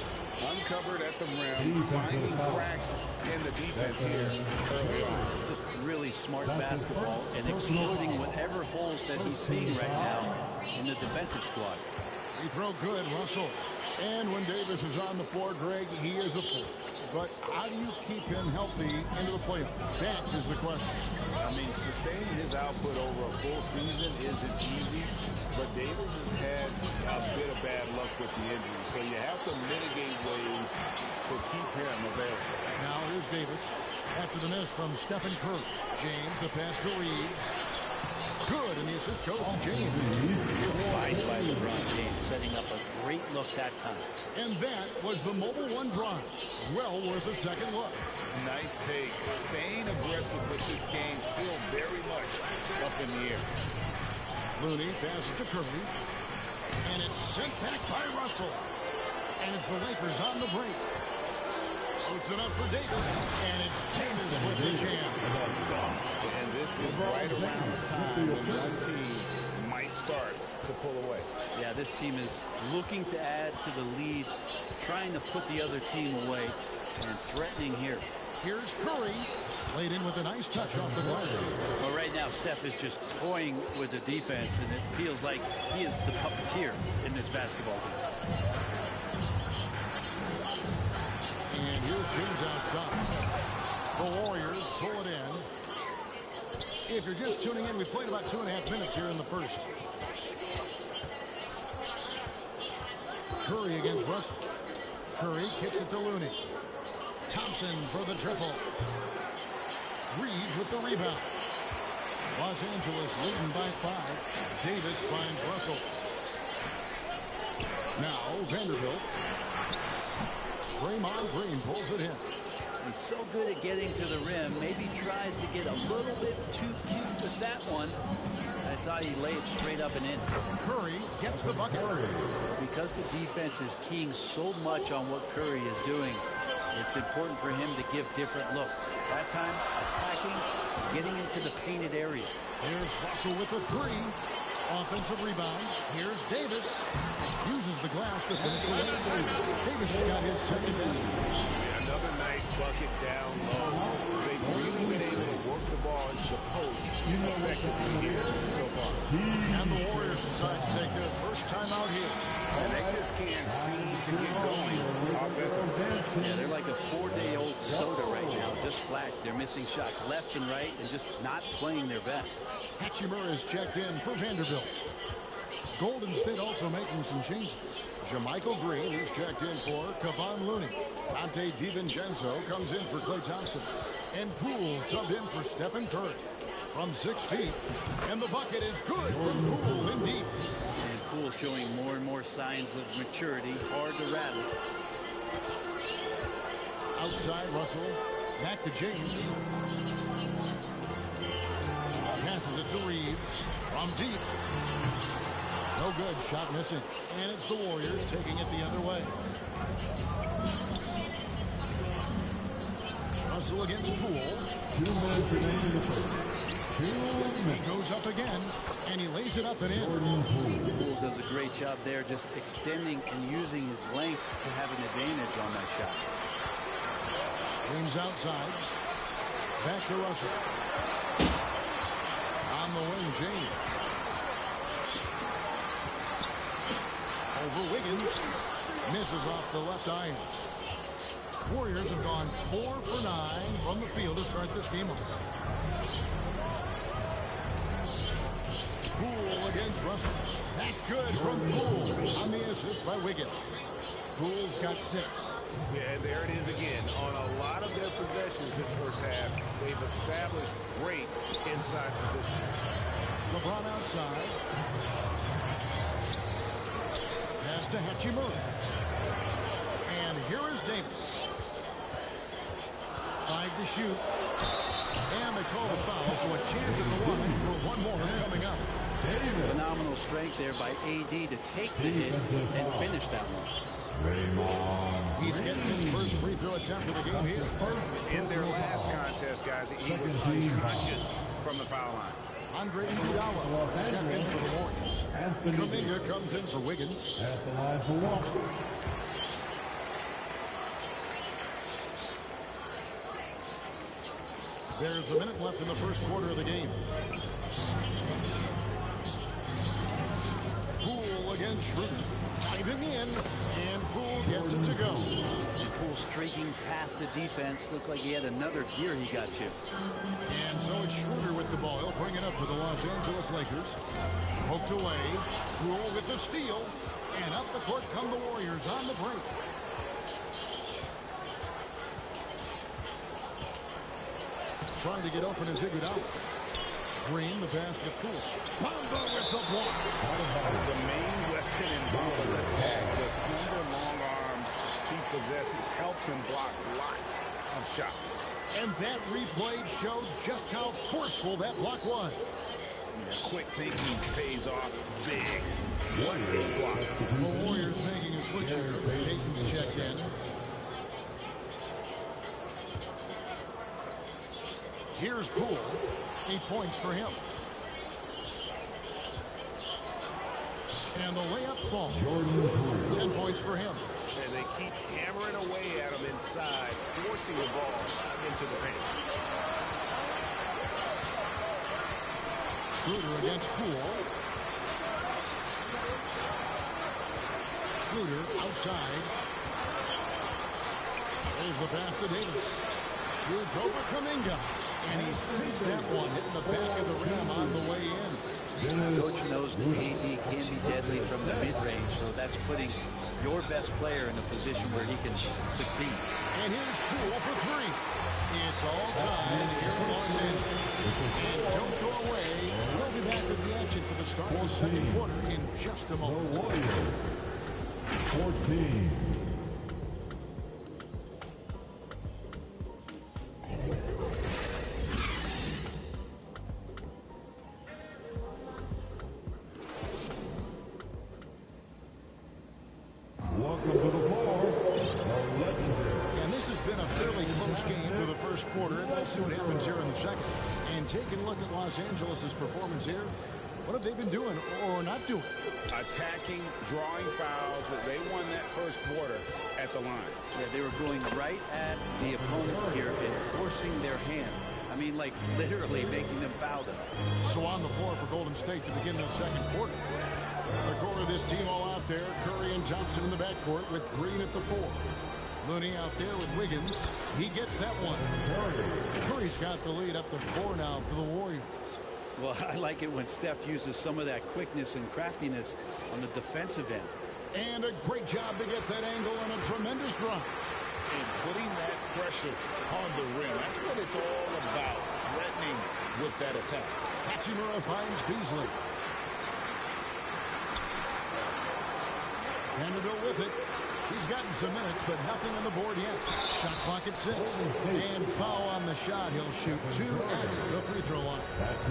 Uncovered at the rim, finding cracks in the defense here early on. Just really smart basketball and exploiting whatever holes that he's seeing right now in the defensive squad. Free throw good, Russell. And when Davis is on the floor, Greg, he is a force. But how do you keep him healthy into the playoffs? That is the question. I mean, sustaining his output over a full season isn't easy, but Davis has had a bit of bad luck with the injury, so you have to mitigate ways to keep him available. Now here's Davis after the miss from Stephen Curry. James, the pass to Reeves. Good, and the assist goes to James. Fine by LeBron James, setting up a great look that time. And that was the Mobile One drive. Well worth a second look. Nice take. Staying aggressive with this game, still very much up in the air. Looney passes to Curry. And it's sent back by Russell. And it's the Lakers on the break. Puts it up for Davis, and it's Davis with the jam. And this is right around the time when one team might start to pull away. Yeah, this team is looking to add to the lead, trying to put the other team away, and threatening here. Here's Curry, played in with a nice touch off the glass. Well, right now, Steph is just toying with the defense, and it feels like he is the puppeteer in this basketball game. And here's James outside. The Warriors pull it in. If you're just tuning in, we've played about 2.5 minutes here in the first. Curry against Russell. Curry kicks it to Looney. Thompson for the triple. Reeves with the rebound. Los Angeles leading by 5. Davis finds Russell. Now Vanderbilt. Draymond Green pulls it in. He's so good at getting to the rim. Maybe tries to get a little bit too cute with that one. I thought he'd lay it straight up and in. Curry gets the bucket. Because the defense is keying so much on what Curry is doing, it's important for him to give different looks. That time, attacking, getting into the painted area. Here's Russell with the 3. Offensive rebound. Here's Davis. Uses the glass to finish the game. Davis has got his second basket. Another nice bucket down low. They've really been able to work the ball into the post effectively here so far. And the Warriors decide to take their first time out here. And they just can't seem to get going offensively. Yeah, they're like a 4-day-old soda right now. Just flat. They're missing shots left and right and just not playing their best. Hachimura is checked in for Vanderbilt. Golden State also making some changes. Jermichael Green is checked in for Kevon Looney. Dante DiVincenzo comes in for Klay Thompson. And Poole subbed in for Stephen Curry. From 6 feet. And the bucket is good from Poole indeed. And Poole showing more and more signs of maturity. Hard to rattle. Outside Russell. Back to James. Passes it to Reeves. From deep. No good. Shot missing. And it's the Warriors taking it the other way. Russell against Poole. 2 minutes remaining in the first. He goes up again, and he lays it up and in. Poole does a great job there, just extending and using his length to have an advantage on that shot. James outside. Back to Russell. On the wing, James. Over Wiggins. Misses off the left iron. Warriors have gone 4 for 9 from the field to start this game off. Poole against Russell. That's good from Poole on the assist by Wiggins. Poole's got 6. Yeah, and there it is again. On a lot of their possessions this first half, they've established great inside position. LeBron outside. Pass to Hachimura. And here is Davis. 5 to shoot. And they call a foul, so a chance at the line for one more coming up. Phenomenal strength there by AD to take the hit and finish that one. He's getting his first free throw attempt of the game here. In their last contest, guys, he was unconscious from the foul line. Andre Iguodala checked in for the Warriors. Kuminga comes in for Wiggins. At the line for Walker. There's a minute left in the first quarter of the game. Poole against Schroeder. Diving in, and Poole gets it to go. And Poole streaking past the defense. Looked like he had another gear he got to. And so it's Schroeder with the ball. He'll bring it up for the Los Angeles Lakers. Poked away. Poole with the steal. And up the court come the Warriors on the break. Trying to get open is Iguodala. Green, the basket, Poole. Bonga with the block. The main weapon in Bonga's attack, the slender long arms he possesses, helps him block lots of shots. And that replay showed just how forceful that block was. Yeah, quick thinking pays off big. What a block. The Warriors making a switch here. Payton's checked in. Here's Poole. 8 points for him. And the layup falls. 10 points for him. And they keep hammering away at him inside, forcing the ball into the paint. Schroeder against Poole. Schroeder outside. There's the pass to Davis. Shoots over Kuminga. And he sinks that one, hitting the back of the rim on the way in. Coach knows that AD can be deadly from the mid-range, so that's putting your best player in a position where he can succeed. And here's Poole for three. It's all tied here in Los Angeles. And don't go away. We'll be back with the action for the start of the second quarter in just a moment. 14. Welcome to the floor, the legendary. And this has been a fairly close game for the first quarter. We'll see what happens here in the second. And taking a look at Los Angeles' performance here, what have they been doing or not doing? Attacking, drawing fouls. They won that first quarter at the line. Yeah, they were going right at the opponent here and forcing their hand. I mean, like literally making them foul them. So on the floor for Golden State to begin the second quarter. The core of this team all out there. Curry and Thompson in the backcourt with Green at the 4. Looney out there with Wiggins. He gets that one. Curry's got the lead up to 4 now for the Warriors. Well, I like it when Steph uses some of that quickness and craftiness on the defensive end. And a great job to get that angle and a tremendous drive. And putting that pressure on the rim. That's what it's all about, threatening with that attack. Hachimura finds Beasley. Vanderbilt with it. He's gotten some minutes, but nothing on the board yet. Shot clock at 6. And foul on the shot. He'll shoot 2 at the free throw line.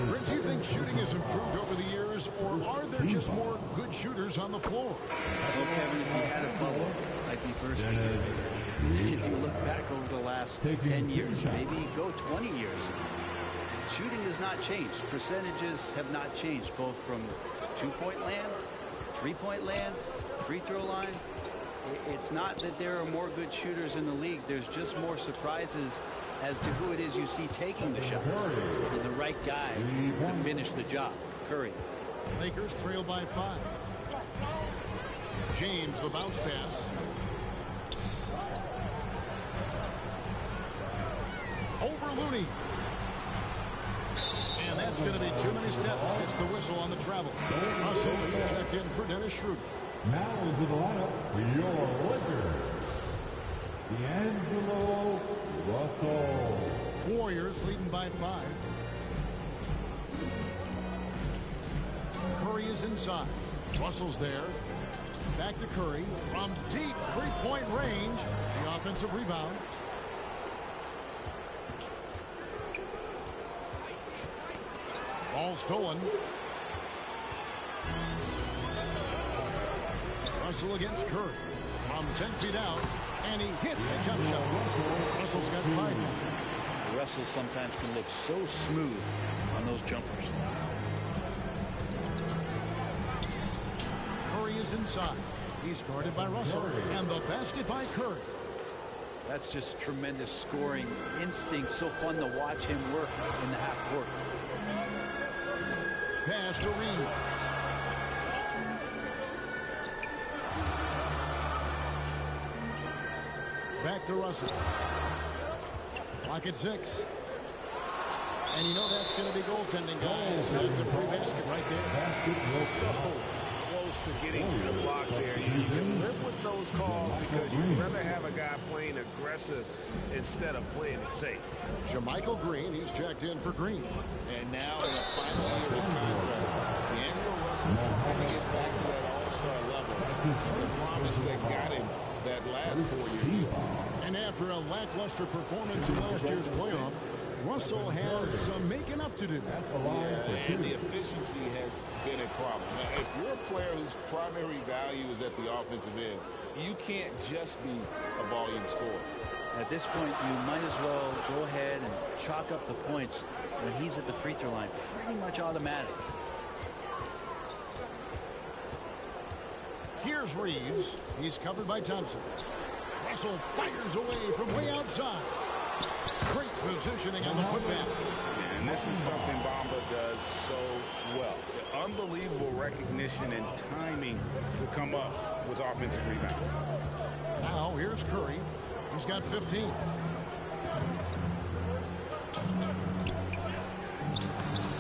Rick, do you think shooting has improved over the years, or are there just more good shooters on the floor? Well, Kevin, if you had a bubble, I'd be bursting. If you look back over the last 10 years, maybe go 20 years, shooting has not changed. Percentages have not changed, both from two-point land, three-point land, free throw line. It's not that there are more good shooters in the league. There's just more surprises as to who it is you see taking the shots. And the right guy to finish the job. Curry. Lakers trail by 5. James, the bounce pass. Over Looney. And that's going to be too many steps. It's the whistle on the travel. Russell is checked in for Dennis Schroeder. Now into the lineup for your Lakers, D'Angelo Russell. Warriors leading by 5. Curry is inside. Russell's there. Back to Curry from deep three-point range. The offensive rebound. Ball stolen. Russell against Curry from 10 feet out, and he hits a jump shot. Russell's got 5 now. Russell sometimes can look so smooth on those jumpers. Curry is inside. He's guarded by Russell, and the basket by Curry. That's just tremendous scoring instinct. So fun to watch him work in the half court. Pass to Reeves. Back to Russell. Clock at 6. And you know that's going to be goaltending, guys. That's a free basket right there. So close to getting the block there. You can live with those calls because you'd rather have a guy playing aggressive instead of playing it safe. Jermichael Green, he's checked in for Green. And now in the final year of his contract, D'Angelo Russell trying to get back to that all-star level. The promise that got him that last 4 years. And after a lackluster performance in last year's playoff, Russell has some making up to do. Yeah, and the efficiency has been a problem. Now, if you're a player whose primary value is at the offensive end, you can't just be a volume scorer. At this point, you might as well go ahead and chalk up the points when he's at the free throw line. Pretty much automatic. Here's Reeves. He's covered by Thompson. Russell fires away from way outside. Great positioning on the putback. And this is something Bamba does so well. Unbelievable recognition and timing to come up with offensive rebounds. Now here's Curry. He's got 15.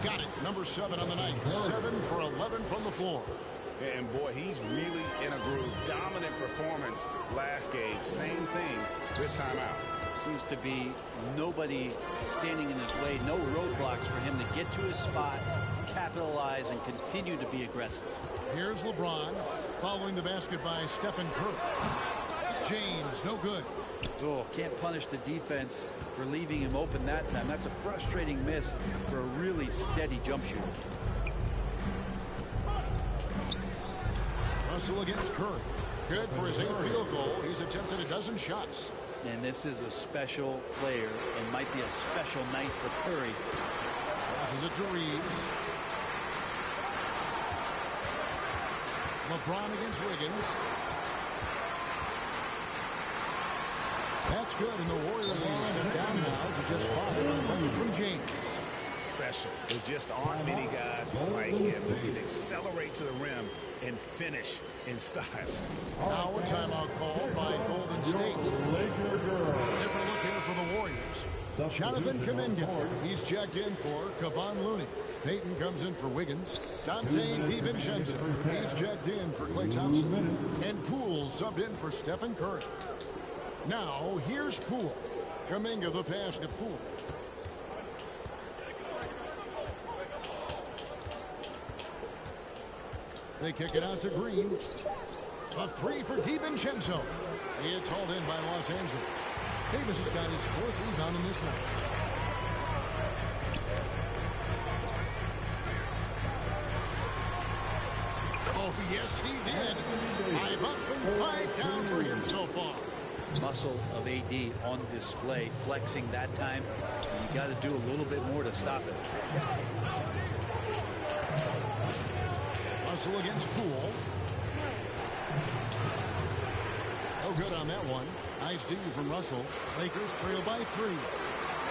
Got it. Number 7 on the night. 7 for 11 from the floor. And boy, he's really in a groove. Dominant performance last game. Same thing this time out. Seems to be nobody standing in his way. No roadblocks for him to get to his spot, capitalize, and continue to be aggressive. Here's LeBron following the basket by Stephen Curry. James, no good. Oh, can't punish the defense for leaving him open that time. That's a frustrating miss for a really steady jump shooter. Russell against Curry. Good for his 8th field goal. He's attempted a dozen shots. And this is a special player and might be a special night for Curry. Passes it to Reeves. LeBron against Wiggins. That's good, and the Warrior leads them down now to just 5 from James. Special. There just aren't many guys like him who can accelerate to the rim and finish in style. Now a timeout called by Golden State. Different look here for the Warriors. Jonathan Kuminga. He's checked in for Kevon Looney. Payton comes in for Wiggins. Dante DiVincenzo. He's checked in for Klay Thompson. And Poole subbed in for Stephen Curry. Now here's Poole. Kuminga the pass to Poole. They kick it out to Green. A 3 for DiVincenzo. It's hauled in by Los Angeles. Davis has got his 4th rebound in this one. Oh, yes, he did. 5 up and 5 down for him so far. Muscle of AD on display, flexing that time. You got to do a little bit more to stop it. Russell against Poole. No good on that one. Nice D from Russell. Lakers trail by 3.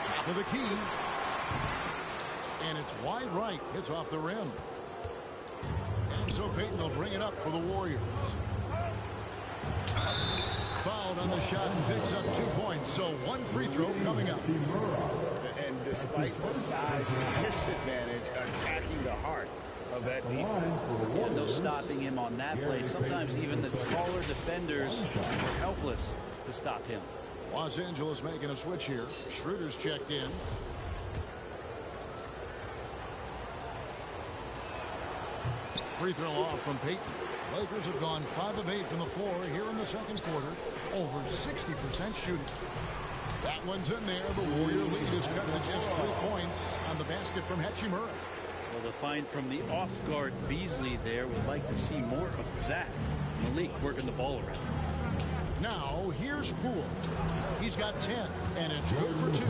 Top of the key. And it's wide right. Hits off the rim. And so Payton will bring it up for the Warriors. Fouled on the shot and picks up 2 points. So 1 free throw coming up. And despite the size disadvantage, attacking the heart of that defense. Yeah, no stopping him on that play. Sometimes even the taller defenders are helpless to stop him. Los Angeles making a switch here. Schroeder's checked in. Free throw off from Payton. Lakers have gone 5 of 8 from the floor here in the second quarter. Over 60% shooting. That one's in there. The Warrior lead is cut to just 3 points on the basket from Hachimura. Well, the find from the off-guard Beasley there. Would like to see more of that. Malik working the ball around. Now, here's Poole. He's got 10, and it's good for 2.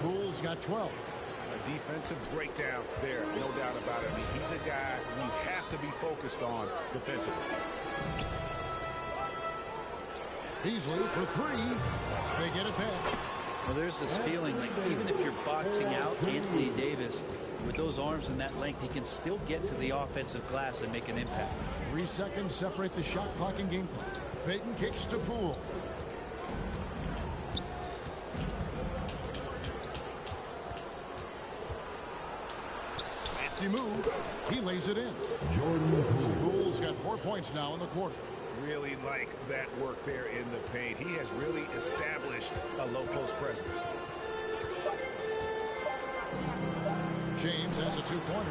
Poole's got 12. A defensive breakdown there, no doubt about it. I mean, he's a guy you have to be focused on defensively. Beasley for 3. They get it back. Well, there's this feeling like even if you're boxing out Anthony Davis, with those arms and that length, he can still get to the offensive glass and make an impact. 3 seconds separate the shot clock and game clock. Payton kicks to Poole. Crafty move. He lays it in. Jordan Poole's got 4 points now in the quarter. Really like that work there in the paint. He has really established a low post presence. James has a 2-pointer,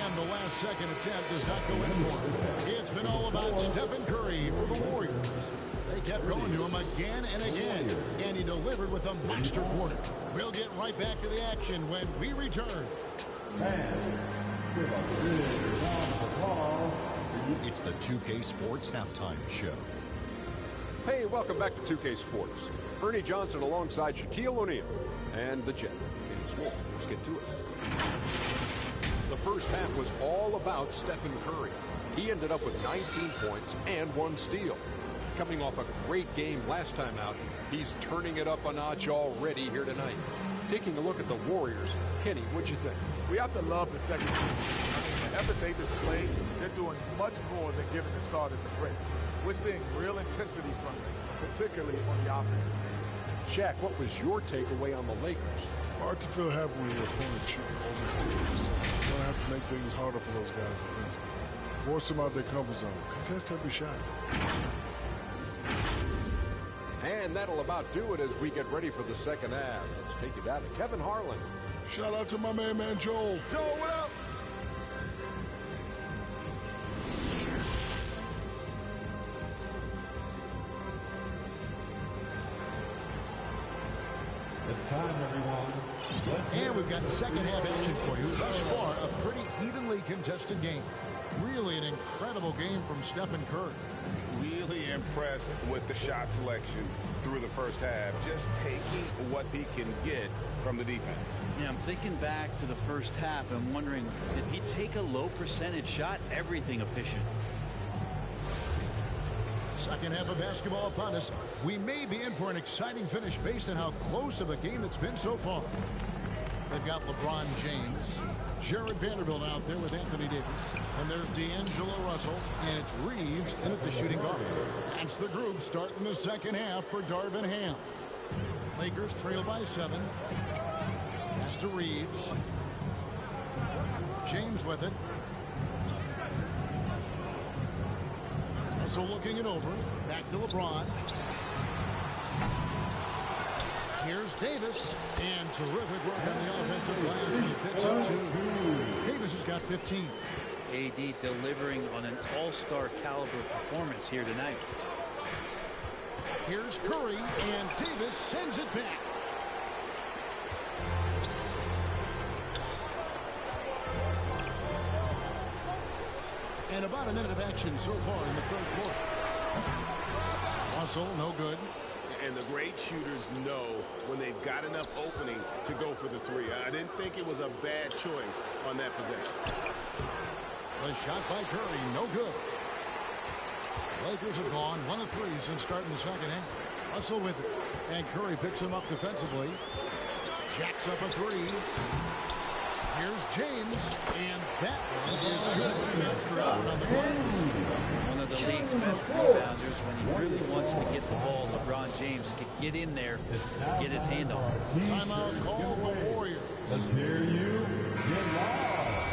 and the last second attempt does not go in for him. It's been all about Stephen Curry for the Warriors. They kept going to him again and again, and he delivered with a monster quarter. We'll get right back to the action when we return. It's the 2K Sports Halftime Show. Hey, welcome back to 2K Sports. Ernie Johnson alongside Shaquille O'Neal and the Jet. Let's get to it. The first half was all about Stephen Curry. He ended up with 19 points and 1 steal. Coming off a great game last time out, he's turning it up a notch already here tonight. Taking a look at the Warriors, Kenny, what'd you think? We have to love the second team. I mean, the effort they displayed, they're doing much more than giving the starters a break. We're seeing real intensity from them, particularly on the offensive end. Shaq, what was your takeaway on the Lakers? Hard to feel happy when your opponent shooting over 60%. You're going to have to make things harder for those guys defensively. Force them out their comfort zone. Contest every shot. And that'll about do it as we get ready for the second half. Let's take you down to Kevin Harlan. Shout out to my man Joel. Joel, what up? It's time, everyone. And we've got second half action for you. Thus far, a pretty evenly contested game. Really an incredible game from Stephen Curry. Really impressed with the shot selection through the first half. Just taking what he can get from the defense. Yeah, I'm thinking back to the first half and wondering, did he take a low percentage shot? Everything efficient. Second half of basketball upon us. We may be in for an exciting finish based on how close of a game it's been so far. They've got LeBron James, Jared Vanderbilt out there with Anthony Davis, and there's D'Angelo Russell, and it's Reeves in at the shooting guard. That's the group starting the second half for Darvin Ham. Lakers trail by 7. Pass to Reeves. James with it. Russell looking it over. Back to LeBron. Here's Davis, and terrific work on the offensive glass. He picks up 2. Davis has got 15. AD delivering on an all-star caliber performance here tonight. Here's Curry, and Davis sends it back. And about a minute of action so far in the third quarter. Russell, no good. And the great shooters know when they've got enough opening to go for the 3. I didn't think it was a bad choice on that possession. The shot by Curry, no good. Lakers have gone 1 of 3 since starting the second half. Russell with it. And Curry picks him up defensively. Jacks up a 3. Here's James, and that one is good. Extra out on the glass. One of the league's best rebounders. When he really wants to get the ball, LeBron James can get in there, get his hand on it. Timeout call the Warriors. Let's hear you get loud.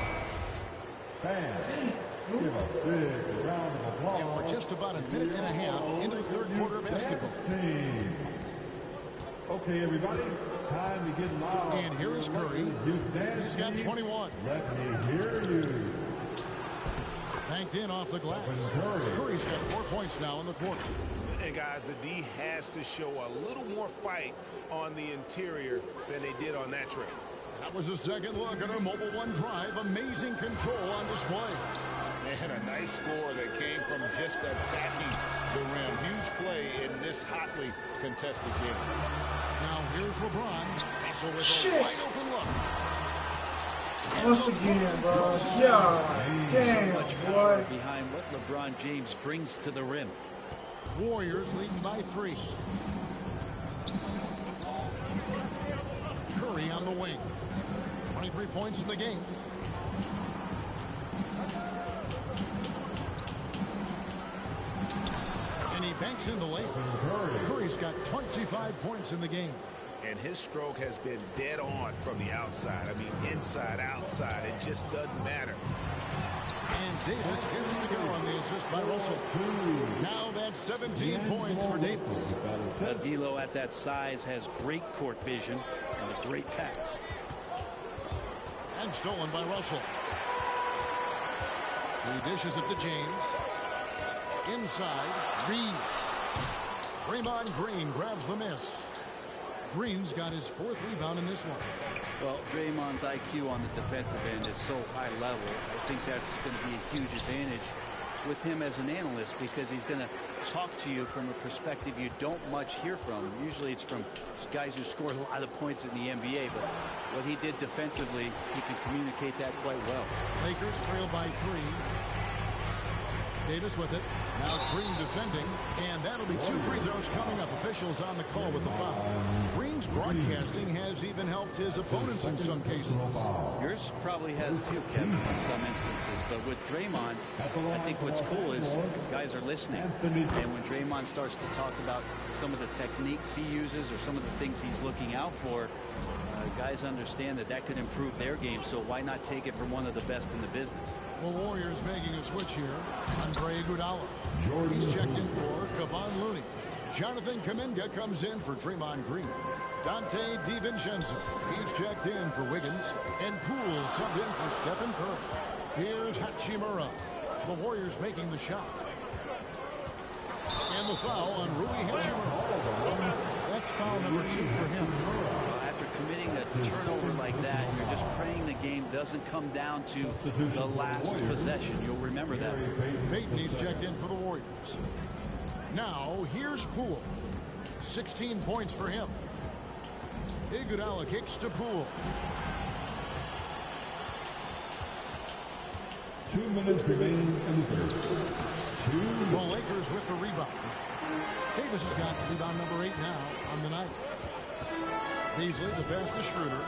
Fans, give a big round of applause. And we're just about a minute and a half into the third quarter of basketball. Okay, everybody, time to get loud. And here is Curry. He's got 21. Let me hear you. Banked in off the glass. Curry's got 4 points now in the quarter. And guys, the D has to show a little more fight on the interior than they did on that trip. That was a second look at our Mobile One drive. Amazing control on display. And a nice score that came from just attacking the rim. Huge play in this hotly contested game. Now here's LeBron. Also with Shit. a wide open look. Once again, bro. God damn, So much power behind what LeBron James brings to the rim. Warriors leading by 3. Curry on the wing. 23 points in the game. And he banks in the lane. Curry's got 25 points in the game. And his stroke has been dead on from the outside. I mean, inside, outside. It just doesn't matter. And Davis gets it to go on the assist by Russell. Now that's 17 points for Davis. D'Lo at that size has great court vision and a great pass. And stolen by Russell. He dishes it to James. Inside, Reeves. Draymond Green grabs the miss. Green's got his 4th rebound in this one. Well, Draymond's IQ on the defensive end is so high level. I think that's going to be a huge advantage with him as an analyst because he's going to talk to you from a perspective you don't much hear from. Usually it's from guys who score a lot of points in the NBA, but what he did defensively, he can communicate that quite well. Lakers trail by 3. Davis with it. Now Green defending, and that'll be 2 free throws coming up. Officials on the call with the foul. Green's broadcasting has even helped his opponents in some cases. Yours probably has too, Kevin, in some instances. But with Draymond, I think what's cool is guys are listening. And when Draymond starts to talk about some of the techniques he uses or some of the things he's looking out for, guys understand that that could improve their game, so why not take it from one of the best in the business? The Warriors making a switch here. Andre Iguodala. He's checked in for Kevon Looney. Jonathan Kuminga comes in for Draymond Green. Dante DiVincenzo. He's checked in for Wiggins. And Poole subbed in for Stephen Curry. Here's Hachimura. The Warriors making the shot. And the foul on Rui Hachimura. That's foul number 2 for him. After committing a turnover like that, you're just praying the game doesn't come down to the last possession. You'll remember that. Payton, he's checked in for the Warriors. Now, here's Poole. 16 points for him. Iguodala kicks to Poole. 2 minutes remaining in the third. The Lakers with the rebound. Davis has got rebound number 8 now on the night. Beasley, the fastest shooter.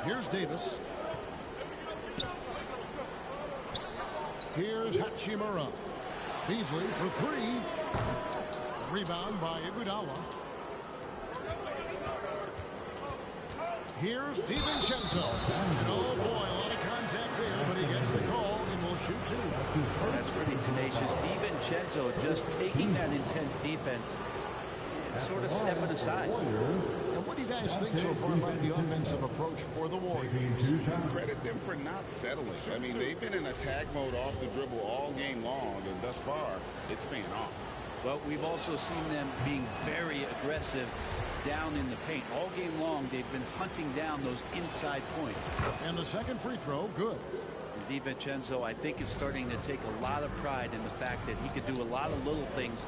Here's Davis. Here's Hachimura. Beasley for 3. Rebound by Iguodala. Here's DiVincenzo. And oh boy, a lot of contact there, but he gets the call and will shoot 2. That's pretty tenacious. DiVincenzo just taking that intense defense and sort of stepping aside. And what do you guys think so far about the offensive approach for the Warriors? Credit them for not settling. I mean, they've been in attack mode off the dribble all game long, and thus far, it's paying off. But we've also seen them being very aggressive down in the paint. All game long, they've been hunting down those inside points. And the second free throw, good. And DiVincenzo, I think, is starting to take a lot of pride in the fact that he could do a lot of little things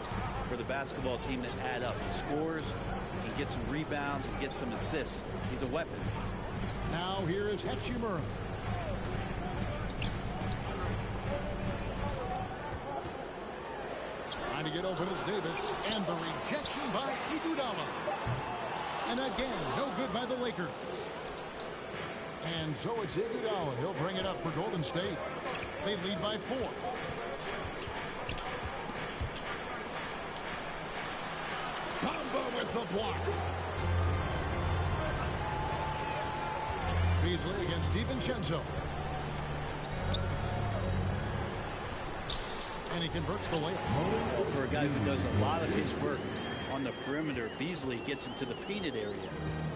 for the basketball team that add up. He scores, he can get some rebounds, and get some assists. He's a weapon. Now here is Hachimura. Trying to get open is Davis, and the rejection by Iguodala. And again, no good by the Lakers. And so it's Iguodala. He'll bring it up for Golden State. They lead by 4. Bamba with the block. Beasley against DiVincenzo. And he converts the layup. For a guy who does a lot of his work on the perimeter, Beasley gets into the painted area.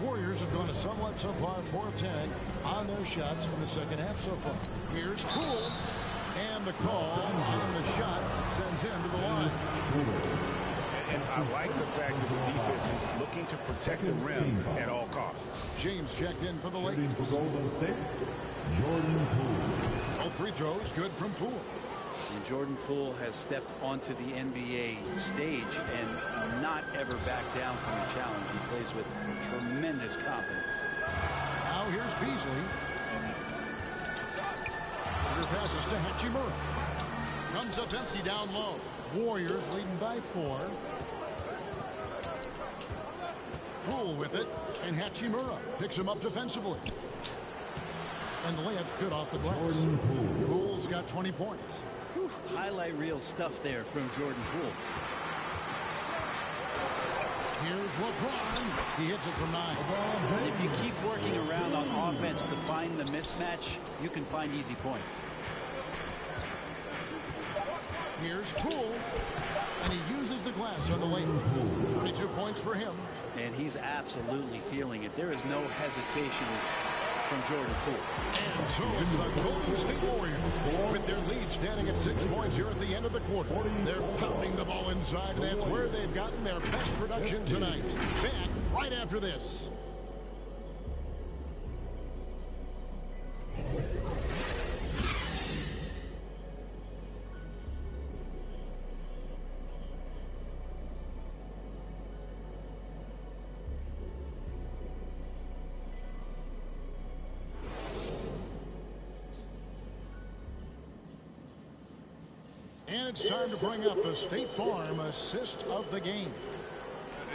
Warriors have gone a somewhat subpar 4 of 10 on their shots in the second half so far. Here's Poole. And the call on the shot sends him to the line. And I like the fact that the defense is looking to protect the rim at all costs. James checked in for the Lakers. For Golden State, Jordan Poole. Both free throws good from Poole. And Jordan Poole has stepped onto the NBA stage and not ever backed down from a challenge. He plays with tremendous confidence. Now here's Beasley. Under passes to Hachimura. Comes up empty down low. Warriors leading by 4. Poole with it, and Hachimura picks him up defensively. And the layup's good off the glass. Poole's got 20 points. Whew, highlight reel stuff there from Jordan Poole. Here's LeBron. He hits it from 9. And if you keep working around on offense to find the mismatch, you can find easy points. Here's Poole, and he uses the glass on the layup. 22 points for him. And he's absolutely feeling it. There is no hesitation from Jordan Poole. And so it's the Golden State Warriors with their lead standing at 6 points here at the end of the quarter. They're pounding the ball inside. That's where they've gotten their best production tonight. Back right after this. And it's time to bring up the State Farm assist of the game.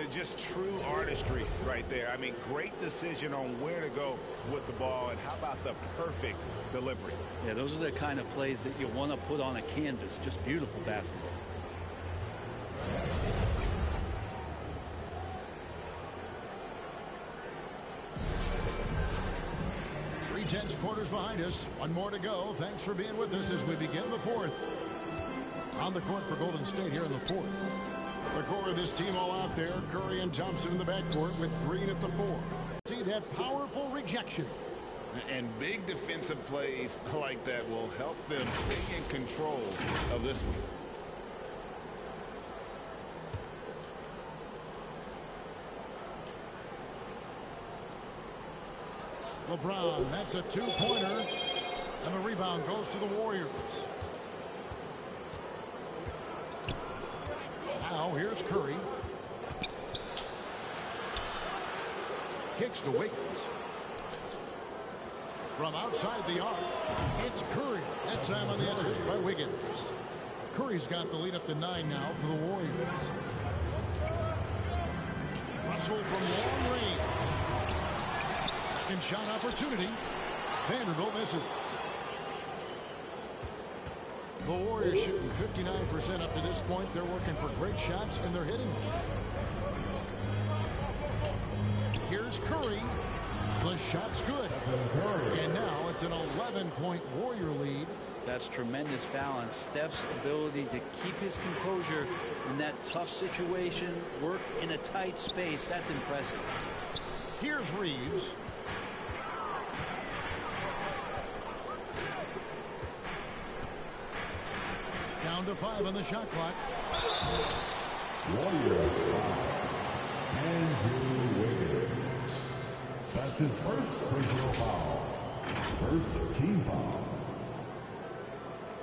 Just true artistry right there. I mean, great decision on where to go with the ball, and how about the perfect delivery? Yeah, those are the kind of plays that you want to put on a canvas. Just beautiful basketball. 3/10 quarters behind us. One more to go. Thanks for being with us as we begin the fourth. On the court for Golden State here in the fourth. The core of this team all out there. Curry and Thompson in the backcourt with Green at the 4. See that powerful rejection. And big defensive plays like that will help them stay in control of this one. LeBron, that's a two-pointer. And the rebound goes to the Warriors. Now here's Curry. Kicks to Wiggins. From outside the arc, it's Curry. That time on the assist by Wiggins. Curry's got the lead up to 9 now for the Warriors. Russell from long range. Second shot opportunity. Vanderbilt misses. The Warriors shooting 59% up to this point. They're working for great shots, and they're hitting them. Here's Curry. The shot's good. And now it's an 11-point Warrior lead. That's tremendous balance. Steph's ability to keep his composure in that tough situation, work in a tight space, that's impressive. Here's Reeves. Down to 5 on the shot clock. Warriors Andrew Wiggins. That's his first personal foul. First team foul.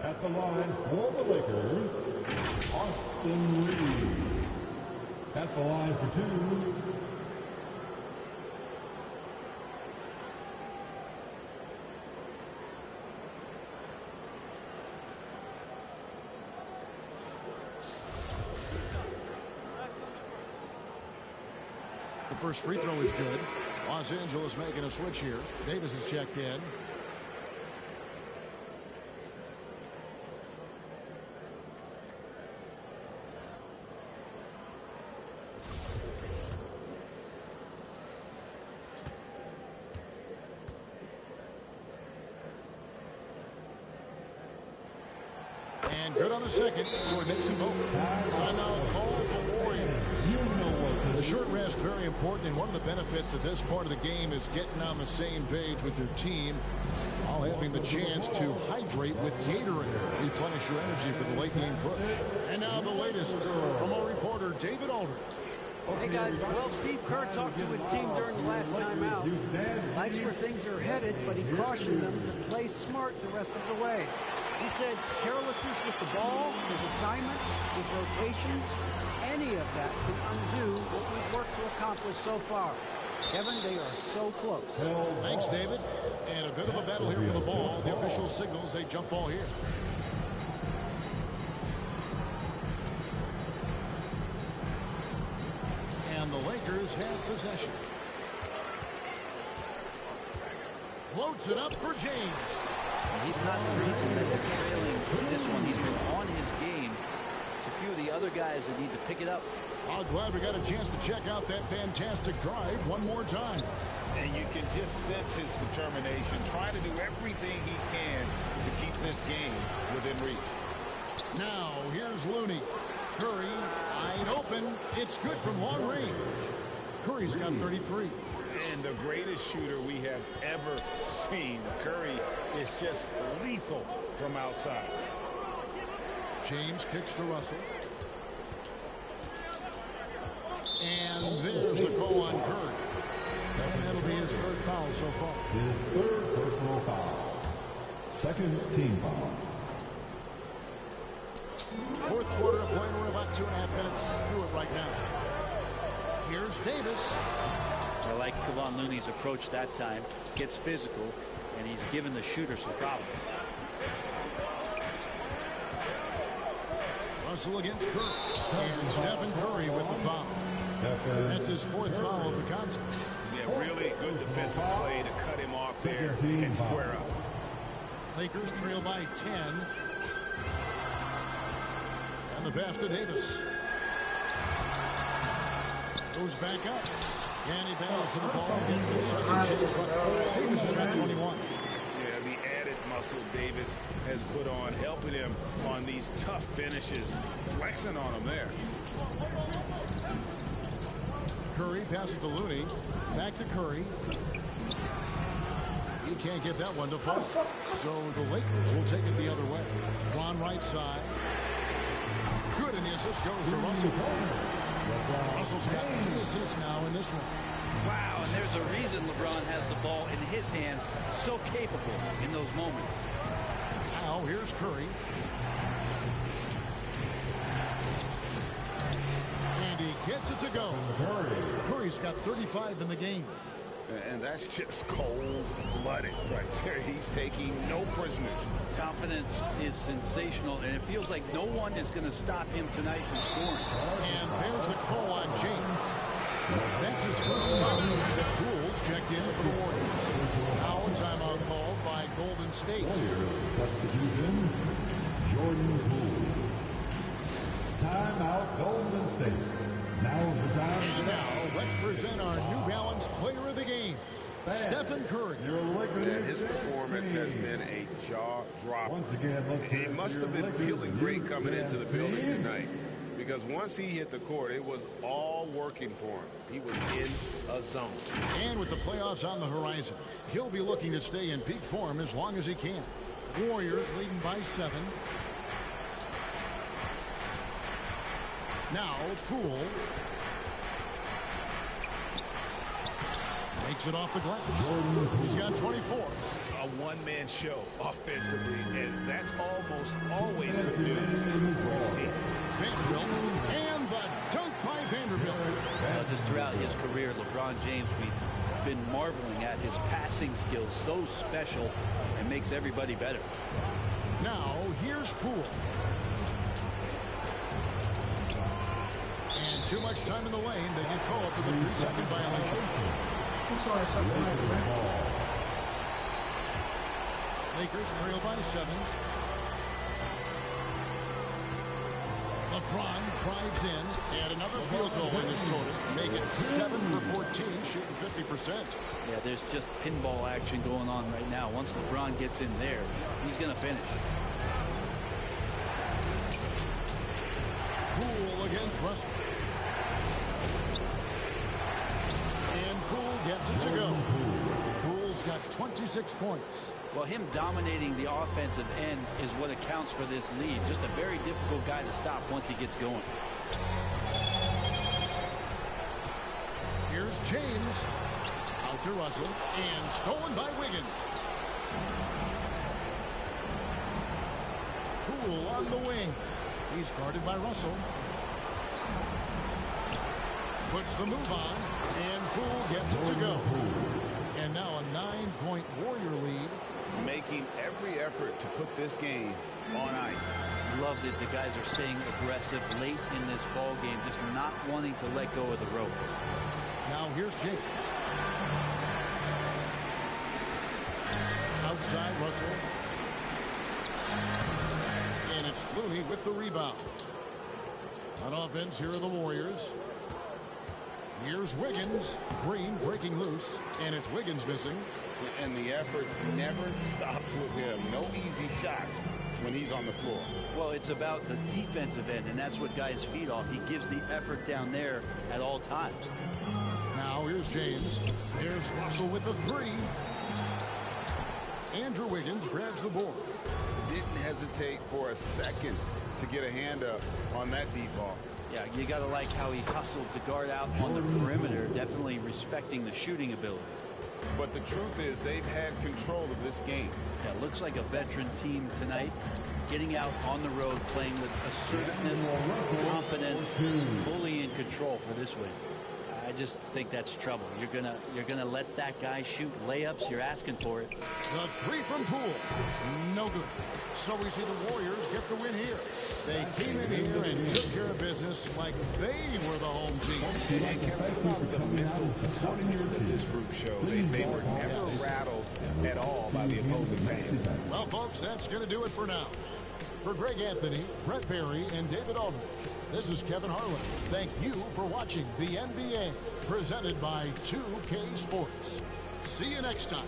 At the line for the Lakers, Austin Reeves. At the line for 2. The first free throw is good. Los Angeles making a switch here. Davis is checked in. And good on the second, so he makes them both. Timeout call the Warriors. The short rest very important, and one of the benefits of this part of the game is getting on the same page with your team while having the chance to hydrate with Gatorade. Replenish your energy for the late game push. And now the latest from our reporter, David Aldridge. Hey guys, well, Steve Kerr talked to his team during the last timeout. He likes where things are headed, but he cautioned them to play smart the rest of the way. He said carelessness with the ball, his assignments, his rotations, any of that can undo what we've worked to accomplish so far. Kevin, they are so close. Thanks, David. And a bit of a battle here for the ball. The official signals a jump ball here. And the Lakers have possession. Floats it up for James. And he's not the reason that they're trailing this one. He's been on his game. It's a few of the other guys that need to pick it up. I'm glad we got a chance to check out that fantastic drive one more time. And you can just sense his determination, trying to do everything he can to keep this game within reach. Now, here's Looney. Curry, wide open. It's good from long range. Curry's got 33. And the greatest shooter we have ever seen. Curry is just lethal from outside. James kicks to Russell. And there's the call on Curry. And that'll be his third foul so far. His third personal foul. Second team foul. Fourth quarter of play. We're about 2.5 minutes through it right now. Here's Davis. I like Kevon Looney's approach that time. Gets physical, and he's given the shooter some problems. Russell against Curry. And Stephen Curry with the foul. That's his 4th foul of the contest. Yeah, really good defensive play to cut him off there and square up. Lakers trail by 10. And the pass to Davis. Goes back up. And he battles for the ball. Gets the second chance, but Davis has got 21. Yeah, the added muscle Davis has put on, helping him on these tough finishes. Flexing on him there. Curry passes to Looney. Back to Curry. He can't get that one to fall. So the Lakers will take it the other way. On right side. Good, and the assist goes to Russell. Russell's got 3 assists now in this one. Wow, and there's a reason LeBron has the ball in his hands, so capable in those moments. Now here's Curry. And he gets it to go. Curry's got 35 in the game. And that's just cold-blooded right there. He's taking no prisoners. Confidence is sensational, and it feels like no one is going to stop him tonight from scoring. And there's the call on James. That's his first foul. Poole's checked in for the Warriors. Now a timeout called by Golden State. Substitution, Jordan Poole. Timeout, Golden State. Now's the time. And now let's present our New Balance player of the game, Stephen Curry. And his performance has been a jaw dropper. Once again, he must have been feeling great coming into the building tonight, because once he hit the court, it was all working for him. He was in a zone. And with the playoffs on the horizon, he'll be looking to stay in peak form as long as he can. Warriors leading by 7. Now Poole makes it off the glass. He's got 24. A one-man show offensively, and that's almost always good news for his team. Vanderbilt, and the dunk by Vanderbilt. Just throughout his career, LeBron James, we've been marveling at his passing skills. So special and makes everybody better. Now here's Poole. And too much time in the lane. They get called for the 3-second violation. Lakers trail by 7. LeBron drives in, and another field goal in his total. Make it 7 for 14, shooting 50%. Yeah, there's just pinball action going on right now. Once LeBron gets in there, he's going to finish. Poole against Russell. And Poole gets it to go. Poole's got 26 points. Well, him dominating the offensive end is what accounts for this lead. Just a very difficult guy to stop once he gets going. Here's James. Out to Russell. And stolen by Wiggins. Poole on the wing. He's guarded by Russell. Puts the move on. And Poole gets it to go. And now a 9-point Warrior lead. Making every effort to put this game on ice. Loved it. The guys are staying aggressive late in this ball game, just not wanting to let go of the rope. Now here's James. Outside Russell. And it's Looney with the rebound. On offense, here are the Warriors. Here's Wiggins. Green breaking loose. And it's Wiggins missing. And the effort never stops with him. No easy shots when he's on the floor. Well, it's about the defensive end, and that's what guys feed off. He gives the effort down there at all times. Now here's James. There's Russell with the 3. Andrew Wiggins grabs the board. Didn't hesitate for a second to get a hand up on that deep ball. Yeah, you got to like how he hustled to guard out on the perimeter, definitely respecting the shooting ability. But the truth is they've had control of this game. Yeah, looks like a veteran team tonight, getting out on the road, playing with assertiveness, confidence, fully in control for this win. I just think that's trouble. You're gonna let that guy shoot layups. You're asking for it. The three from Poole, no good. So we see the Warriors get the win here. They came in here and took care of business like they were the home team. And Kevin, about the mental toughness that this group showed. They were never rattled at all by the opposing fans. Well, folks, that's going to do it for now. For Greg Anthony, Brett Barry, and David Aldridge, this is Kevin Harlan. Thank you for watching the NBA, presented by 2K Sports. See you next time.